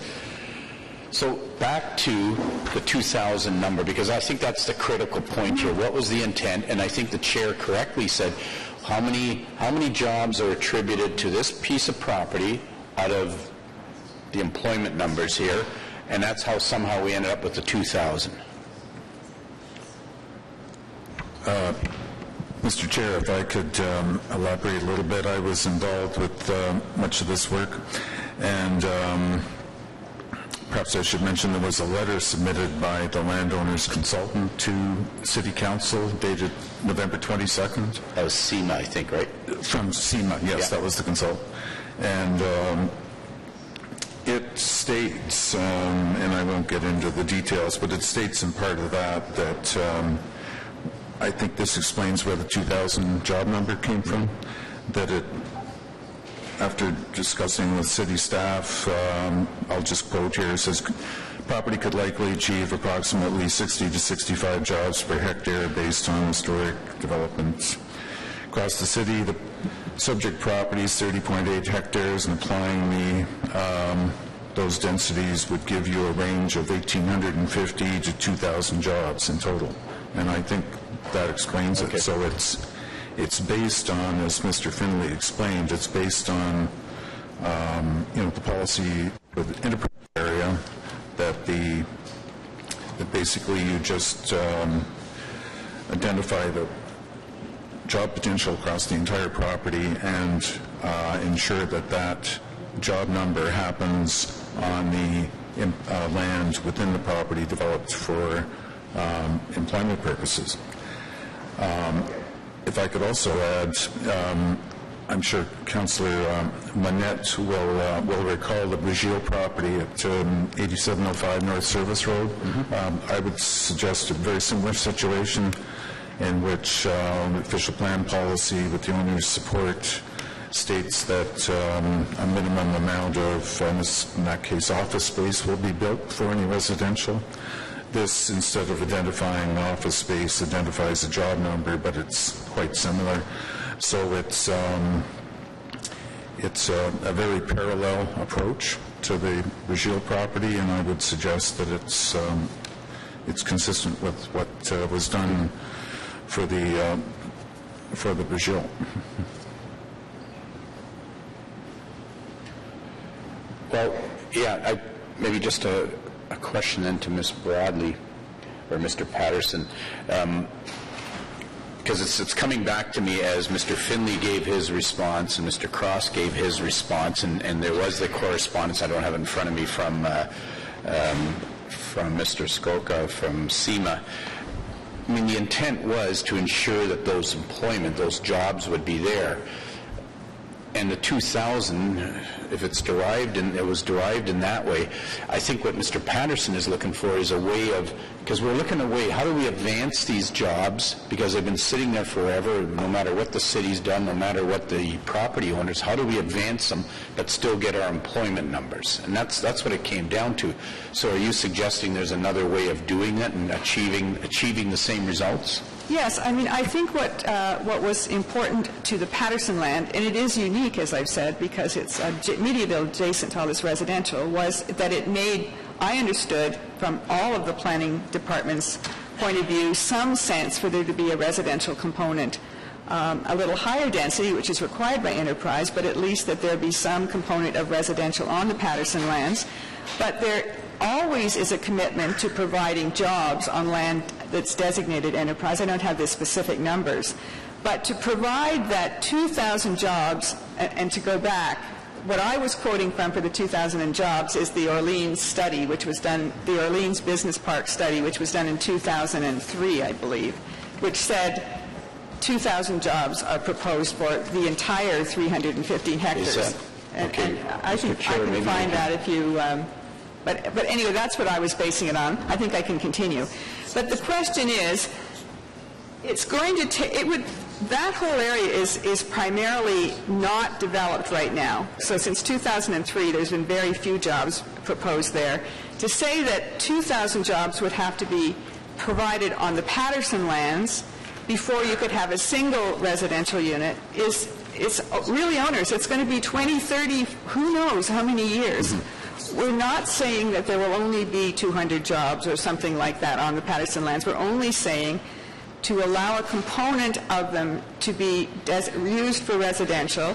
So back to the 2,000 number, because I think that's the critical point here. What was the intent? And I think the chair correctly said, how many jobs are attributed to this piece of property out of the employment numbers here, and that's how somehow we ended up with the 2,000. Mr. Chair, if I could elaborate a little bit. I was involved with much of this work, and perhaps I should mention there was a letter submitted by the landowner's consultant to City Council dated November 22nd. That was SEMA, I think, right? From SEMA, yes, that was the consultant. And it states, and I won't get into the details, but it states in part of that I think this explains where the 2,000 job number came from, that it, after discussing with city staff, I'll just quote here, it says, property could likely achieve approximately 60 to 65 jobs per hectare based on historic developments. Across the city, the subject property is 30.8 hectares, and applying those densities would give you a range of 1,850 to 2,000 jobs in total. And I think that explains it. So it's based on, as Mr. Finley explained, it's based on the policy for the enterprise area that basically you just identify the job potential across the entire property and ensure that that job number happens on the land within the property developed for employment purposes. If I could also add, I'm sure Councillor Manette will recall the Brigil property at 8705 North Service Road. I would suggest a very similar situation in which official plan policy with the owner's support states that a minimum amount of, in that case, office space will be built for any residential. This, instead of identifying office space, identifies a job number, but it's quite similar. So it's a very parallel approach to the Brigil property, and I would suggest that it's consistent with what was done for the Brigil. Well, yeah, maybe just a question then to Ms. Bradley or Mr. Patterson, because it's coming back to me as Mr. Finley gave his response and Mr. Cross gave his response, and there was the correspondence, I don't have it in front of me, from Mr. Skoka from SEMA. I mean, the intent was to ensure that those jobs would be there. And the 2,000, if it's derived, and it was derived in that way, I think what Mr. Patterson is looking for is a way of, because we're looking at a way, how do we advance these jobs, because they've been sitting there forever, no matter what the city's done, no matter what the property owners, how do we advance them but still get our employment numbers? And that's what it came down to. So are you suggesting there's another way of doing that and achieving the same results? Yes, I mean, I think what was important to the Patterson land, and it is unique, as I've said, because it's immediately adjacent to all this residential, was that it made, I understood, from all of the planning department's point of view, some sense for there to be a residential component. A little higher density, which is required by enterprise, but at least that there be some component of residential on the Patterson lands. But there always is a commitment to providing jobs on land that's designated enterprise. I don't have the specific numbers. But to provide that 2,000 jobs, and to go back, what I was quoting from for the 2,000 jobs is the Orleans study, which was done, the Orleans Business Park study, which was done in 2003, I believe, which said 2,000 jobs are proposed for the entire 315 hectares. And I think I can find that if you... But anyway, that's what I was basing it on. I think I can continue. But the question is, it's going to take, that whole area is primarily not developed right now. So since 2003, there's been very few jobs proposed there. To say that 2,000 jobs would have to be provided on the Patterson lands before you could have a single residential unit it's really onerous. It's going to be 20, 30, who knows how many years. We're not saying that there will only be 200 jobs or something like that on the Patterson lands. We're only saying to allow a component of them to be used for residential,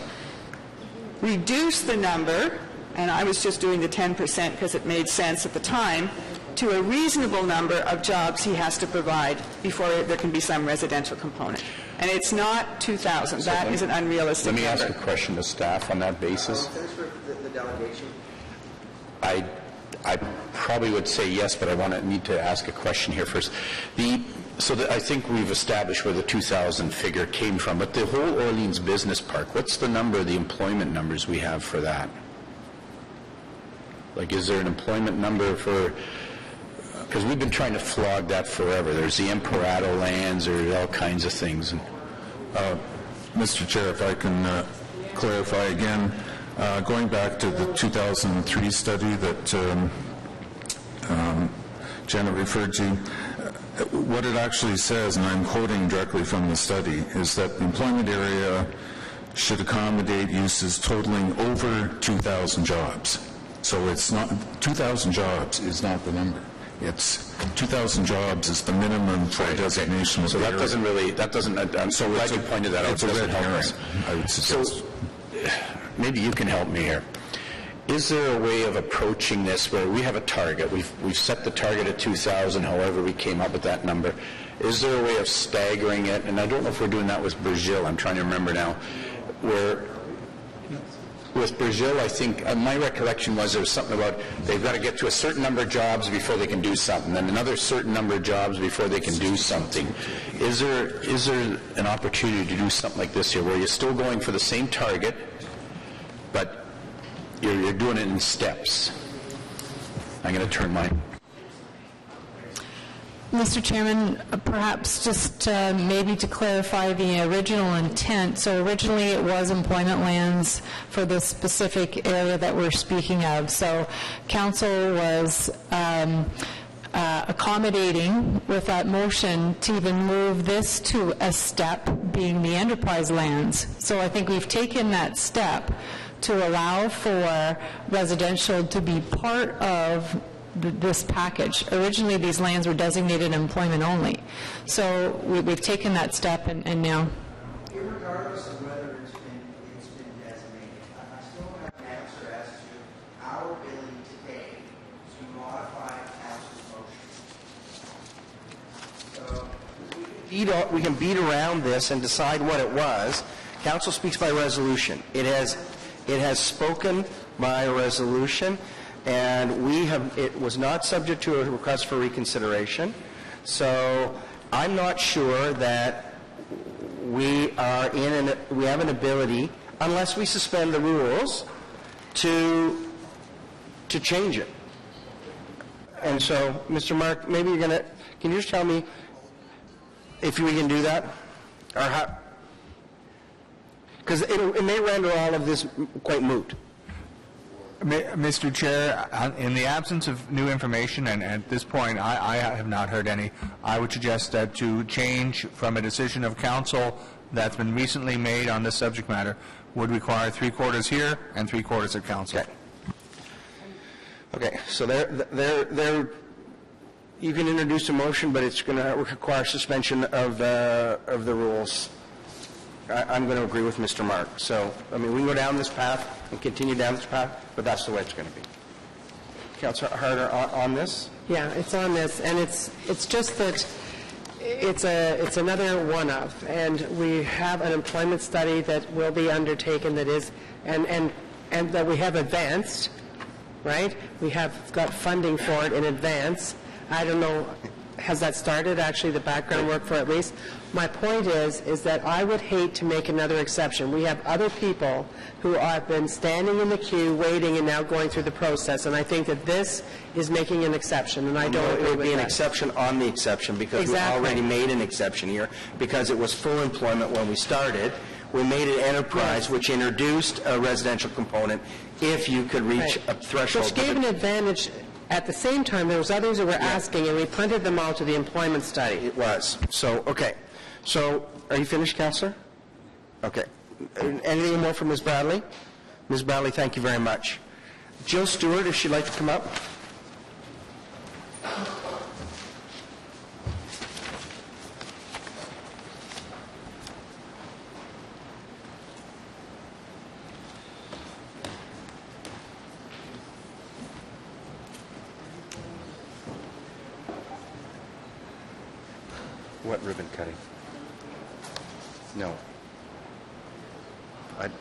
reduce the number, and I was just doing the 10% because it made sense at the time, to a reasonable number of jobs he has to provide before there can be some residential component. And it's not 2,000. That is an unrealistic number. Let me ask a question to staff on that basis. The delegation. I probably would say yes, but I need to ask a question here first. I think we've established where the 2,000 figure came from, but the whole Orleans Business Park, what's the number of the employment numbers we have for that? Like, is there an employment number for... Because we've been trying to flog that forever. There's the Emperado lands, there's all kinds of things. Mr. Chair, if I can clarify again, going back to the 2003 study that Janet referred to, what it actually says, and I'm quoting directly from the study, is that the employment area should accommodate uses totaling over 2,000 jobs. So it's not, 2,000 jobs is not the number. It's 2,000 jobs is the minimum for a designation of the area. I'm so glad you pointed that out. It's a red herring, I would suggest. So maybe you can help me here. is there a way of approaching this where we have a target? We've set the target at 2,000, however we came up with that number. Is there a way of staggering it? And I don't know if we're doing that with Brazil. I'm trying to remember now. Where with Brazil, I think, my recollection was there was something about they've got to get to a certain number of jobs before they can do something, then another certain number of jobs before they can do something. Is there an opportunity to do something like this here, where you're still going for the same target, but you're doing it in steps? I'm going to turn mine. Mr. Chairman, perhaps just maybe to clarify the original intent. So originally it was employment lands for the specific area that we're speaking of. So Council was accommodating with that motion to even move this to a step, being the enterprise lands. So I think we've taken that step to allow for residential to be part of this package. Originally, these lands were designated employment only. So we've taken that step, and now. Regardless of whether it's been designated, I still don't have an answer as to our ability today to modify council's motion. So we can beat around this and decide what it was. Council speaks by resolution. It has spoken by resolution. And it was not subject to a request for reconsideration. So I'm not sure that we have an ability, unless we suspend the rules, to change it. And so, Mr. Mark, maybe can you just tell me if we can do that? Or how? Because it may render all of this quite moot. Mr. Chair, in the absence of new information, and at this point I have not heard any, I would suggest that to change from a decision of council that's been recently made on this subject matter would require 3/4 here and 3/4 at council. Okay. So you can introduce a motion, but it's going to require suspension of the rules. I'm going to agree with Mr. Mark. So, I mean, we can go down this path and continue down this path, but that's the way it's going to be. Councillor Harder, on this? Yeah, it's on this, and it's just that it's another one of, and we have an employment study that will be undertaken that is, and that we have advanced, right? We have got funding for it in advance. I don't know, has that started, actually, the background work for at least? My point is that I would hate to make another exception. We have other people who have been standing in the queue, waiting, and now going through the process, and I think that this is making an exception, and I don't agree with that. It would be an exception on the exception, because we already made an exception here, because it was full employment when we started. We made it enterprise, which introduced a residential component if you could reach a threshold. Which gave an advantage. At the same time, there was others that were asking, and we printed them all to the employment study. It was. So, okay. So, are you finished, Councillor? Okay. Anything more from Ms. Bradley? Ms. Bradley, thank you very much. Jill Stewart, if she'd like to come up. What ribbon cutting? No. I know.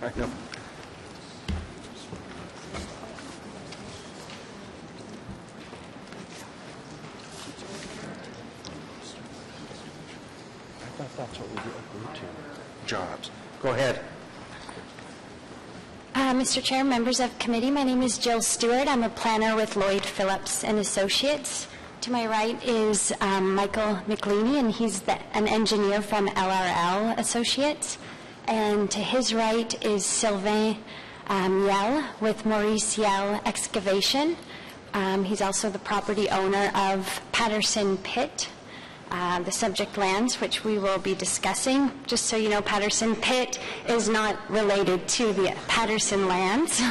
I thought that's what we agreed to. Jobs. Go ahead. Mr. Chair, members of committee, my name is Jill Stewart. I'm a planner with Lloyd Phillips and Associates. To my right is Michael McLeany, and he's an engineer from LRL Associates. And to his right is Sylvain Yell with Maurice Yell Excavation. He's also the property owner of Patterson Pit, the subject lands, which we will be discussing. Just so you know, Patterson Pit is not related to the Patterson lands.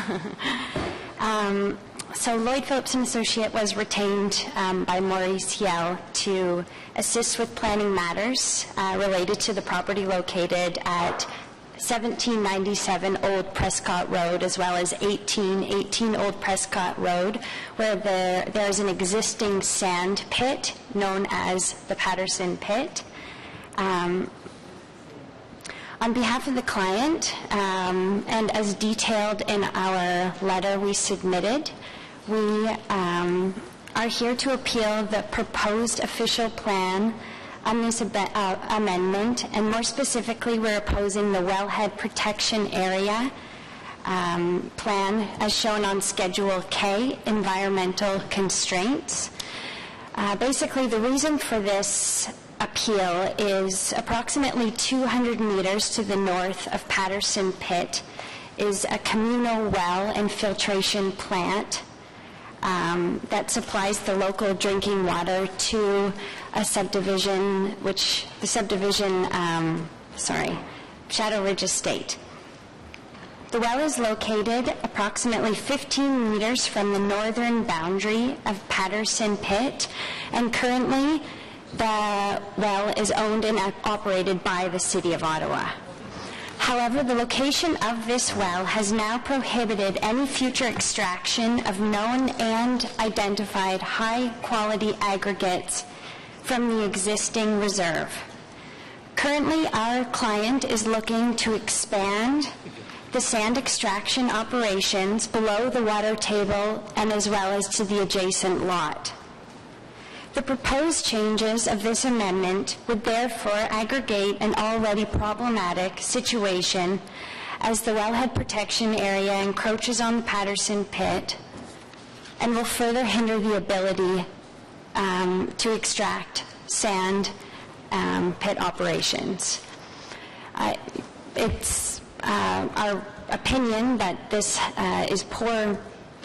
So Lloyd Phillips and Associate was retained by Maurice Yell to assist with planning matters related to the property located at 1797 Old Prescott Road, as well as 1818 Old Prescott Road, where there is an existing sand pit known as the Patterson Pit. On behalf of the client, and as detailed in our letter we submitted, we are here to appeal the proposed official plan on this amendment, and more specifically, we're opposing the wellhead protection area plan as shown on Schedule K, environmental constraints. Basically, the reason for this appeal is approximately 200 meters to the north of Patterson Pit is a communal well and filtration plant that supplies the local drinking water to a subdivision, Shadow Ridge Estate. The well is located approximately 15 meters from the northern boundary of Patterson Pit, and currently the well is owned and operated by the City of Ottawa. However, the location of this well has now prohibited any future extraction of known and identified high-quality aggregates from the existing reserve. Currently, our client is looking to expand the sand extraction operations below the water table and as well as to the adjacent lot. The proposed changes of this amendment would therefore aggregate an already problematic situation as the wellhead protection area encroaches on the Patterson Pit and will further hinder the ability to extract sand pit operations. It's our opinion that this is poor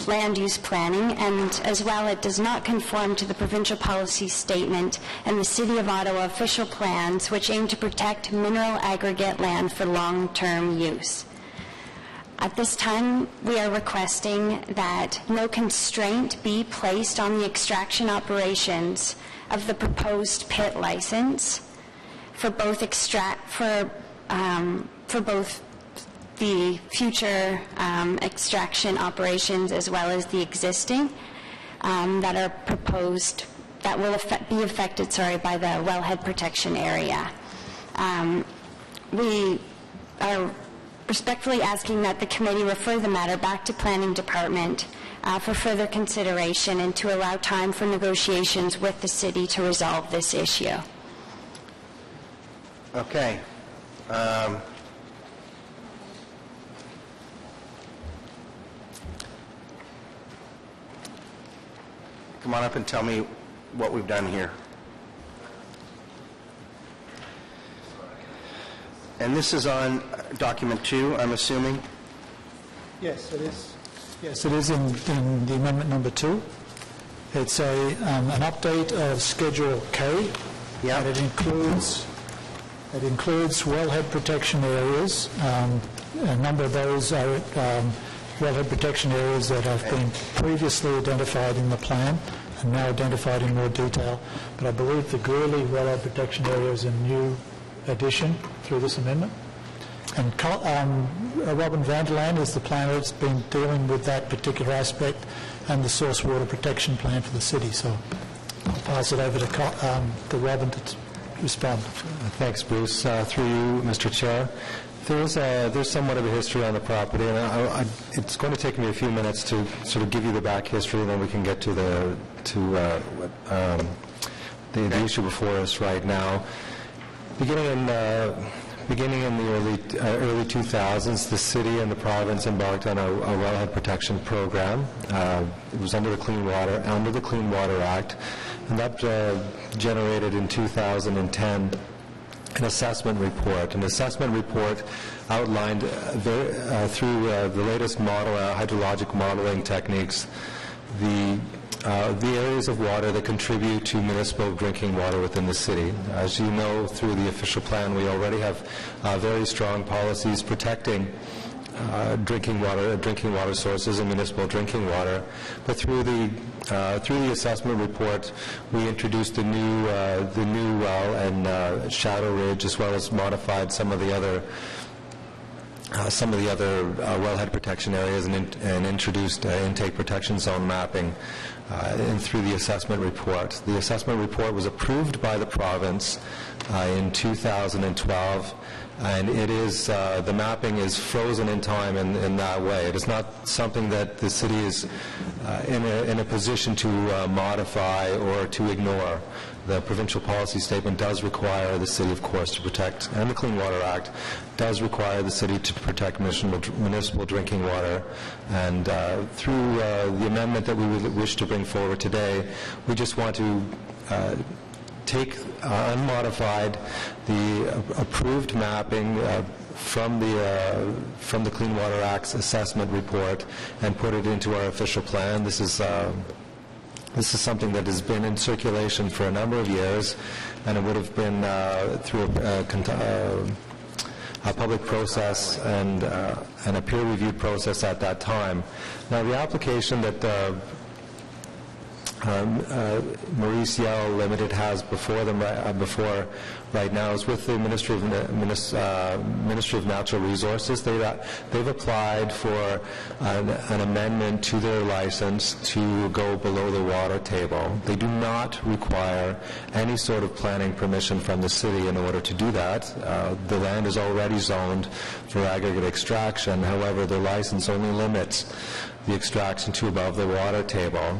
land use planning, and as well it does not conform to the provincial policy statement and the City of Ottawa official plans which aim to protect mineral aggregate land for long-term use. At this time, we are requesting that no constraint be placed on the extraction operations of the proposed pit license for both the future extraction operations as well as the existing that are proposed, that will be affected, by the wellhead protection area. We are respectfully asking that the committee refer the matter back to Planning Department for further consideration and to allow time for negotiations with the city to resolve this issue. Okay. Come on up and tell me what we've done here. And this is on document 2, I'm assuming? Yes, it is. Yes, it is in the amendment number 2. It's an update of Schedule K. Yeah. And it includes wellhead protection areas. A number of those are wellhead protection areas that have been previously identified in the plan and now identified in more detail. But I believe the Gurley wellhead protection area is a new addition through this amendment. And Robin Vanderland is the planner that's been dealing with that particular aspect and the source water protection plan for the city. So I'll pass it over to Robin to respond. Thanks, Bruce. Through you, Mr. Chair. There's somewhat of a history on the property, and it's going to take me a few minutes to sort of give you the back history, and then we can get to the issue before us right now. Beginning in the early 2000s, the city and the province embarked on a wellhead protection program. It was under the Clean Water Act, and that generated in 2010 an assessment report. An assessment report outlined through the latest hydrologic modeling techniques the areas of water that contribute to municipal drinking water within the city. As you know, through the official plan, we already have very strong policies protecting drinking water sources and municipal drinking water. But through the assessment report, we introduced the new well and Shadow Ridge, as well as modified some of the other wellhead protection areas and introduced intake protection zone mapping and through the assessment report. The assessment report was approved by the province in 2012, and it is the mapping is frozen in time in that way. It is not something that the city is in a position to modify or to ignore. The provincial policy statement does require the city, of course, to protect, and the Clean Water Act does require the city to protect municipal drinking water. And through the amendment that we would wish to bring forward today, we just want to take unmodified the approved mapping from the Clean Water Act's assessment report and put it into our official plan. This is something that has been in circulation for a number of years, and it would have been through a public process and a peer-reviewed process at that time. Now, the application that Maurice Yell Limited has before right now is with the Ministry of Natural Resources. They've applied for an amendment to their license to go below the water table. They do not require any sort of planning permission from the city in order to do that. The land is already zoned for aggregate extraction. However, the license only limits the extraction to above the water table.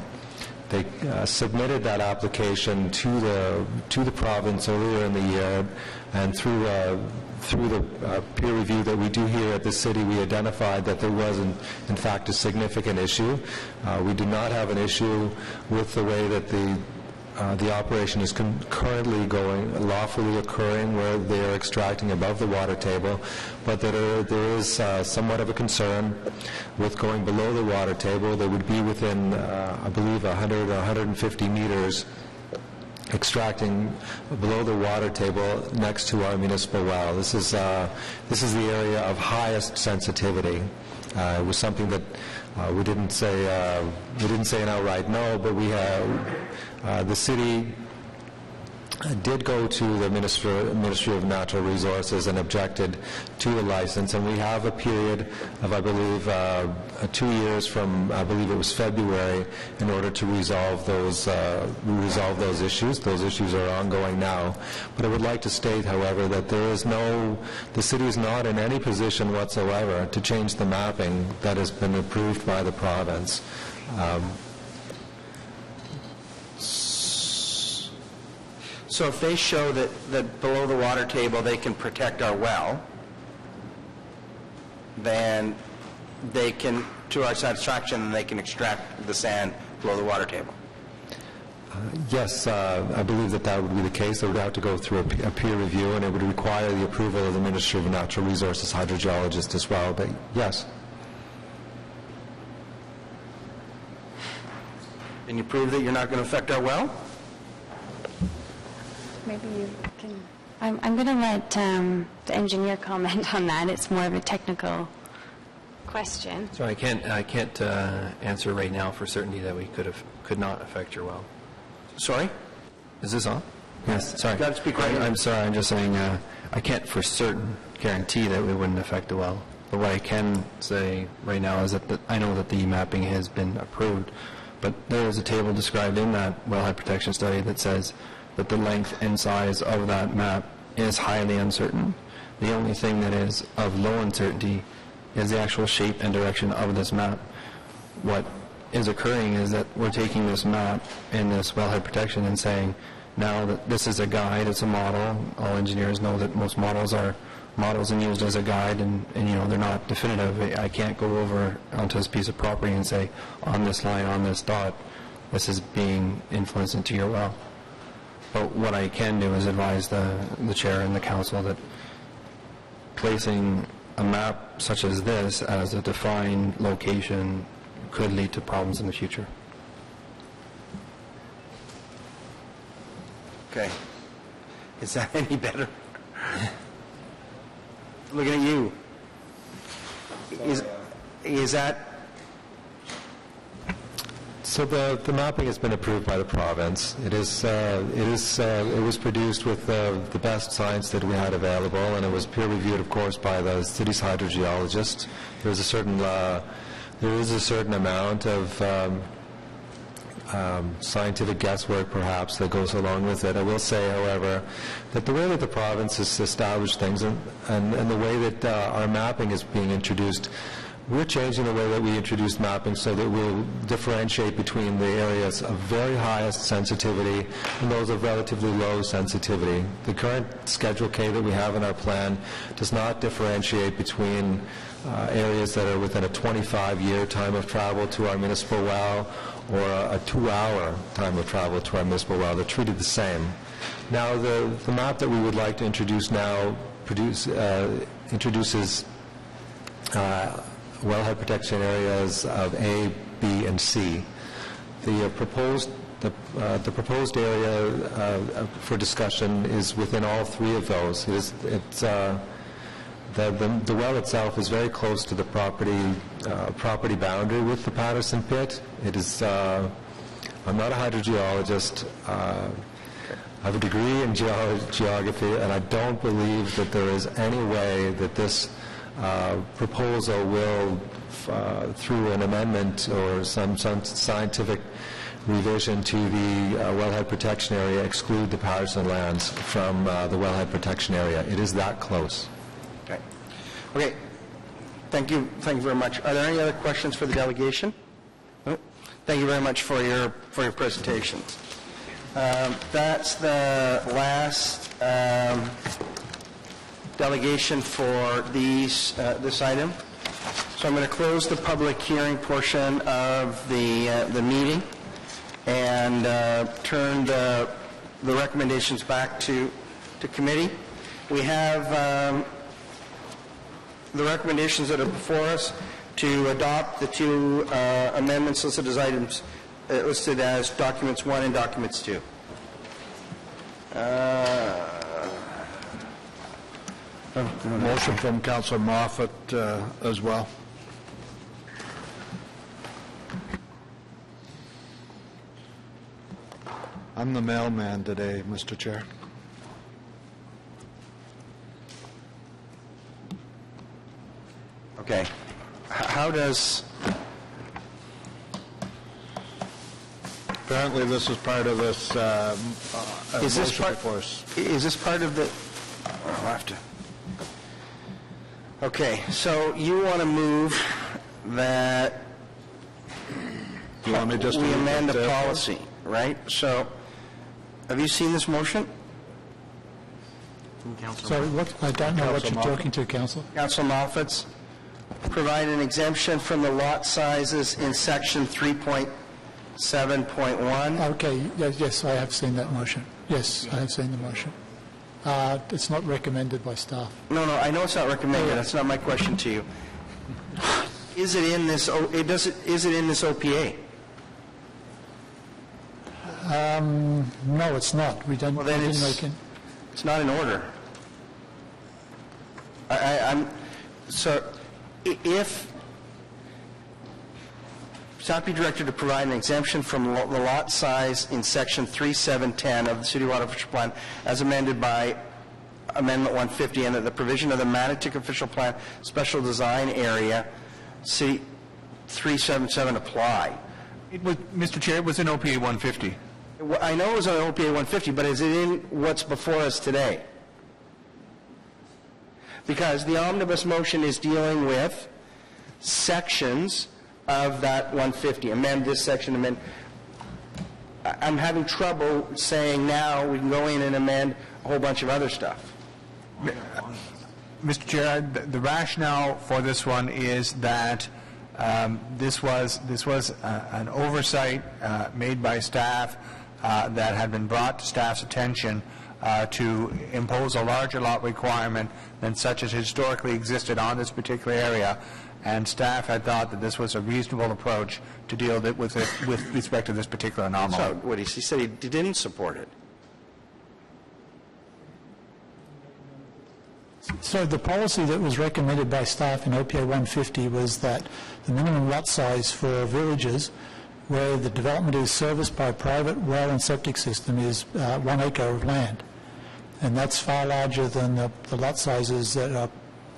They submitted that application to the province earlier in the year, and through the peer review that we do here at the city, we identified that there was, in fact, a significant issue. We do not have an issue with the way that the operation is currently lawfully occurring, where they are extracting above the water table, but that there is somewhat of a concern with going below the water table. They would be within, I believe, 100 or 150 meters extracting below the water table next to our municipal well. This is the area of highest sensitivity. It was something that we didn't say an outright no, but we have the city did go to the Ministry of Natural Resources and objected to a license, and we have a period of, I believe, 2 years from, I believe it was February, in order to resolve those issues. Those issues are ongoing now. But I would like to state, however, that the city is not in any position whatsoever to change the mapping that has been approved by the province. So if they show that below the water table they can protect our well, then they can, to our satisfaction, they can extract the sand below the water table. Yes, I believe that would be the case. They would have to go through a peer review, and it would require the approval of the Ministry of Natural Resources hydrogeologist as well, but yes. Can you prove that you're not going to affect our well? Maybe you can. I'm going to let the engineer comment on that. It's more of a technical question. So I can't answer right now for certainty that we could not affect your well. Sorry? Is this on? Yes. Sorry. You got to speak right. I'm sorry. I'm just saying I can't for certain guarantee that we wouldn't affect the well. But what I can say right now is that I know that the mapping has been approved, but there is a table described in that wellhead protection study that says that the length and size of that map is highly uncertain. The only thing that is of low uncertainty is the actual shape and direction of this map. What is occurring is that we're taking this map and this wellhead protection and saying, now that this is a guide, it's a model. All engineers know that most models are models and used as a guide, and they're not definitive. I can't go over onto this piece of property and say, on this line, on this dot, this is being influenced into your well. But what I can do is advise the chair and the council that placing a map such as this as a defined location could lead to problems in the future. Okay. Is that any better? Looking at you. Is that... So the mapping has been approved by the province. It was produced with the best science that we had available, and it was peer reviewed, of course, by the city's hydrogeologist. There is a certain amount of scientific guesswork, perhaps, that goes along with it. I will say, however, that the way that the province has established things and the way that our mapping is being introduced, we're changing the way that we introduce mapping so that we'll differentiate between the areas of very highest sensitivity and those of relatively low sensitivity. The current Schedule K that we have in our plan does not differentiate between areas that are within a 25-year time of travel to our municipal well or a 2-hour time of travel to our municipal well. They're treated the same. Now, the map that we would like to introduce now introduces wellhead protection areas of A, B, and C. The proposed area for discussion is within all three of those. The well itself is very close to the property boundary with the Patterson pit. It is. I'm not a hydrogeologist. I have a degree in geography, and I don't believe that there is any way that this proposal will, through an amendment or some scientific revision to the wellhead protection area, exclude the Patterson lands from the wellhead protection area. It is that close. Okay. Thank you very much. Are there any other questions for the delegation? No? Thank you very much for your presentations. That's the last delegation for this item. So I'm going to close the public hearing portion of the meeting and turn the recommendations back to committee. We have the recommendations that are before us to adopt the two amendments listed as items listed as documents 1 and documents 2. Motion from Councillor Moffat as well. I'm the mailman today, Mr. Chair. Okay. How does... Apparently this is part of this is this motion before us. Is this part of the... I'll have to... Okay, so you want to move that you want me just we to amend the policy, right? So, have you seen this motion? Sorry, what? I don't know what you're talking to, Council. Councillor Moffat's provide an exemption from the lot sizes in section 3.7.1. Okay, yes, I have seen that motion. Yes, I have seen the motion. It's not recommended by staff. No, I know it's not recommended. That's not my question to you. Is it in this? Is it in this OPA? No, it's not. We don't. Well, then it's not in order. So, if staff be directed to provide an exemption from the lot size in section 3710 of the City Water Plan as amended by Amendment 150, and that the provision of the Manotick Official Plan Special Design Area, City 377 apply. Mr. Chair, it was in OPA 150. I know it was on OPA 150, but is it in what's before us today? Because the omnibus motion is dealing with sections of that 150. Amend this section, amend. I'm having trouble saying now we can go in and amend a whole bunch of other stuff. Mr. Chair, the rationale for this one is that this was an oversight made by staff that had been brought to staff's attention to impose a larger lot requirement than such as historically existed on this particular area, and staff had thought that this was a reasonable approach to deal with respect to this particular anomaly. So, what he said he didn't support it. So the policy that was recommended by staff in OPA 150 was that the minimum lot size for villages where the development is serviced by private well and septic system is 1 acre of land. And that's far larger than the lot sizes that are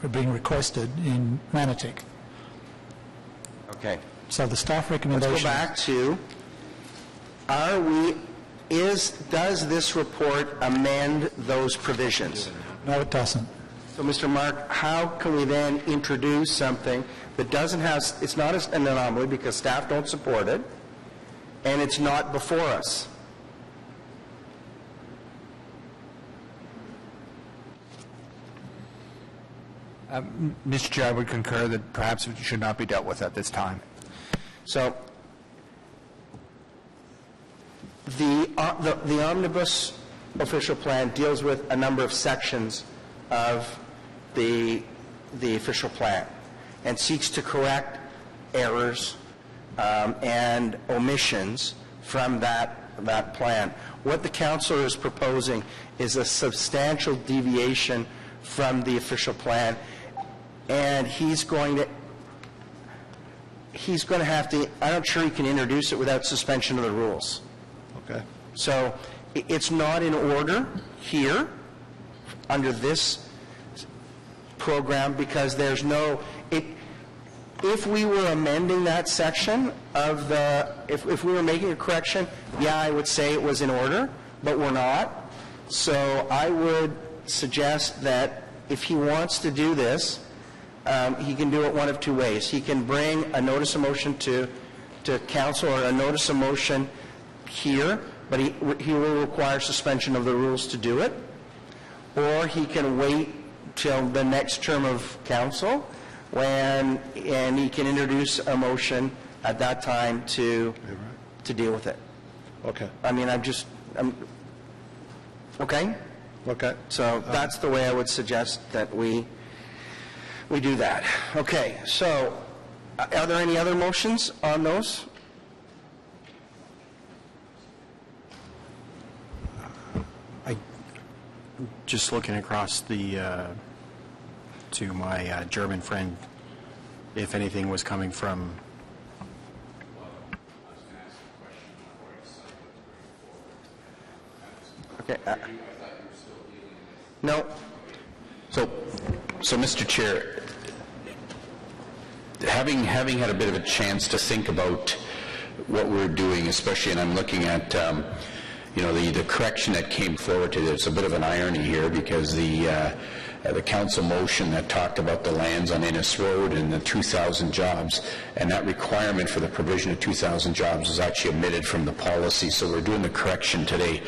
being requested in Manotick. Okay. So the staff recommendation... Let's go back to, does this report amend those provisions? No, it doesn't. So, Mr. Mark, how can we then introduce something that doesn't have, it's not an anomaly because staff don't support it, and it's not before us? Mr. Chair, I would concur that perhaps it should not be dealt with at this time. So, the omnibus official plan deals with a number of sections of the official plan and seeks to correct errors and omissions from that plan. What the councillor is proposing is a substantial deviation from the official plan, and he's going to have to, I'm not sure he can introduce it without suspension of the rules. Okay. So it's not in order here under this program because there's no, if we were amending that section of the, if we were making a correction, yeah, I would say it was in order, but we're not. So I would suggest that if he wants to do this, he can do it one of two ways. He can bring a notice of motion to council or a notice of motion here, but he will require suspension of the rules to do it, or he can wait till the next term of council and he can introduce a motion at that time to deal with it. Okay. I mean, okay? Okay. So that's the way I would suggest that we do that. Okay, so are there any other motions on those? Just looking across the to my German friend, if anything was coming from. Okay. No. So, Mr. Chair, having had a bit of a chance to think about what we're doing, especially, and I'm looking at the correction that came forward to this, a bit of an irony here because the council motion that talked about the lands on Innes Road and the 2,000 jobs, and that requirement for the provision of 2,000 jobs was actually omitted from the policy, so we're doing the correction today.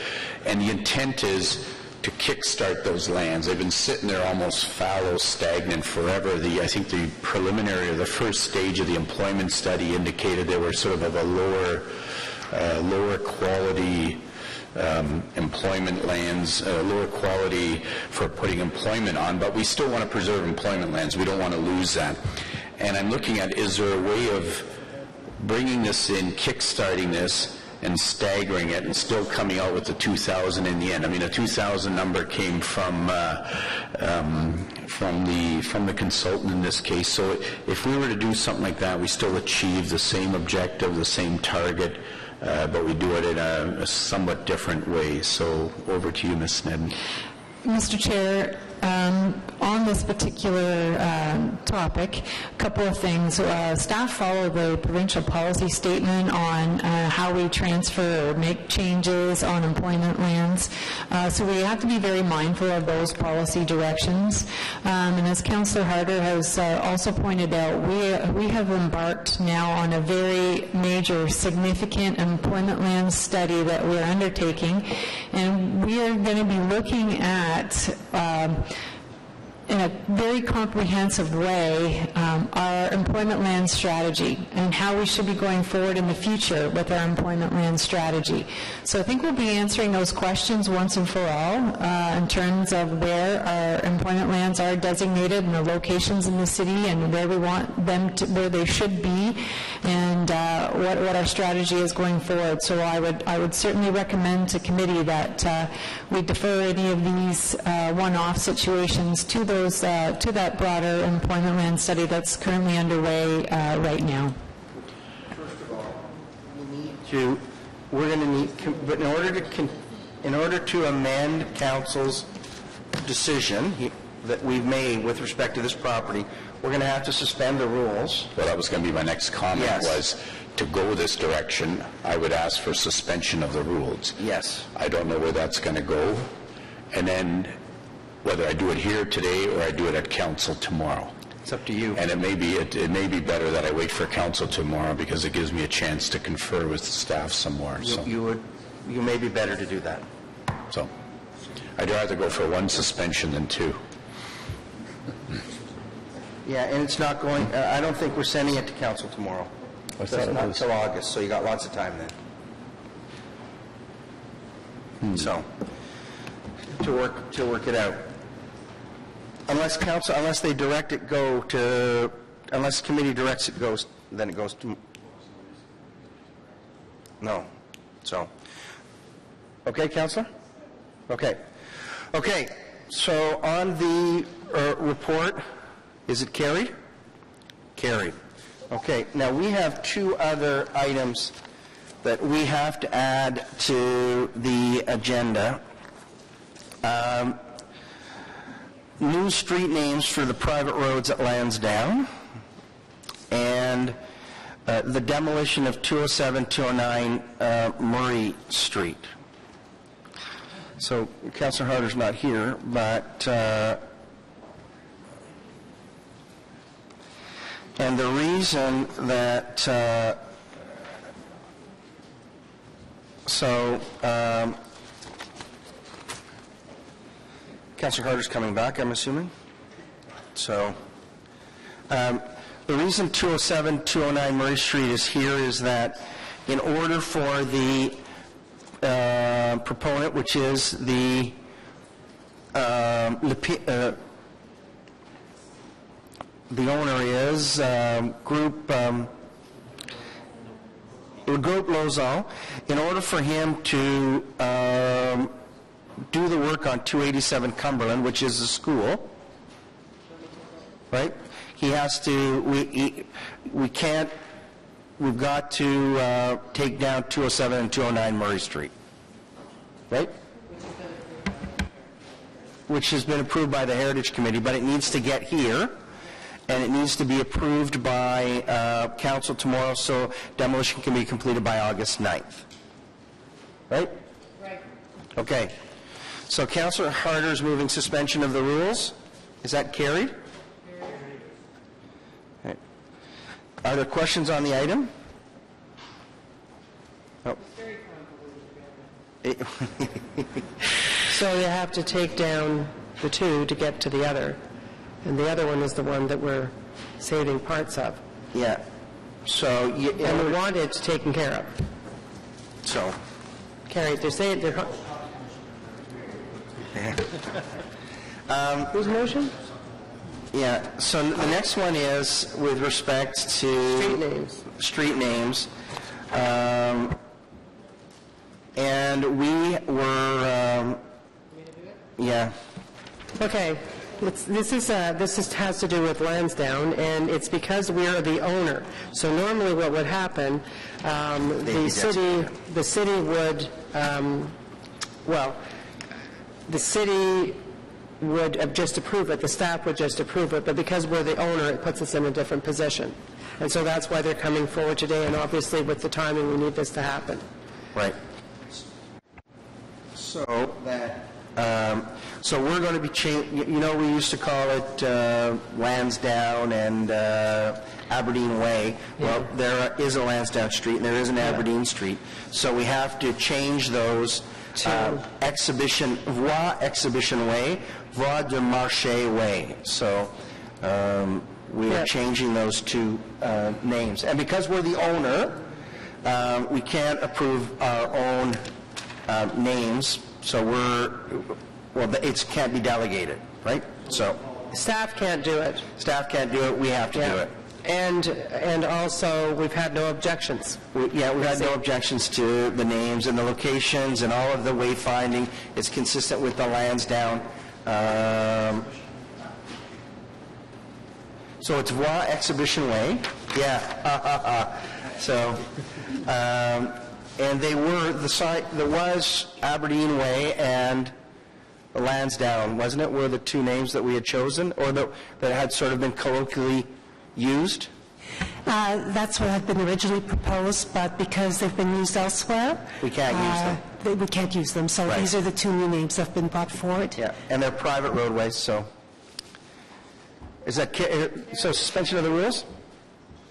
And the intent is to kickstart those lands. They've been sitting there almost fallow, stagnant forever. I think the preliminary or the first stage of the employment study indicated they were sort of a lower quality employment lands, lower quality for putting employment on, but we still want to preserve employment lands. We don't want to lose that. And I'm looking at, is there a way of bringing this in, kickstarting this, and staggering it, and still coming out with the 2,000 in the end? I mean, a 2,000 number came from the consultant in this case. So if we were to do something like that, we still achieve the same objective, the same target, but we do it in a somewhat different way. So over to you, Ms. Snedden. Mr. Chair, on this particular topic, a couple of things. Staff follow the provincial policy statement on how we transfer or make changes on employment lands. So we have to be very mindful of those policy directions. And as Councillor Harder has also pointed out, we have embarked now on a very major, significant employment land study that we're undertaking. And we are going to be looking at in a very comprehensive way our employment land strategy and how we should be going forward in the future with our employment land strategy. So I think we'll be answering those questions once and for all in terms of where our employment lands are designated and the locations in the city and where we want them to, where they should be, and what our strategy is going forward. So I would certainly recommend to committee that we defer any of these one-off situations to those that broader employment land study that's currently underway right now. First of all, we're going to need, but in order to amend council's decision that we've made with respect to this property, we're going to have to suspend the rules. Well, that was going to be my next comment. Yes. Was to go this direction, I would ask for suspension of the rules. Yes. I don't know where that's going to go. And then whether I do it here today or I do it at council tomorrow. It's up to you. And it may be better that I wait for council tomorrow because it gives me a chance to confer with the staff some more. So. You may be better to do that. So I'd rather go for one suspension than two. Yeah, and it's not going, I don't think we're sending it to council tomorrow. It's not until August, so you got lots of time then. So, to work it out. Unless they direct it unless committee directs it goes, then it goes to, no. So, okay, Councillor? Okay. Okay, so on the report, is it carried? Carried. Okay, now we have two other items that we have to add to the agenda. New street names for the private roads at Lansdowne, and the demolition of 207, 209 Murray Street. So Councillor Harder's not here, but and the reason that Councillor Harder's coming back, I'm assuming. So the reason 207, 209 Murray Street is here is that in order for the proponent, which is the owner is Group Lozal, in order for him to do the work on 287 Cumberland, which is the school, right? He has to, we've got to take down 207 and 209 Murray Street, right? Which has been approved by the Heritage Committee, but it needs to get here, and it needs to be approved by council tomorrow, so demolition can be completed by August 9th. Right? Right. Okay. So Councillor Harder is moving suspension of the rules. Is that carried? Right. Are there questions on the item? Oh. So you have to take down the two to get to the other. And the other one is the one that we're saving parts of. Yeah. So and we want it taken care of. So. Carrie, they're saying they're... Whose motion? Yeah. So the next one is with respect to... Street names. And we were... yeah. Okay. This has to do with Lansdowne, and it's because we are the owner. So normally what would happen, the city would, the city would just approve it, the staff would just approve it, but because we're the owner, it puts us in a different position. And so that's why they're coming forward today, and obviously with the timing, we need this to happen. Right. So that... so we're going to be changing, we used to call it Lansdowne and Aberdeen Way. Well, there is a Lansdowne Street and there is an Aberdeen Street. So we have to change those to Exhibition Way, Voie de Marché Way. So we are changing those two names. And because we're the owner, we can't approve our own names. So it can't be delegated, right? So staff can't do it. Staff can't do it. We have to do it. And also, we've had no objections. We've had no objections to the names and the locations and all of the wayfinding. It's consistent with the Lansdowne So it's Voir Exhibition Way. Yeah. So, and they were, the site, there was Aberdeen Way and the Lansdowne, wasn't it, were the two names that we had chosen, or that had sort of been colloquially used? That's what had been originally proposed, but because they've been used elsewhere, we can't use them. We can't use them, so these are the two new names that have been brought forward. Yeah, and they're private roadways, so. Is that, so suspension of the rules?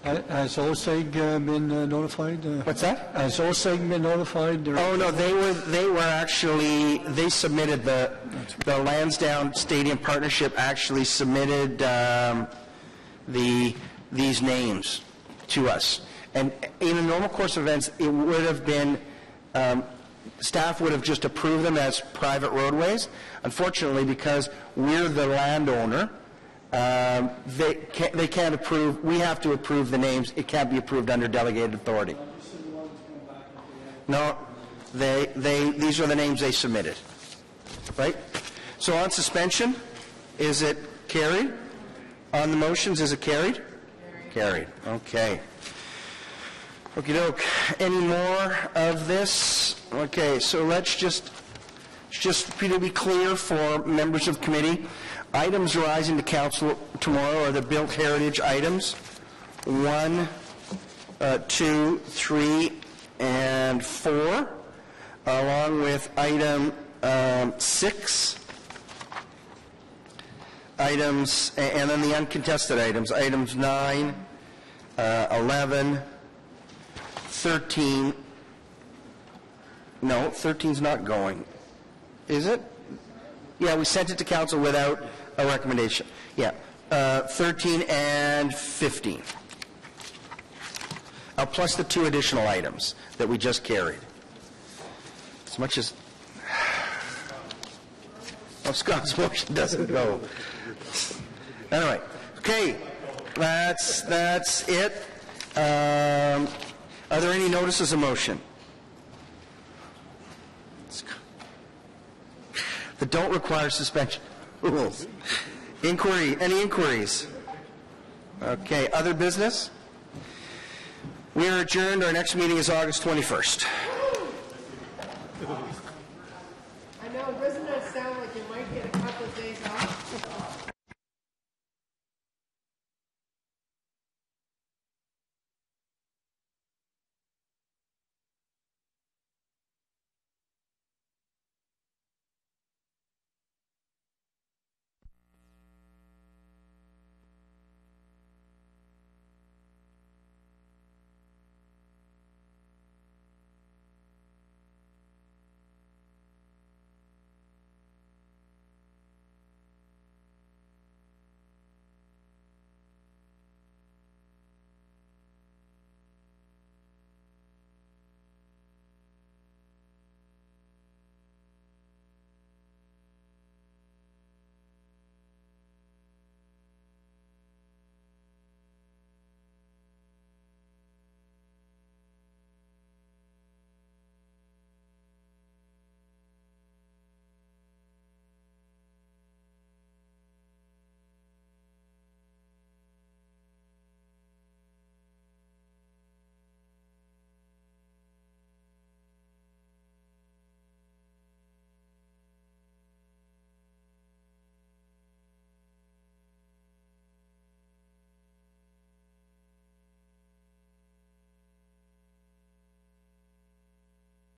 Has OSEG been notified? What's that? Has OSEG been notified? Oh, no, they were actually, they submitted, the Lansdowne Stadium Partnership actually submitted these names to us. And in a normal course of events, it would have been, staff would have just approved them as private roadways. Unfortunately, because we're the landowner, they can't approve, we have to approve the names. It can't be approved under delegated authority. No, these are the names they submitted. Right? So on suspension, is it carried? On the motions, is it carried? Carried. Okay. Okie doke. Any more of this? Okay, so let's just to be clear for members of committee, items rising to council tomorrow are the built heritage items, 1, 2, 3, and 4, along with item 6, items, and then the uncontested items, items 9, 11, 13. No, 13's not going. Is it? Yeah, we sent it to council without a recommendation. Yeah, 13 and 15. Plus the 2 additional items that we just carried. As much as... Oh, Scott's motion doesn't go. Anyway, okay, that's it. Are there any notices of motion that don't require suspension rules? Any inquiries? Okay, other business? We are adjourned. Our next meeting is August 21st.